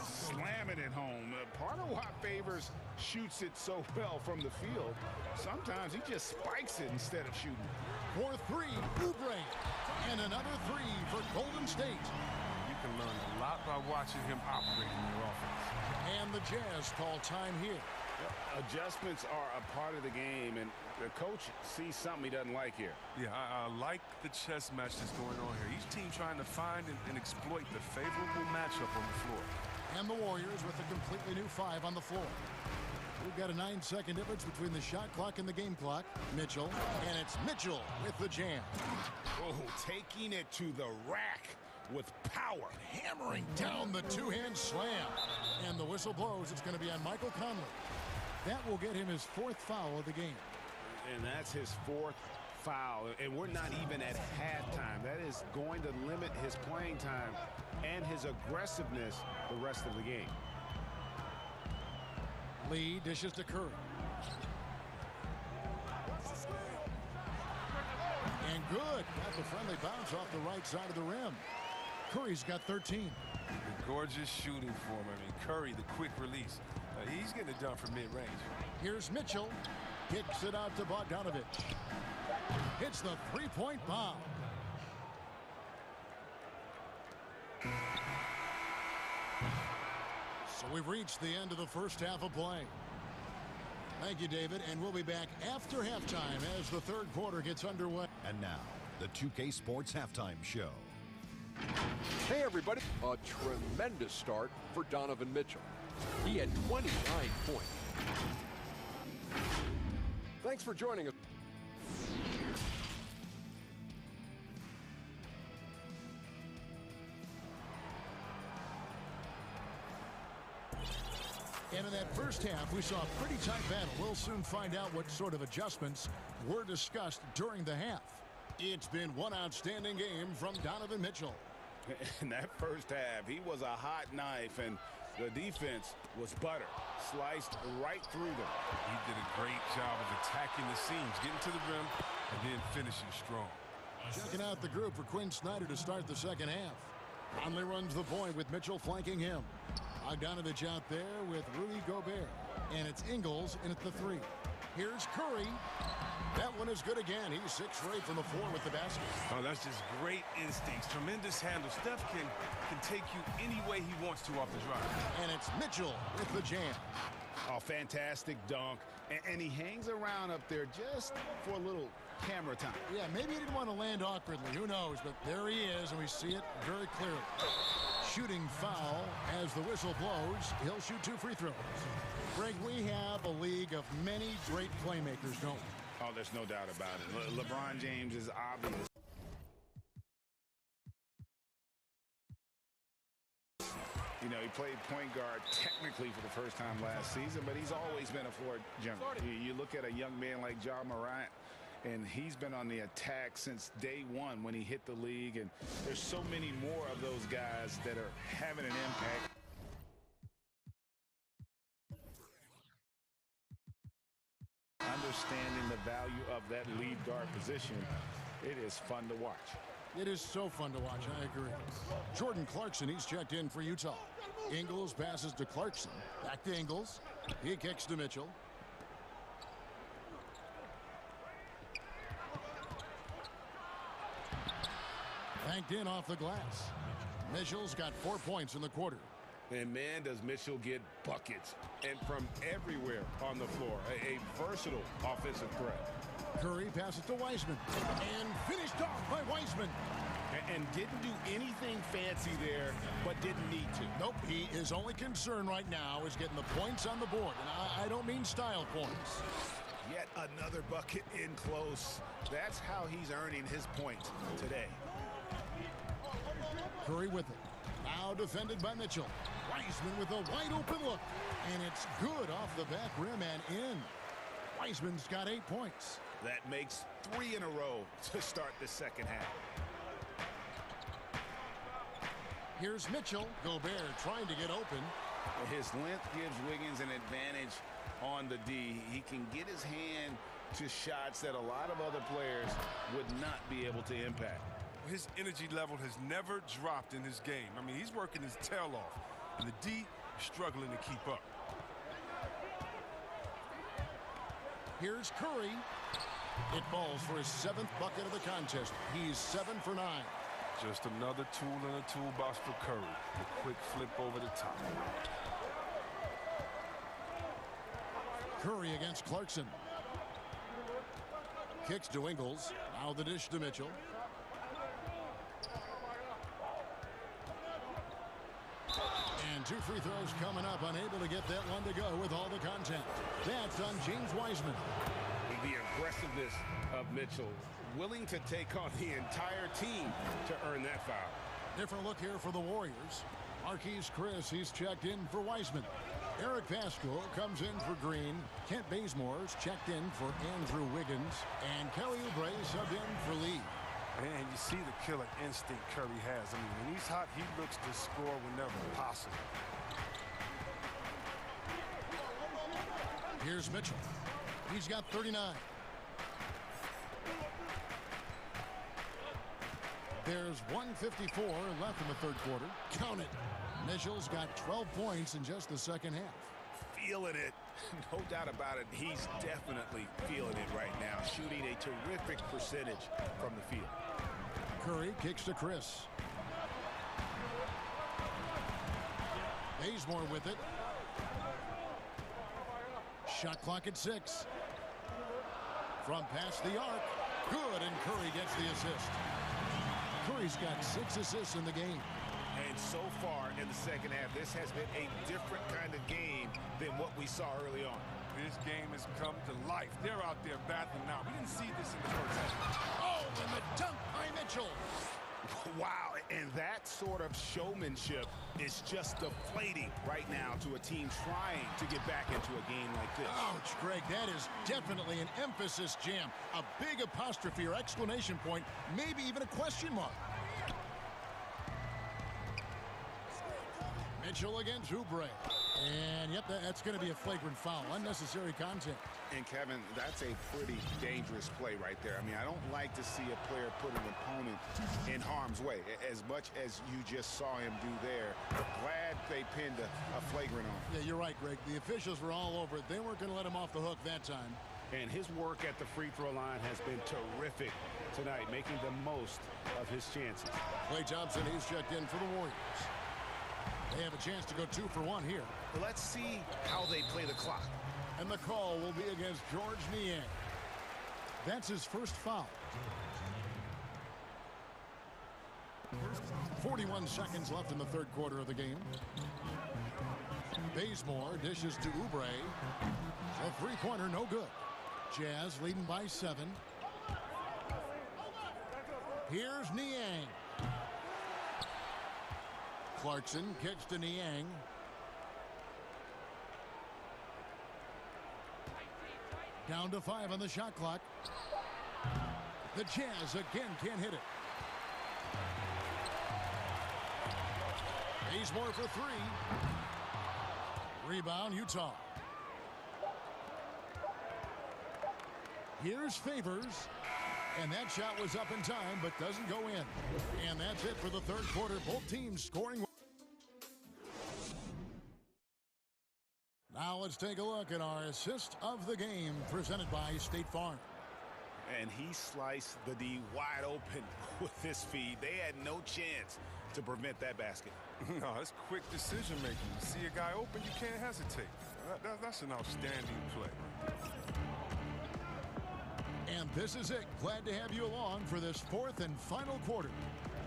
Slamming it home. Part of why Favors shoots it so well from the field, sometimes he just spikes it instead of shooting. For three, Oubre. And another three for Golden State. You can learn a lot by watching him operate in your offense. And the Jazz call time here. Adjustments are a part of the game, and the coach sees something he doesn't like here. Yeah, I like the chess match that's going on here. Each team trying to find and exploit the favorable matchup on the floor. And the Warriors with a completely new 5 on the floor. We've got a 9-second difference between the shot clock and the game clock. Mitchell, and it's Mitchell with the jam. Oh, taking it to the rack with power. Hammering down the two-hand slam. And the whistle blows. It's going to be on Michael Conley. That will get him his 4th foul of the game. And that's his 4th foul. And we're not even at halftime. That is going to limit his playing time and his aggressiveness the rest of the game. Lee dishes to Curry. And good. Got the friendly bounce off the right side of the rim. Curry's got 13. Gorgeous shooting form. I mean, Curry, the quick release. He's getting it done from mid-range. Here's Mitchell. Kicks it out to Bogdanovich. Hits the three-point bomb. So we've reached the end of the first half of play. Thank you, David, and we'll be back after halftime as the third quarter gets underway. And now, the 2K Sports Halftime Show. Hey, everybody. A tremendous start for Donovan Mitchell. He had 29 points. Thanks for joining us. And in that first half, we saw a pretty tight battle. We'll soon find out what sort of adjustments were discussed during the half. It's been one outstanding game from Donovan Mitchell. In that first half, he was a hot knife, and the defense was butter. Sliced right through them. He did a great job of attacking the seams, getting to the rim, and then finishing strong. Checking out the group for Quinn Snyder to start the second half. Conley runs the point with Mitchell flanking him. Bogdanovich out there with Rudy Gobert. And it's Ingles in at the 3. Here's Curry. That one is good again. He's 6 straight from the floor with the basket. Oh, that's just great instincts. Tremendous handle. Steph can take you any way he wants to off the drive. And it's Mitchell with the jam. Oh, fantastic dunk. And he hangs around up there just for a little camera time. Yeah, maybe he didn't want to land awkwardly. Who knows? But there he is, and we see it very clearly. Shooting foul as the whistle blows. He'll shoot 2 free throws. Greg, we have a league of many great playmakers, don't we? Oh, there's no doubt about it. LeBron James is obvious. You know, he played point guard technically for the first time last season, but he's always been a floor general. You look at a young man like Ja Morant, and he's been on the attack since day one when he hit the league, and there's so many more of those guys that are having an impact. Understanding the value of that lead guard position, it is fun to watch. It is so fun to watch, I agree. Jordan Clarkson, he's checked in for Utah. Ingles passes to Clarkson. Back to Ingles. He kicks to Mitchell. Banked in off the glass. Mitchell's got 4 points in the quarter. And man, does Mitchell get buckets, and from everywhere on the floor. A versatile offensive threat. Curry passes to Wiseman, and finished off by Wiseman. And didn't do anything fancy there, but didn't need to. Nope, his only concern right now is getting the points on the board, and I don't mean style points. Yet another bucket in close. That's how he's earning his points today. Curry with it. Now defended by Mitchell. Wiseman with a wide open look. And it's good off the back rim and in. Wiseman's got 8 points. That makes 3 in a row to start the second half. Here's Mitchell. Gobert trying to get open. His length gives Wiggins an advantage on the D. He can get his hand to shots that a lot of other players would not be able to impact. His energy level has never dropped in his game. I mean, he's working his tail off, and the D is struggling to keep up. Here's Curry. It falls for his 7th bucket of the contest. He's 7 for 9. Just another tool in the toolbox for Curry. A quick flip over the top. Curry against Clarkson. Kicks to Ingles. Now the dish to Mitchell. And two free throws coming up. Unable to get that one to go with all the contact. That's on James Wiseman. The aggressiveness of Mitchell, willing to take on the entire team to earn that foul. Different look here for the Warriors. Marquise Chris, he's checked in for Wiseman. Eric Pascal comes in for Green. Kent Bazemore's checked in for Andrew Wiggins. And Kelly Oubre subbed in for Lee. And you see the killer instinct Curry has. I mean, when he's hot, he looks to score whenever possible. Here's Mitchell. He's got 39. There's 1:54 left in the third quarter. Count it. Mitchell's got 12 points in just the second half. Feeling it. No doubt about it. He's definitely feeling it right now. Shooting a terrific percentage from the field. Curry kicks to Chris. Bazemore with it. Shot clock at 6. From past the arc. Good, and Curry gets the assist. Curry's got 6 assists in the game. And so far in the second half, this has been a different kind of game than what we saw early on. This game has come to life. They're out there battling now. We didn't see this in the first half. Oh, and the dunk by Mitchell. Wow, and that sort of showmanship is just deflating right now to a team trying to get back into a game like this. Ouch, Greg, that is definitely an emphasis jam. A big apostrophe or exclamation point, maybe even a question mark. Mitchell against Oubre. And, yep, that's going to be a flagrant foul. Unnecessary contact. And, Kevin, that's a pretty dangerous play right there. I mean, I don't like to see a player put an opponent in harm's way, as much as you just saw him do there. Glad they pinned a flagrant on. Yeah, you're right, Greg. The officials were all over it. They weren't going to let him off the hook that time. And his work at the free throw line has been terrific tonight, making the most of his chances. Klay Thompson, he's checked in for the Warriors. They have a chance to go 2 for 1 here. Let's see how they play the clock. And the call will be against George Niang. That's his first foul. 41 seconds left in the third quarter of the game. Bazemore dishes to Oubre. A three-pointer, no good. Jazz leading by 7. Here's Niang. Clarkson kicks to Niang. Down to 5 on the shot clock. The Jazz again can't hit it. Bazemore for 3. Rebound, Utah. Here's Favors. And that shot was up in time, but doesn't go in. And that's it for the third quarter. Both teams scoring. Now let's take a look at our assist of the game presented by State Farm. And he sliced the D wide open with this feed. They had no chance to prevent that basket. No, it's quick decision making. You see a guy open, you can't hesitate. That's an outstanding play. And this is it. Glad to have you along for this fourth and final quarter.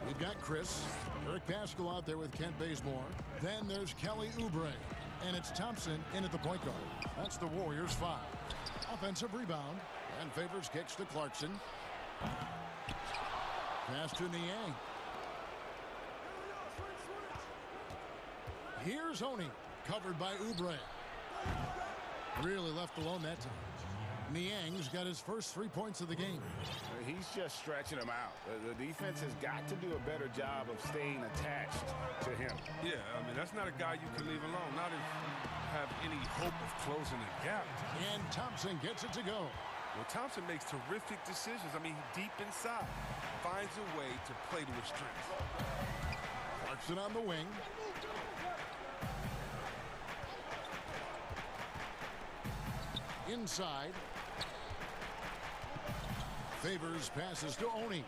We've got Chris, Eric Pascal out there with Kent Bazemore. Then there's Kelly Oubre. And it's Thompson in at the point guard. That's the Warriors' 5. Offensive rebound. And Favors kicks to Clarkson. Pass to Niang. Here's Oni. Covered by Oubre. Really left alone that time. Niang's got his first 3 points of the game. He's just stretching him out. The defense has got to do a better job of staying attached to him. Yeah, I mean, that's not a guy you can leave alone. Not if you have any hope of closing the gap. And Thompson gets it to go. Well, Thompson makes terrific decisions. I mean, deep inside, finds a way to play to his strengths. Clarkson on the wing. Inside. Favors passes to Oni.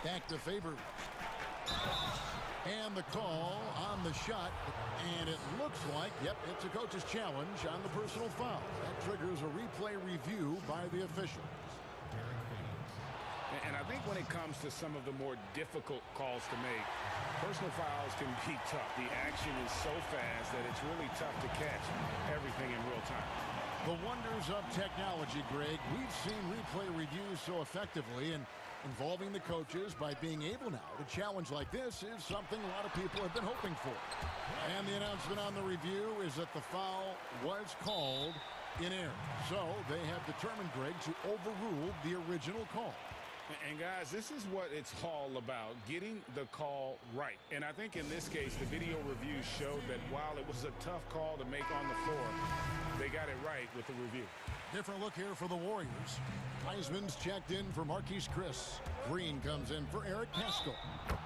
Back to Favors. And the call on the shot. And it looks like, yep, it's a coach's challenge on the personal foul. That triggers a replay review by the officials. And I think when it comes to some of the more difficult calls to make, personal fouls can be tough. The action is so fast that it's really tough to catch everything in real time. The wonders of technology, Greg. We've seen replay reviews so effectively, and involving the coaches by being able now to challenge like this is something a lot of people have been hoping for. And the announcement on the review is that the foul was called in error. So they have determined, Greg, to overrule the original call. And guys, this is what it's all about, getting the call right. And I think in this case, the video review showed that while it was a tough call to make on the floor, they got it right with the review. Different look here for the Warriors. Wiseman's checked in for Marquise Chris. Green comes in for Eric Pascal.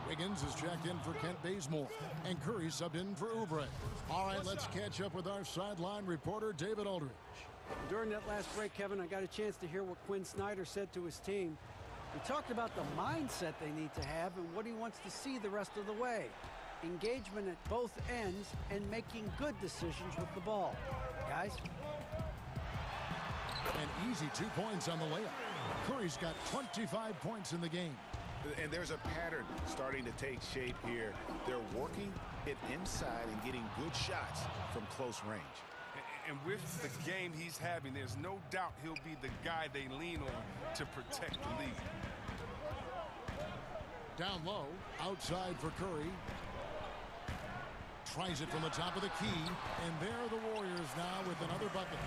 Wiggins is checked in for Kent Bazemore. And Curry subbed in for Oubre. All right, let's catch up with our sideline reporter, David Aldridge. During that last break, Kevin, I got a chance to hear what Quinn Snyder said to his team. He talked about the mindset they need to have and what he wants to see the rest of the way. Engagement at both ends and making good decisions with the ball. Guys? An easy 2 points on the layup. Curry's got 25 points in the game. And there's a pattern starting to take shape here. They're working it inside and getting good shots from close range. And with the game he's having, there's no doubt he'll be the guy they lean on to protect the lead. Down low, outside for Curry. Tries it from the top of the key, and there are the Warriors now with another bucket.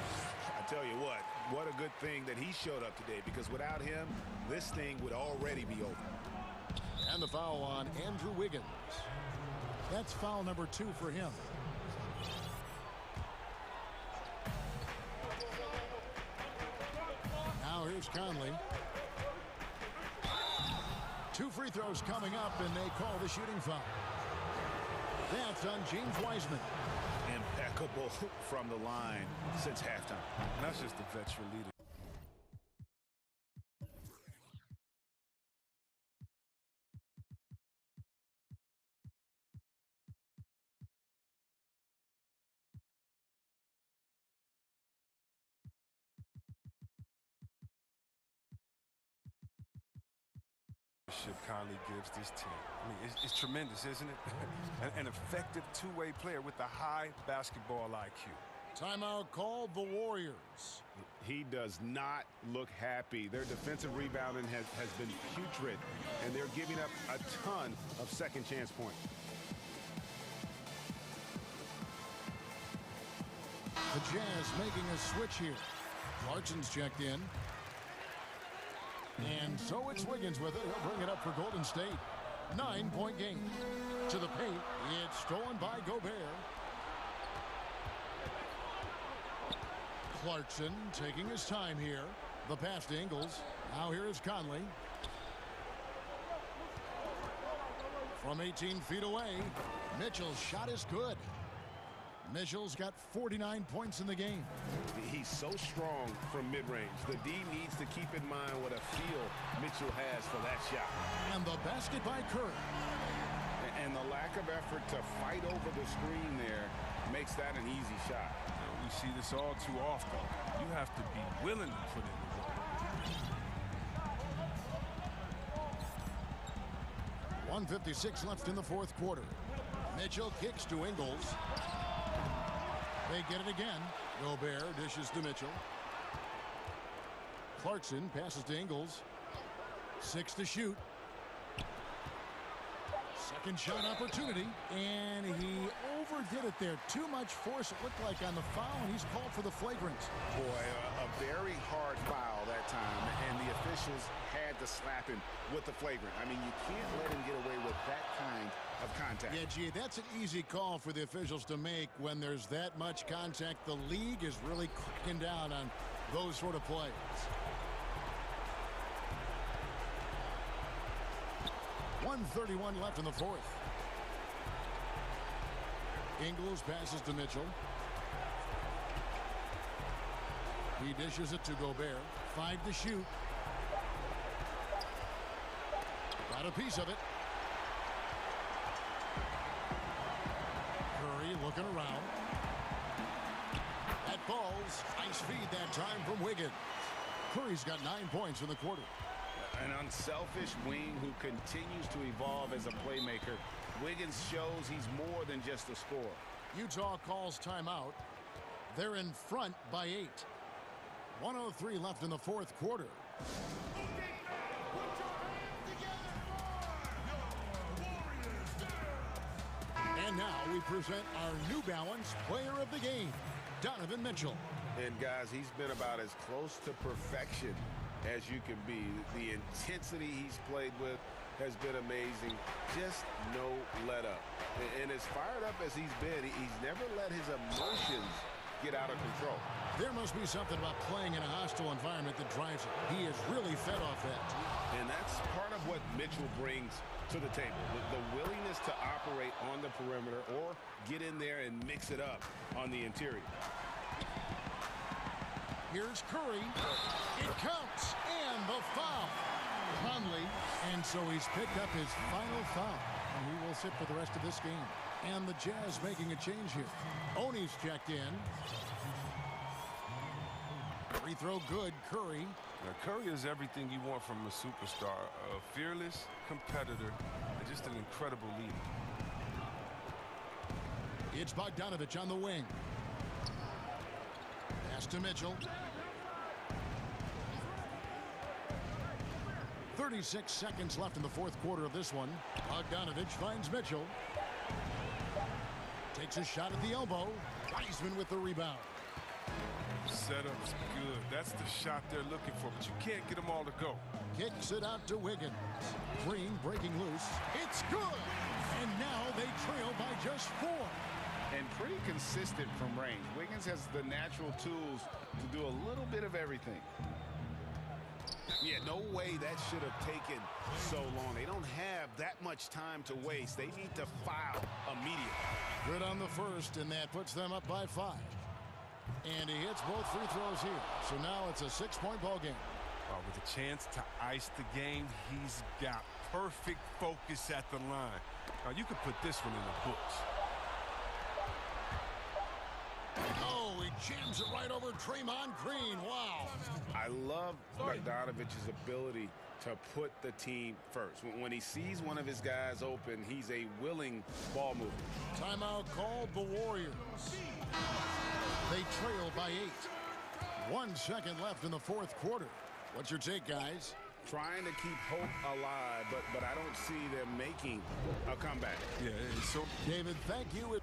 I tell you what a good thing that he showed up today, because without him, this thing would already be over. And the foul on Andrew Wiggins. That's foul number 2 for him. Now here's Conley. 2 free throws coming up, and they call the shooting foul. That's on James Wiseman. Impeccable from the line since halftime. And that's just the veteran leader. Conley gives this team. I mean, it's tremendous, isn't it? An effective two-way player with a high basketball IQ. Timeout called the Warriors. He does not look happy. Their defensive rebounding has been putrid, and they're giving up a ton of second chance points. The Jazz making a switch here. Clarkson's checked in. And so it's Wiggins with it. He'll bring it up for Golden State. 9-point game. To the paint. It's stolen by Gobert. Clarkson taking his time here. The pass to Ingles. Now here is Conley. From 18 feet away. Mitchell's shot is good. Mitchell's got 49 points in the game. He's so strong from mid-range. The D needs to keep in mind what a feel Mitchell has for that shot. And the basket by Curry. And the lack of effort to fight over the screen there makes that an easy shot. We see this all too often. You have to be willing to put in the work. 1:56 left in the fourth quarter. Mitchell kicks to Ingles. They get it again. Gobert dishes to Mitchell. Clarkson passes to Ingles. 6 to shoot. Second shot opportunity. And he overdid it there. Too much force, it looked like, on the foul, and he's called for the flagrant. Boy, a very hard foul that time, and the officials had to slap him with the flagrant. I mean, you can't let him get away with that kind of contact. Yeah, gee, that's an easy call for the officials to make when there's that much contact. The league is really cracking down on those sort of plays. .131 left in the fourth. Ingles passes to Mitchell. He dishes it to Gobert. 5 to shoot. Got a piece of it. Curry looking around. That falls. Nice feed that time from Wiggins. Curry's got 9 points in the quarter. An unselfish wing who continues to evolve as a playmaker. Wiggins shows he's more than just a scorer. Utah calls timeout. They're in front by 8. 1:03 left in the fourth quarter. And now we present our New Balance Player of the Game, Donovan Mitchell. And guys, he's been about as close to perfection as you can be. The intensity he's played with has been amazing. Just no let up. And as fired up as he's been, he's never let his emotions get out of control. There must be something about playing in a hostile environment that drives it. He is really fed off that. And that's part of what Mitchell brings to the table. The willingness to operate on the perimeter or get in there and mix it up on the interior. Here's Curry. It counts. And the foul. Conley. And so he's picked up his final foul. And he will sit for the rest of this game. And the Jazz making a change here. Oni's checked in. Free throw good. Curry. Now, Curry is everything you want from a superstar. A fearless competitor and just an incredible leader. It's Bogdanovich on the wing. Pass to Mitchell. 36 seconds left in the fourth quarter of this one. Bogdanovich finds Mitchell. Takes a shot at the elbow. Wiseman with the rebound. Setup's good. That's the shot they're looking for, but you can't get them all to go. Kicks it out to Wiggins. Green breaking loose. It's good! And now they trail by just 4. And pretty consistent from range. Wiggins has the natural tools to do a little bit of everything. Yeah, no way that should have taken so long. They don't have that much time to waste. They need to foul immediately. Good on the first, and that puts them up by 5. And he hits both free throws here. So now it's a 6-point ball game. With a chance to ice the game, he's got perfect focus at the line. Now, you could put this one in the books. Oh, he jams it right over Draymond Green. Wow. I love Bogdanovich's ability to put the team first. When he sees one of his guys open, he's a willing ball mover. Timeout called the Warriors. They trail by 8. 1 second left in the fourth quarter. What's your take, guys? Trying to keep hope alive, but I don't see them making a comeback. Yeah, so David, thank you.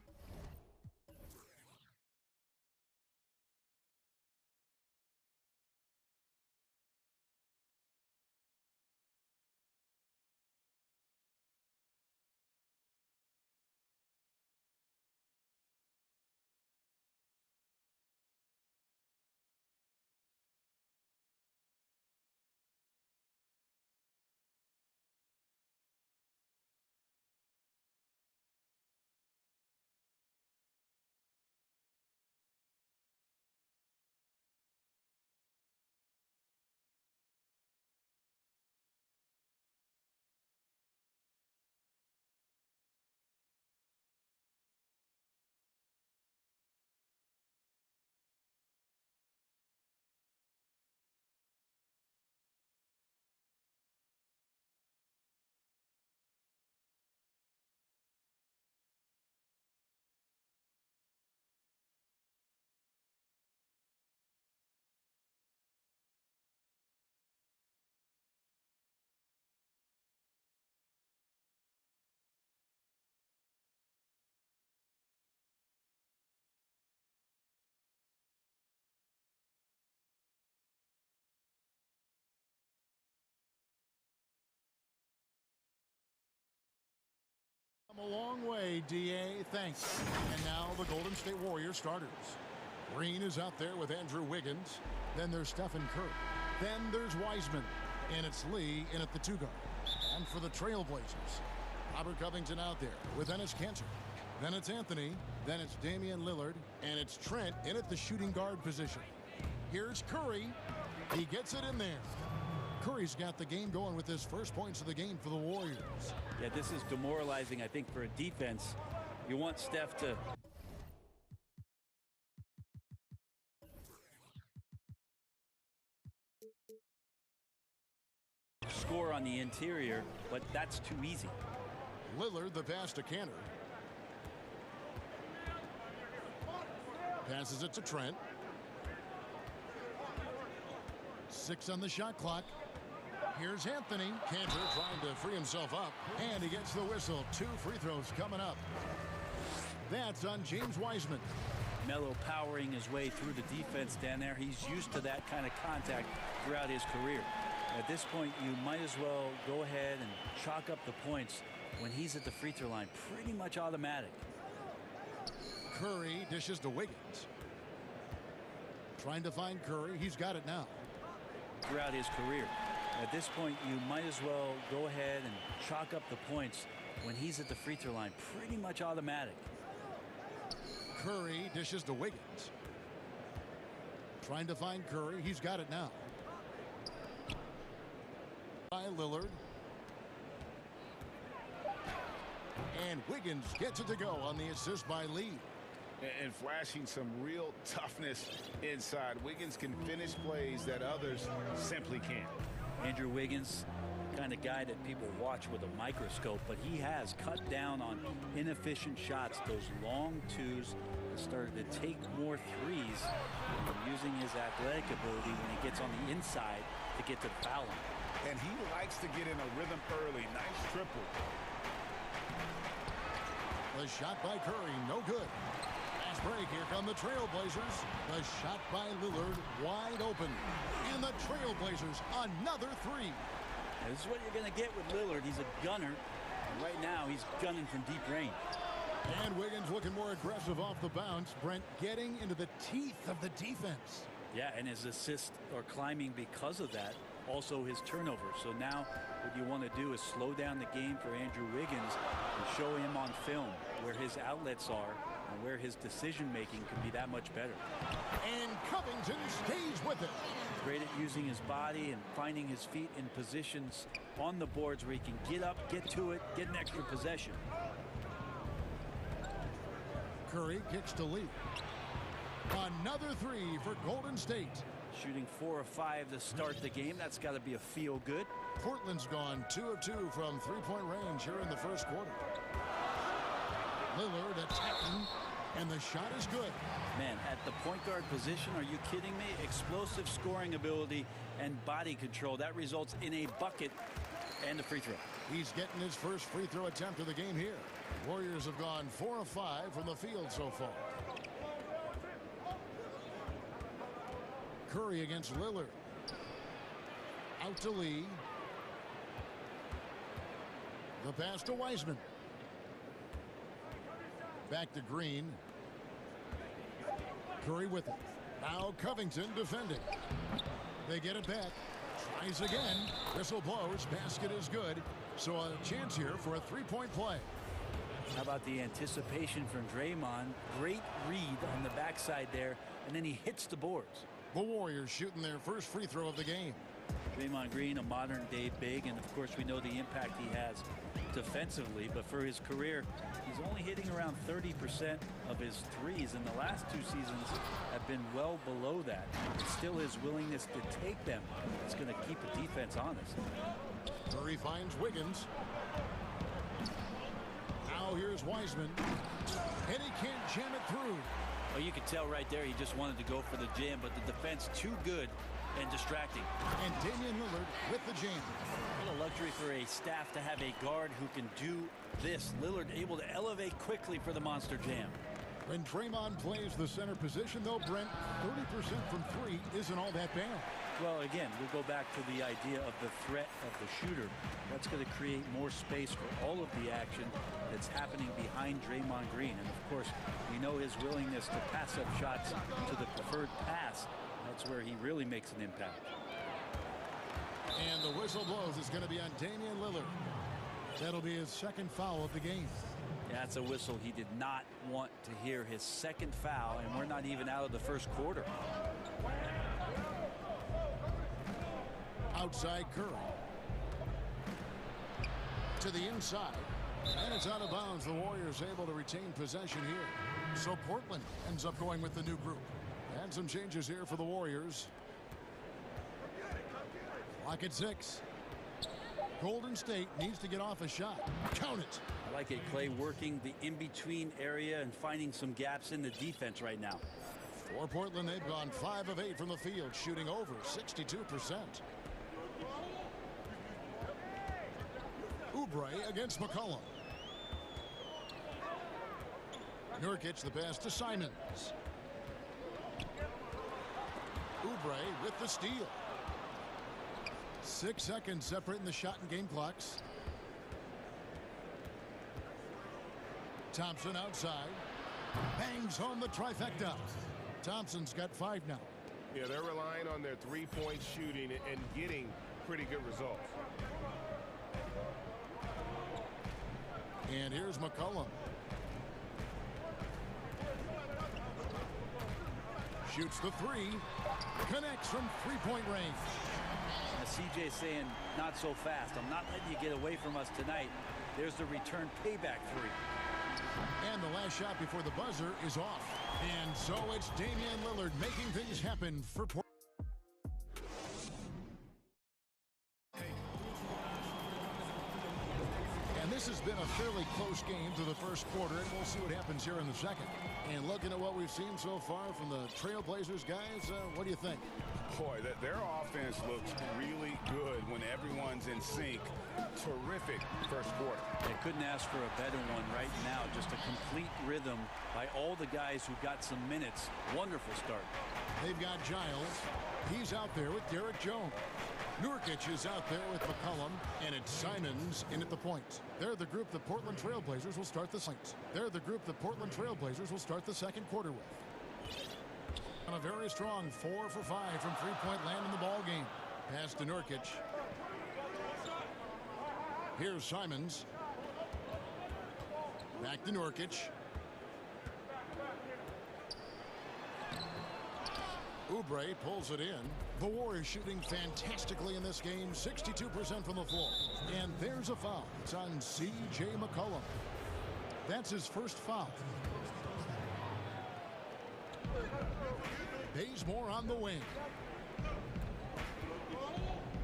A long way, DA. Thanks. And now the Golden State Warriors starters. Green is out there with Andrew Wiggins. Then there's Stephen Curry. Then there's Wiseman. And it's Lee in at the 2 guard. And for the Trailblazers, Robert Covington out there with Enes Kanter. Then it's Anthony. Then it's Damian Lillard. And it's Trent in at the shooting guard position. Here's Curry. He gets it in there. Curry's got the game going with his first points of the game for the Warriors. Yeah, this is demoralizing, I think, for a defense. You want Steph to score on the interior, but that's too easy. Lillard, the pass to Cantor. Passes it to Trent. 6 on the shot clock. Here's Anthony. Cantor trying to free himself up. And he gets the whistle. 2 free throws coming up. That's on James Wiseman. Melo powering his way through the defense down there. He's used to that kind of contact throughout his career. At this point, you might as well go ahead and chalk up the points when he's at the free throw line. Pretty much automatic. Curry dishes to Wiggins. Trying to find Curry. He's got it now. Throughout his career. At this point, you might as well go ahead and chalk up the points when he's at the free throw line. Pretty much automatic. Curry dishes to Wiggins. Trying to find Curry. He's got it now. By Lillard. And Wiggins gets it to go on the assist by Lee. And flashing some real toughness inside. Wiggins can finish plays that others simply can't. Andrew Wiggins, kind of guy that people watch with a microscope, but he has cut down on inefficient shots, those long twos, and started to take more threes, using his athletic ability when he gets on the inside to get to the foul line. And he likes to get in a rhythm early. Nice triple. The shot by Curry, no good. Fast break, here come the Trailblazers. The shot by Lillard, wide open. And the Trailblazers, another 3. This is what you're going to get with Lillard. He's a gunner. And right now, he's gunning from deep range. And Wiggins looking more aggressive off the bounce. Brent getting into the teeth of the defense. Yeah, and his assists are climbing because of that. Also his turnovers. So now what you want to do is slow down the game for Andrew Wiggins and show him on film where his outlets are and where his decision making can be that much better. And Covington stays with it. Great at using his body and finding his feet in positions on the boards where he can get up, get to it, get an extra possession. Curry kicks to Lee. Another 3 for Golden State. Shooting 4 of 5 to start the game. That's got to be a feel good. Portland's gone 2 of 2 from three-point range here in the first quarter. Lillard attacking, and the shot is good. Man, at the point guard position, are you kidding me? Explosive scoring ability and body control. That results in a bucket and a free throw. He's getting his first free throw attempt of the game here. Warriors have gone 4 of 5 from the field so far. Curry against Lillard. Out to Lee. The pass to Wiseman. Back to Green. Curry with it. Now Covington defending. They get it back. Tries again. Whistle blows. Basket is good. So a chance here for a three-point play. How about the anticipation from Draymond? Great read on the backside there, and then he hits the boards. The Warriors shooting their first free throw of the game. Draymond Green, a modern-day big, and of course we know the impact he has defensively, but for his career, he's only hitting around 30% of his threes, and the last 2 seasons have been well below that. It's still his willingness to take them that's going to keep the defense honest. Curry finds Wiggins. Now here's Wiseman, and he can't jam it through. Well, you could tell right there he just wanted to go for the jam, but the defense too good and distracting. And Damian Lillard with the jam. What a luxury for a staff to have a guard who can do this. Lillard able to elevate quickly for the monster jam. When Draymond plays the center position, though, Brent, 30% from 3 isn't all that bad. Well, again, we'll go back to the idea of the threat of the shooter. That's going to create more space for all of the action that's happening behind Draymond Green. And, of course, we know his willingness to pass up shots to the preferred pass. That's where he really makes an impact. And the whistle blows. It's going to be on Damian Lillard. That'll be his second foul of the game. That's a whistle he did not want to hear. His second foul, and we're not even out of the first quarter. Outside Curry. To the inside. And it's out of bounds. The Warriors able to retain possession here. So Portland ends up going with the new group. And some changes here for the Warriors. Clock at 6. Golden State needs to get off a shot. Count it. I like it, Clay, working the in-between area and finding some gaps in the defense right now. For Portland, they've gone 5 of 8 from the field, shooting over 62%. Oubre against McCollum. Nurkic the pass to Simons. Oubre with the steal. 6 seconds separating the shot and game clocks. Thompson outside. Bangs home the trifecta. Thompson's got 5 now. Yeah, they're relying on their three-point shooting and getting pretty good results. And here's McCollum. Shoots the 3. Connects from three-point range. CJ saying, not so fast. I'm not letting you get away from us tonight. There's the return payback 3. And the last shot before the buzzer is off. And so it's Damian Lillard making things happen for Portland. And this has been a fairly close game through the first quarter, and we'll see what happens here in the second. And looking at what we've seen so far from the Trailblazers, guys, what do you think? Boy, their offense looks really good when everyone's in sync. Terrific first quarter. They couldn't ask for a better one right now. Just a complete rhythm by all the guys who got some minutes. Wonderful start. They've got Giles. He's out there with Derek Jones. Nurkic is out there with McCollum, and it's Simons in at the point. They're the group the Portland Trailblazers will start the second quarter with. On a very strong 4 for 5 from three-point land in the ball game. Pass to Nurkic. Here's Simons. Back to Nurkic. Oubre pulls it in. The Warriors shooting fantastically in this game, 62% from the floor. And there's a foul. It's on C.J. McCollum. That's his first foul. Bazemore on the wing.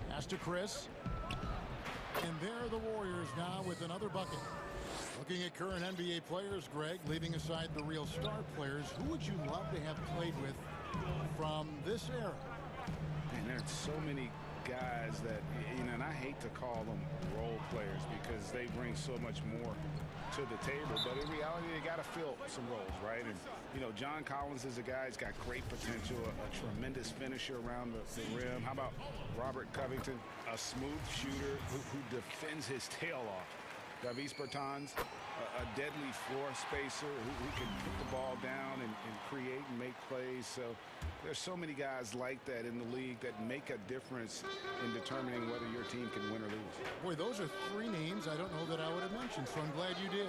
Pass to Chris. And there are the Warriors now with another bucket. Looking at current NBA players, Greg, leaving aside the real star players, who would you love to have played with from this era? And there's so many guys that, and I hate to call them role players because they bring so much more to the table, but in reality they got to fill some roles, right? And John Collins is a guy who's got great potential, a tremendous finisher around the rim. How about Robert Covington, a smooth shooter who defends his tail off? Davis Bertans, a deadly floor spacer who can put the ball down and create and make plays. So there's so many guys like that in the league that make a difference in determining whether your team can win or lose. Boy, those are 3 names I don't know that I would have mentioned, so I'm glad you did.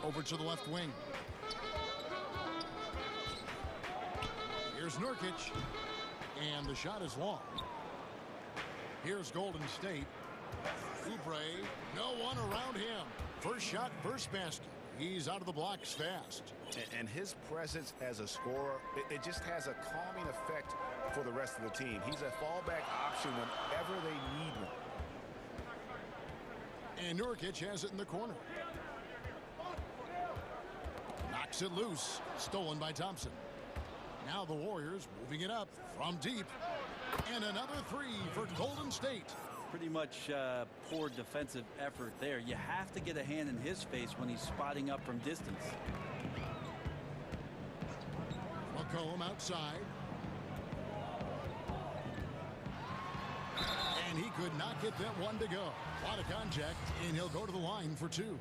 Over to the left wing. Here's Nurkic, and the shot is long. Here's Golden State. Oubre, no one around him. First shot, first basket. He's out of the blocks fast. And his presence as a scorer, it just has a calming effect for the rest of the team. He's a fallback option whenever they need one. And Nurkic has it in the corner. Knocks it loose. Stolen by Thompson. Now the Warriors moving it up from deep. And another 3 for Golden State. Pretty much poor defensive effort there. You have to get a hand in his face when he's spotting up from distance. McCollum outside. And he could not get that one to go. A lot of contact, and he'll go to the line for 2.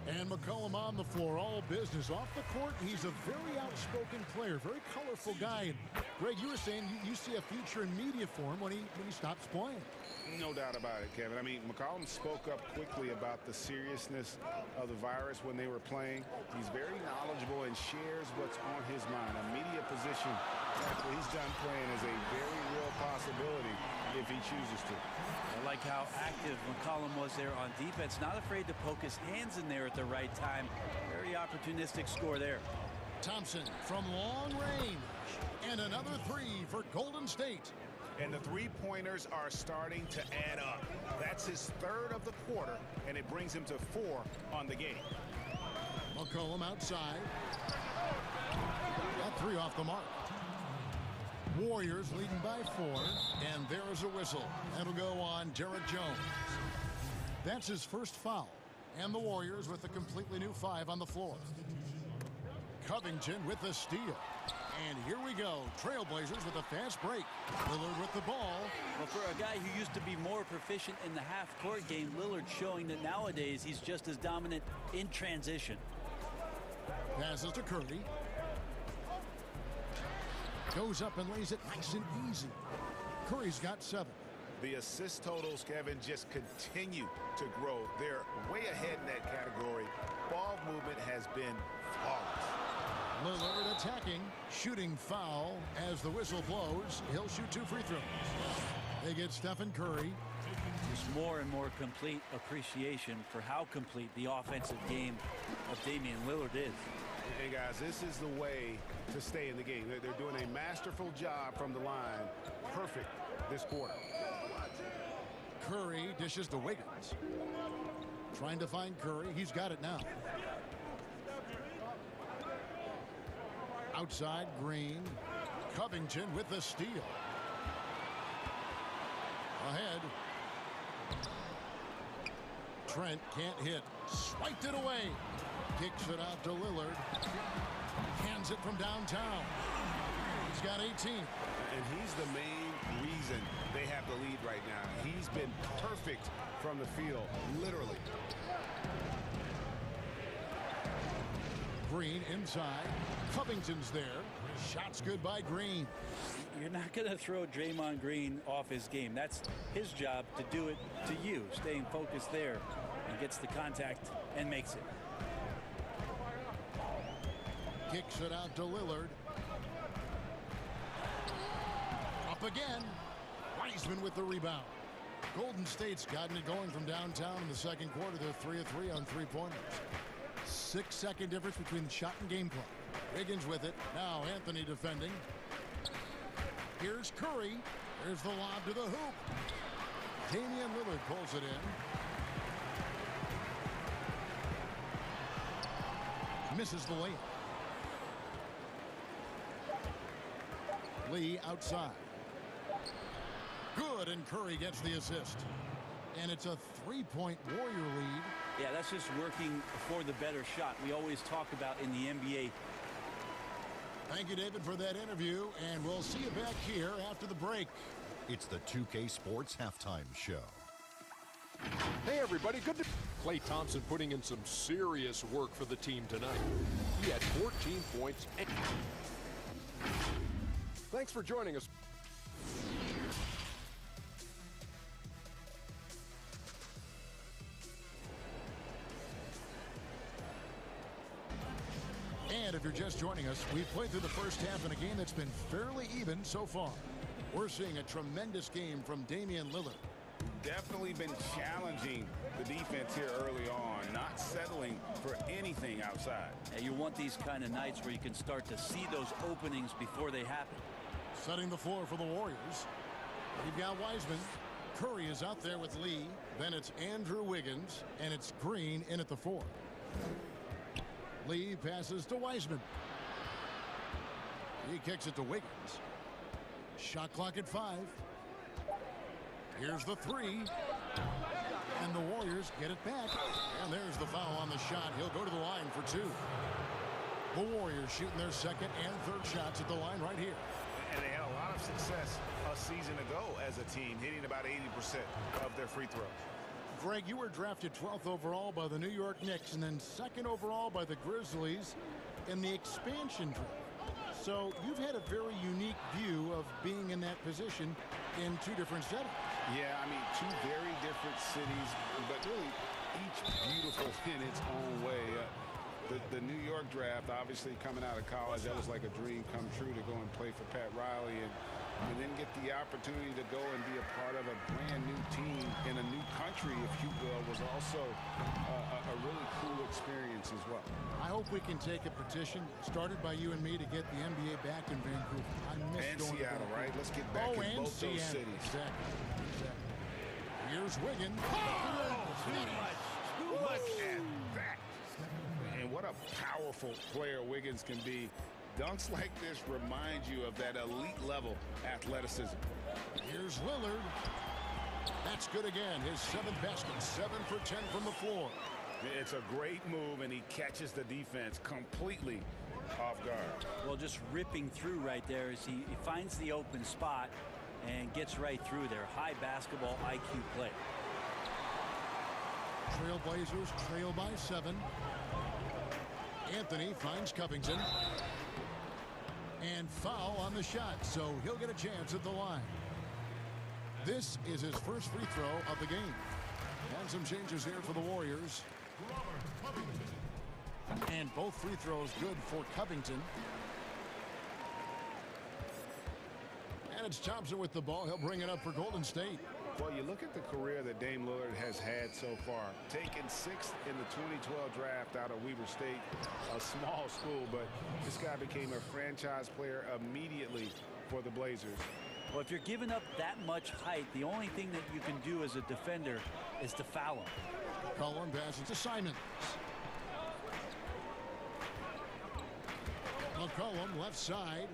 And McCollum on the floor, all business. Off the court, he's a very outspoken player, very colorful guy. And Greg, you were saying you see a future in media for him when he stops playing. No doubt about it, Kevin. I mean, McCollum spoke up quickly about the seriousness of the virus when they were playing. He's very knowledgeable and shares what's on his mind. A media position after he's done playing is a very real possibility if he chooses to. I like how active McCollum was there on defense. Not afraid to poke his hands in there at the right time. Very opportunistic score there. Thompson from long range. And another 3 for Golden State. And the three-pointers are starting to add up. That's his third of the quarter, and it brings him to 4 on the game. McCollum outside. Got 3 off the mark. Warriors leading by 4, and there is a whistle. That'll go on Derek Jones. That's his first foul, and the Warriors with a completely new 5 on the floor. Covington with the steal. And here we go. Trailblazers with a fast break. Lillard with the ball. Well, for a guy who used to be more proficient in the half-court game, Lillard showing that nowadays he's just as dominant in transition. Passes to Curry. Goes up and lays it nice and easy. Curry's got 7. The assist totals, Kevin, just continue to grow. They're way ahead in that category. Ball movement has been flawless. Lillard attacking, shooting foul as the whistle blows. He'll shoot 2 free throws. They get Stephen Curry. There's more and more complete appreciation for how complete the offensive game of Damian Lillard is. Hey, guys, this is the way to stay in the game. They're doing a masterful job from the line. Perfect this quarter. Curry dishes to Wiggins. Trying to find Curry. He's got it now. Outside, Green. Covington with the steal. Ahead. Trent can't hit. Swiped it away. Kicks it out to Lillard. Hands it from downtown. He's got 18. And he's the main reason they have the lead right now. He's been perfect from the field, literally. Green inside. Covington's there. Shots good by Green. You're not going to throw Draymond Green off his game. That's his job to do it to you. Staying focused there. And gets the contact and makes it. Kicks it out to Lillard. Up again. Wiseman with the rebound. Golden State's gotten it going from downtown in the second quarter. They're 3 of 3 on three-pointers. 6-second difference between the shot and game clock. Wiggins with it. Now Anthony defending. Here's Curry. There's the lob to the hoop. Damian Lillard pulls it in. Misses the layup. Lee outside. Good, and Curry gets the assist. And it's a 3-point Warrior lead. Yeah, that's just working for the better shot. We always talk about in the NBA. Thank you, David, for that interview, and we'll see you back here after the break. It's the 2K Sports Halftime Show. Hey, everybody. Good to... Klay Thompson putting in some serious work for the team tonight. He had 14 points. Thanks for joining us. And if you're just joining us, we've played through the first half in a game that's been fairly even so far. We're seeing a tremendous game from Damian Lillard. Definitely been challenging the defense here early on, not settling for anything outside. And you want these kind of nights where you can start to see those openings before they happen. Setting the floor for the Warriors. You've got Wiseman. Curry is out there with Lee. Then it's Andrew Wiggins, and it's Green in at the 4. Lee passes to Wiseman. He kicks it to Wiggins. Shot clock at 5. Here's the 3. And the Warriors get it back. And there's the foul on the shot. He'll go to the line for 2. The Warriors shooting their second and third shots at the line right here. And they had a lot of success a season ago as a team, hitting about 80% of their free throws. Greg, you were drafted 12th overall by the New York Knicks and then 2nd overall by the Grizzlies in the expansion draft. So you've had a very unique view of being in that position in 2 different settings. Yeah, I mean, 2 very different cities, but really each beautiful in its own way. The New York draft, obviously coming out of college, that was like a dream come true to go and play for Pat Riley and then get the opportunity to go and be a part of a brand new team in a new country. victory, if you will, was also a really cool experience as well. I hope we can take a petition started by you and me to get the NBA back in Vancouver. I miss and going Seattle, to right? Let's get back in both those cities. Exactly. Here's Wiggins. Look at that. And what a powerful player Wiggins can be. Dunks like this remind you of that elite level athleticism. Here's Lillard. That's good again. His 7th basket, 7 for 10 from the floor. It's a great move, and he catches the defense completely off guard. Well, just ripping through right there as he finds the open spot and gets right through there. High basketball IQ play. Trailblazers trail by 7. Anthony finds Covington. And foul on the shot, so he'll get a chance at the line. This is his first free throw of the game. And some changes here for the Warriors. And both free throws good for Covington. And it's Thompson with the ball. He'll bring it up for Golden State. Well, you look at the career that Dame Lillard has had so far. Taken 6th in the 2012 draft out of Weber State, a small school, but this guy became a franchise player immediately for the Blazers. Well, if you're giving up that much height, the only thing that you can do as a defender is to foul him. Cullen passes to Simons. McCollum left side.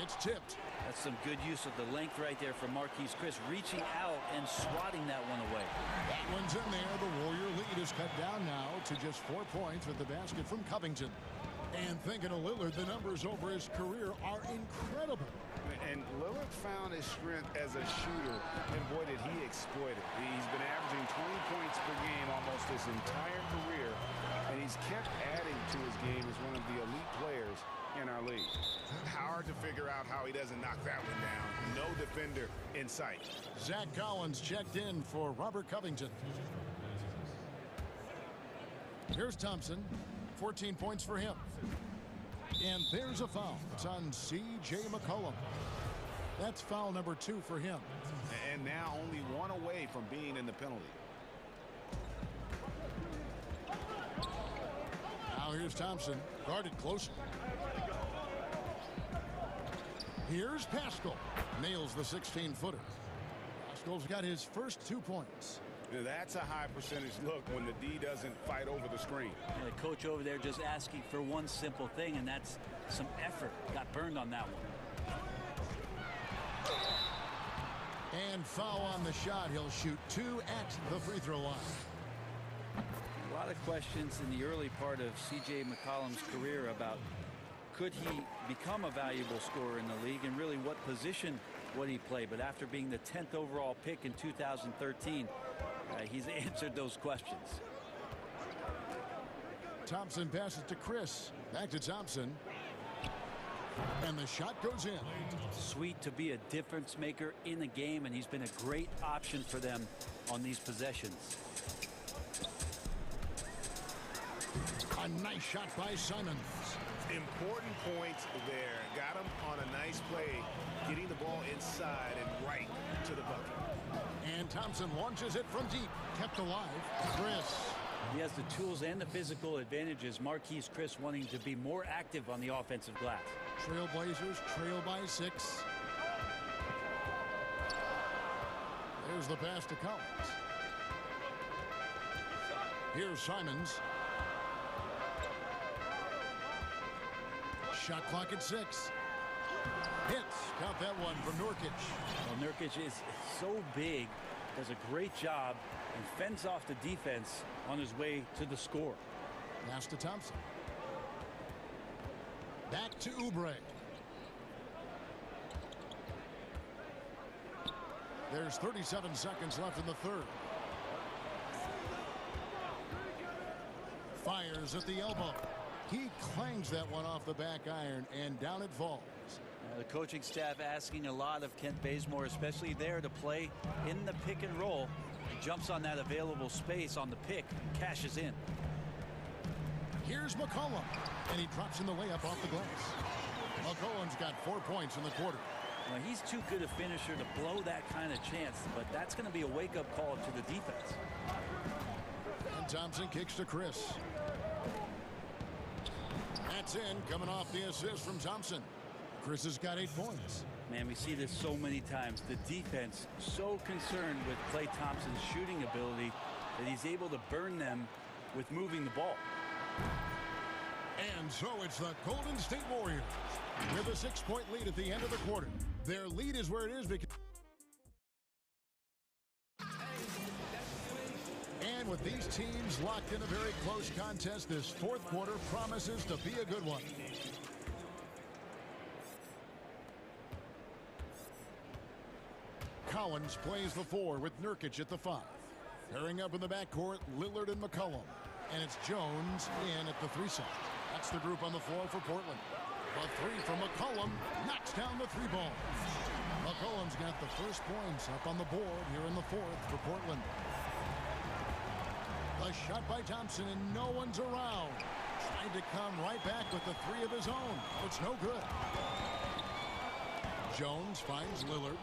It's tipped. That's some good use of the length right there from Marquise Chris, reaching out and swatting that one away. That one's in there. The Warrior lead is cut down now to just 4 points with the basket from Covington. And thinking of Lillard, the numbers over his career are incredible. And Lillard found his strength as a shooter, and boy, did he exploit it. He's been averaging 20 points per game almost his entire career, and he's kept adding to his game as one of the elite players in our league. Hard to figure out how he doesn't knock that one down. No defender in sight. Zach Collins checked in for Robert Covington. Here's Thompson. 14 points for him. And there's a foul. It's on C.J. McCollum. That's foul number 2 for him. And now only 1 away from being in the penalty. Now here's Thompson. Guarded closely. Here's Pascal. Nails the 16-footer. Pascal's got his first 2 points. Now that's a high percentage look when the D doesn't fight over the screen. And the coach over there just asking for one simple thing, and that's some effort. Got burned on that one. And foul on the shot. He'll shoot 2 at the free throw line. A lot of questions in the early part of C.J. McCollum's career about could he become a valuable scorer in the league, and really what position would he play. But after being the 10th overall pick in 2013, he's answered those questions. Thompson passes to Chris. Back to Thompson. And the shot goes in. Sweet to be a difference maker in the game, and he's been a great option for them on these possessions. A nice shot by Simons. Important points there. Got him on a nice play, getting the ball inside and right to the bucket. And Thompson launches it from deep. Kept alive. Chris. He has the tools and the physical advantages. Marquise Chris wanting to be more active on the offensive glass. Trailblazers trail by 6. There's the pass to Collins. Here's Simons. Shot clock at 6. Hits. Count that one from Nurkic. Well, Nurkic is so big, does a great job, and fends off the defense on his way to the score. Pass to Thompson. Back to Oubre. There's 37 seconds left in the third. Fires at the elbow. He clangs that one off the back iron, and down it falls. The coaching staff asking a lot of Kent Bazemore, especially there to play in the pick and roll. He jumps on that available space on the pick, cashes in. Here's McCollum, and he drops in the layup off the glass. McCollum's got 4 points in the quarter. Well, he's too good a finisher to blow that kind of chance, but that's going to be a wake-up call to the defense. And Thompson kicks to Chris. That's in, coming off the assist from Thompson. Chris has got 8 points. Man, we see this so many times. The defense so concerned with Klay Thompson's shooting ability that he's able to burn them with moving the ball. And so it's the Golden State Warriors with a 6-point lead at the end of the quarter. Their lead is where it is because... And with these teams locked in a very close contest, this fourth quarter promises to be a good one. Collins plays the 4 with Nurkic at the 5. Pairing up in the backcourt, Lillard and McCollum. And it's Jones in at the 3 side. That's the group on the floor for Portland. The 3 from McCollum knocks down the 3 ball. McCollum's got the first points up on the board here in the 4th for Portland. The shot by Thompson and no one's around. Tried to come right back with the 3 of his own. It's no good. Jones finds Lillard.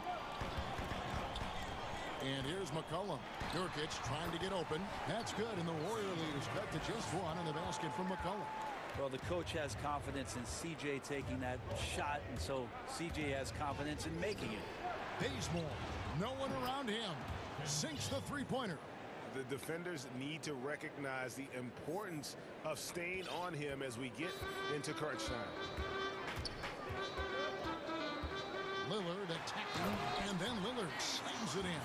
And here's McCollum. Nurkic trying to get open. That's good, and the Warrior lead is cut to just 1 in the basket from McCollum. Well, the coach has confidence in CJ taking that shot, and so CJ has confidence in making it. Bazemore, no one around him. Sinks the 3-pointer. The defenders need to recognize the importance of staying on him as we get into crunch time. Lillard attacking, and then Lillard slams it in.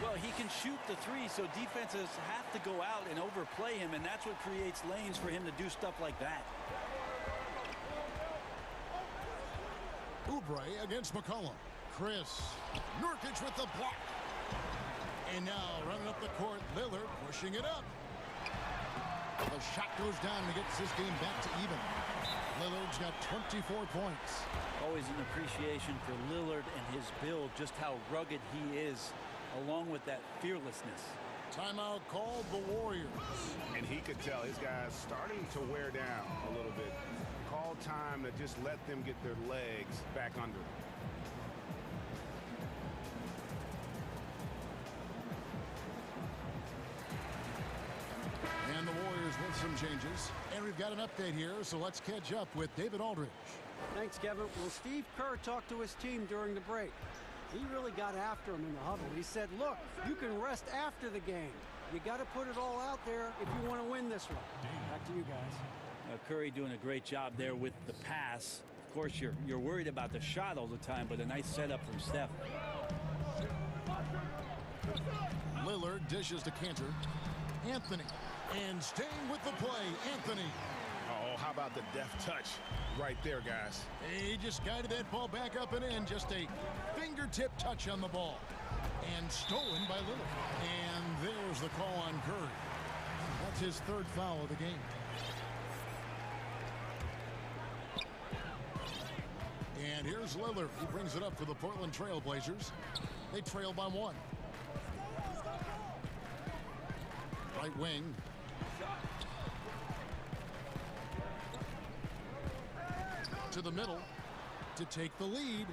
Well, he can shoot the 3, so defenses have to go out and overplay him, and that's what creates lanes for him to do stuff like that. Oubre against McCollum. Chris. Nurkic with the block. And now running up the court, Lillard pushing it up. The shot goes down and gets this game back to even. Lillard's got 24 points. Always an appreciation for Lillard and his build, just how rugged he is, along with that fearlessness. Timeout called the Warriors. And he could tell his guys starting to wear down a little bit. Call time to just let them get their legs back under. And the Warriors with some changes. And we've got an update here, so let's catch up with David Aldridge. Thanks, Kevin. Well, Steve Kerr talked to his team during the break. He really got after him in the huddle. He said, look, you can rest after the game. You got to put it all out there if you want to win this one. Back to you guys. Curry doing a great job there with the pass. Of course, you're worried about the shot all the time, but a nice setup from Steph. Lillard dishes to Cantor. Anthony. And staying with the play, Anthony. Oh, how about the deft touch right there, guys? He just guided that ball back up and in. Just a fingertip touch on the ball. And stolen by Lillard. And there's the call on Curry. That's his 3rd foul of the game. And here's Lillard. He brings it up for the Portland Trail Blazers. They trail by 1. Right wing. To the middle to take the lead.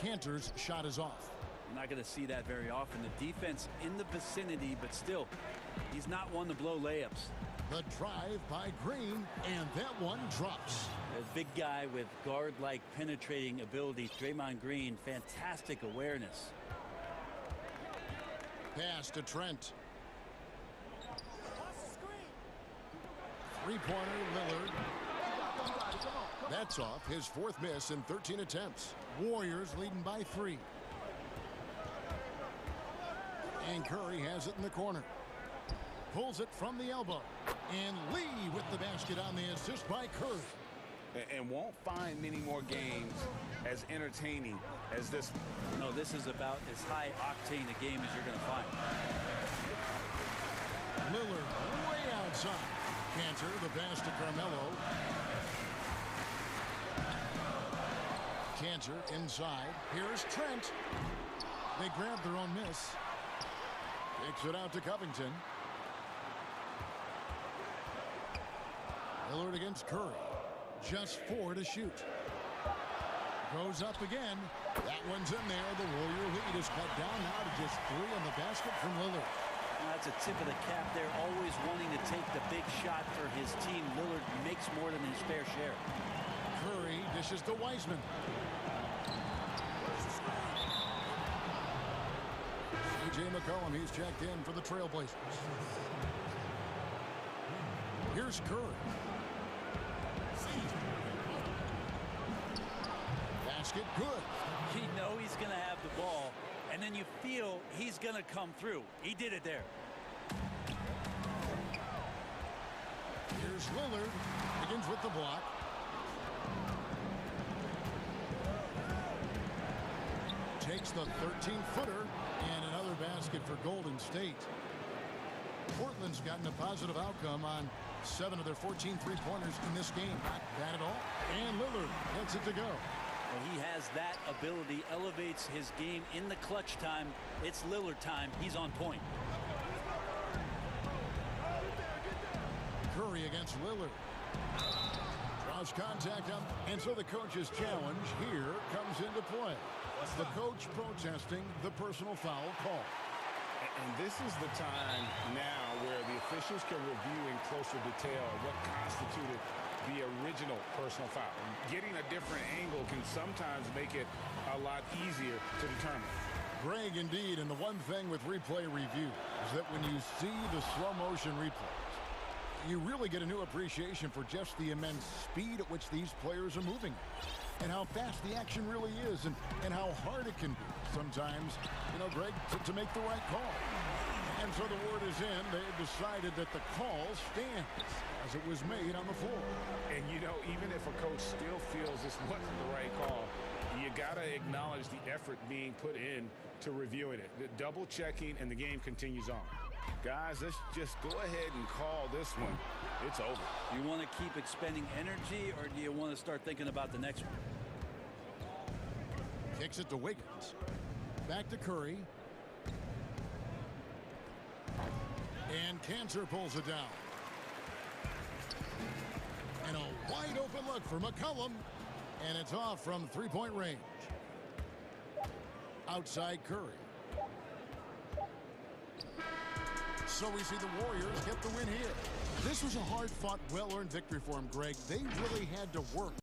Cantor's shot is off. You're not going to see that very often. The defense in the vicinity, but still, he's not one to blow layups. The drive by Green, and that one drops. A big guy with guard-like penetrating ability. Draymond Green, fantastic awareness. Pass to Trent. 3-pointer, Lillard. That's off, his 4th miss in 13 attempts. Warriors leading by 3. And Curry has it in the corner. Pulls it from the elbow. And Lee with the basket on the assist by Curry. And won't find many more games as entertaining as this one. No, this is about as high octane a game as you're going to find. Lillard way outside. Cantor, the pass to Carmelo. Cantor inside. Here's Trent. They grab their own miss. Takes it out to Covington. Lillard against Curry. Just 4 to shoot. Goes up again. That one's in there. The Warrior lead is cut down now to just 3 on the basket from Lillard. That's a tip of the cap there, always wanting to take the big shot for his team. Lillard makes more than his fair share. Curry dishes to Wiseman. C.J. McCollum, he's checked in for the Trailblazers. Here's Curry. Basket good. You know he's going to have the ball, and then you feel he's going to come through. He did it there. Here's Lillard. Begins with the block. Takes the 13-footer, and another basket for Golden State. Portland's gotten a positive outcome on 7 of their 14 three-pointers in this game. Not bad at all. And Lillard gets it to go. Well, he has that ability, elevates his game in the clutch time. It's Lillard time. He's on point. Curry against Lillard. Draws contact up, and so the coach's challenge here comes into play. The coach protesting the personal foul call. And this is the time now where the officials can review in closer detail what constituted the original personal foul. Getting a different angle can sometimes make it a lot easier to determine. Greg, indeed, and the one thing with replay review is that when you see the slow motion replays, you really get a new appreciation for just the immense speed at which these players are moving and how fast the action really is and how hard it can be sometimes, you know, Greg, to make the right call. And so the word is in. They have decided that the call stands as it was made on the floor. And, you know, even if a coach still feels this wasn't the right call, you got to acknowledge the effort being put in to reviewing it. The double checking, and the game continues on. Guys, let's just go ahead and call this one. It's over. You want to keep expending energy, or do you want to start thinking about the next one? Kicks it to Wiggins. Back to Curry. And Cantor pulls it down. And a wide open look for McCollum. And it's off from three-point range. Outside Curry. So we see the Warriors get the win here. This was a hard-fought, well-earned victory for them, Greg. They really had to work.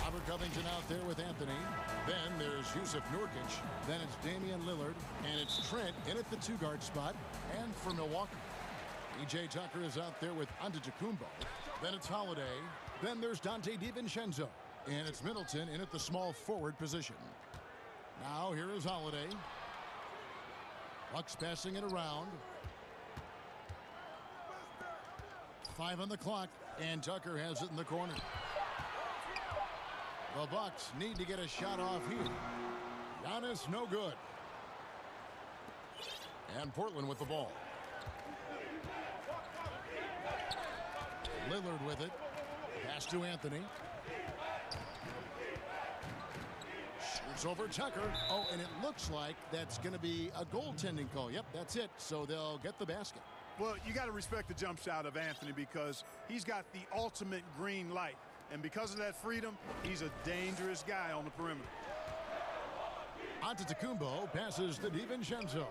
Robert Covington out there with Anthony. Then there's Yusuf Nurkic. Then it's Damian Lillard. And it's Trent in at the 2-guard spot. And for Milwaukee, E.J. Tucker is out there with Antetokounmpo. Then it's Holiday. Then there's Dante DiVincenzo. And it's Middleton in at the small forward position. Now here is Holiday. Bucks passing it around. 5 on the clock, and Tucker has it in the corner. The Bucks need to get a shot off here. Giannis, no good. And Portland with the ball. Lillard with it. Pass to Anthony. Shoots over Tucker. Oh, and it looks like that's going to be a goaltending call. Yep, that's it. So they'll get the basket. Well, you got to respect the jump shot of Anthony because he's got the ultimate green light. And because of that freedom, he's a dangerous guy on the perimeter. Antetokounmpo passes to DiVincenzo.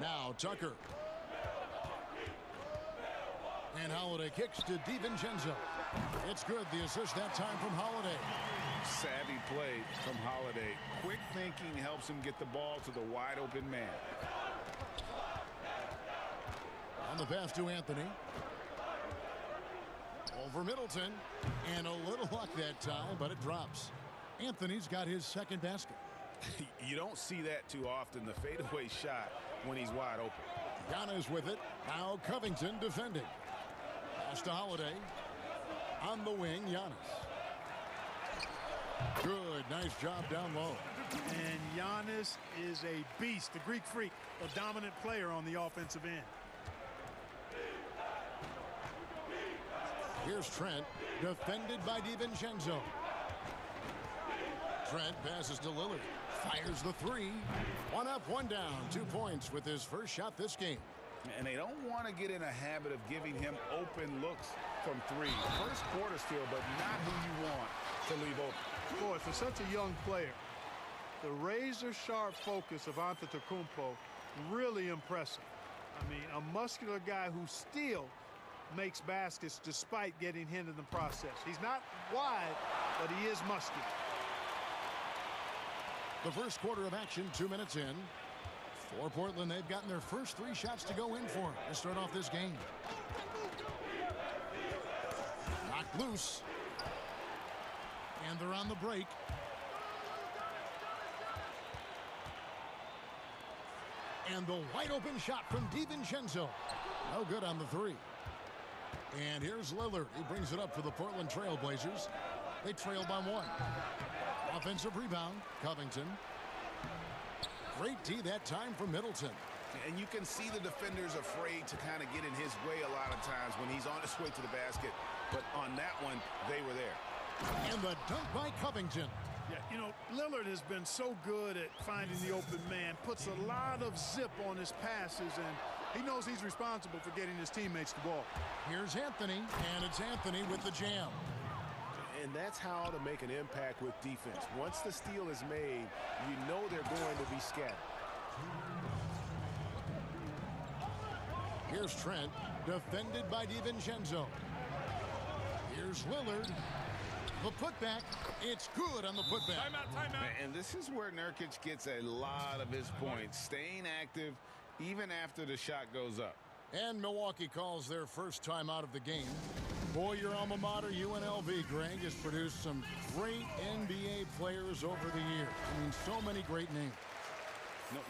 Now Tucker. And Holiday kicks to DiVincenzo. It's good. The assist that time from Holiday. Savvy play from Holiday. Quick thinking helps him get the ball to the wide open man. On the pass to Anthony. Over Middleton. And a little luck that time, but it drops. Anthony's got his second basket. You don't see that too often, the fadeaway shot when he's wide open. Giannis with it. Now Covington defending. Pass to Holiday. On the wing, Giannis. Good, nice job down low. And Giannis is a beast, the Greek freak, a dominant player on the offensive end. Here's Trent, defended by DiVincenzo. Trent passes to Lillard, fires the three. 1 up, 1 down, 2 points with his first shot this game. And they don't want to get in a habit of giving him open looks from 3. First quarter still, but not who you want to leave open. Boy, for such a young player, the razor-sharp focus of Antetokounmpo, really impressive. I mean, a muscular guy who still makes baskets despite getting hit in the process. He's not wide, but he is muscular. The first quarter of action, 2 minutes in. For Portland, they've gotten their first 3 shots to go in for to start off this game. Knocked loose. And they're on the break. And the wide open shot from DiVincenzo. No good on the 3. And here's Lillard. He brings it up for the Portland Trail Blazers. They trail by 1. Offensive rebound, Covington. Great D that time from Middleton. And you can see the defenders afraid to kind of get in his way a lot of times when he's on his way to the basket. But on that one, they were there. And the dunk by Covington. Yeah, you know, Lillard has been so good at finding the open man, puts a lot of zip on his passes, and he knows he's responsible for getting his teammates the ball. Here's Anthony, and it's Anthony with the jam. And that's how to make an impact with defense. Once the steal is made, you know they're going to be scattered. Here's Trent, defended by DiVincenzo. Here's Lillard. The putback, it's good on the putback. Timeout. And this is where Nurkic gets a lot of his points, staying active even after the shot goes up. And Milwaukee calls their first time out of the game. Boy, your alma mater, UNLV, Greg, has produced some great NBA players over the years. I mean, so many great names.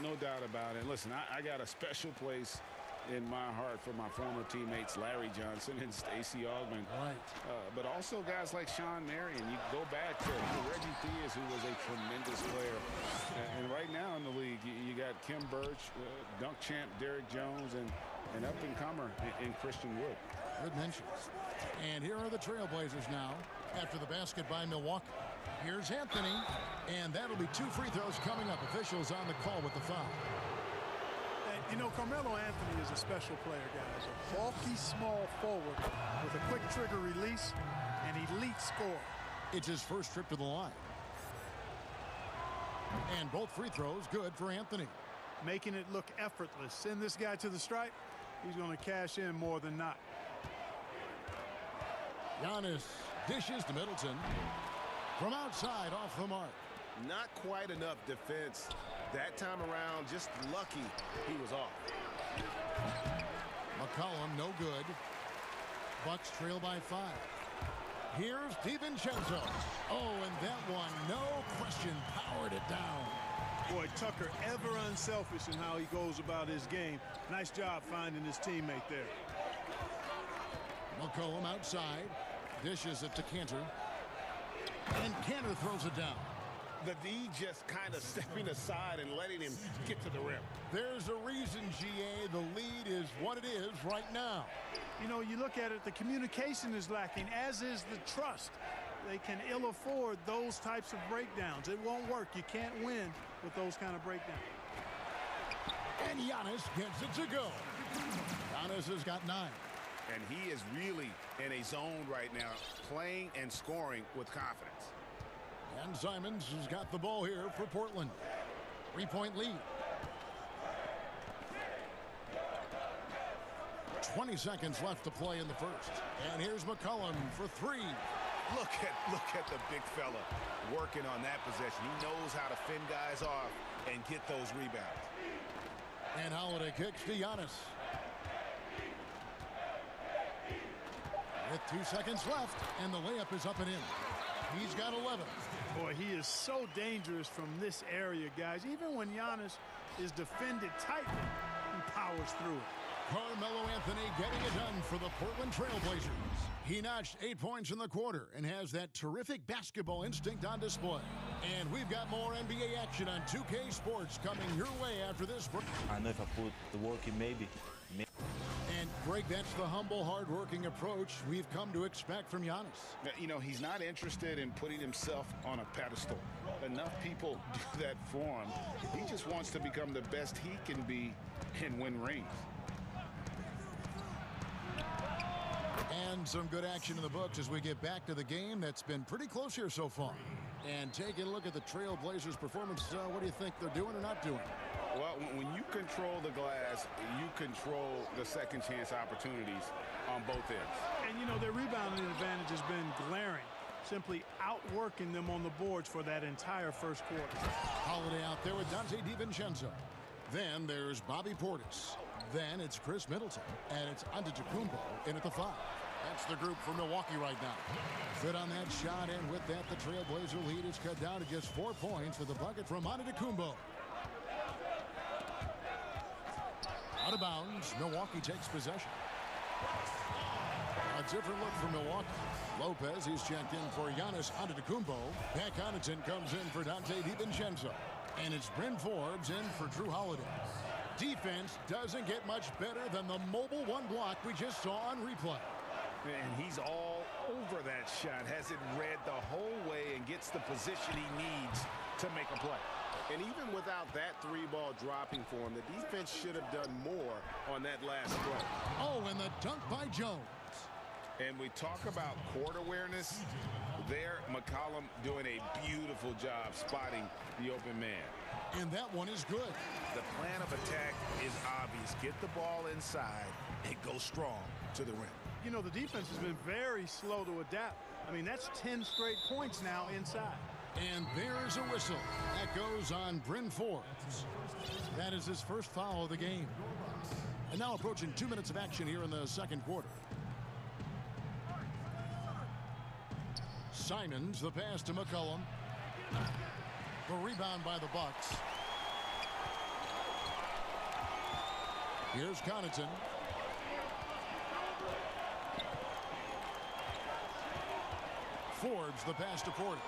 No doubt about it. Listen, I got a special place in my heart for my former teammates Larry Johnson and Stacey Augmon. Right. But also guys like Sean Marion. You go back to Reggie Theus, who was a tremendous player. And right now in the league, you got Kim Birch, dunk champ Derrick Jones, and up-and-comer in Christian Wood. Good mentions. And here are the Trailblazers now after the basket by Milwaukee. Here's Anthony, and that'll be 2 free throws coming up. Officials on the call with the foul. You know, Carmelo Anthony is a special player, guys. A bulky, small forward with a quick trigger release and elite score. It's his first trip to the line. And both free throws good for Anthony. Making it look effortless. Send this guy to the stripe, he's going to cash in more than not. Giannis dishes to Middleton. From outside, off the mark. Not quite enough defense that time around. Just lucky he was off. McCollum, no good. Bucks trail by 5. Here's DiVincenzo. Oh, and that one, no question, powered it down. Boy, Tucker ever unselfish in how he goes about his game. Nice job finding his teammate there. McCollum outside. Dishes it to Cantor. And Cantor throws it down. The D just kind of stepping aside and letting him get to the rim. There's a reason, GA, the lead is what it is right now. You know, you look at it, the communication is lacking, as is the trust. They can ill afford those types of breakdowns. It won't work. You can't win with those kind of breakdowns. And Giannis gets it to go. Giannis has got 9. And he is really in a zone right now, playing and scoring with confidence. And Simons has got the ball here for Portland. 3-point lead. 20 seconds left to play in the first. And here's McCollum for 3. Look at the big fella working on that possession. He knows how to fend guys off and get those rebounds. And Holiday kicks to Giannis. With 2 seconds left, and the layup is up and in. He's got 11. Boy, he is so dangerous from this area, guys. Even when Giannis is defended tightly, he powers through it. Carmelo Anthony getting it done for the Portland Trailblazers. He notched 8 points in the quarter and has that terrific basketball instinct on display. And we've got more NBA action on 2K Sports coming your way after this break. I know if I put the work in, maybe. And, Greg, that's the humble, hard-working approach we've come to expect from Giannis. You know, he's not interested in putting himself on a pedestal. Enough people do that for him. He just wants to become the best he can be and win rings. And some good action in the books as we get back to the game that's been pretty close here so far. And taking a look at the Trailblazers' performance, what do you think they're doing or not doing? Well, when you control the glass, you control the second chance opportunities on both ends. And, you know, their rebounding advantage has been glaring, simply outworking them on the boards for that entire first quarter. Holiday out there with Dante DiVincenzo. Then there's Bobby Portis. Then it's Chris Middleton. And it's Antetokounmpo in at the 5. That's the group for Milwaukee right now. Good on that shot, and with that, the Trailblazer lead is cut down to just 4 points with a bucket from Antetokounmpo. Out of bounds, Milwaukee takes possession. A different look for Milwaukee. Lopez, he's checked in for Giannis Antetokounmpo. Pat Connaughton comes in for Dante DiVincenzo. And it's Bryn Forbes in for Drew Holiday. Defense doesn't get much better than the mobile one block we just saw on replay. And he's all over that shot, has it read the whole way and gets the position he needs to make a play. And even without that 3-ball dropping for him, the defense should have done more on that last play. Oh, and the dunk by Jones. And we talk about court awareness. There, McCollum doing a beautiful job spotting the open man. And that one is good. The plan of attack is obvious. Get the ball inside and go strong to the rim. You know, the defense has been very slow to adapt. I mean, that's 10 straight points now inside. And there's a whistle. That goes on Bryn Forbes. That is his first foul of the game. And now approaching 2 minutes of action here in the second quarter. Simons, the pass to McCollum. The rebound by the Bucks. Here's Connaughton. Forbes, the pass to Portis.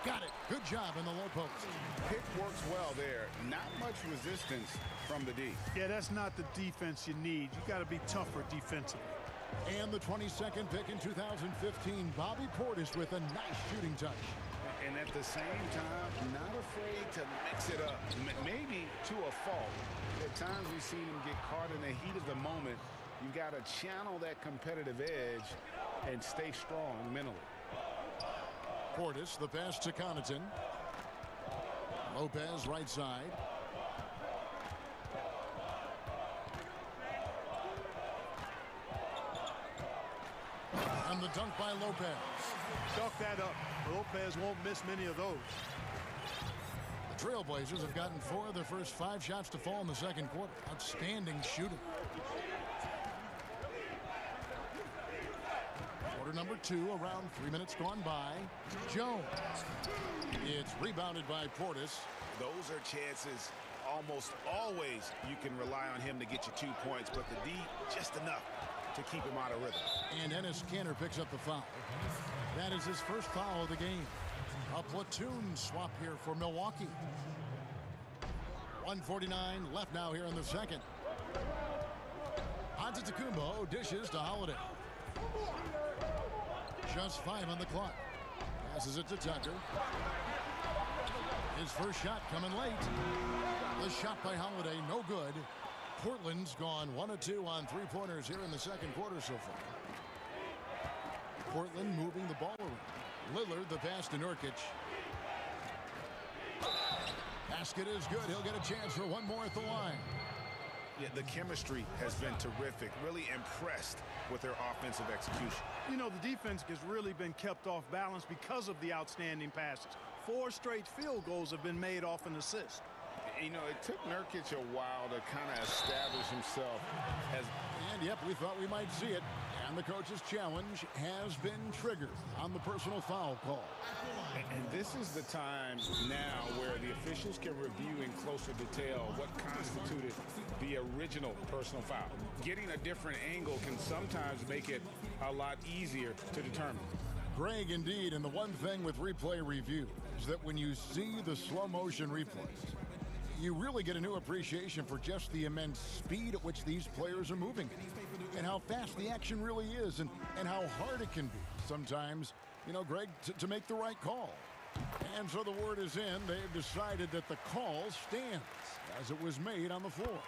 Got it. Good job in the low post. Pick works well there. Not much resistance from the D. Yeah, that's not the defense you need. You got to be tougher defensively. And the 22nd pick in 2015, Bobby Portis with a nice shooting touch. And at the same time, not afraid to mix it up. Maybe to a fault. At times we've seen him get caught in the heat of the moment. You've got to channel that competitive edge and stay strong mentally. Portis, the pass to Connaughton. Lopez, right side. And the dunk by Lopez. Chalk that up. Lopez won't miss many of those. The Trailblazers have gotten 4 of their first 5 shots to fall in the second quarter. Outstanding shooting. Quarter number 2, around 3 minutes gone by. Jones. It's rebounded by Portis. Those are chances. Almost always you can rely on him to get you 2 points, but the D just enough to keep him out of rhythm. And Enes Kanter picks up the foul. That is his first foul of the game. A platoon swap here for Milwaukee. 1:49 left now here in the second. Antetokounmpo dishes to Holiday. Just 5 on the clock. Passes it to Tucker. His first shot coming late. The shot by Holiday, no good. Portland's gone 1 of 2 on 3-pointers here in the second quarter so far. Portland moving the ball around. Lillard, the pass to Nurkic. Basket is good. He'll get a chance for one more at the line. Yeah, the chemistry has been terrific. Really impressed with their offensive execution. You know, the defense has really been kept off balance because of the outstanding passes. 4 straight field goals have been made off an assist. You know, it took Nurkic a while to kind of establish himself as... And, yep, we thought we might see it. And the coach's challenge has been triggered on the personal foul call. And this is the time now where the officials can review in closer detail what constituted the original personal foul. Getting a different angle can sometimes make it a lot easier to determine. Greg, indeed, and the one thing with replay review is that when you see the slow motion replays, you really get a new appreciation for just the immense speed at which these players are moving and how fast the action really is and how hard it can be sometimes, you know, Greg, to make the right call. And so the word is in. They've decided that the call stands as it was made on the floor.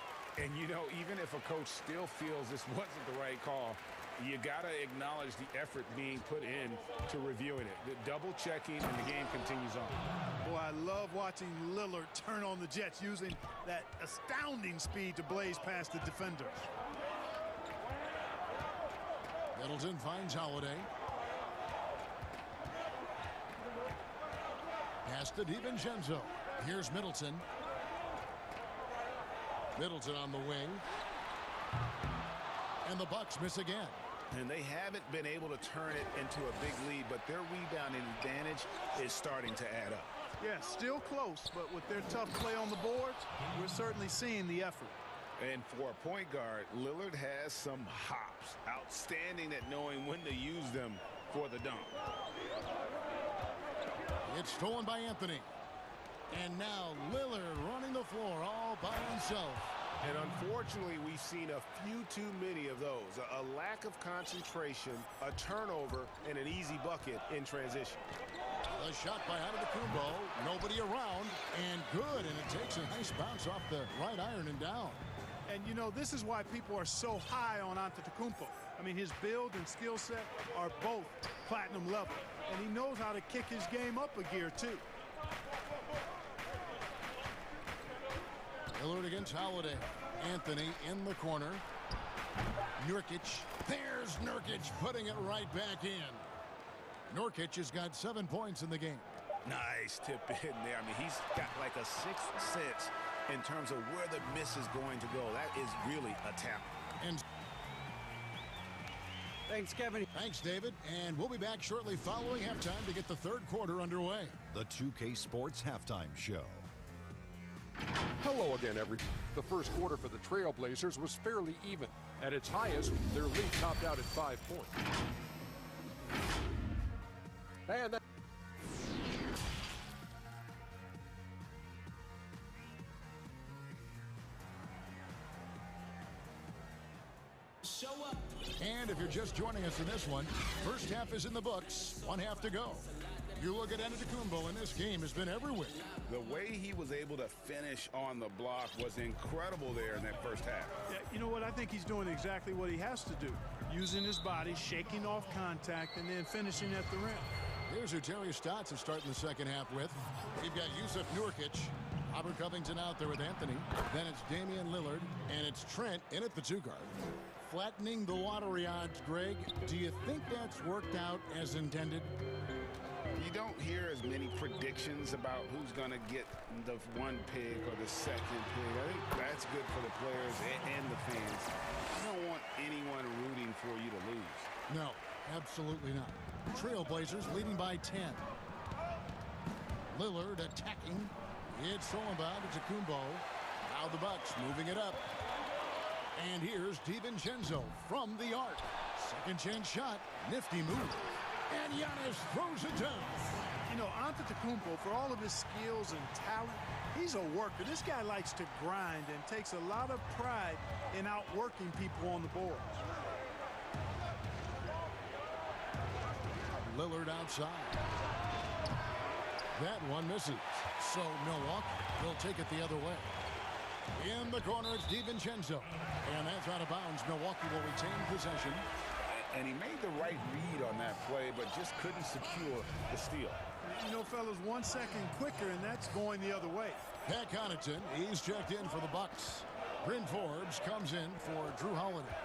And, you know, even if a coach still feels this wasn't the right call, you got to acknowledge the effort being put in to reviewing it. The double checking, and the game continues on. Boy, I love watching Lillard turn on the Jets using that astounding speed to blaze past the defenders. Middleton finds Holiday. Pass to DiVincenzo. Here's Middleton. Middleton on the wing. And the Bucks miss again. And they haven't been able to turn it into a big lead, but their rebounding advantage is starting to add up. Yeah, still close, but with their tough play on the boards, we're certainly seeing the effort. And for a point guard, Lillard has some hops. Outstanding at knowing when to use them for the dunk. It's stolen by Anthony. And now Lillard running the floor all by himself. And unfortunately, we've seen a few too many of those. A lack of concentration, a turnover, and an easy bucket in transition. The shot by Antetokounmpo. Nobody around. And good. And it takes a nice bounce off the right iron and down. And, you know, this is why people are so high on Antetokounmpo. I mean, his build and skill set are both platinum level. And he knows how to kick his game up a gear, too. Lillard against Holiday. Anthony in the corner. Nurkic. There's Nurkic putting it right back in. Nurkic has got 7 points in the game. Nice tip in there. I mean, he's got like a sixth sense in terms of where the miss is going to go. That is really a talent. And thanks, Kevin. Thanks, David. And we'll be back shortly following halftime to get the third quarter underway. The 2K Sports Halftime Show. Hello again, everyone. The first quarter for the Trailblazers was fairly even. At its highest, their lead topped out at 5 points. And that show up. And if you're just joining us in this one, first half is in the books, 1 half to go. You look at Antetokounmpo, and this game has been everywhere. The way he was able to finish on the block was incredible there in that first half. Yeah, you know what? I think he's doing exactly what he has to do. Using his body, shaking off contact, and then finishing at the rim. Here's who Terry Stotts is starting the second half with. We've got Yusuf Nurkic, Robert Covington out there with Anthony. Then it's Damian Lillard, and it's Trent in at the 2 guard. flattening the lottery odds, Greg. Do you think that's worked out as intended? You don't hear as many predictions about who's going to get the one pick or the second pick. I think that's good for the players and the fans. I don't want anyone rooting for you to lose. No, absolutely not. Trailblazers leading by 10. Lillard attacking. It's stolen by Antetokounmpo. Now the Bucks moving it up. And here's DiVincenzo from the arc. Second chance shot. Nifty move. And Giannis throws it down. You know, Antetokounmpo, for all of his skills and talent, he's a worker. This guy likes to grind and takes a lot of pride in outworking people on the boards. Lillard outside. That one misses. So Milwaukee will take it the other way. In the corner, it's DiVincenzo. And that's out of bounds. Milwaukee will retain possession. And he made the right read on that play, but just couldn't secure the steal. You know, fellas, 1 second quicker, and that's going the other way. Pat Connaughton, he's checked in for the Bucks. Bryn Forbes comes in for Drew Holiday.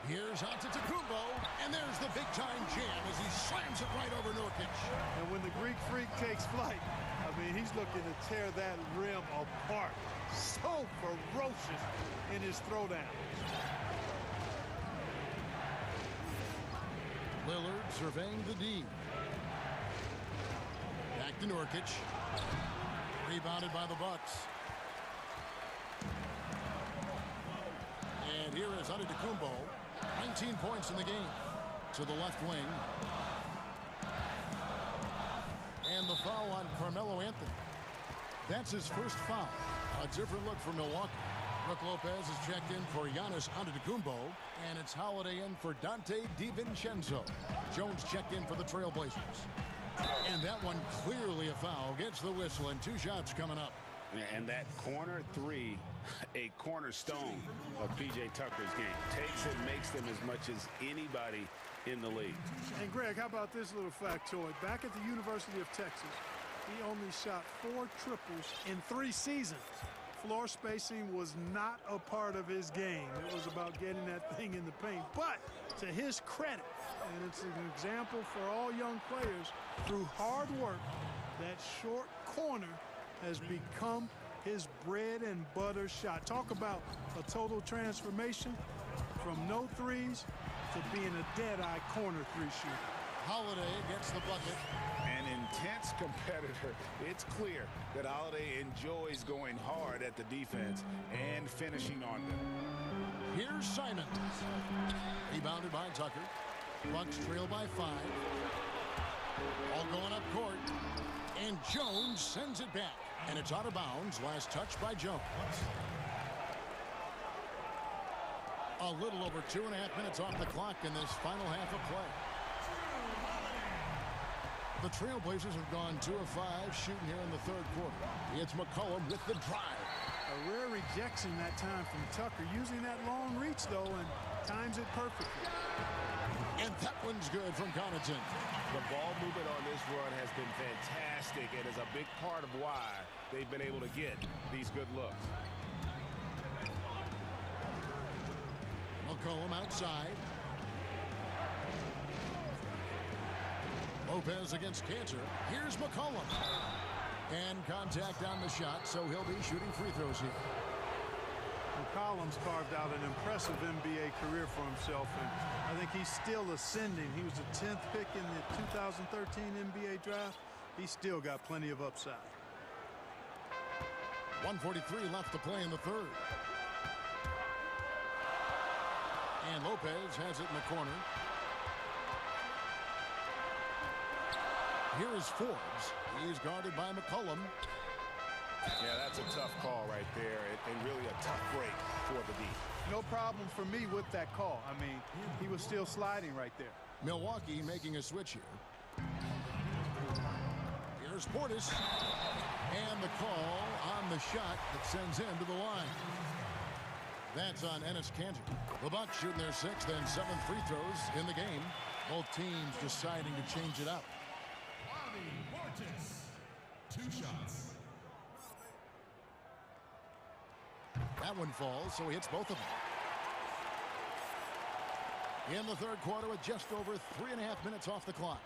Here's Antetokounmpo, and there's the big-time jam as he slams it right over Nurkic. And when the Greek Freak takes flight, I mean, he's looking to tear that rim apart. So ferocious in his throwdown. Lillard surveying the D. Back to Nurkic. Rebounded by the Bucks. And here is Antetokounmpo. 19 points in the game. To the left wing. And the foul on Carmelo Anthony. That's his first foul. A different look for Milwaukee. Brook Lopez is checked in for Giannis Antetokounmpo, and it's Holiday in for Dante DiVincenzo. Jones checked in for the Trailblazers. And that one clearly a foul. Gets the whistle, and 2 shots coming up. And that corner three, a cornerstone of P.J. Tucker's game. Takes and makes them as much as anybody in the league. And Greg, how about this little factoid? Back at the University of Texas, he only shot 4 triples in 3 seasons. Floor spacing was not a part of his game. It was about getting that thing in the paint. But to his credit, and it's an example for all young players, through hard work, that short corner has become his bread and butter shot. Talk about a total transformation from no threes to being a dead-eye corner 3 shooter. Holiday gets the bucket. An intense competitor. It's clear that Holiday enjoys going hard at the defense and finishing on them. Here's Simons. Rebounded by Tucker. Bucks trail by 5. All going up court. And Jones sends it back. And it's out of bounds. Last touch by Jones. A little over 2.5 minutes off the clock in this final half of play. The Trailblazers have gone 2 of 5 shooting here in the 3rd quarter. It's McCollum with the drive. A rare rejection that time from Tucker, using that long reach, though, and times it perfectly. And that one's good from Connaughton. The ball movement on this run has been fantastic and is a big part of why they've been able to get these good looks. McCollum outside. Lopez against Cantor. Here's McCollum. And contact on the shot, so he'll be shooting free throws here. McCollum's carved out an impressive NBA career for himself, and I think he's still ascending. He was the 10th pick in the 2013 NBA draft. He's still got plenty of upside. 1:43 left to play in the 3rd. And Lopez has it in the corner. Here is Forbes. He's guarded by McCollum. Yeah, that's a tough call right there, and really a tough break for the D. No problem for me with that call. I mean, he was still sliding right there. Milwaukee making a switch here. Here's Portis. And the call on the shot that sends him to the line. That's on Enes Kanter. The Bucks shooting their 6th and 7th free throws in the game. Both teams deciding to change it up. 2 shots. That one falls, so he hits both of them. in the third quarter with just over 3.5 minutes off the clock.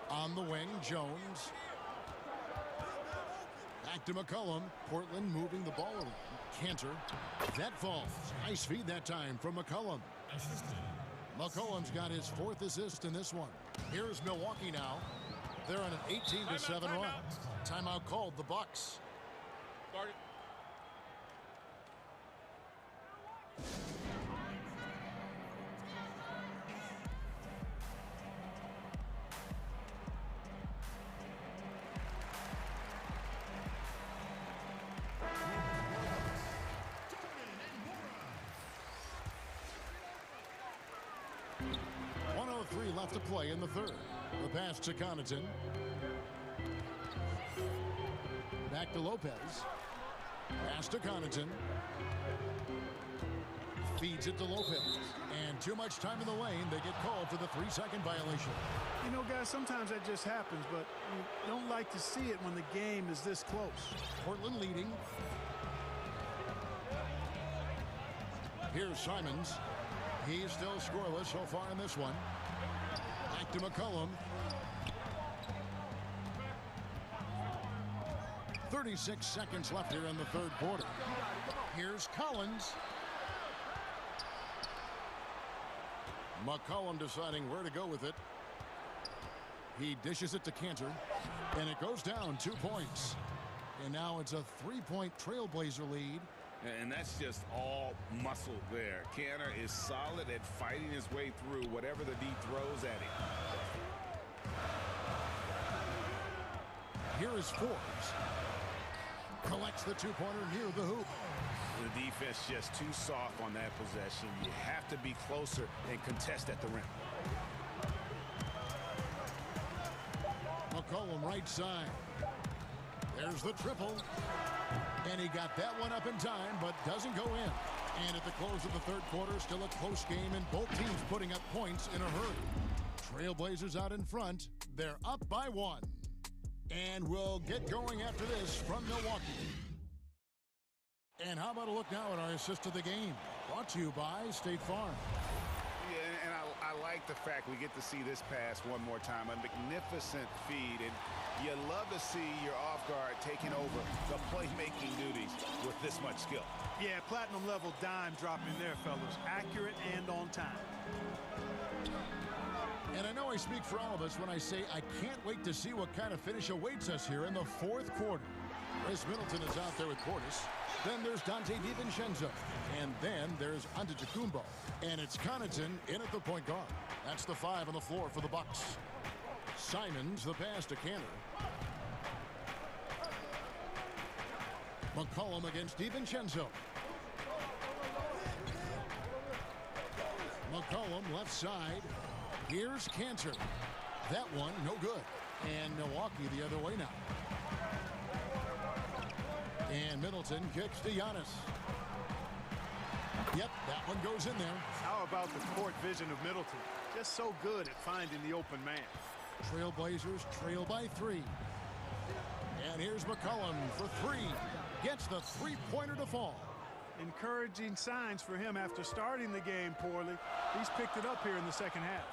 On the wing, Jones. Back to McCollum. Portland moving the ball around. Cantor. That falls. Nice feed that time from McCollum. McCollum's got his 4th assist in this one. Here's Milwaukee now. They're on an 18-7 run. Timeout called, the Bucks. Started. Left to play in the third. The pass to Connaughton. Back to Lopez. Pass to Connaughton. Feeds it to Lopez. And too much time in the lane. They get called for the 3-second violation. You know, guys, sometimes that just happens, but you don't like to see it when the game is this close. Portland leading. Here's Simons. He's still scoreless so far in this one. Back to McCollum. 36 seconds left here in the third quarter. Here's Collins. McCollum deciding where to go with it. He dishes it to Cantor, and it goes down 2 points. And now it's a 3-point Trailblazer lead. And that's just all muscle there. Cantor is solid at fighting his way through whatever the D throws at him. Here is Forbes. Collects the 2-pointer near the hoop. The defense just too soft on that possession. You have to be closer and contest at the rim. McCollum right side. There's the triple. And he got that one up in time, but doesn't go in. And at the close of the third quarter, still a close game, and both teams putting up points in a hurry. Trailblazers out in front. They're up by 1. And we'll get going after this from Milwaukee. And how about a look now at our assist of the game? Brought to you by State Farm. Yeah, and I like the fact we get to see this pass one more time. A magnificent feed, and you love to see your off guard taking over the playmaking duties with this much skill. Yeah, platinum level dime dropping there, fellas. Accurate and on time. And I know I speak for all of us when I say I can't wait to see what kind of finish awaits us here in the fourth quarter. Chris Middleton is out there with Portis. Then there's Dante DiVincenzo. And then there's Antetokounmpo. And it's Connaughton in at the point guard. That's the 5 on the floor for the Bucks. Simons, the pass to Cantor. McCollum against DiVincenzo. McCollum left side. Here's Cantor. That one, no good. And Milwaukee the other way now. And Middleton kicks to Giannis. Yep, that one goes in there. How about the court vision of Middleton? Just so good at finding the open man. Trailblazers trail by 3. And here's McCollum for 3. Gets the 3-pointer to fall. Encouraging signs for him after starting the game poorly. He's picked it up here in the second half.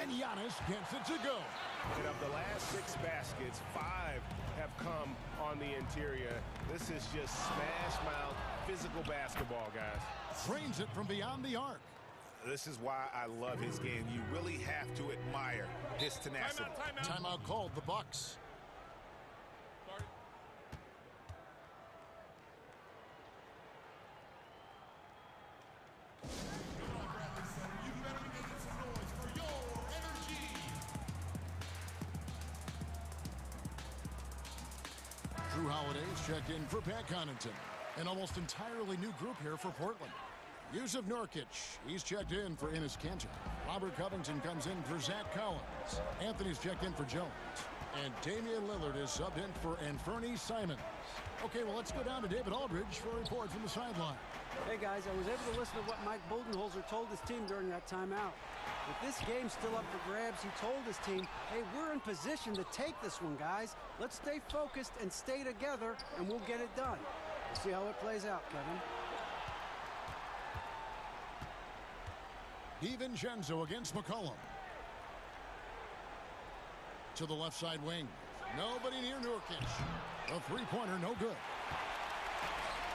And Giannis gets it to go. And of the last 6 baskets, 5 have come on the interior. This is just smash mouth physical basketball, guys. Trains it from beyond the arc. This is why I love his game. You really have to admire his tenacity. Timeout called, the Bucks. Drew Holiday's checked in for Pat Connaughton. An almost entirely new group here for Portland. Yusuf Nurkic, he's checked in for Enes Kanter. Robert Covington comes in for Zach Collins. Anthony's checked in for Jones. And Damian Lillard is subbed in for Anthony Simons. Okay, well, let's go down to David Aldridge for a report from the sideline. Hey, guys, I was able to listen to what Mike Budenholzer told his team during that timeout. With this game still up for grabs, he told his team, hey, we're in position to take this one, guys. Let's stay focused and stay together, and we'll get it done. We'll see how it plays out, Kevin. DiVincenzo against McCollum. To the left side wing. Nobody near Nurkic. A three-pointer, no good.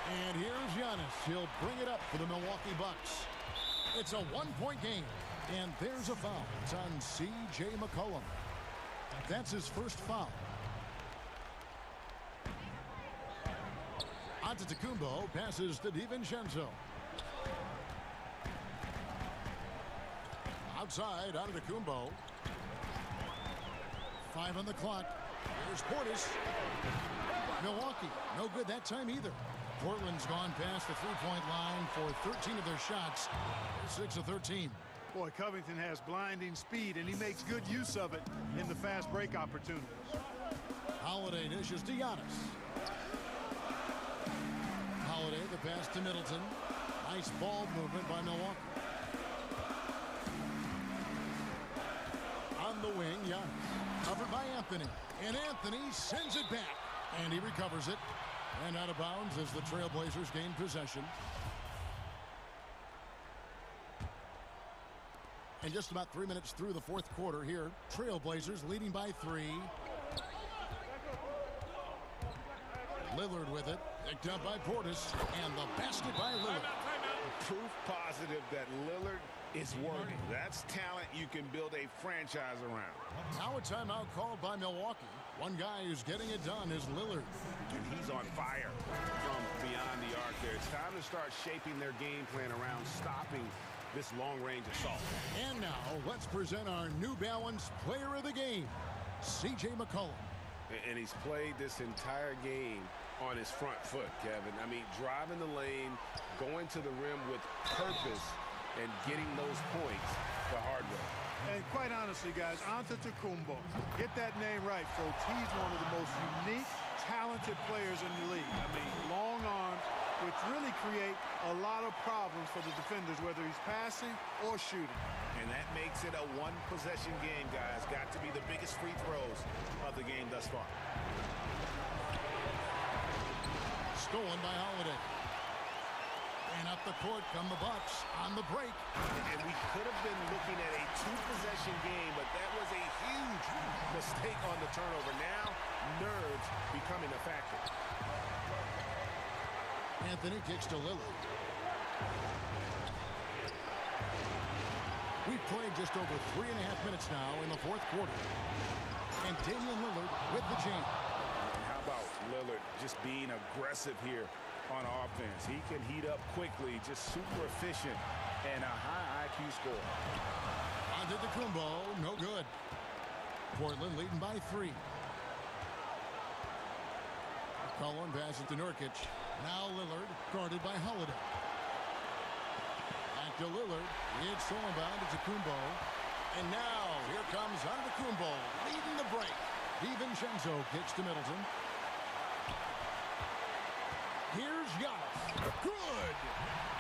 And here's Giannis. He'll bring it up for the Milwaukee Bucks. It's a one-point game. And there's a foul. It's on C.J. McCollum. That's his first foul. Antetokounmpo passes to DiVincenzo. Outside, Antetokounmpo. 5 on the clock. Here's Portis. Milwaukee, no good that time either. Portland's gone past the three-point line for 13 of their shots. 6 of 13. Boy, Covington has blinding speed, and he makes good use of it in the fast break opportunities. Holiday dishes to Giannis. Holiday, the pass to Middleton. Nice ball movement by Milwaukee. On the wing, Giannis. Covered by Anthony. And Anthony sends it back. And he recovers it. And out of bounds as the Trailblazers gain possession. And just about 3 minutes through the fourth quarter here. Trailblazers leading by 3. Lillard with it. Picked up by Portis. And the basket by Lillard. Proof positive that Lillard is working. That's talent you can build a franchise around. Now a timeout called by Milwaukee. One guy who's getting it done is Lillard. And he's on fire from beyond the arc there. It's time to start shaping their game plan around stopping this long-range assault. And now let's present our New Balance player of the game, C.J. McCollum. And he's played this entire game on his front foot, Kevin. I mean, driving the lane, going to the rim with purpose, and getting those points the hard way. And quite honestly, guys, Antetokounmpo, get that name right, folks. He's one of the most unique, talented players in the league. I mean, long arms, which really create a lot of problems for the defenders, whether he's passing or shooting. And that makes it a one-possession game, guys. Got to be the biggest free throws of the game thus far. Stolen by Holiday. And up the court come the Bucks on the break. And we could have been looking at a two-possession game, but that was a huge mistake on the turnover. Now, nerves becoming a factor. Anthony kicks to Lillard. We've played just over 3.5 minutes now in the fourth quarter. And Damian Lillard with the jam. How about Lillard just being aggressive here on offense? He can heat up quickly, just super efficient, and a high IQ score. Antetokounmpo, no good. Portland leading by 3. McCollum passes to Nurkic. Now Lillard, guarded by Holiday. Back to Lillard. It's stolen by Antetokounmpo. And now, here comes Antetokounmpo, leading the break. DiVincenzo kicks to Middleton. Here's Giannis. Good!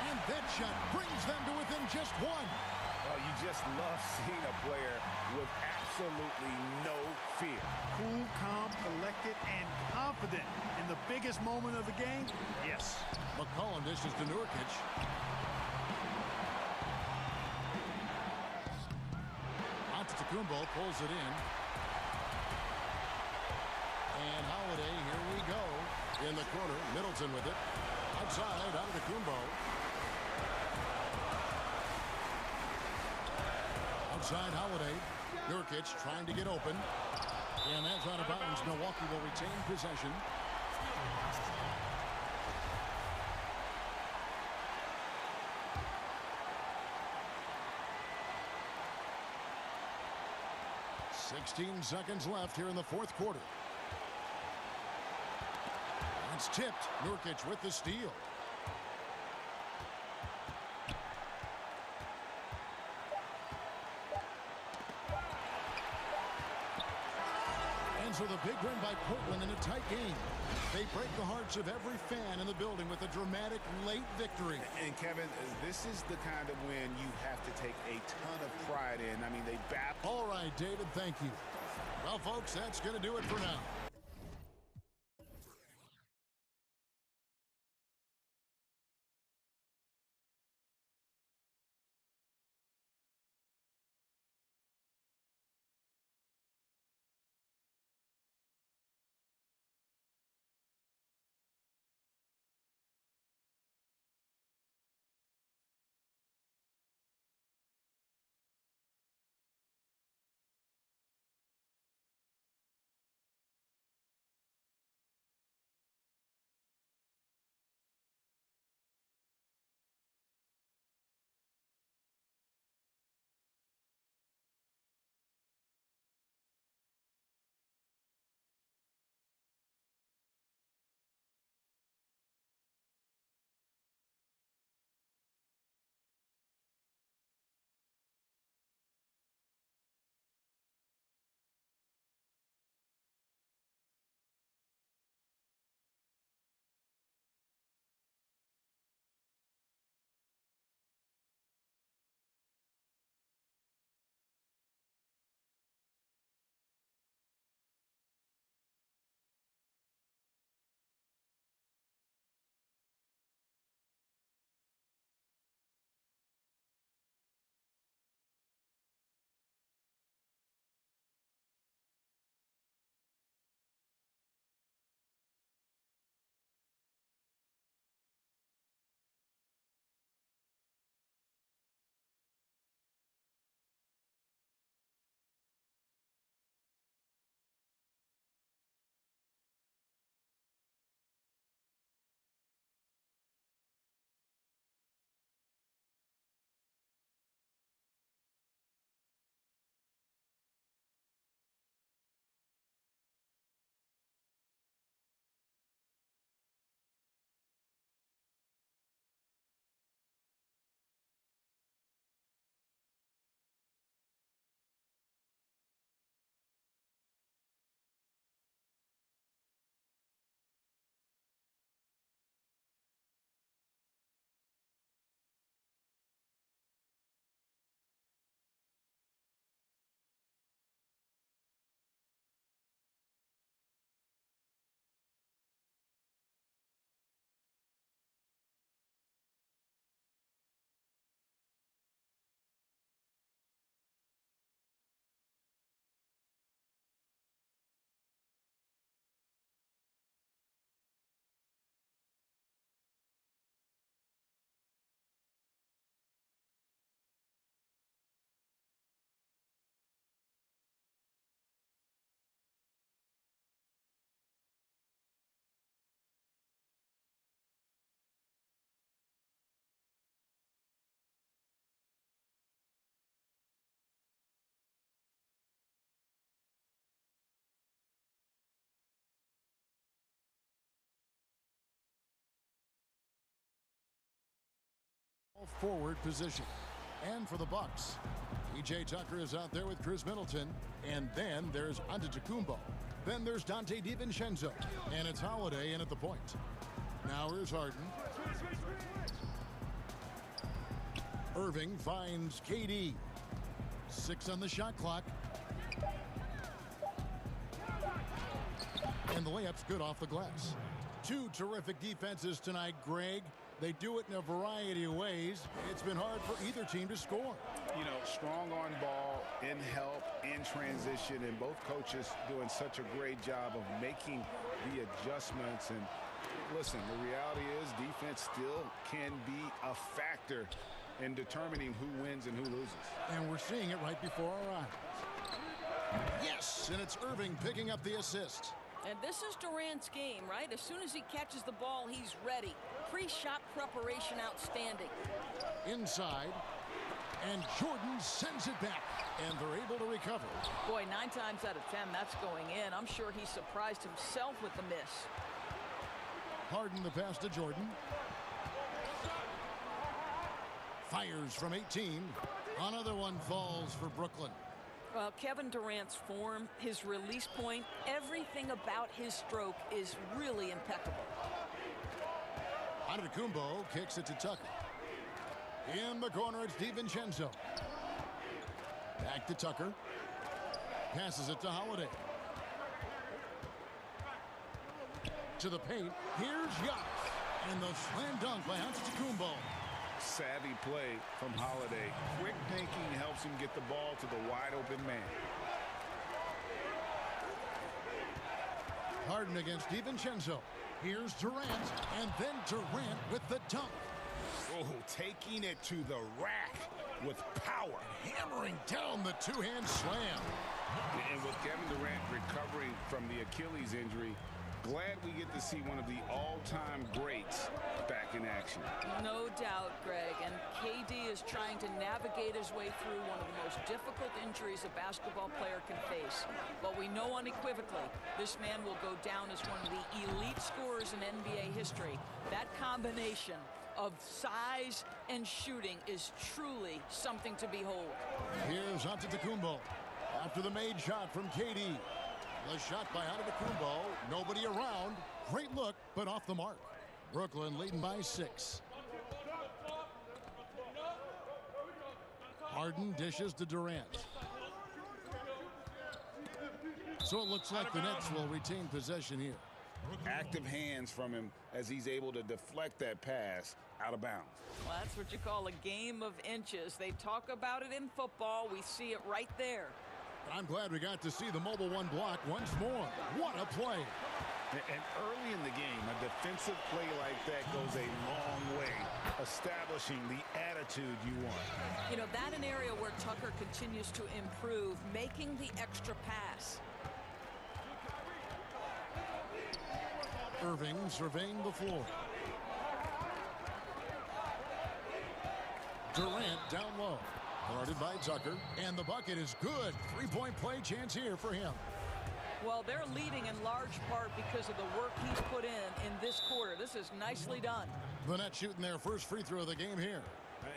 And that shot brings them to within just 1. Well, you just love seeing a player with absolutely no fear. Cool, calm, collected, and confident in the biggest moment of the game. Yes. McCollum dishes to Nurkic. Antetokounmpo pulls it in. And Holiday, here we go. In the corner, Middleton with it. Outside, Antetokounmpo. Outside, Holiday. Nurkic trying to get open. And that's out of bounds. Milwaukee will retain possession. "16 seconds left here in the fourth quarter. It's tipped. Nurkic with the steal. And so the big win by Portland in a tight game. They break the hearts of every fan in the building with a dramatic late victory. And Kevin, this is the kind of win you have to take a ton of pride in. I mean, they battle. All right, David, thank you. Well, folks, that's going to do it for now. forward position. And for the Bucks, P.J. Tucker is out there with Chris Middleton. And then there's Antetokounmpo. Then there's Dante DiVincenzo. And it's Holiday in at the point. Now here's Harden. Irving finds KD. 6 on the shot clock. And the layup's good off the glass. Two terrific defenses tonight, Greg. They do it in a variety of ways. It's been hard for either team to score. You know, strong on ball, in help, in transition, and both coaches doing such a great job of making the adjustments. And listen, the reality is defense still can be a factor in determining who wins and who loses. And we're seeing it right before our eyes. Yes, and it's Irving picking up the assist. And this is Durant's game, right? As soon as he catches the ball, he's ready. Pre-shot preparation outstanding. Inside, and Jordan sends it back, and they're able to recover. Boy, 9 times out of 10, that's going in. I'm sure he surprised himself with the miss. Harden the pass to Jordan. Fires from 18. Another one falls for Brooklyn. Well, Kevin Durant's form, his release point, everything about his stroke is really impeccable. Antetokounmpo kicks it to Tucker. In the corner, it's DiVincenzo. Back to Tucker. Passes it to Holiday. To the paint. Here's Giannis. And the slam dunk by Antetokounmpo. Savvy play from Holiday. Quick thinking helps him get the ball to the wide open man. Harden against DiVincenzo. Here's Durant, and then Durant with the dunk. Oh, taking it to the rack with power. Hammering down the two-hand slam. And with Kevin Durant recovering from the Achilles injury, glad we get to see one of the all-time greats back in action. No doubt, Greg. And KD is trying to navigate his way through one of the most difficult injuries a basketball player can face. But we know unequivocally this man will go down as one of the elite scorers in NBA history. That combination of size and shooting is truly something to behold. Here's Antetokounmpo after the made shot from KD. The shot by Antetokounmpo. Nobody around. Great look, but off the mark. Brooklyn leading by 6. Harden dishes to Durant. So it looks like the Nets will retain possession here. Active hands from him as he's able to deflect that pass out of bounds. Well, that's what you call a game of inches. They talk about it in football. We see it right there. I'm glad we got to see the mobile one block once more. What a play. And early in the game, a defensive play like that goes a long way, establishing the attitude you want. You know, that an area where Tucker continues to improve, making the extra pass. Irving surveying the floor. Durant down low. Guarded by Tucker. And the bucket is good. 3-point play chance here for him. Well, they're leading in large part because of the work he's put in this quarter. This is nicely done. The Nets shooting their first free throw of the game here.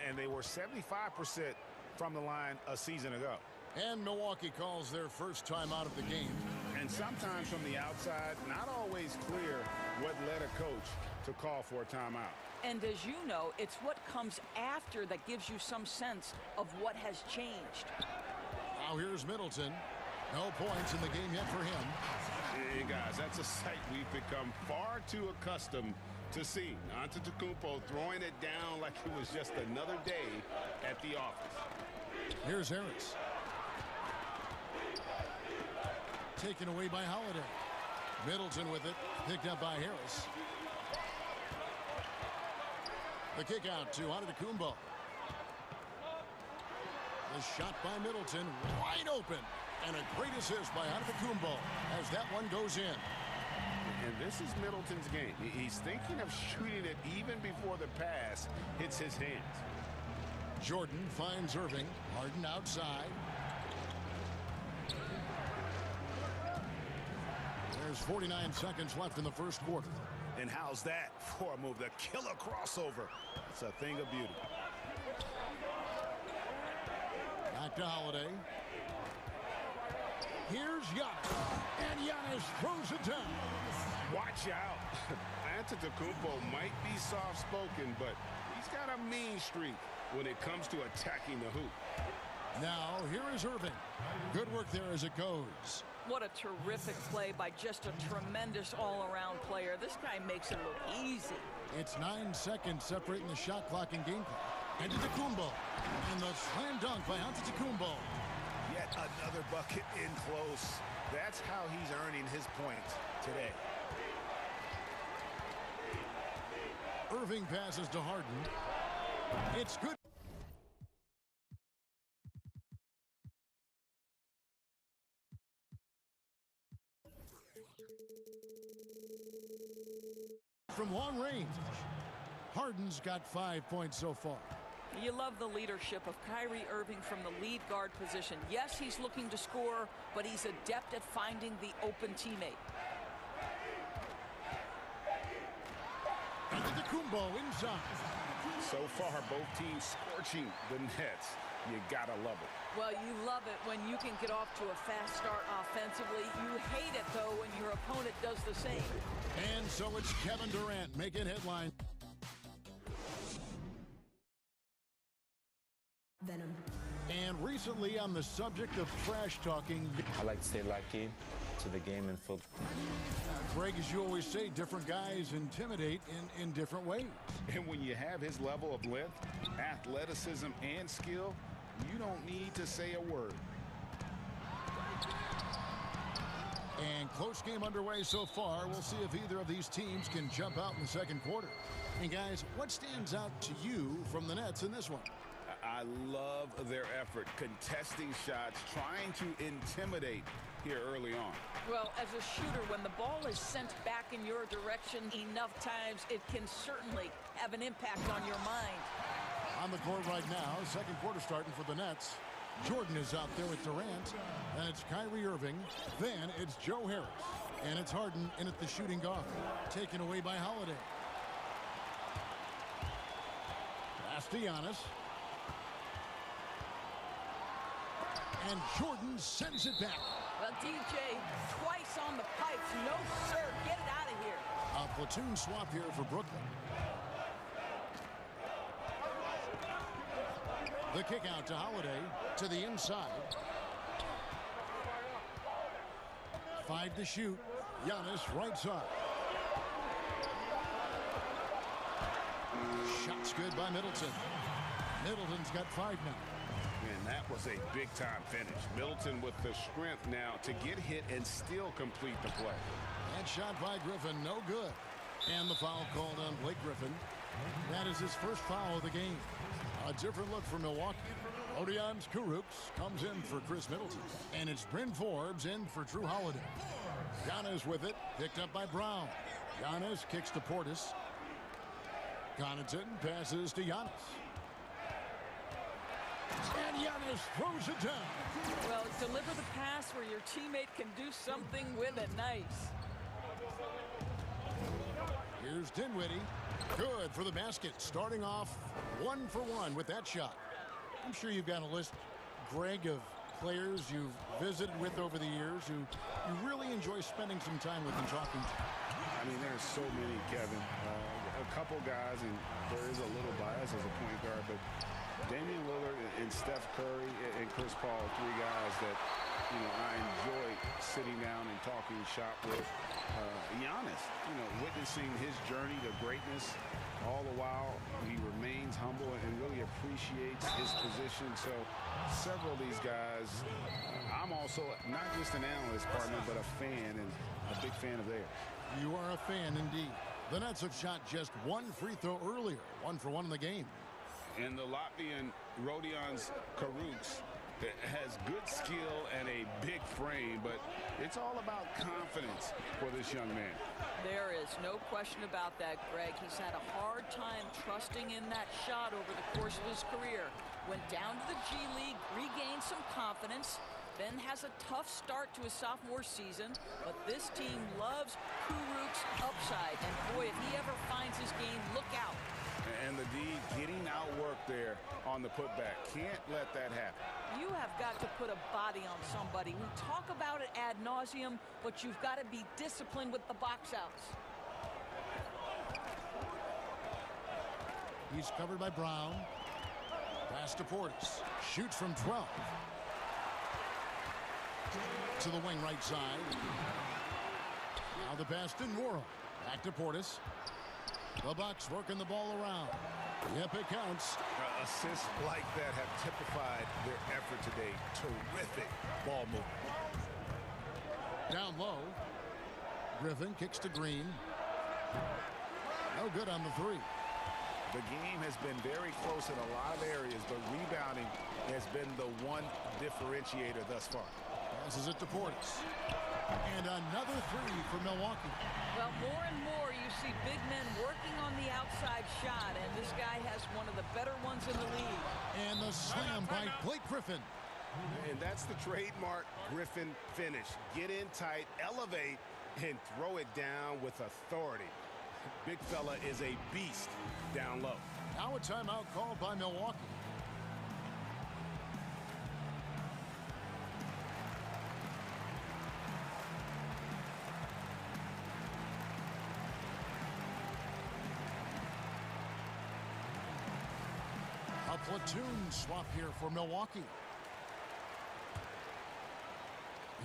And they were 75% from the line a season ago. And Milwaukee calls their first time out of the game. And sometimes from the outside, not always clear what led a coach to call for a timeout. And as you know, it's what comes after that gives you some sense of what has changed. Now here's Middleton. No points in the game yet for him. Hey guys, that's a sight we've become far too accustomed to see. Antetokounmpo throwing it down like it was just another day at the office. Here's Harris. Taken away by Holiday. Middleton with it, picked up by Harris. The kick out to Antetokounmpo. The shot by Middleton, wide open. And a great assist by Antetokounmpo as that one goes in. And this is Middleton's game. He's thinking of shooting it even before the pass hits his hands. Jordan finds Irving. Harden outside. There's 49 seconds left in the first quarter. And how's that for a move? The killer crossover. It's a thing of beauty. Back to Holiday. Here's Giannis. And Giannis throws it down. Watch out. Antetokounmpo might be soft-spoken, but he's got a mean streak when it comes to attacking the hoop. Now, here is Irving. Good work there as it goes. What a terrific play by just a tremendous all-around player. This guy makes it look easy. It's 9 seconds separating the shot clock and game clock. Antetokounmpo. And the slam dunk by Antetokounmpo. Yet another bucket in close. That's how he's earning his points today. Irving passes to Harden. It's good. From long range, Harden's got 5 points so far. You love the leadership of Kyrie Irving from the lead guard position. Yes, he's looking to score, but he's adept at finding the open teammate. Antetokounmpo inside. So far, both teams scorching the Nets. You gotta love it. Well, you love it when you can get off to a fast start offensively. You hate it, though, when your opponent does the same. And so it's Kevin Durant making headlines. Venom. And recently, on the subject of trash talking, I like to stay locked in to the game and football. Greg, as you always say, different guys intimidate in different ways. And when you have his level of length, athleticism, and skill, you don't need to say a word. And close game underway so far. We'll see if either of these teams can jump out in the second quarter. And guys, what stands out to you from the Nets in this one? I love their effort, contesting shots, trying to intimidate here early on. Well, as a shooter, when the ball is sent back in your direction enough times, it can certainly have an impact on your mind. On the court right now, second quarter starting for the Nets. Jordan is out there with Durant, and it's Kyrie Irving. Then it's Joe Harris, and it's Harden in at the shooting guard, taken away by Holiday. Pass to Giannis. And Jordan sends it back. Well, DJ, twice on the pipes. No, sir. Get it out of here. A platoon swap here for Brooklyn. The kick out to Holiday to the inside. 5 to shoot. Giannis right side. Shots good by Middleton. Middleton's got 5 now. And that was a big-time finish. Middleton with the strength now to get hit and still complete the play. That shot by Griffin, no good. And the foul called on Blake Griffin. That is his first foul of the game. A different look for Milwaukee. Odions Kurucs comes in for Chris Middleton. And it's Bryn Forbes in for Drew Holiday. Giannis with it, picked up by Brown. Giannis kicks to Portis. Connaughton passes to Giannis. And Giannis throws it down. Well, deliver the pass where your teammate can do something with it. Nice. Here's Dinwiddie. Good for the basket. Starting off 1 for 1 with that shot. I'm sure you've got a list, Greg, of players you've visited with over the years who you really enjoy spending some time with and talking to. I mean, there's so many, Kevin. A couple guys, and there is a little bias as a point guard, but Damian Lillard and Steph Curry and Chris Paul, 3 guys that, you know, I enjoy sitting down and talking shop with. Giannis, you know, witnessing his journey to greatness, all the while he remains humble and really appreciates his position. So several of these guys, I'm also not just an analyst partner, but a fan, and a big fan of theirs. You are a fan indeed. The Nets have shot just 1 free throw earlier, 1 for 1 in the game. And the Latvian Odions Kurucs has good skill and a big frame, but it's all about confidence for this young man. There is no question about that, Greg. He's had a hard time trusting in that shot over the course of his career. Went down to the G League, regained some confidence, then has a tough start to his sophomore season, but this team loves Kurucs' upside, and boy, if he ever finds his game, look out. And the D getting outworked there on on the putback. Can't let that happen. You have got to put a body on somebody. We talk about it ad nauseum, but you've got to be disciplined with the box outs. He's covered by Brown. Pass to Portis. Shoots from 12. To the wing right side. Now the pass to Noro. Back to Portis. The Bucks working the ball around. Yep, it counts. Assists like that have typified their effort today. Terrific ball movement. Down low. Griffin kicks to Green. No good on the three. The game has been very close in a lot of areas, but rebounding has been the one differentiator thus far. Passes it to Portis. And another three for Milwaukee. Well, more and more you see big men working on the outside shot, and this guy has one of the better ones in the league. And the slam by Blake Griffin. And that's the trademark Griffin finish. Get in tight, elevate, and throw it down with authority. Big fella is a beast down low. Now a timeout called by Milwaukee. A platoon swap here for Milwaukee.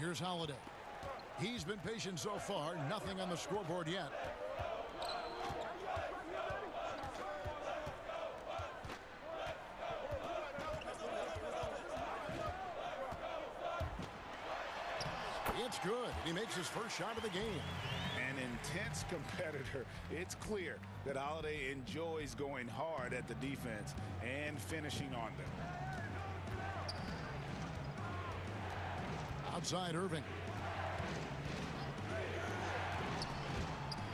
Here's Holiday. He's been patient so far. Nothing on the scoreboard yet. It's good. He makes his first shot of the game. An intense competitor. It's clear that Holiday enjoys going hard at the defense and finishing on them. Outside Irving.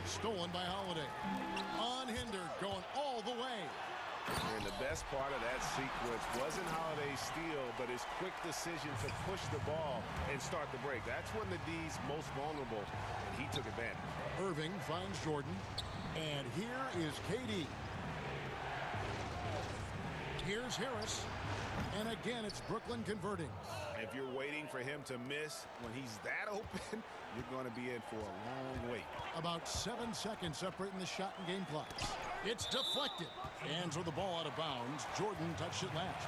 Stolen by Holiday. Unhindered, going all the way. And the best part of that sequence wasn't Holiday's steal, but his quick decision to push the ball and start the break. That's when the D's most vulnerable, and he took advantage. Irving finds Jordan, and here is KD. Here's Harris, and again it's Brooklyn converting. If you're waiting for him to miss when he's that open, you're going to be in for a long wait. About 7 seconds separating the shot and game clocks. It's deflected. Hands with the ball out of bounds. Jordan touched it last.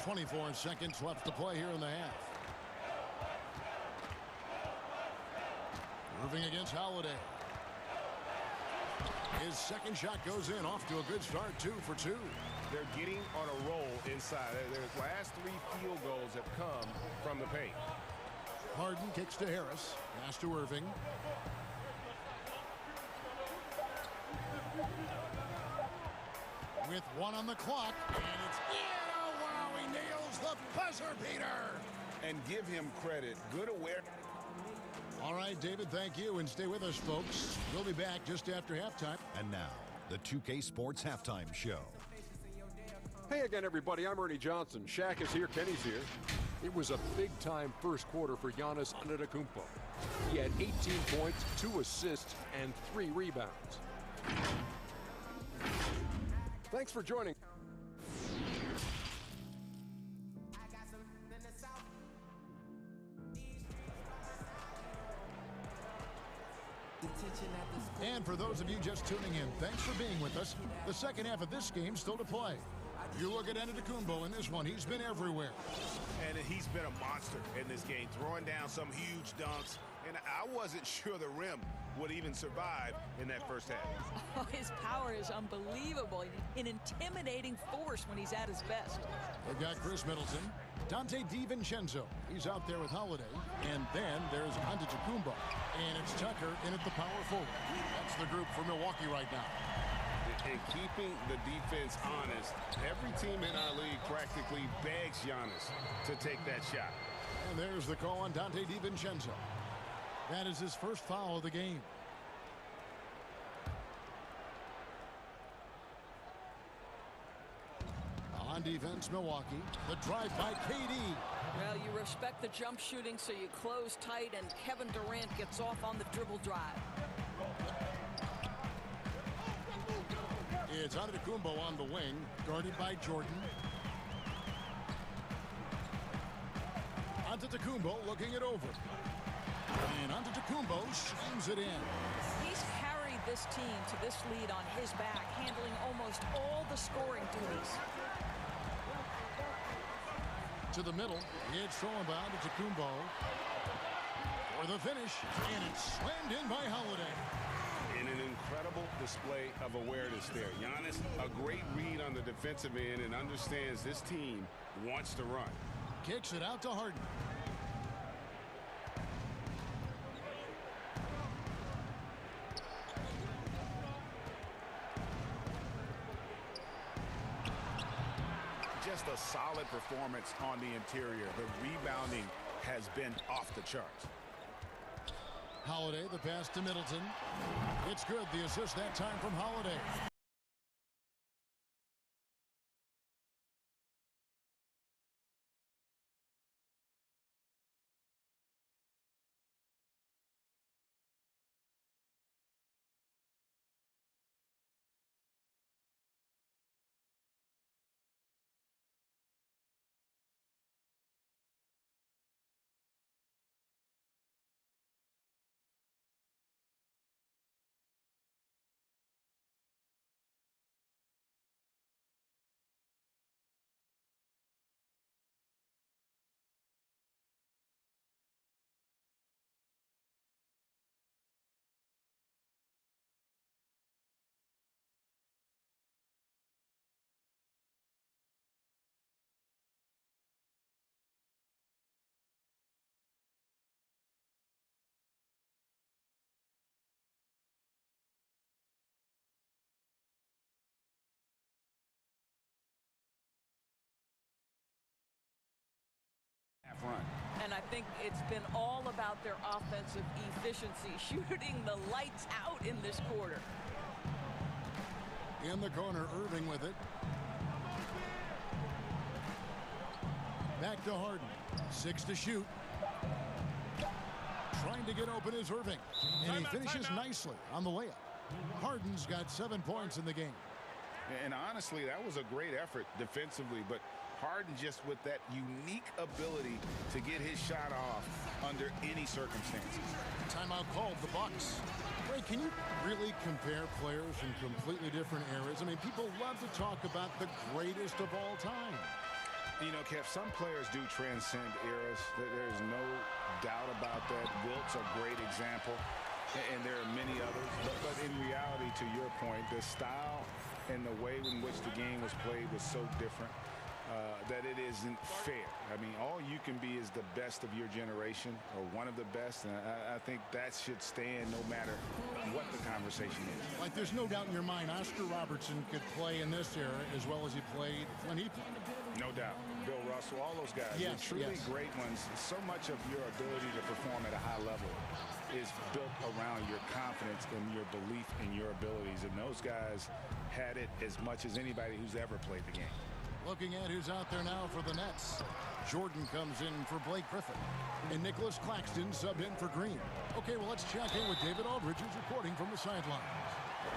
.24 seconds left to play here in the half. Irving against Holiday. His second shot goes in, off to a good start, 2 for 2. They're getting on a roll inside. Their last 3 field goals have come from the paint. Harden kicks to Harris. Pass to Irving. With 1 on the clock, and it's in. Oh, wow, he nails the buzzer beater. And give him credit. Good awareness. All right, David, thank you, and stay with us, folks. We'll be back just after halftime. And now, the 2K Sports Halftime Show. Hey again, everybody. I'm Ernie Johnson. Shaq is here. Kenny's here. It was a big-time first quarter for Giannis Antetokounmpo. He had 18 points, 2 assists, and 3 rebounds. Thanks for joining. And for those of you just tuning in, thanks for being with us. The second half of this game still to play. You look at Antetokounmpo in this one, he's been everywhere. And he's been a monster in this game, throwing down some huge dunks. And I wasn't sure the rim would even survive in that first half. Oh, his power is unbelievable. An intimidating force when he's at his best. They've got Chris Middleton, Dante DiVincenzo. He's out there with Holiday. And then there's Antetokounmpo. And it's Tucker in at the power forward. That's the group for Milwaukee right now. And keeping the defense honest, every team in our league practically begs Giannis to take that shot. And there's the call on Dante DiVincenzo. That is his first foul of the game. On defense, Milwaukee. The drive by KD. Well, you respect the jump shooting, so you close tight, and Kevin Durant gets off on the dribble drive. It's Antetokounmpo on the wing, guarded by Jordan. Antetokounmpo looking it over. And Antetokounmpo shines it in. He's carried this team to this lead on his back, handling almost all the scoring duties. To the middle, it's thrown by Antetokounmpo for the finish, and it's slammed in by Holiday. In an incredible display of awareness there. Giannis, a great read on the defensive end and understands this team wants to run. Kicks it out to Harden. Just a solid performance on the interior. The rebounding has been off the charts. Holiday, the pass to Middleton. It's good. The assist that time from Holiday. Run. And I think it's been all about their offensive efficiency, shooting the lights out in this quarter. In the corner, Irving with it. Back to Harden. 6 to shoot. Trying to get open is Irving. And he finishes nicely on the layup. Harden's got 7 points in the game. And honestly, that was a great effort defensively, but Harden just with that unique ability to get his shot off under any circumstances. Timeout called, the Bucks. Ray, can you really compare players from completely different eras? I mean, people love to talk about the greatest of all time. You know, Kev, some players do transcend eras. There's no doubt about that. Wilt's a great example, and there are many others. But in reality, to your point, the style and the way in which the game was played was so different. That it isn't fair. I mean, all you can be is the best of your generation or one of the best, and I think that should stand no matter what the conversation is. Like, there's no doubt in your mind Oscar Robertson could play in this era as well as he played when he played. No doubt. Bill Russell, all those guys, yes, they're truly great ones. So much of your ability to perform at a high level is built around your confidence and your belief in your abilities, and those guys had it as much as anybody who's ever played the game. Looking at who's out there now for the Nets. Jordan comes in for Blake Griffin. And Nicholas Claxton subbed in for Green. Okay, well, let's check in with David Aldridge, who's reporting from the sidelines.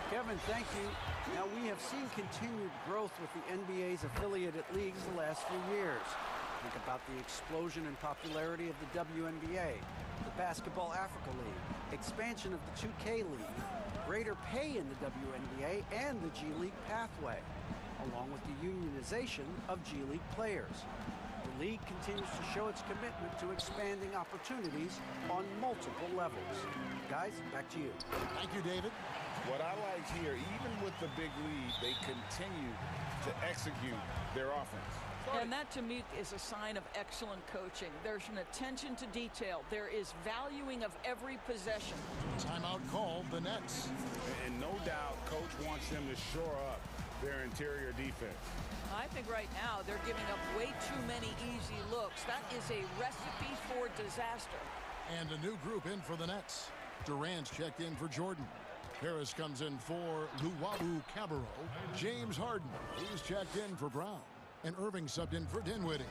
Kevin, thank you. Now, we have seen continued growth with the NBA's affiliated leagues the last few years. Think about the explosion in popularity of the WNBA, the Basketball Africa League, expansion of the 2K League, greater pay in the WNBA, and the G League pathway, along with the unionization of G League players. The league continues to show its commitment to expanding opportunities on multiple levels. Guys, back to you. Thank you, David. What I like here, even with the big lead, they continue to execute their offense. And that, to me, is a sign of excellent coaching. There's an attention to detail. There is valuing of every possession. Timeout called, the Nets. And no doubt, coach wants them to shore up their interior defense. I think right now they're giving up way too many easy looks. That is a recipe for disaster. And a new group in for the Nets. Durant's checked in for Jordan. Harris comes in for Luwawu Cabarro. James Harden, he's checked in for Brown. And Irving subbed in for Dinwiddie.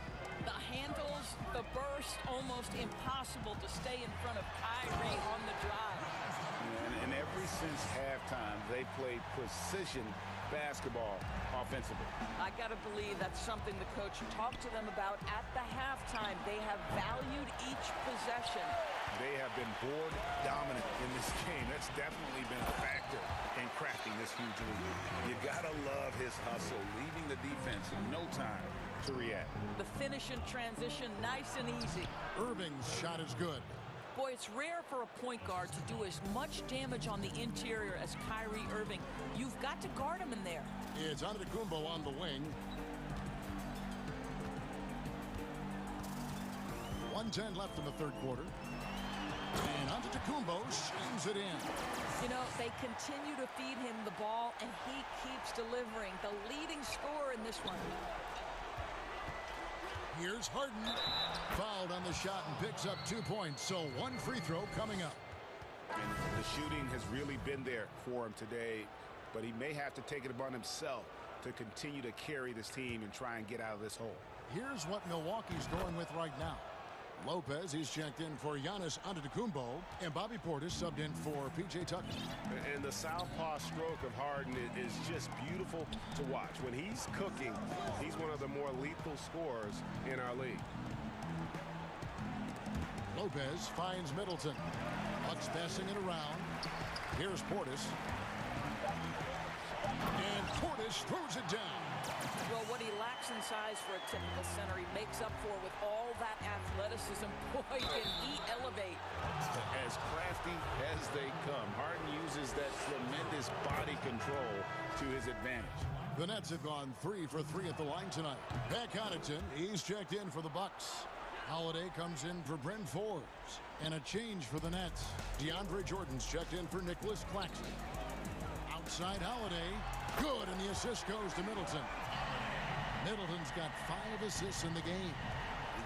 The handles, the burst, almost impossible to stay in front of Kyrie on the drive. And ever since halftime, they played precision basketball offensively. I got to believe that's something the coach talked to them about at the halftime. They have valued each possession. They have been board dominant in this game. That's definitely been a factor in crafting this huge lead. You got to love his hustle, leaving the defense no time to react. The finish and transition, nice and easy. Irving's shot is good. Boy, it's rare for a point guard to do as much damage on the interior as Kyrie Irving. You've got to guard him in there. It's Antetokounmpo on the wing. 1:10 left in the third quarter. And Antetokounmpo shames it in. You know, they continue to feed him the ball, and he keeps delivering. The leading scorer in this one. Here's Harden. Fouled on the shot and picks up 2 points. So one free throw coming up. And the shooting has really been there for him today, but he may have to take it upon himself to continue to carry this team and try and get out of this hole. Here's what Milwaukee's going with right now. Lopez, he's checked in for Giannis Antetokounmpo, and Bobby Portis subbed in for P.J. Tucker. And the southpaw stroke of Harden is just beautiful to watch. When he's cooking, he's one of the more lethal scorers in our league. Lopez finds Middleton. Bucks passing it around. Here's Portis. And Portis throws it down. Well, what he lacks in size for a typical center, he makes up for with all that athleticism. Boy, can he elevate. As crafty as they come, Harden uses that tremendous body control to his advantage. The Nets have gone 3 for 3 at the line tonight. Pat Connaughton, he's checked in for the Bucks. Holiday comes in for Bryn Forbes. And a change for the Nets. DeAndre Jordan's checked in for Nicholas Claxton. Outside Holiday. Good, and the assist goes to Middleton. Middleton's got 5 assists in the game.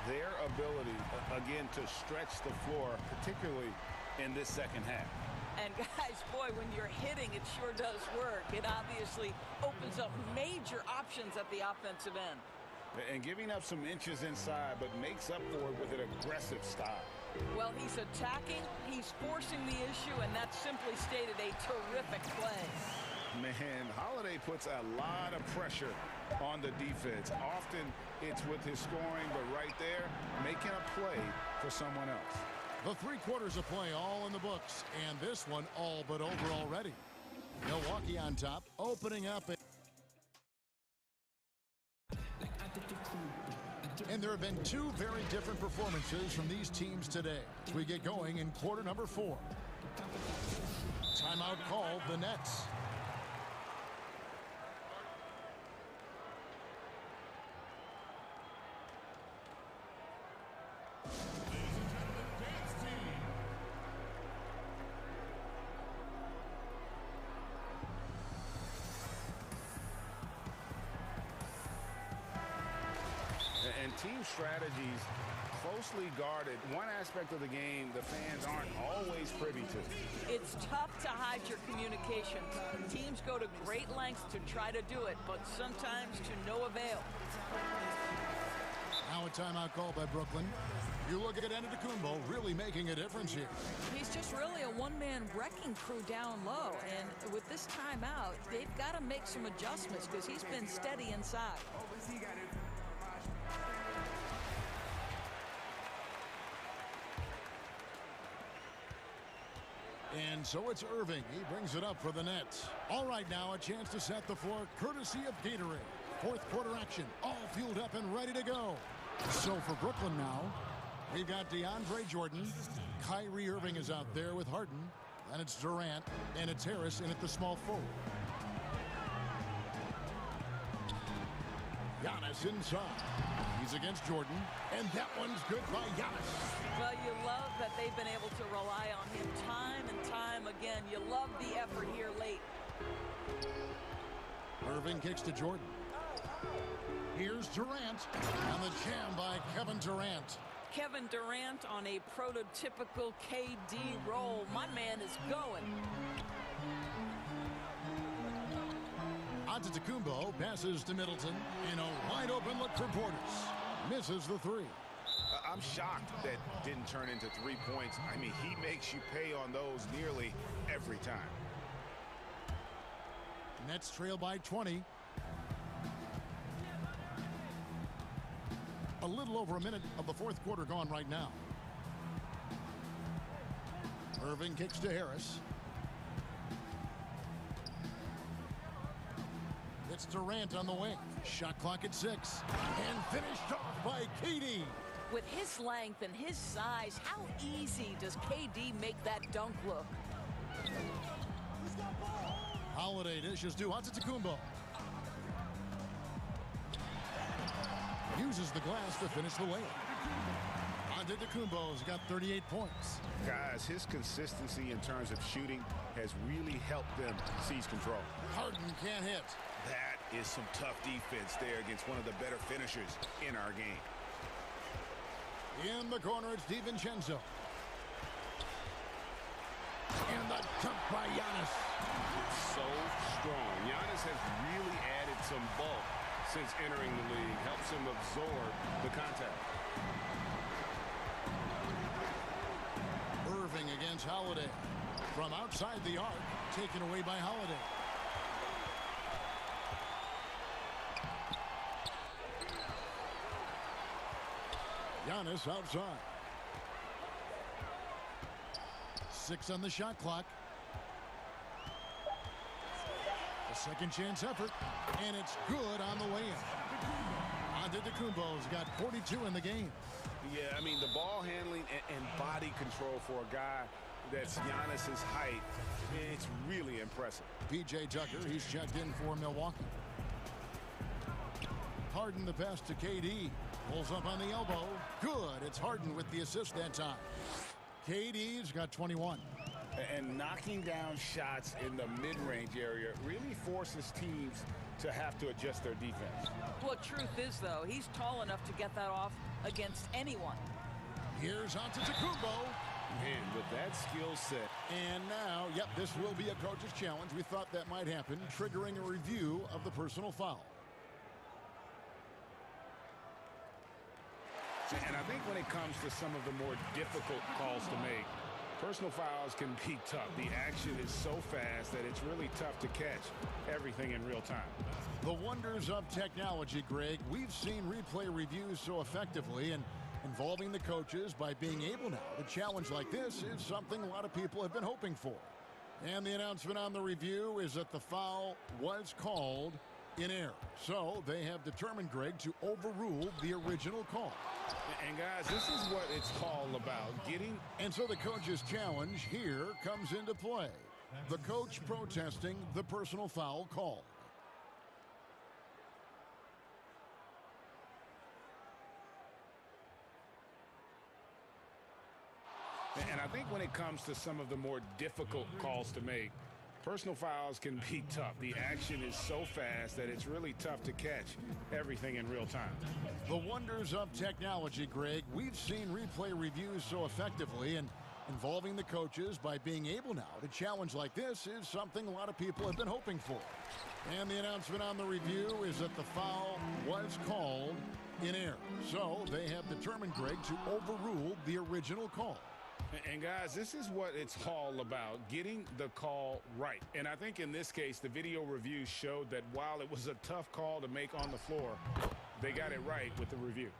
Their ability, again, to stretch the floor, particularly in this second half. And guys, boy, when you're hitting, it sure does work. It obviously opens up major options at the offensive end. And giving up some inches inside, but makes up for it with an aggressive style. Well, he's attacking, he's forcing the issue, and that's simply stated a terrific play. Man, Holiday puts a lot of pressure on the defense. Often it's with his scoring, but right there, making a play for someone else. The 3 quarters of play all in the books, and this one all but over already. Milwaukee on top, opening up. And there have been 2 very different performances from these teams today. As we get going in quarter number 4. Timeout called the Nets. And team strategies closely guarded. One aspect of the game the fans aren't always privy to. It's tough to hide your communication. Teams go to great lengths to try to do it, but sometimes to no avail. Now a timeout call by Brooklyn. You look at Antetokounmpo really making a difference here. He's just really a one-man wrecking crew down low, and with this timeout, they've got to make some adjustments because he's been steady inside. And so it's Irving. He brings it up for the Nets. All right, now a chance to set the floor courtesy of Gatorade. 4th quarter action, all fueled up and ready to go. So for Brooklyn now, we've got DeAndre Jordan. Kyrie Irving is out there with Harden. Then it's Durant, and it's Harris in at the small forward. Giannis inside. He's against Jordan, and that one's good by Giannis. Well, you love that they've been able to rely on him time and time again. You love the effort here late. Irving kicks to Jordan. Here's Durant, and the jam by Kevin Durant. Kevin Durant on a prototypical KD roll. My man is going. Antetokounmpo passes to Middleton, and a wide open look for Portis. Misses the three. I'm shocked that didn't turn into 3 points. I mean, he makes you pay on those nearly every time. Nets trail by 20. A little over a minute of the fourth quarter gone right now. Irving kicks to Harris. It's Durant on the wing. Shot clock at 6. And finished off by KD. With his length and his size, how easy does KD make that dunk look? Holiday dishes to Antetokounmpo. Uses the glass to finish the layup. Antetokounmpo's got 38 points. Guys, his consistency in terms of shooting has really helped them seize control. Harden can't hit. That is some tough defense there against one of the better finishers in our game. In the corner, it's DiVincenzo. And the jump by Giannis. So strong. Giannis has really added some bulk since entering the league. Helps him absorb the contact. Irving against Holiday. From outside the arc, taken away by Holiday. Giannis outside. 6 on the shot clock. A second chance effort, and it's good on the way in. Antetokounmpo's got 42 in the game. Yeah, I mean, the ball handling and body control for a guy that's Giannis's height, it's really impressive. P.J. Tucker, he's checked in for Milwaukee. Harden the pass to KD. Pulls up on the elbow. Good. It's Harden with the assist that time. KD's got 21. And knocking down shots in the mid-range area really forces teams to have to adjust their defense. Well, truth is, though, he's tall enough to get that off against anyone. Here's Antetokounmpo. Man, with that skill set. And now, yep, this will be a coach's challenge. We thought that might happen, triggering a review of the personal foul. And I think when it comes to some of the more difficult calls to make, personal fouls can be tough. The action is so fast that it's really tough to catch everything in real time. The wonders of technology, Greg. We've seen replay reviews so effectively, and involving the coaches by being able now to challenge like this is something a lot of people have been hoping for. And the announcement on the review is that the foul was called in error. So they have determined, Greg, to overrule the original call. And guys, this is what it's all about, getting. And so the coach's challenge here comes into play. The coach protesting the personal foul call. And I think when it comes to some of the more difficult calls to make, personal fouls can be tough. The action is so fast that it's really tough to catch everything in real time. The wonders of technology, Greg. We've seen replay reviews so effectively, and involving the coaches by being able now to challenge like this is something a lot of people have been hoping for. And the announcement on the review is that the foul was called in error. So they have determined, Greg, to overrule the original call. And guys, this is what it's all about, getting the call right. And I think in this case, the video review showed that while it was a tough call to make on the floor, they got it right with the review.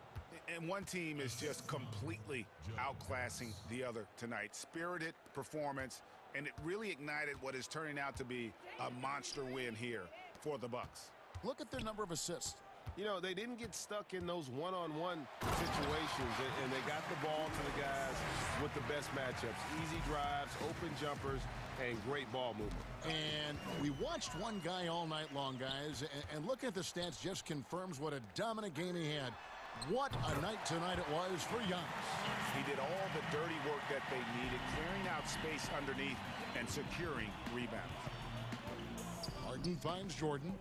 And one team is just completely outclassing the other tonight. Spirited performance, and it really ignited what is turning out to be a monster win here for the Bucks. Look at their number of assists. You know, they didn't get stuck in those one-on-one situations, and they got the ball to the guys with the best matchups. Easy drives, open jumpers, and great ball movement. And we watched one guy all night long, guys, and looking at the stats just confirms what a dominant game he had. What a night tonight it was for Giannis. He did all the dirty work that they needed, clearing out space underneath and securing rebounds. Harden finds Jordan.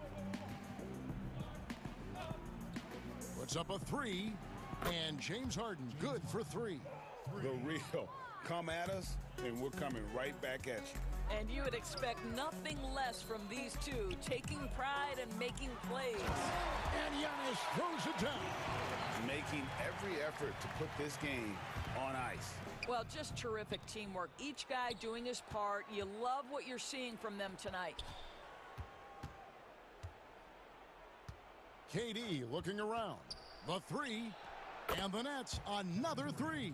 Puts up a three, and James Harden good for three. The real Come at us, and we're coming right back at you. And you would expect nothing less from these two, taking pride and making plays. And Giannis throws it down. Making every effort to put this game on ice. Well, just terrific teamwork. Each guy doing his part. You love what you're seeing from them tonight. KD looking around. The three, and the net's another three.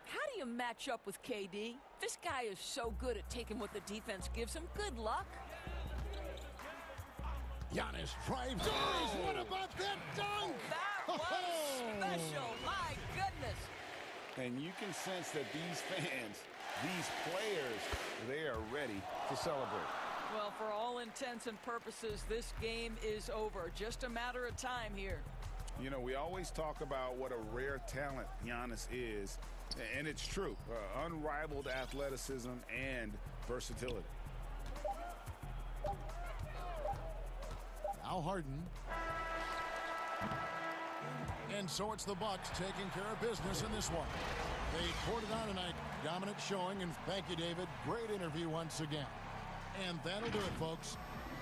How do you match up with KD? This guy is so good at taking what the defense gives him. Good luck. Giannis drives. Oh, what about that dunk? That was special. My goodness. And you can sense that these fans, these players, they are ready to celebrate. Well, for all intents and purposes, this game is over. Just a matter of time here. You know, we always talk about what a rare talent Giannis is, and it's true. Unrivaled athleticism and versatility. Now Harden. And so it's the Bucks taking care of business in this one. They poured it on tonight. Dominant showing, and thank you, David. Great interview once again. And that'll do it, folks,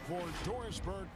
for Dorisburg.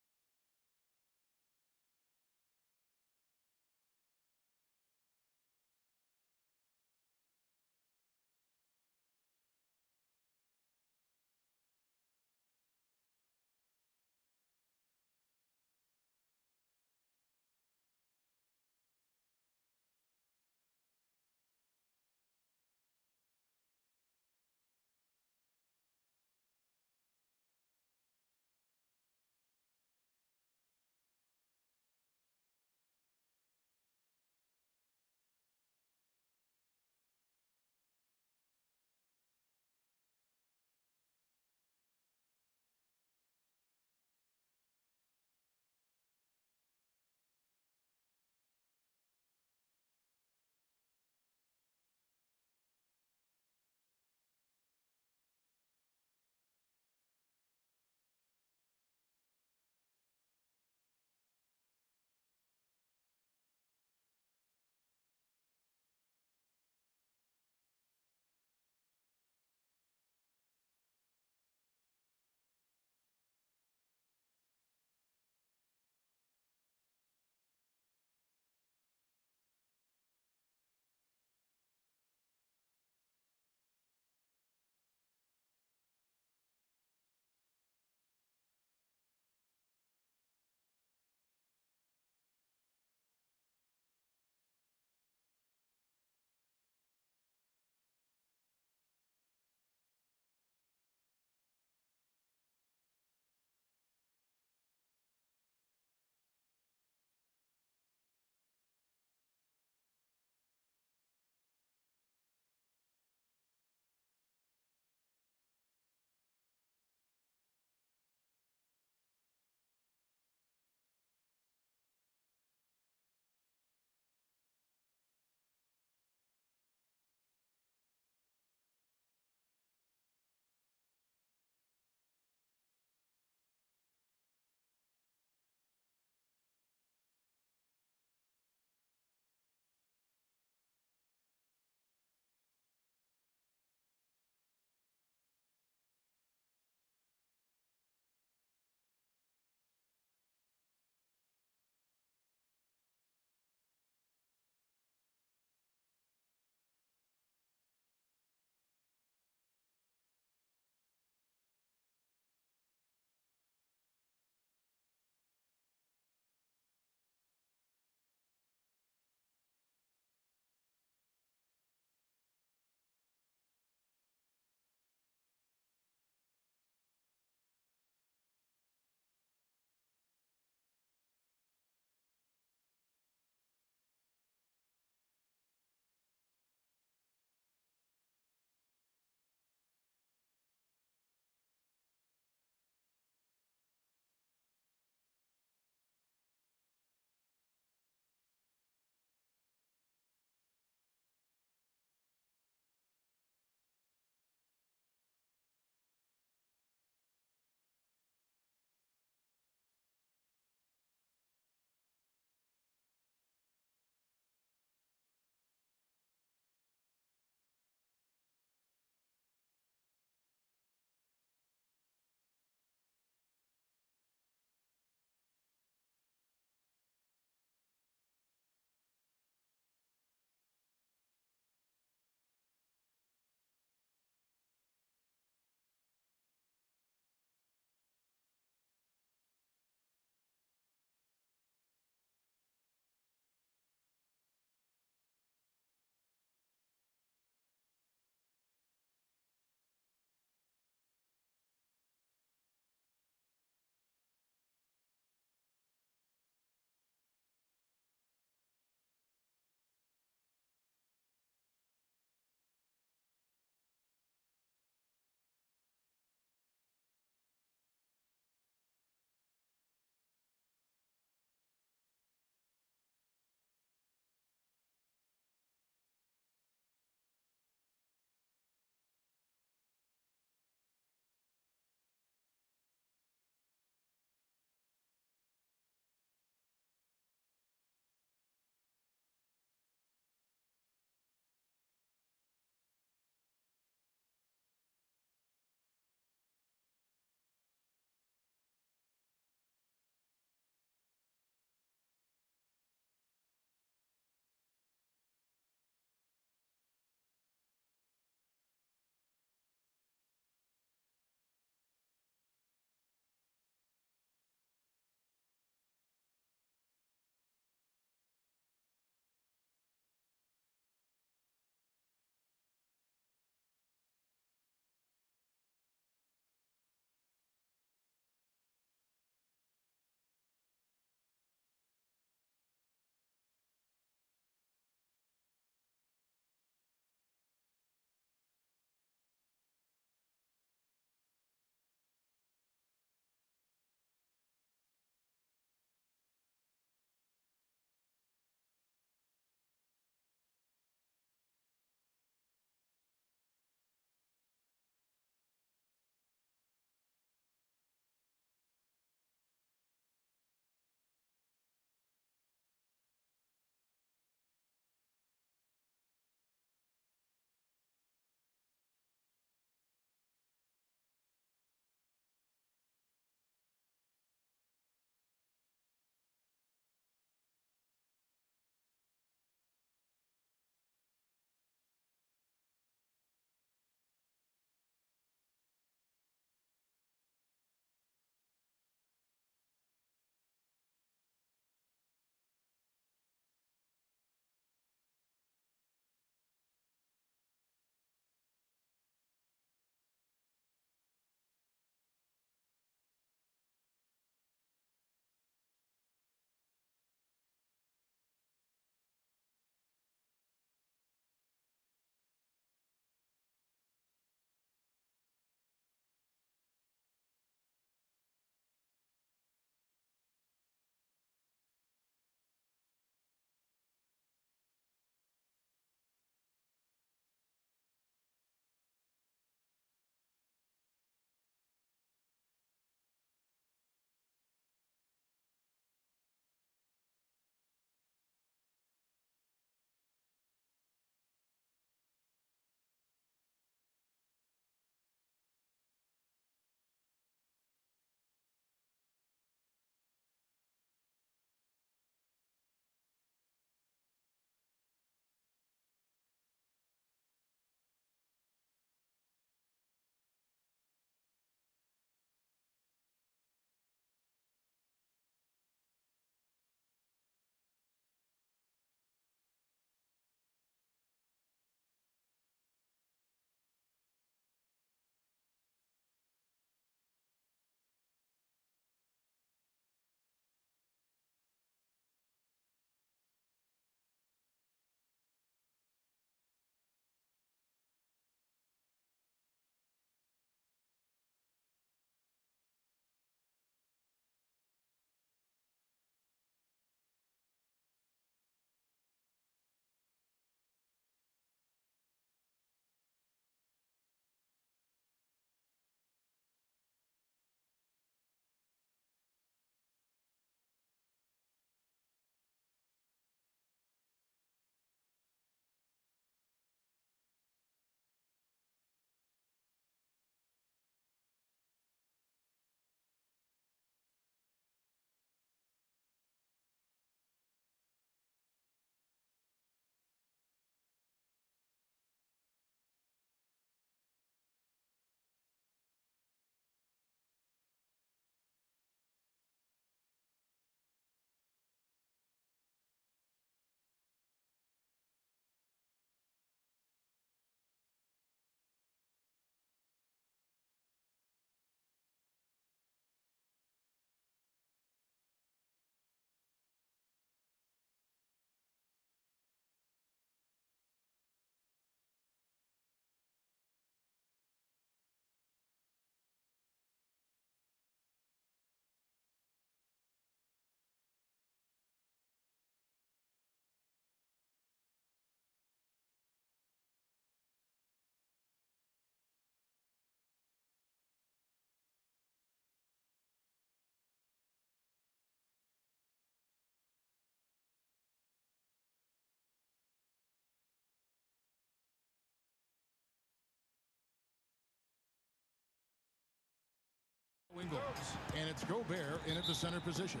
Wingles, and it's Gobert in at the center position.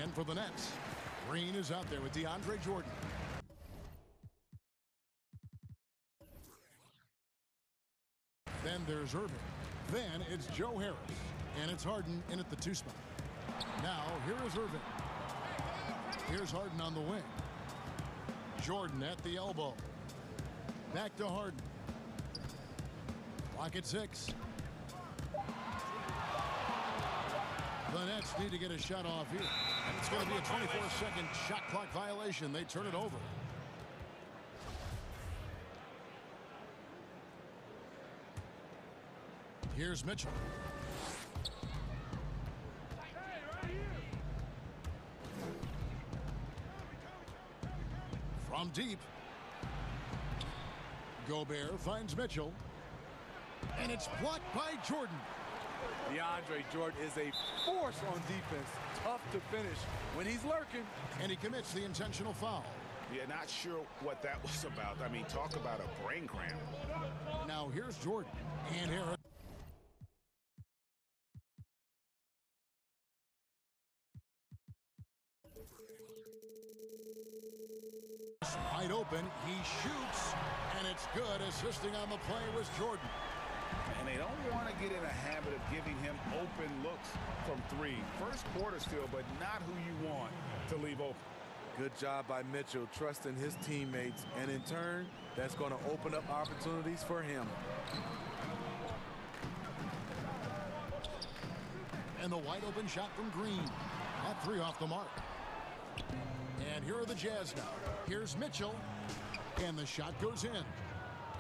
And for the Nets, Green is out there with DeAndre Jordan. Then there's Irving. Then it's Joe Harris, and it's Harden in at the 2 spot. Now here is Irving. Here's Harden on the wing. Jordan at the elbow. Back to Harden. Clock at 6. The Nets need to get a shot off here. And it's going to be a 24-second shot clock violation. They turn it over. Here's Mitchell. From deep. Gobert finds Mitchell. And it's blocked by Jordan. DeAndre Jordan is a force on defense. Tough to finish when he's lurking. And he commits the intentional foul. Yeah, not sure what that was about. I mean, talk about a brain cramp. Now here's Jordan. And Harris. Wide open. He shoots. And it's good. Assisting on the play was Jordan. And they don't want to get in a habit of giving him open looks from 3. First quarter still, but not who you want to leave open. Good job by Mitchell, trusting his teammates, and in turn, that's going to open up opportunities for him. And the wide open shot from Green. At 3 off the mark. And here are the Jazz now. Here's Mitchell. And the shot goes in.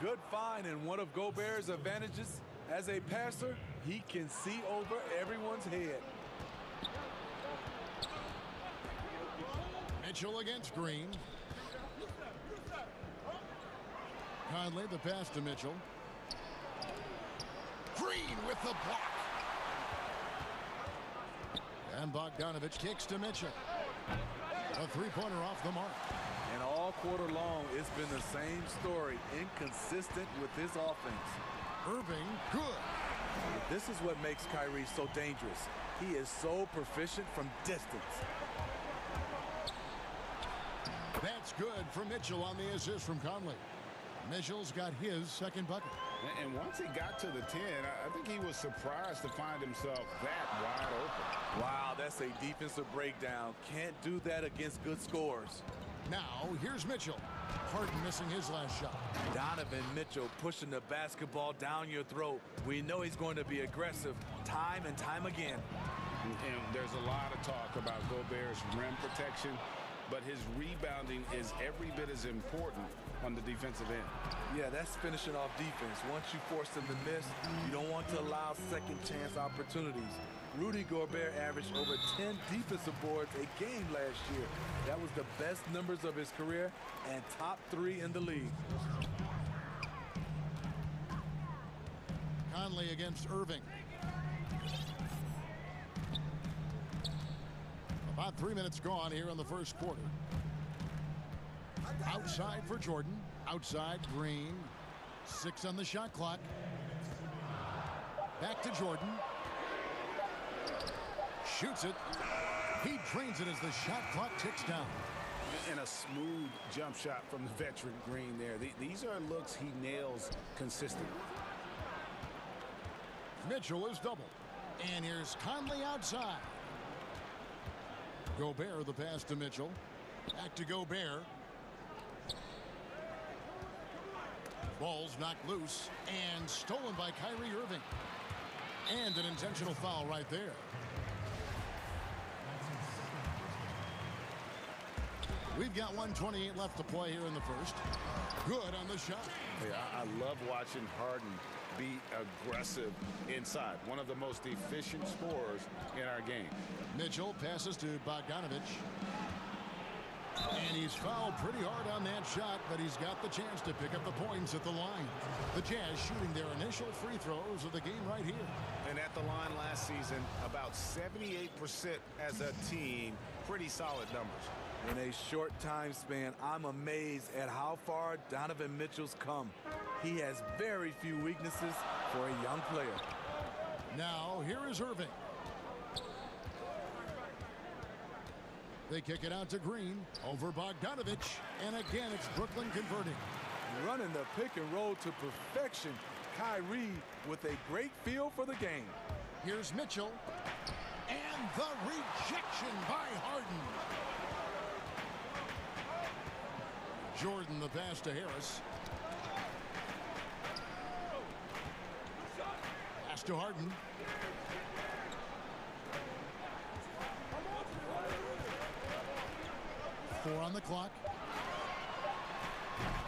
Good find, and one of Gobert's advantages as a passer, he can see over everyone's head. Mitchell against Green. Conley, the pass to Mitchell. Green with the block. And Bogdanovich kicks to Mitchell. A 3-pointer off the mark. And all quarter long, it's been the same story. Inconsistent with his offense. Irving, good. This is what makes Kyrie so dangerous. He is so proficient from distance. That's good for Mitchell on the assist from Conley. Mitchell's got his second bucket. And once he got to the 10, I think he was surprised to find himself that wide open. Wow, that's a defensive breakdown. Can't do that against good scores. Now, here's Mitchell. Harden missing his last shot. Donovan Mitchell pushing the basketball down your throat. We know he's going to be aggressive time and time again. And there's a lot of talk about Gobert's rim protection, but his rebounding is every bit as important on the defensive end. Yeah, that's finishing off defense. Once you force them to miss, you don't want to allow second chance opportunities. Rudy Gobert averaged over 10 defensive boards a game last year. That was the best numbers of his career and top 3 in the league. Conley against Irving. About 3 minutes gone here in the first quarter. Outside for Jordan. Outside Green. 6 on the shot clock. Back to Jordan. Shoots it. He drains it as the shot clock ticks down. And a smooth jump shot from the veteran Green there. These are looks he nails consistently. Mitchell is doubled. And here's Conley outside. Gobert the pass to Mitchell. Back to Gobert. Ball's knocked loose and stolen by Kyrie Irving. And an intentional foul right there. We've got 1:28 left to play here in the first. Good on the shot. Yeah, I love watching Harden be aggressive inside. One of the most efficient scorers in our game. Mitchell passes to Bogdanovich. And he's fouled pretty hard on that shot, but he's got the chance to pick up the points at the line. The Jazz shooting their initial free throws of the game right here. And at the line last season, about 78% as a team. Pretty solid numbers. In a short time span, I'm amazed at how far Donovan Mitchell's come. He has very few weaknesses for a young player. Now, here is Irving. They kick it out to Green. Over Bogdanovich. And again, it's Brooklyn converting. Running the pick and roll to perfection. Kyrie with a great feel for the game. Here's Mitchell. And the rejection by Harden. Jordan the pass to Harris. Pass to Harden. Four on the clock.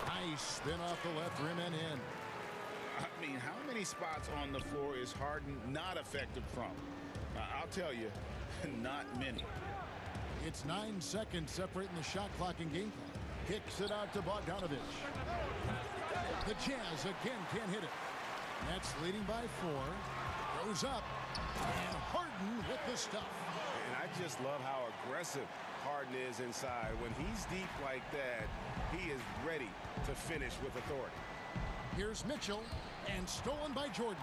Nice spin off the left rim and in. I mean, how many spots on the floor is Harden not effective from? I'll tell you, not many. It's 9 seconds separating the shot clock and game clock. Kicks it out to Bogdanovich. The Jazz again can't hit it. Nets leading by 4. Goes up. And Harden with the stuff. And I just love how aggressive Harden is inside. When he's deep like that, he is ready to finish with authority. Here's Mitchell. And stolen by Jordan.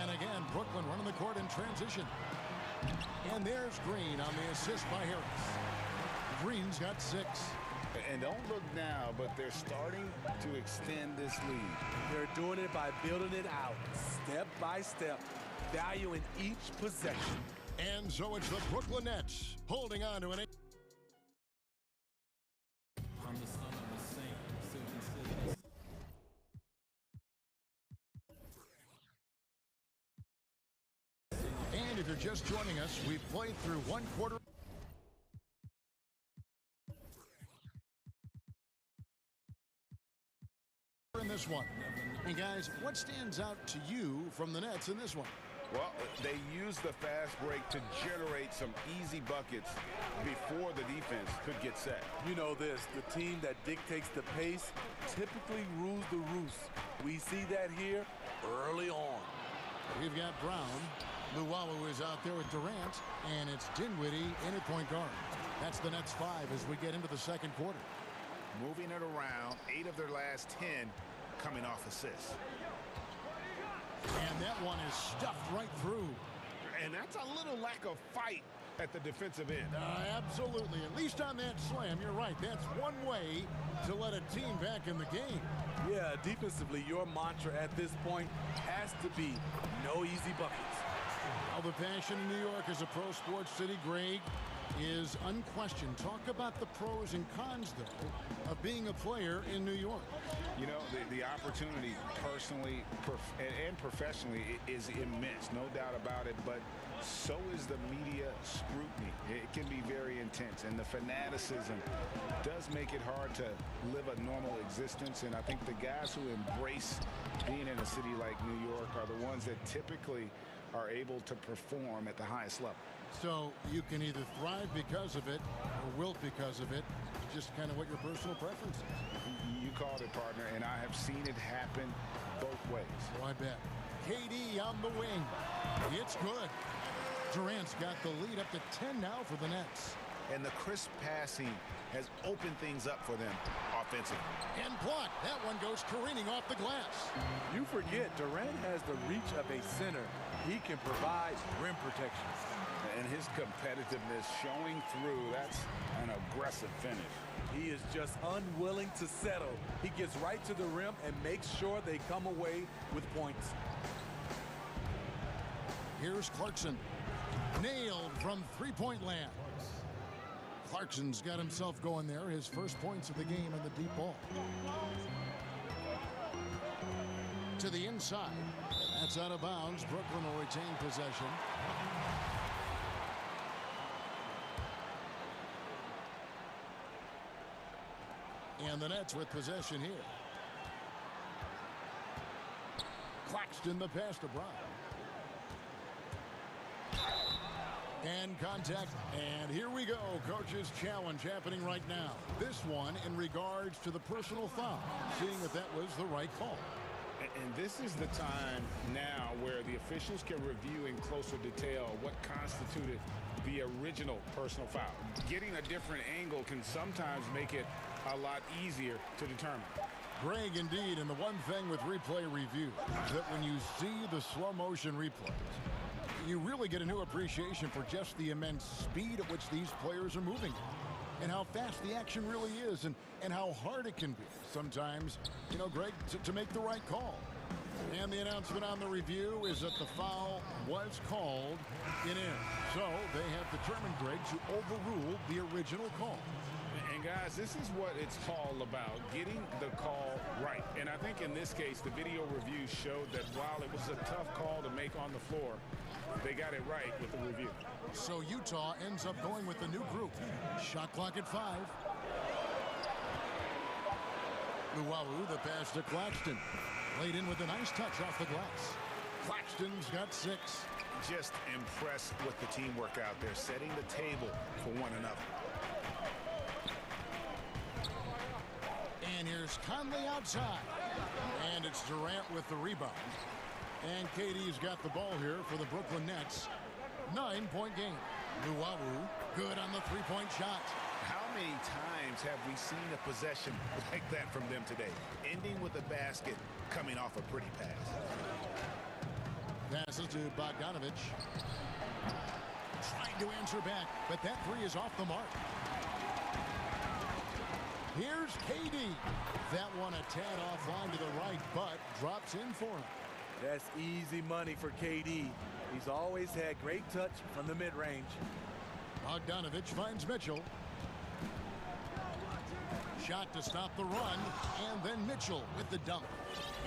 And again, Brooklyn running the court in transition. And there's Green on the assist by Harris. Green's got 6. And don't look now, but they're starting to extend this lead. They're doing it by building it out, step by step, valuing each possession. And so it's the Brooklyn Nets holding on to an... And if you're just joining us, we've played through one quarter. In this one. And guys, what stands out to you from the Nets in this one? Well, they use the fast break to generate some easy buckets before the defense could get set. You know this, the team that dictates the pace typically rules the roost. We see that here early on. We've got Brown. Luwawu is out there with Durant, and it's Dinwiddie in at point guard. That's the Nets 5 as we get into the second quarter. Moving it around, 8 of their last 10 coming off assists. And that one is stuffed right through. And that's a little lack of fight at the defensive end. Absolutely. At least on that slam, you're right. That's one way to let a team back in the game. Yeah, defensively, your mantra at this point has to be no easy buckets. Well, the passion in New York is a pro sports city, Greg, is unquestioned. Talk about the pros and cons, though, of being a player in New York. You know, the opportunity personally and professionally is immense, no doubt about it, but so is the media scrutiny. It can be very intense, and the fanaticism does make it hard to live a normal existence, and I think the guys who embrace being in a city like New York are the ones that typically are able to perform at the highest level. So you can either thrive because of it or wilt because of it. Just kind of what your personal preference is. You called it, partner, and I have seen it happen both ways. Oh, I bet. KD on the wing. It's good. Durant's got the lead up to 10 now for the Nets. And the crisp passing has opened things up for them offensively. And blocked. That one goes careening off the glass. You forget, Durant has the reach of a center. He can provide rim protection. And his competitiveness showing through. That's an aggressive finish. He is just unwilling to settle. He gets right to the rim and makes sure they come away with points. Here's Clarkson. Nailed from three-point land. Clarkson's got himself going there. His first points of the game in the deep ball. To the inside. That's out of bounds. Brooklyn will retain possession. And the Nets with possession here. Claxton the pass to Brown. And contact, and here we go. Coach's challenge happening right now. This one in regards to the personal foul, seeing if that was the right call. And this is the time now where the officials can review in closer detail what constituted the original personal foul. Getting a different angle can sometimes make it a lot easier to determine. Greg, indeed, and the one thing with replay review is that when you see the slow motion replays, you really get a new appreciation for just the immense speed at which these players are moving and how fast the action really is and how hard it can be sometimes, you know, Greg, to make the right call. And the announcement on the review is that the foul was called in. So they have determined, Greg, to overrule the original call. And guys, this is what it's all about, getting the call right. And I think in this case, the video review showed that while it was a tough call to make on the floor, they got it right with the review. So Utah ends up going with the new group. Shot clock at 5. Luwawu, the pass to Claxton. Laid in with a nice touch off the glass. Claxton's got 6. Just impressed with the teamwork out there, setting the table for one another. And here's Conley outside. And it's Durant with the rebound. And KD's got the ball here for the Brooklyn Nets. 9-point game. Luwawu, good on the 3-point shot. How many times have we seen a possession like that from them today? Ending with a basket, coming off a pretty pass. Passes to Bogdanovich. Trying to answer back, but that 3 is off the mark. Here's KD. That one a tad offline to the right, but drops in for him. That's easy money for KD. He's always had great touch from the mid-range. Bogdanovich finds Mitchell. Shot to stop the run, and then Mitchell with the dunk.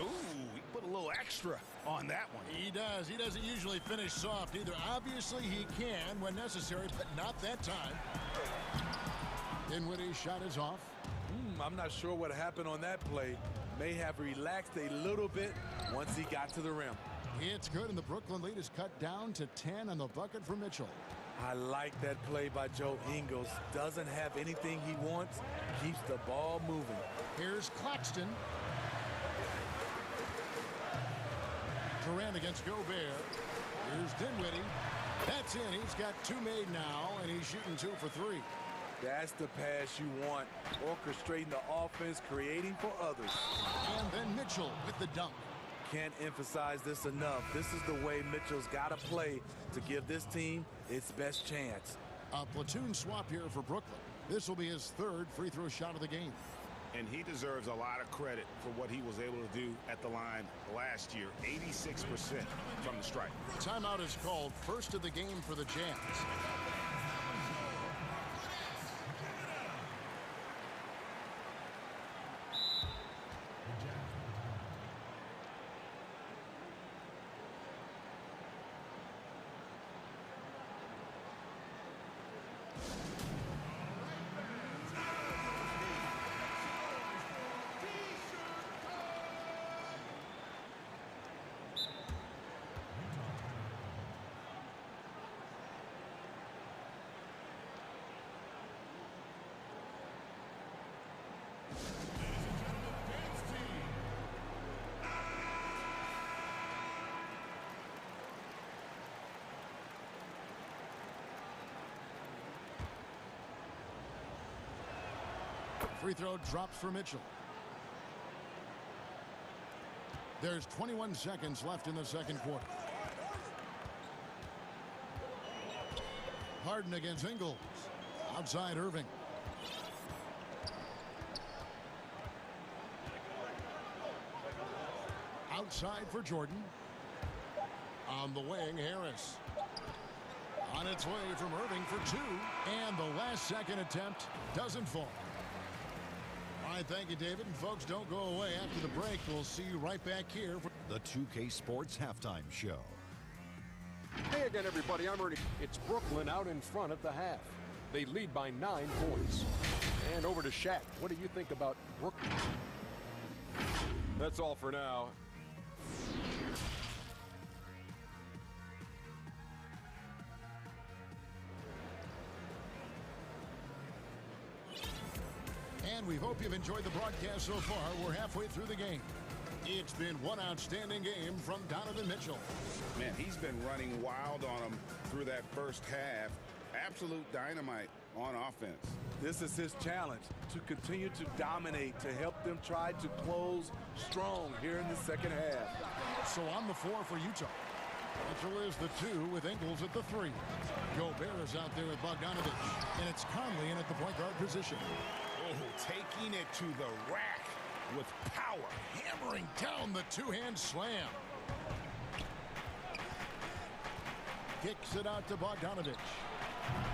Ooh, he put a little extra on that one. He does. He doesn't usually finish soft either. Obviously, he can when necessary, but not that time. Dinwiddie's shot is off. I'm not sure what happened on that play. May have relaxed a little bit once he got to the rim. It's good, and the Brooklyn lead is cut down to 10 on the bucket for Mitchell. I like that play by Joe Ingles. Doesn't have anything he wants. Keeps the ball moving. Here's Claxton. Durant against Gobert. Here's Dinwiddie. That's in. He's got 2 made now, and he's shooting 2 for 3. That's the pass you want. Orchestrating the offense, creating for others. And then Mitchell with the dunk. Can't emphasize this enough. This is the way Mitchell's got to play to give this team its best chance. A platoon swap here for Brooklyn. This will be his 3rd free throw shot of the game. And he deserves a lot of credit for what he was able to do at the line last year. 86% from the stripe. Timeout is called. First of the game for the Jazz. Free throw drops for Mitchell. There's 21 seconds left in the second quarter. Harden against Ingles. Outside Irving. Outside for Jordan. On the wing, Harris. On its way from Irving for 2. And the last second attempt doesn't fall. All right, thank you, David. And folks, don't go away. After the break, we'll see you right back here for the 2K Sports Halftime Show. Hey again, everybody. I'm Ernie. It's Brooklyn out in front at the half. They lead by 9 points. And over to Shaq. What do you think about Brooklyn? That's all for now. And we hope you've enjoyed the broadcast so far. We're halfway through the game. It's been one outstanding game from Donovan Mitchell. Man, he's been running wild on him through that first half. Absolute dynamite on offense. This is his challenge, to continue to dominate, to help them try to close strong here in the second half. So on the floor for Utah, Mitchell is the 2 with Ingles at the 3. Gobert is out there with Bogdanovich, and it's Conley in at the point guard position. Oh, taking it to the rack with power. Hammering down the two-hand slam. Kicks it out to Bogdanovich.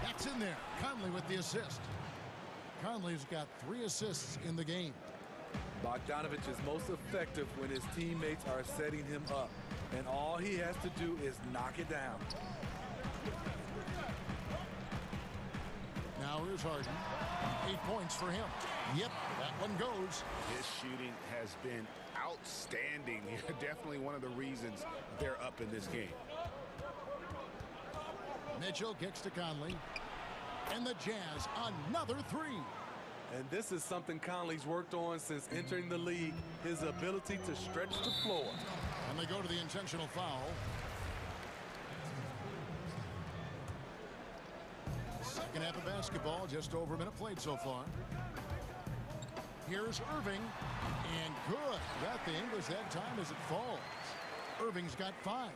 That's in there. Conley with the assist. Conley's got 3 assists in the game. Bogdanovich is most effective when his teammates are setting him up, and all he has to do is knock it down. Now here's Harden. 8 points for him. Yep, that one goes. His shooting has been outstanding. Definitely one of the reasons they're up in this game. Mitchell kicks to Conley. And the Jazz, another 3. And this is something Conley's worked on since entering the league, his ability to stretch the floor. And they go to the intentional foul. Second half of basketball, just over a minute played so far. Here's Irving, and good. Got the English that time as it falls. Irving's got 5.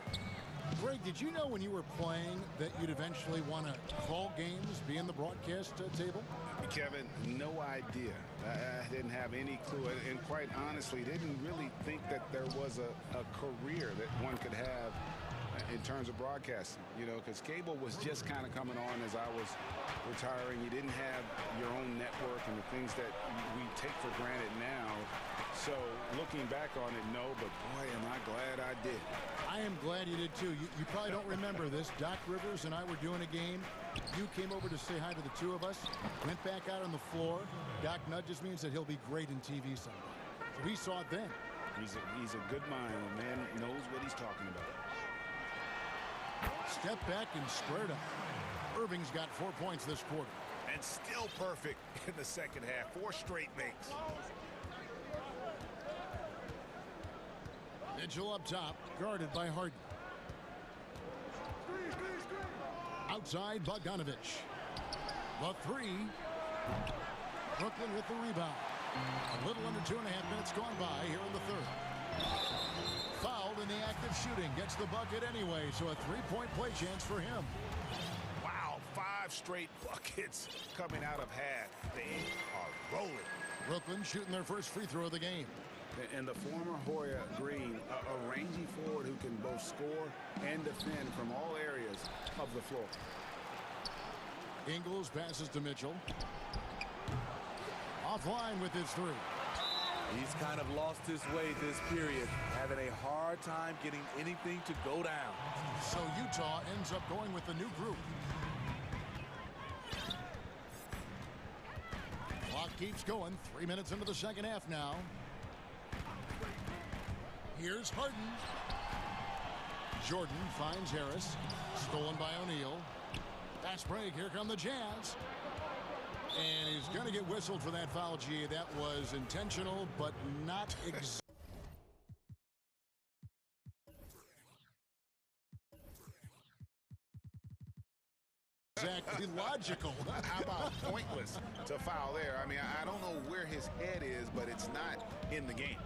Greg, did you know when you were playing that you'd eventually want to call games, be in the broadcast table? Kevin, no idea. I didn't have any clue, and quite honestly, didn't really think that there was a career that one could have in terms of broadcasting, you know, because cable was just kind of coming on as I was retiring. You didn't have your own network and the things that we take for granted now. So looking back on it, no, but boy, am I glad I did. I am glad you did too. You probably don't remember this. Doc Rivers and I were doing a game. You came over to say hi to the 2 of us, went back out on the floor. Doc nudges me and said he'll be great in TV someday. So we saw it then. He's a good mind. The man knows what he's talking about. Step back and squared up. Irving's got 4 points this quarter. And still perfect in the second half. 4 straight makes. Mitchell up top, guarded by Harden. Outside, Bogdanovich. The 3. Brooklyn with the rebound. A little under 2.5 minutes gone by here in the 3rd. Fouled in the act of shooting. Gets the bucket anyway, so a 3-point play chance for him. Wow, 5 straight buckets coming out of half. They are rolling. Brooklyn shooting their first free throw of the game. And the former Hoya Green, a rangy forward who can both score and defend from all areas of the floor. Ingles passes to Mitchell. Offline with his 3. He's kind of lost his way this period, having a hard time getting anything to go down. So Utah ends up going with the new group. Clock keeps going. 3 minutes into the second half now. Here's Harden. Jordan finds Harris. Stolen by O'Neal. Fast break. Here come the Jazz. And he's going to get whistled for that foul, G. That was intentional, but not exactly logical. How about pointless to foul there? I mean, I don't know where his head is, but it's not in the game.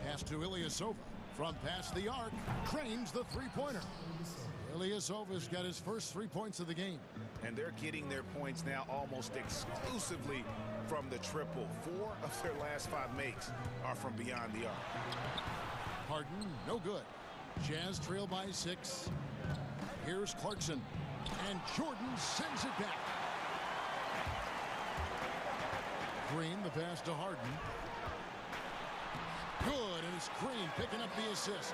Pass to Ilyasova from past the arc. Cranes the 3-pointer. Ilyasova's got his first 3 points of the game. And they're getting their points now almost exclusively from the triple. 4 of their last 5 makes are from beyond the arc. Harden, no good. Jazz trail by 6. Here's Clarkson. And Jordan sends it back. Green, the pass to Harden. Good, and it's Green picking up the assist.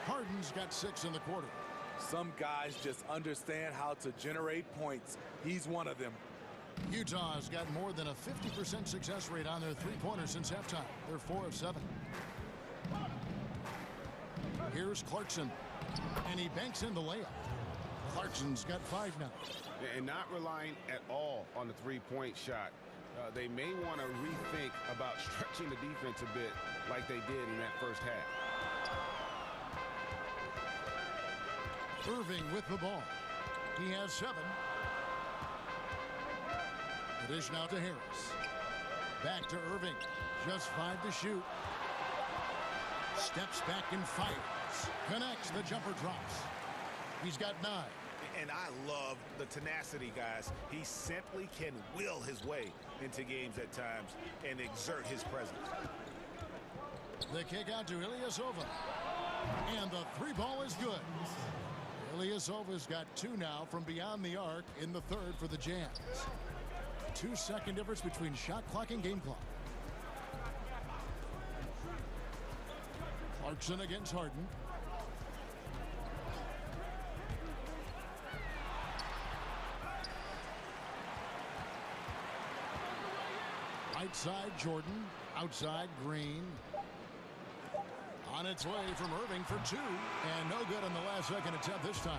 Harden's got 6 in the quarter. Some guys just understand how to generate points. He's one of them. Utah's got more than a 50% success rate on their 3-pointers since halftime. They're 4 of 7. Here's Clarkson, and he banks in the layup. Clarkson's got 5 now. And not relying at all on the 3-point shot. They may want to rethink about stretching the defense a bit like they did in that first half. Irving with the ball. He has 7. The dish now to Harris. Back to Irving. Just 5 to shoot. Steps back and fires. Connects. The jumper drops. He's got 9. And I love the tenacity, guys. He simply can will his way into games at times and exert his presence. The kick out to Ilyasova. And the 3-ball is good. Ilyasova's got 2 now from beyond the arc in the 3rd for the Jazz. 2-second difference between shot clock and game clock. Clarkson against Harden. Right side Jordan, outside Green. On its way from Irving for 2, and no good on the last second attempt this time.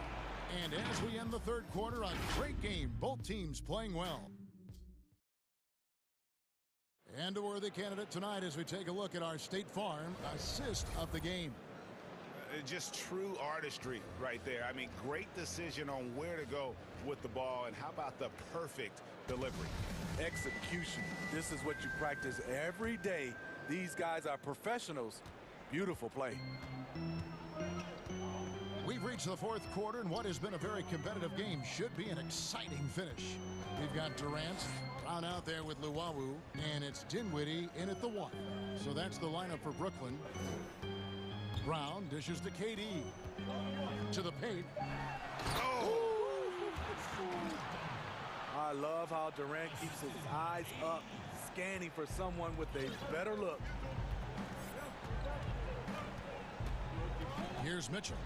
And as we end the 3rd quarter, a great game. Both teams playing well. And a worthy candidate tonight as we take a look at our State Farm assist of the game. Just true artistry right there. I mean, great decision on where to go with the ball, and how about the perfect delivery? Execution. This is what you practice every day. These guys are professionals. Beautiful play. We've reached the 4th quarter, and what has been a very competitive game should be an exciting finish. We've got Durant, Brown out there with Luwawu, and it's Dinwiddie in at the 1. So that's the lineup for Brooklyn. Brown dishes to KD. To the paint. Oh! I love how Durant keeps his eyes up, scanning for someone with a better look. Here's Mitchell.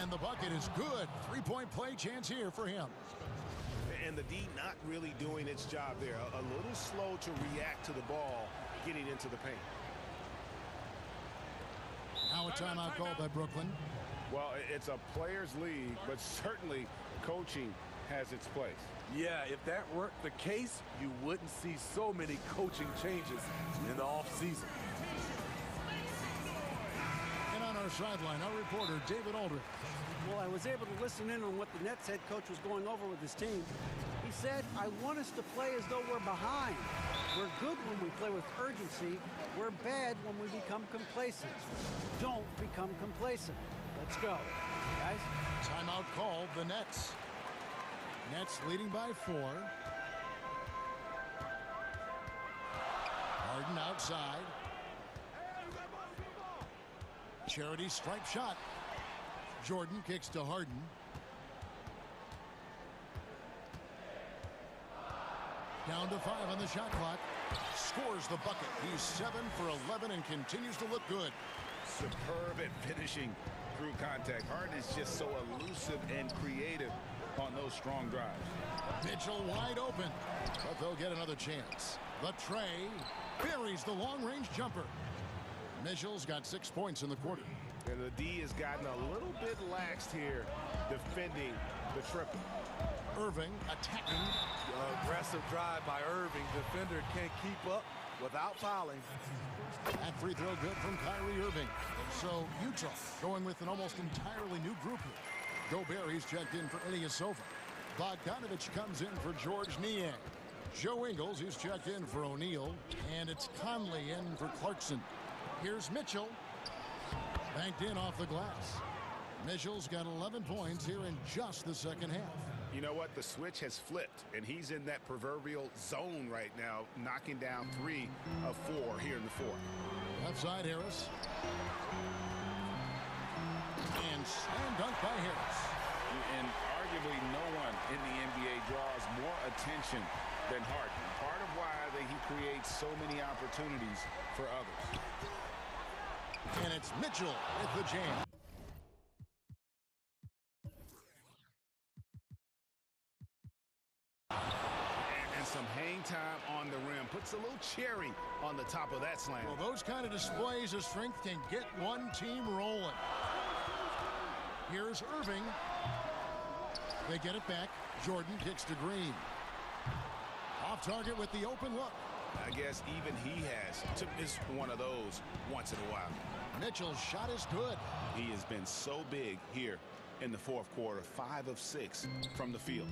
And the bucket is good. 3-point play chance here for him. And the D not really doing its job there. A little slow to react to the ball getting into the paint. Now a timeout called by Brooklyn. Well, it's a players' league, but certainly coaching has its place. Yeah, if that weren't the case, you wouldn't see so many coaching changes in the offseason. And on our sideline, our reporter, David Aldridge. Well, I was able to listen in on what the Nets head coach was going over with his team. He said, I want us to play as though we're behind. We're good when we play with urgency. We're bad when we become complacent. Don't become complacent. Let's go, guys. Timeout called the Nets. Nets leading by 4. Harden outside. Charity stripe shot. Jordan kicks to Harden. Down to 5 on the shot clock. Scores the bucket. He's 7 for 11 and continues to look good. Superb at finishing through contact. Harden is just so elusive and creative on those strong drives. Mitchell wide open, but they'll get another chance. The tray buries the long-range jumper. Mitchell's got 6 points in the quarter. And the D has gotten a little bit laxed here defending the triple. Irving attacking. Aggressive drive by Irving. Defender can't keep up without fouling. That free throw good from Kyrie Irving. So Utah going with an almost entirely new group here. Gobert, he's checked in for Ilyasova. Bogdanovich comes in for George Niang. Joe Ingles, he's checked in for O'Neal. And it's Conley in for Clarkson. Here's Mitchell. Banked in off the glass. Mitchell's got 11 points here in just the second half. You know what? The switch has flipped, and he's in that proverbial zone right now, knocking down 3 of 4 here in the 4th. Left side, Harris. And slam dunk by Harris. And arguably no one in the NBA draws more attention than Harden. Part of why he creates so many opportunities for others. And it's Mitchell with the jam. And some hang time on the rim. Puts a little cherry on the top of that slam. Well, those kind of displays of strength can get one team rolling. Here's Irving. They get it back. Jordan kicks to Green. Off target with the open look. I guess even he has to miss one of those once in a while. Mitchell's shot is good. He has been so big here in the fourth quarter, 5 of 6 from the field.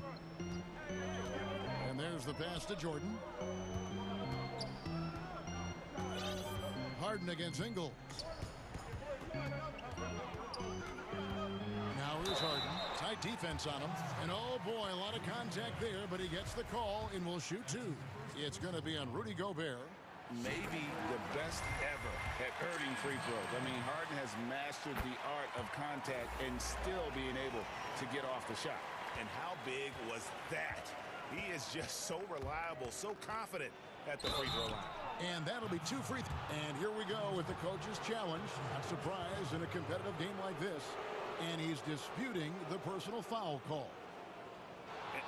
And there's the pass to Jordan. Harden against Ingles. Now here's Harden. Tight defense on him. And oh boy, a lot of contact there, but he gets the call and will shoot 2. It's going to be on Rudy Gobert. Maybe the best ever at earning free throws. I mean, Harden has mastered the art of contact and still being able to get off the shot. And how big was that? He is just so reliable, so confident at the free throw line. And that'll be 2 free throws. And here we go with the coach's challenge. Not surprised in a competitive game like this. And he's disputing the personal foul call.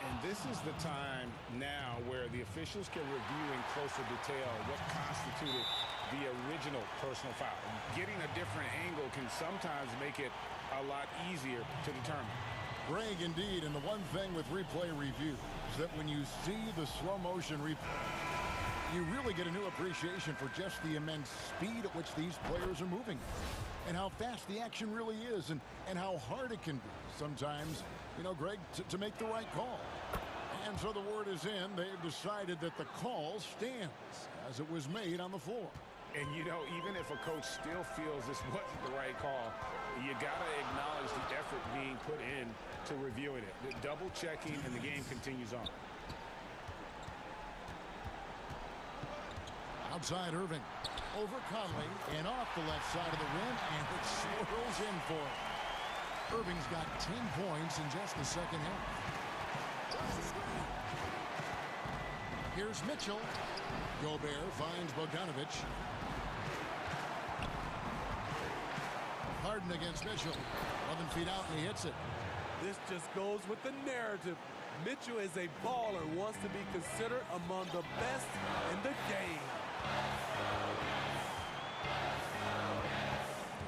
And this is the time now where the officials can review in closer detail what constituted the original personal foul. Getting a different angle can sometimes make it a lot easier to determine. Greg, indeed, and the one thing with replay review is that when you see the slow motion replay, you really get a new appreciation for just the immense speed at which these players are moving and how fast the action really is and how hard it can be sometimes, you know, Greg, to make the right call. And so the word is in. They've decided that the call stands as it was made on the floor. And, you know, even if a coach still feels this wasn't the right call, you got to acknowledge the effort being put in to reviewing it. The double checking, and the game continues on. Outside Irving. Over Conley and off the left side of the rim, and it swirls in for him. Irving's got 10 points in just the second half. Here's Mitchell. Gobert finds Bogdanovich. Harden against Mitchell. 11 feet out, and he hits it. This just goes with the narrative. Mitchell is a baller, wants to be considered among the best in the game.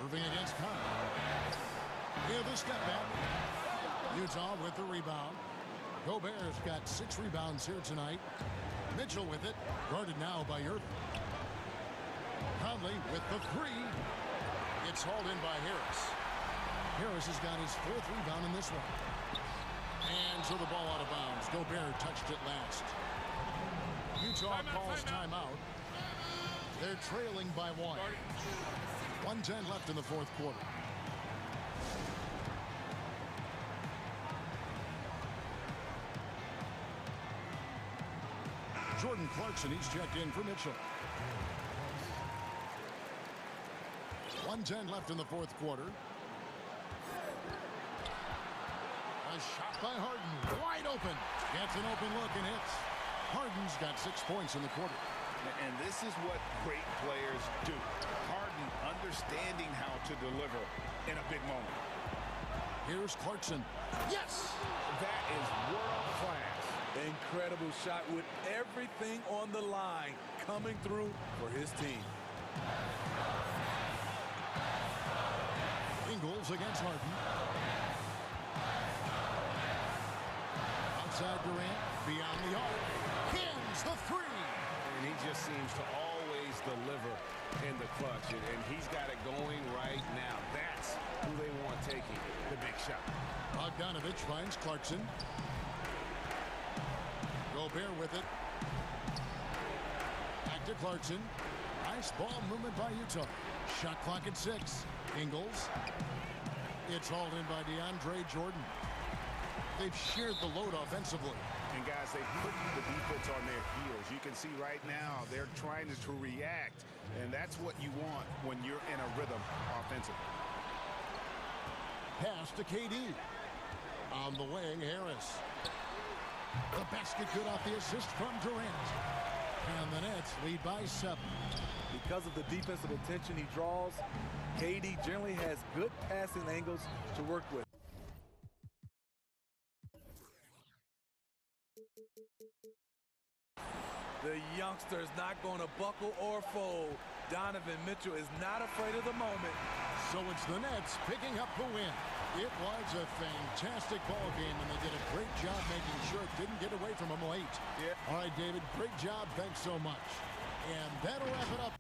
Irving against Conley. Here's the step back. Utah with the rebound. Gobert's got 6 rebounds here tonight. Mitchell with it, guarded now by Irving. Conley with the 3. It's hauled in by Harris. Harris has got his 4th rebound in this one. And so the ball out of bounds. Gobert touched it last. Utah calls timeout. They're trailing by 1. 1:10 left in the fourth quarter. Jordan Clarkson, he's checked in for Mitchell. 1:10 left in the fourth quarter. A shot by Harden, wide open. Gets an open look and hits. Harden's got 6 points in the quarter. And this is what great players do. Harden understanding how to deliver in a big moment. Here's Clarkson. Yes! That is world class. Incredible shot with everything on the line coming through for his team. Ingles against Harden. Outside Durant, beyond the arc. Hins the 3. And he just seems to always deliver in the clutch. And he's got it going right now. That's who they want taking the big shot. Bogdanovich finds Clarkson. Gobert with it. Back to Clarkson. Nice ball movement by Utah. Shot clock at 6. Ingles. It's hauled in by DeAndre Jordan. They've shared the load offensively. And guys, they put the defense on their heels. You can see right now they're trying to react. And that's what you want when you're in a rhythm offensively. Pass to KD. On the wing, Harris. The basket good off the assist from Durant. And the Nets lead by 7. Because of the defensive attention he draws, KD generally has good passing angles to work with. The youngster is not going to buckle or fold. Donovan Mitchell is not afraid of the moment. So it's the Nets picking up the win. It was a fantastic ball game, and they did a great job making sure it didn't get away from them late. Yeah. All right, David, great job. Thanks so much. And that'll wrap it up.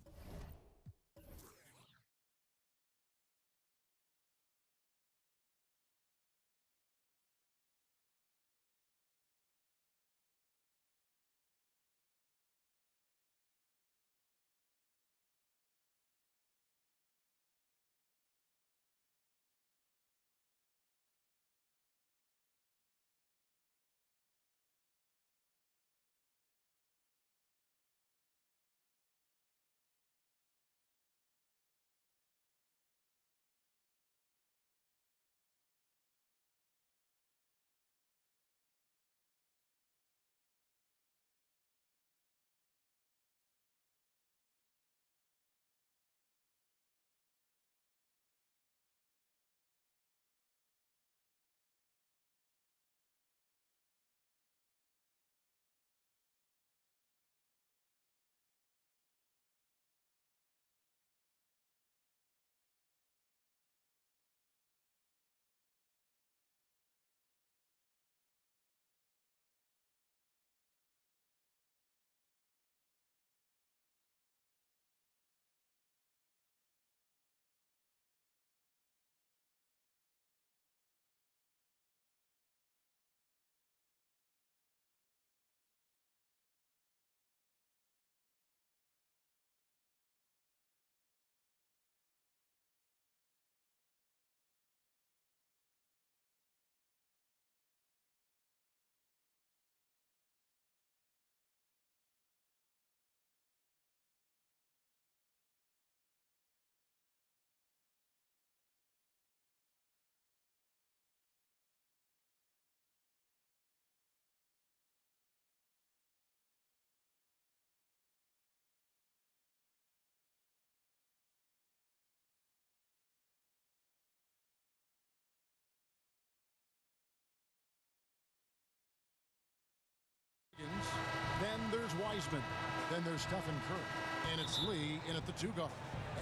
Wiseman. Then there's Stephen Curry. And it's Lee in at the 2 guard.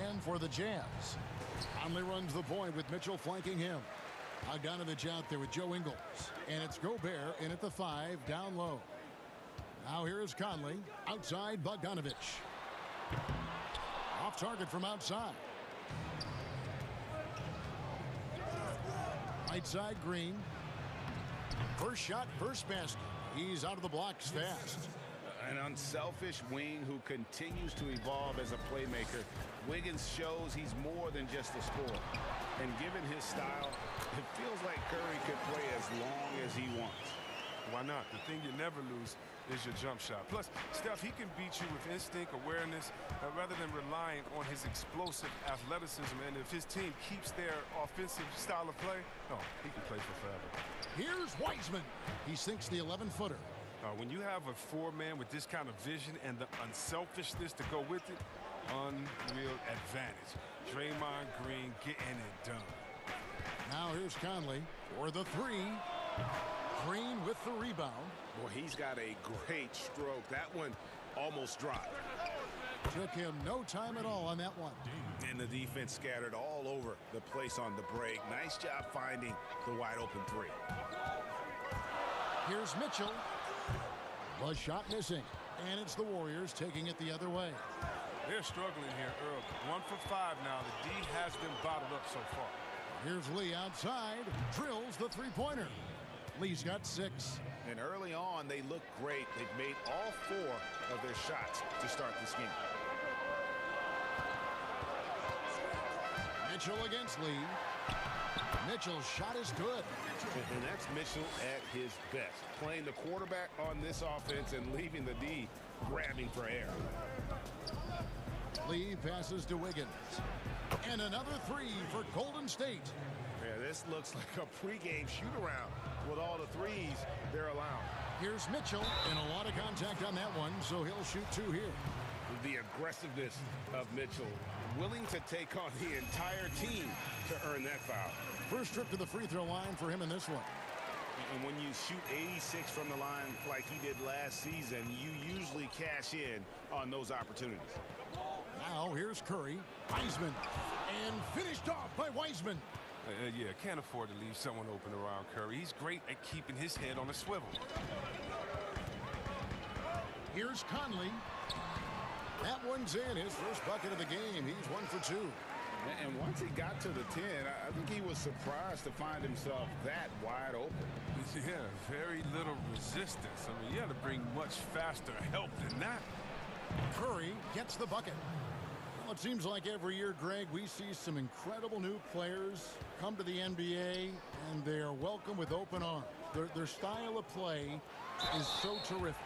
And for the Jazz, Conley runs the point with Mitchell flanking him. Bogdanovich out there with Joe Ingles. And it's Gobert in at the 5, down low. Now here is Conley. Outside, Bogdanovich. Off target from outside. Right side, Green. First shot, first basket. He's out of the blocks fast. An unselfish wing who continues to evolve as a playmaker. Wiggins shows he's more than just a scorer. And given his style, it feels like Curry could play as long as he wants. Why not? The thing you never lose is your jump shot. Plus, Steph, he can beat you with instinct, awareness, rather than relying on his explosive athleticism. And if his team keeps their offensive style of play, he can play for forever. Here's Wiseman. He sinks the 11-footer. When you have a 4-man with this kind of vision and the unselfishness to go with it, unreal advantage. Draymond Green getting it done. Now here's Conley for the 3. Green with the rebound. Boy, he's got a great stroke. That one almost dropped. Took him no time at all on that one. And the defense scattered all over the place on the break. Nice job finding the wide open 3. Here's Mitchell. The shot missing. And it's the Warriors taking it the other way. They're struggling here early. 1 for 5 now. The D has been bottled up so far. Here's Lee outside. Drills the 3-pointer. Lee's got 6. And early on, they look great. They've made all 4 of their shots to start this game. Mitchell against Lee. Mitchell's shot is good. And that's Mitchell at his best. Playing the quarterback on this offense and leaving the D grabbing for air. Lee passes to Wiggins. And another 3 for Golden State. Yeah, this looks like a pregame shoot-around with all the 3s they're allowing. Here's Mitchell, and a lot of contact on that one, so he'll shoot 2 here. The aggressiveness of Mitchell, willing to take on the entire team to earn that foul. First trip to the free throw line for him in this one. And when you shoot 86 from the line like he did last season, you usually cash in on those opportunities. Now here's Curry. Wiseman. And finished off by Wiseman. Yeah, can't afford to leave someone open around Curry. He's great at keeping his head on a swivel. Here's Conley. That one's in. His first bucket of the game. He's 1 for 2. And once he got to the 10, I think he was surprised to find himself that wide open. Yeah, very little resistance. I mean, you had to bring much faster help than that. Curry gets the bucket. Well, it seems like every year, Greg, we see some incredible new players come to the NBA, and they are welcome with open arms. Their style of play is so terrific.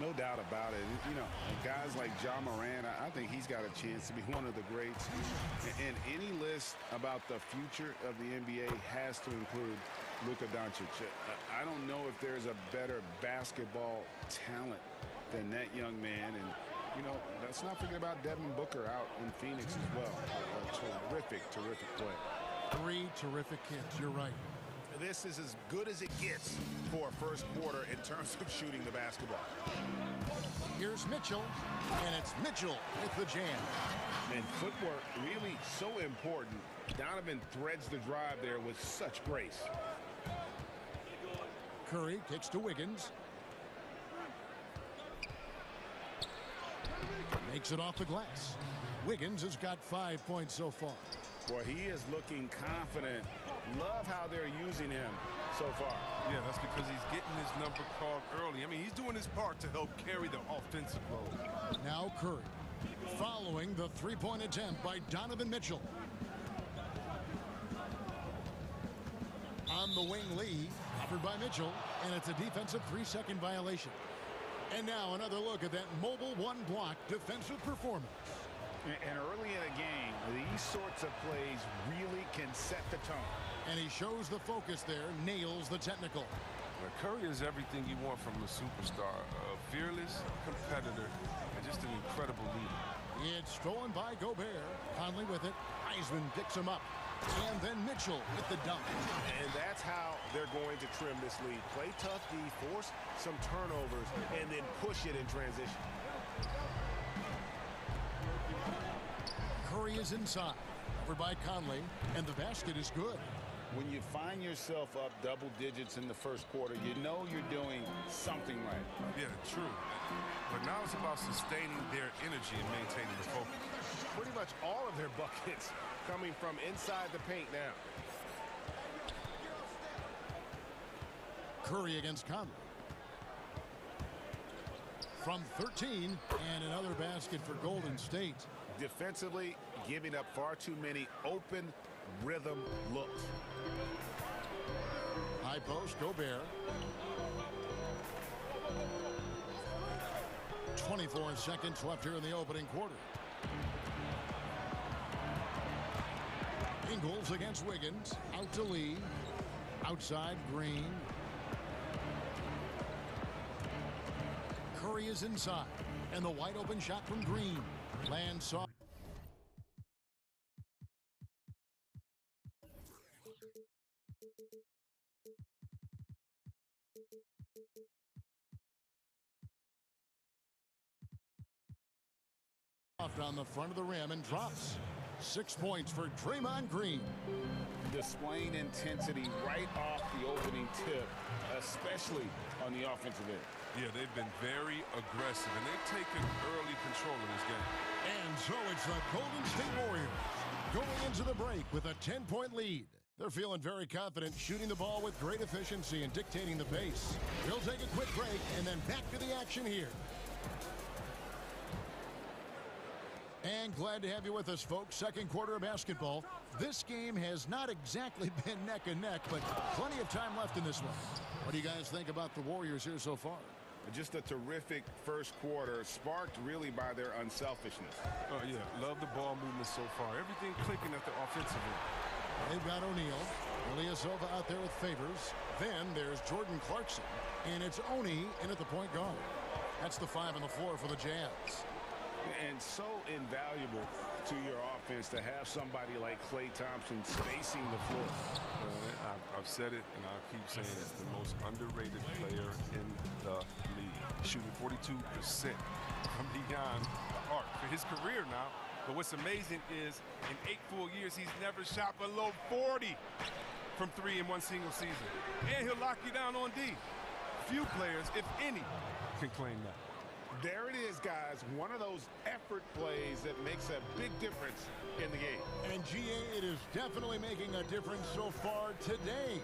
No doubt about it. You know, guys like Ja Morant, I think he's got a chance to be one of the greats. And any list about the future of the NBA has to include Luka Doncic. I don't know if there's a better basketball talent than that young man. And, you know, let's not forget about Devin Booker out in Phoenix as well. A terrific, terrific play. 3 terrific kids. You're right. This is as good as it gets for a first quarter in terms of shooting the basketball. Here's Mitchell, and it's Mitchell with the jam. And footwork really so important. Donovan threads the drive there with such grace. Curry kicks to Wiggins. Makes it off the glass. Wiggins has got 5 points so far. Boy, he is looking confident. Love how they're using him so far. Yeah, that's because he's getting his number called early. I mean, he's doing his part to help carry the offensive load. Now Curry, following the 3-point attempt by Donovan Mitchell. On the wing, Lee, offered by Mitchell, and it's a defensive 3-second violation. And now another look at that mobile 1-block defensive performance. And early in a game, these sorts of plays really can set the tone. And he shows the focus there, nails the technical. Well, Curry is everything you want from a superstar. A fearless competitor and just an incredible leader. It's stolen by Gobert. Conley with it. Wiseman picks him up. And then Mitchell with the dunk. And that's how they're going to trim this lead. Play tough D, force some turnovers, and then push it in transition. Curry is inside. Over by Conley, and the basket is good. When you find yourself up double digits in the first quarter, you know you're doing something right. Yeah, true. But now it's about sustaining their energy and maintaining the focus. Pretty much all of their buckets coming from inside the paint now. Curry against Conley. From 13, and another basket for Golden State. Defensively, giving up far too many open rhythm looks. High post, Gobert. 24 seconds left here in the opening quarter. Ingles against Wiggins. Out to Lee. Outside, Green. Curry is inside. And the wide open shot from Green. Lands soft. On the front of the rim and drops. 6 points for Draymond Green. Displaying intensity right off the opening tip, especially on the offensive end. Yeah, they've been very aggressive, and they've taken early control of this game. And so it's the Golden State Warriors going into the break with a 10-point lead. They're feeling very confident, shooting the ball with great efficiency and dictating the pace. We'll take a quick break and then back to the action here. And glad to have you with us, folks. Second quarter of basketball. This game has not exactly been neck and neck, but plenty of time left in this one. What do you guys think about the Warriors here so far? Just a terrific first quarter, sparked really by their unselfishness. Oh, yeah. Love the ball movement so far. Everything clicking at the offensive end. They've got O'Neal. Ilyasova out there with Favors. Then there's Jordan Clarkson. And it's Oni in at the point guard. That's the 5 on the floor for the Jazz. And so invaluable to your offense to have somebody like Klay Thompson spacing the floor. I've said it, and I'll keep saying it. The most underrated player in the league. Shooting 42% from beyond the arc for his career now. But what's amazing is in 8 full years, he's never shot below 40 from 3 in one single season. And he'll lock you down on D. Few players, if any, can claim that. There it is, guys. One of those effort plays that makes a big difference in the game. And GA, it is definitely making a difference so far today.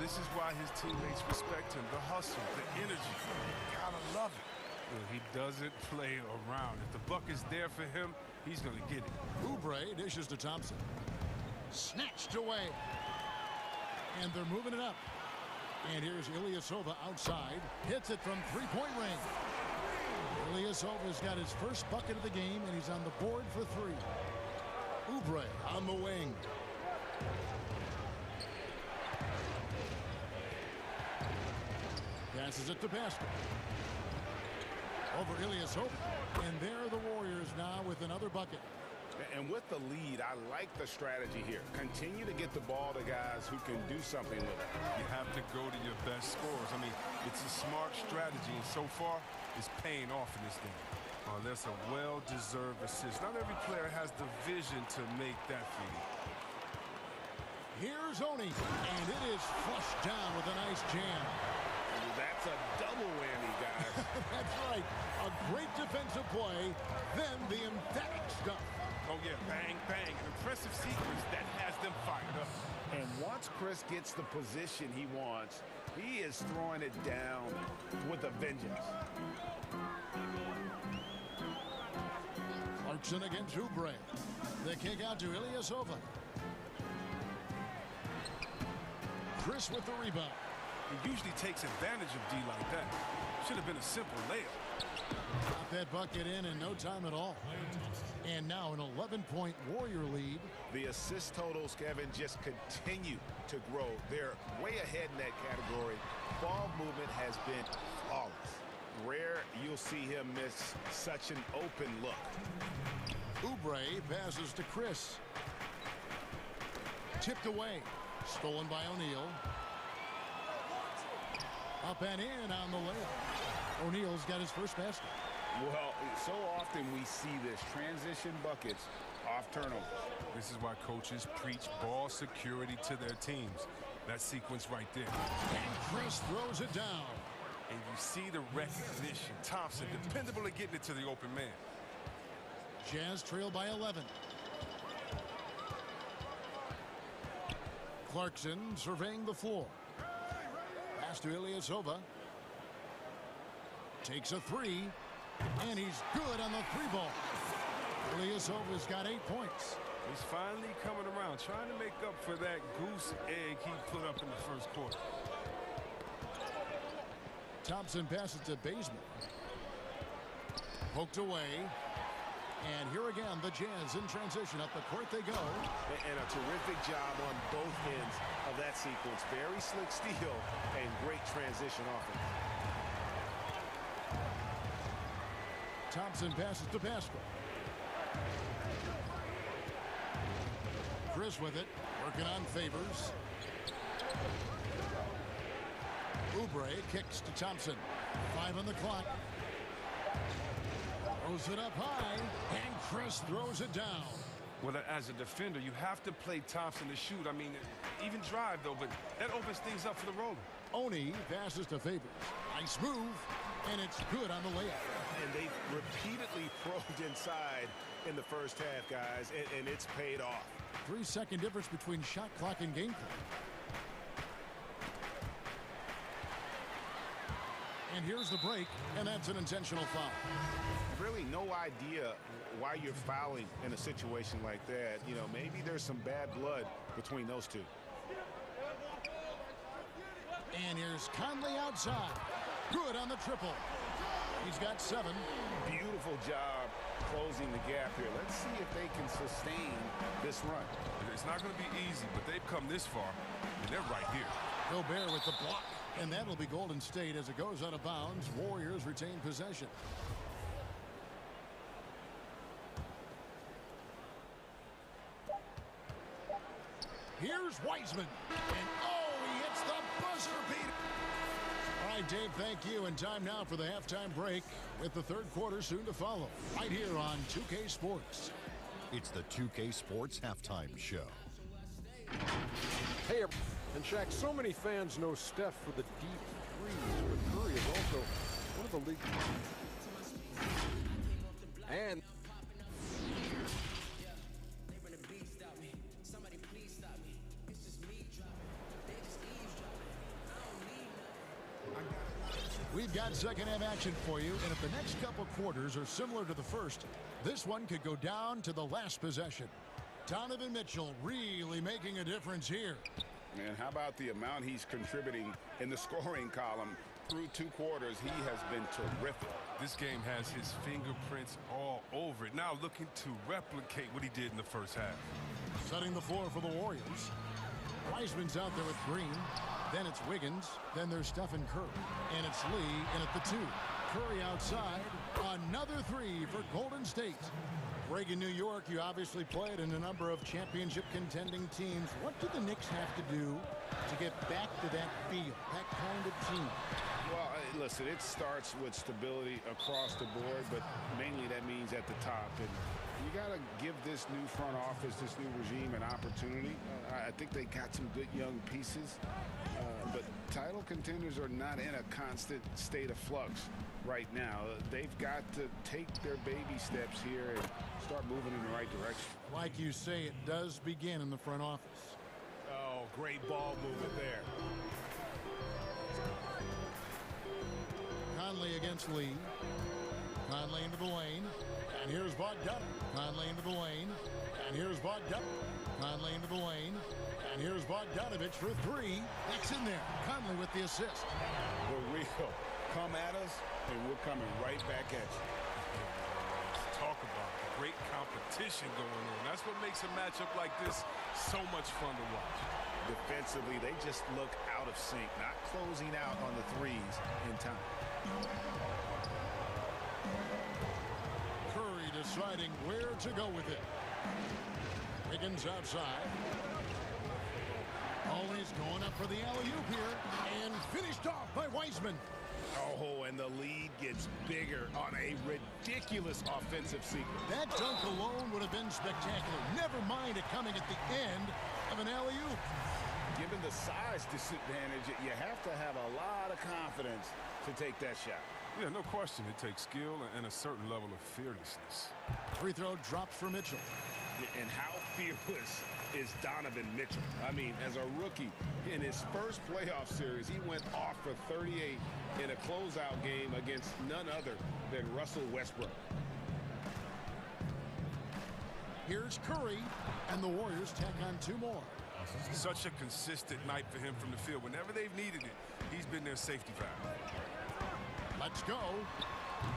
This is why his teammates respect him. The hustle, the energy. You gotta love it. He doesn't play around. If the buck is there for him, he's gonna get it. Oubre dishes to Thompson. Snatched away. And they're moving it up. And here's Ilyasova outside. Hits it from three-point range. Ilyasova's got his first bucket of the game, and he's on the board for 3. Oubre on the wing. Passes it to basket. Over Ilyasova. And there are the Warriors now with another bucket. And with the lead, I like the strategy here. Continue to get the ball to guys who can do something with it. You have to go to your best scorers. I mean, it's a smart strategy, and so far, it's paying off in this game. That's a well-deserved assist. Not every player has the vision to make that feed. Here's Oni, and it is flushed down with a nice jam. That's a double whammy, guys. That's right. A great defensive play, then the emphatic stuff. Oh, yeah, bang, bang. An impressive sequence that has them fired up. And once Chris gets the position he wants, he is throwing it down with a vengeance. Clarkson against Oubre. The kick out to Ilyasova. Chris with the rebound. He usually takes advantage of D like that. Should have been a simple layup. Got that bucket in no time at all. And now an 11-point Warrior lead. The assist totals, Kevin, just continue to grow. They're way ahead in that category. Ball movement has been flawless. Rare you'll see him miss such an open look. Oubre passes to Chris. Tipped away. Stolen by O'Neal. Up and in on the layup. O'Neal's got his first basket. Well, so often we see this, transition buckets off turnovers. This is why coaches preach ball security to their teams. That sequence right there. And Chris throws it down. And you see the recognition. Thompson, dependable at getting it to the open man. Jazz trail by 11. Clarkson surveying the floor. Pass to Ilyasova. Takes a three. And he's good on the three ball. Ilyasova's got 8 points. He's finally coming around, trying to make up for that goose egg he put up in the first quarter. Thompson passes to Baseman. Poked away. And here again, the Jazz in transition. Up the court they go. And a terrific job on both ends of that sequence. Very slick steal and great transition offense. Thompson passes to Pascal. Chris with it, working on Favors. Oubre kicks to Thompson. 5 on the clock. Throws it up high, and Chris throws it down. Well, as a defender, you have to play Thompson to shoot. I mean, even drive, though, but that opens things up for the roller. Oni passes to Favors. Nice move, and it's good on the layup. And they've repeatedly probed inside in the first half, guys, and it's paid off. 3-second difference between shot clock and game clock. And here's the break, and that's an intentional foul. Really no idea why you're fouling in a situation like that. You know, maybe there's some bad blood between those two. And here's Conley outside. Good on the triple. He's got 7. Beautiful job closing the gap here. Let's see if they can sustain this run. It's not going to be easy, but they've come this far, and they're right here. Gobert with the block, and that'll be Golden State as it goes out of bounds. Warriors retain possession. Here's Wiseman, and oh, he hits the buzzer beater. All right, Dave, thank you. And time now for the halftime break with the third quarter soon to follow. Right here on 2K Sports. It's the 2K Sports Halftime Show. Hey, and Shaq, so many fans know Steph for the deep threes, but Curry is also one of the league. And we've got second half action for you, and if the next couple quarters are similar to the first, this one could go down to the last possession. Donovan Mitchell really making a difference here. And how about the amount he's contributing in the scoring column? Through 2 quarters, he has been terrific. This game has his fingerprints all over it. Now looking to replicate what he did in the first half. Setting the floor for the Warriors. Wiseman's out there with Green. Then it's Wiggins. Then there's Stephen Curry. And it's Lee in at the 2. Curry outside. Another 3 for Golden State. Greg, in New York, you obviously played in a number of championship contending teams. What do the Knicks have to do to get back to that feel, that kind of team? Well, listen, it starts with stability across the board, but mainly that means at the top. And you got to give this new front office, this new regime, an opportunity. I think they got some good young pieces, but title contenders are not in a constant state of flux right now. They've got to take their baby steps here and start moving in the right direction. Like you say, it does begin in the front office. Oh, great ball movement there. Conley against Lee. Conley into the lane. And here's Bogdanovich. Conley into the lane. And here's Bogdanovich. Conley into the lane. And here's Bogdanovich for 3. That's in there. Conley with the assist. We're real. Come at us, and we're coming right back at you. Talk about great competition going on. That's what makes a matchup like this so much fun to watch. Defensively, they just look out of sync, not closing out on the 3s in time. Curry deciding where to go with it. Wiggins outside. Always going up for the alley-oop here. And finished off by Wiseman. Oh, and the lead gets bigger on a ridiculous offensive sequence. That dunk alone would have been spectacular. Never mind it coming at the end of an alley-oop. Given the size disadvantage, you have to have a lot of confidence to take that shot. Yeah, no question. It takes skill and a certain level of fearlessness. Free throw dropped for Mitchell. And how fearless is Donovan Mitchell? I mean, as a rookie, in his first playoff series, he went off for 38 in a closeout game against none other than Russell Westbrook. Here's Curry, and the Warriors tack on 2 more. Such a consistent night for him from the field. Whenever they've needed it, he's been their safety valve. Let's go.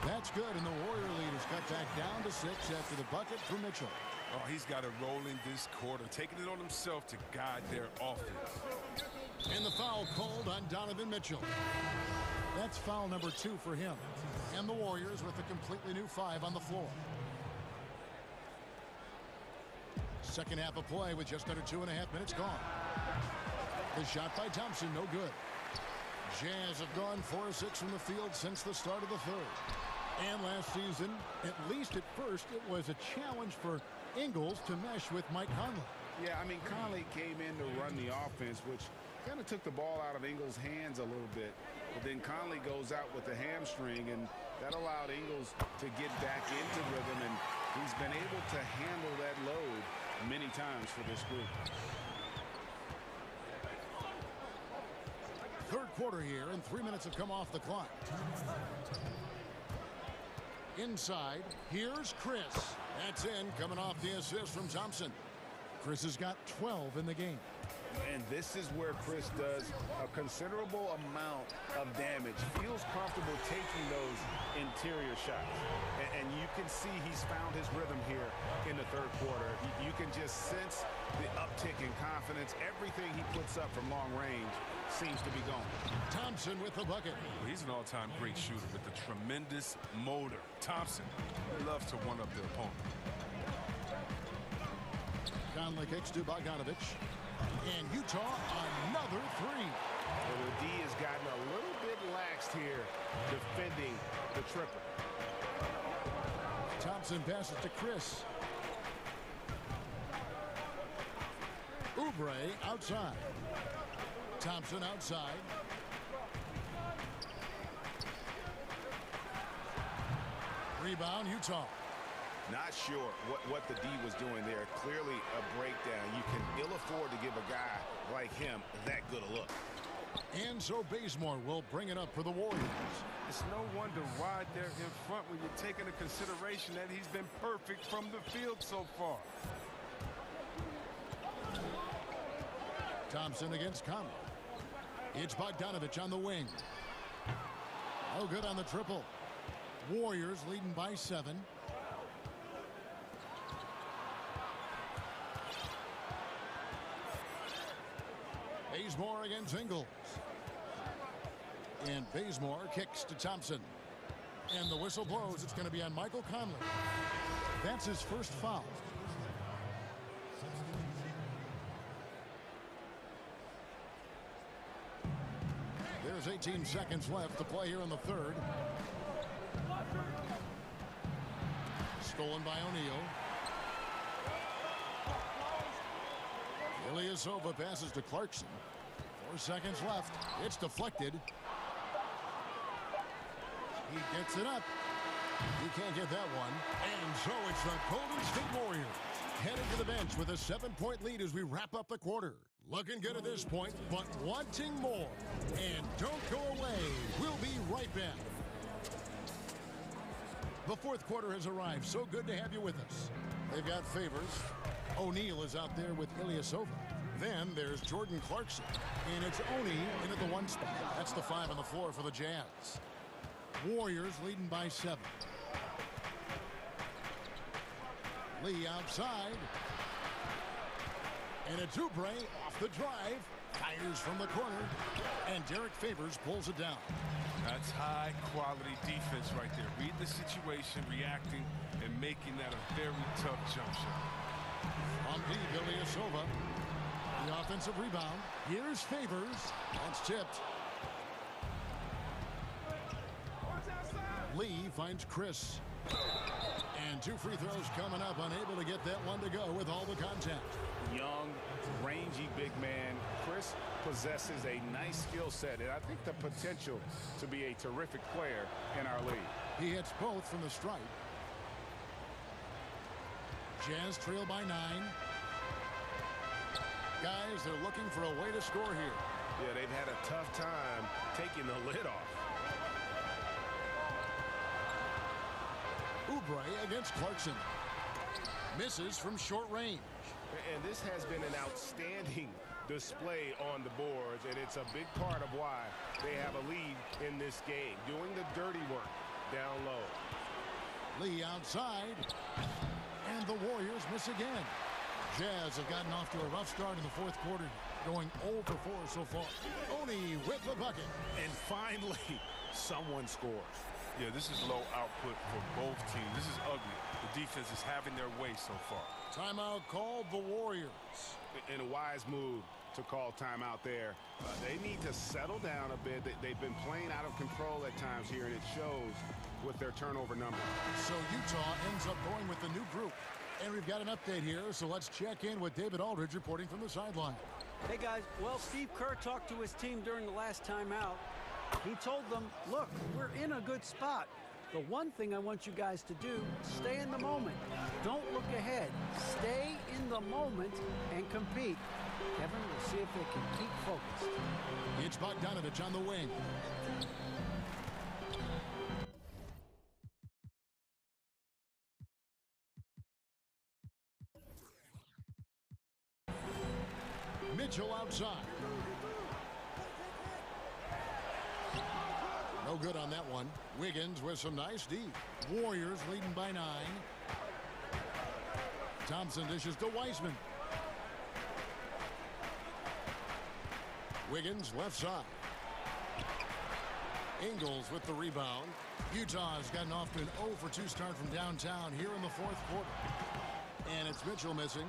That's good, and the Warrior lead is cut back down to 6 after the bucket for Mitchell. Oh, he's got it rolling this quarter, taking it on himself to guide their offense. And the foul called on Donovan Mitchell. That's foul number 2 for him. And the Warriors with a completely new 5 on the floor. Second half of play with just under 2.5 minutes gone. The shot by Thompson, no good. Jazz have gone 4 of 6 from the field since the start of the third. And last season, at least at first, it was a challenge for Ingles to mesh with Mike Conley. Yeah, I mean, Conley came in to run the offense, which kind of took the ball out of Ingles' hands a little bit. But then Conley goes out with the hamstring, and that allowed Ingles to get back into rhythm, and he's been able to handle that load many times for this group. Third quarter here, and 3 minutes have come off the clock. Inside, here's Chris. That's in, coming off the assist from Thompson. Chris has got 12 in the game. And this is where Chris does a considerable amount of damage. Feels comfortable taking those interior shots. And you can see he's found his rhythm here in the third quarter. You can just sense the uptick in confidence. Everything he puts up from long range seems to be going. Thompson with the bucket. Well, he's an all-time great shooter with a tremendous motor. Thompson loves to one-up their opponent. Conley kicks to Bogdanovich. And Utah, another 3. Well, the D has gotten a little bit laxed here defending the triple. Thompson passes to Chris. Oubre outside. Thompson outside. Rebound, Utah. Not sure what the D was doing there. Clearly a breakdown. You can ill afford to give a guy like him that good a look. And so Bazemore will bring it up for the Warriors. It's no wonder why they're in front when you're taking into consideration that he's been perfect from the field so far. Thompson against Conley. It's Bogdanovich on the wing. No good on the triple. Warriors leading by 7. Bazemore against Ingles. And Bazemore kicks to Thompson. And the whistle blows. It's going to be on Michael Conley. That's his first foul. There's 18 seconds left to play here in the third. Stolen by O'Neal. Ilyasova passes to Clarkson. 4 seconds left. It's deflected. He gets it up. He can't get that one. And so it's the Golden State Warriors heading to the bench with a 7-point lead as we wrap up the quarter. Looking good at this point, but wanting more. And don't go away. We'll be right back. The fourth quarter has arrived. So good to have you with us. They've got Favors. O'Neal is out there with Ilyasova. Then there's Jordan Clarkson. And it's Oni in at the 1 spot. That's the 5 on the floor for the Jazz. Warriors leading by 7. Lee outside. And it's Oubre off the drive. Fires from the corner. And Derek Favors pulls it down. That's high-quality defense right there. Read the situation, reacting, and making that a very tough jump shot. On deep, Ilyasova. The offensive rebound. Here's Favors. That's tipped. Lee finds Chris. And 2 free throws coming up, unable to get that one to go with all the contact. Young, rangy big man. Chris possesses a nice skill set, and I think the potential to be a terrific player in our league. He hits both from the stripe. Jazz trail by 9. Guys, they're looking for a way to score here. Yeah, they've had a tough time taking the lid off. Oubre against Clarkson. Misses from short range. And this has been an outstanding display on the boards, and it's a big part of why they have a lead in this game, doing the dirty work down low. Lee outside, and the Warriors miss again. Jazz have gotten off to a rough start in the 4th quarter, going 0 for 4 so far. Oni with the bucket. And finally, someone scores. Yeah, this is low output for both teams. This is ugly. The defense is having their way so far. Timeout called the Warriors. And a wise move to call timeout there. They need to settle down a bit. They've been playing out of control at times here, and it shows with their turnover number. So Utah ends up going with the new group. And we've got an update here, so let's check in with David Aldridge reporting from the sideline. Hey, guys. Well, Steve Kerr talked to his team during the last timeout. He told them, look, we're in a good spot. The one thing I want you guys to do, stay in the moment. Don't look ahead. Stay in the moment and compete. Kevin, we'll see if they can keep focused. It's Bogdanovich on the wing. Mitchell outside. No good on that one. Wiggins with some nice D. Warriors leading by 9. Thompson dishes to Wiseman. Wiggins left side. Ingles with the rebound. Utah's gotten off to an 0 for 2 start from downtown here in the 4th quarter. And it's Mitchell missing.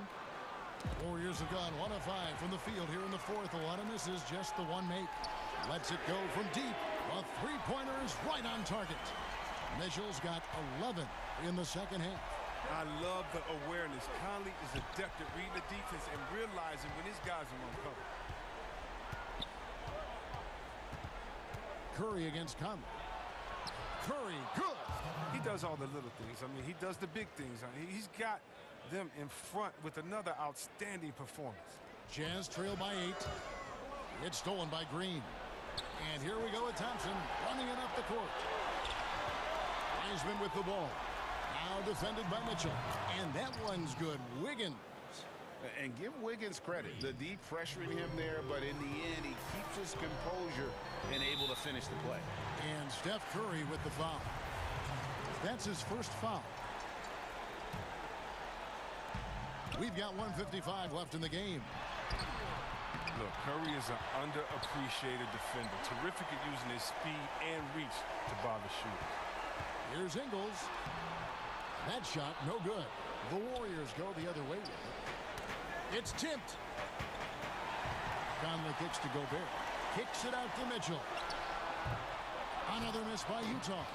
Warriors have gone 1 of 5 from the field here in the 4th. A lot of misses, just the one make. Lets it go from deep. A 3-pointer is right on target. Mitchell's got 11 in the 2nd half. I love the awareness. Conley is adept at reading the defense and realizing when his guys are on cover. Curry against Conley. Curry, good. He does all the little things. I mean, he does the big things. He's got them in front with another outstanding performance. Jazz trail by 8. It's stolen by Green. And here we go with Thompson running it up the court. Wiseman with the ball. Now defended by Mitchell. And that one's good. Wiggins. And give Wiggins credit. The deep pressuring him there, but in the end, he keeps his composure and able to finish the play. And Steph Curry with the foul. That's his first foul. We've got 1:55 left in the game. Look, Curry is an underappreciated defender. Terrific at using his speed and reach to bother shooters. Here's Ingles. That shot, no good. The Warriors go the other way with it. It's tipped. Conley kicks to Gobert. Kicks it out to Mitchell. Another miss by Utah.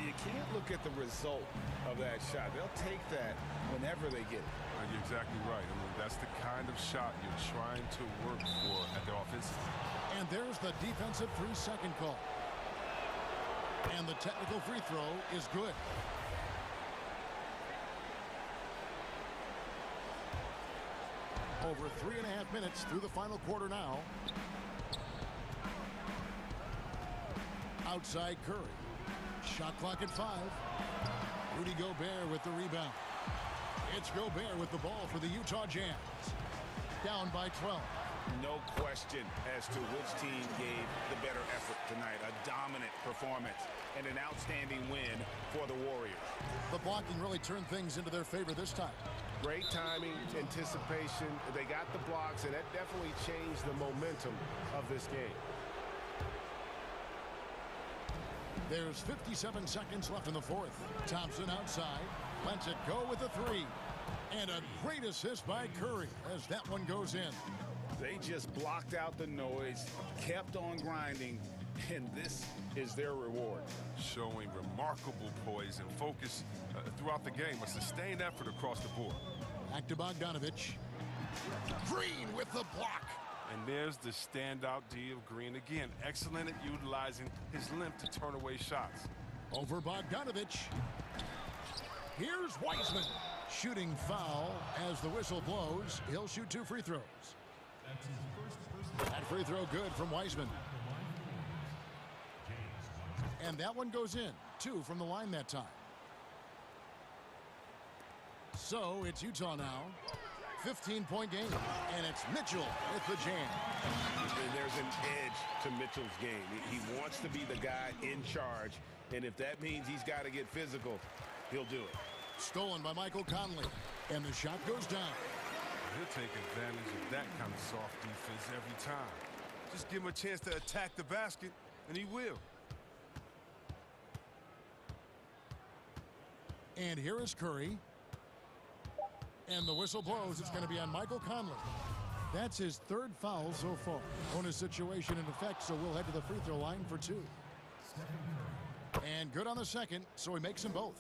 You can't look at the result of that shot. They'll take that whenever they get it. You're exactly right. I mean, that's the kind of shot you're trying to work for at the offensive. And there's the defensive 3-second call. And the technical free throw is good. Over 3.5 minutes through the final quarter now. Outside Curry. Shot clock at 5. Rudy Gobert with the rebound. It's Gobert with the ball for the Utah Jazz. Down by 12. No question as to which team gave the better effort tonight. A dominant performance and an outstanding win for the Warriors. The blocking really turned things into their favor this time. Great timing, anticipation. They got the blocks, and that definitely changed the momentum of this game. There's 57 seconds left in the 4th. Thompson outside. Lets it go with a 3. And a great assist by Curry as that one goes in. They just blocked out the noise, kept on grinding, and this is their reward. Showing remarkable poise and focus throughout the game. A sustained effort across the board. Back to Bogdanovich. Green with the block. And there's the standout D of Green again. Excellent at utilizing his length to turn away shots. Over Bogdanovich. Here's Wiseman. Shooting foul as the whistle blows. He'll shoot 2 free throws. That free throw good from Wiseman. And that one goes in. 2 from the line that time. So it's Utah now. 15-point game. And it's Mitchell with the jam. And there's an edge to Mitchell's game. He wants to be the guy in charge. And if that means he's got to get physical, he'll do it. Stolen by Michael Conley. And the shot goes down. He'll take advantage of that kind of soft defense every time. Just give him a chance to attack the basket, and he will. And here is Curry. And the whistle blows. It's going to be on Michael Conley. That's his 3rd foul so far. Bonus situation in effect, so we'll head to the free throw line for 2. And good on the second, so he makes them both.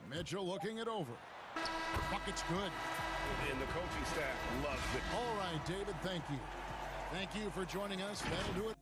Mitchell looking it over. Bucket's good. And the coaching staff loves it. All right, David, thank you. Thank you for joining us. That'll do it.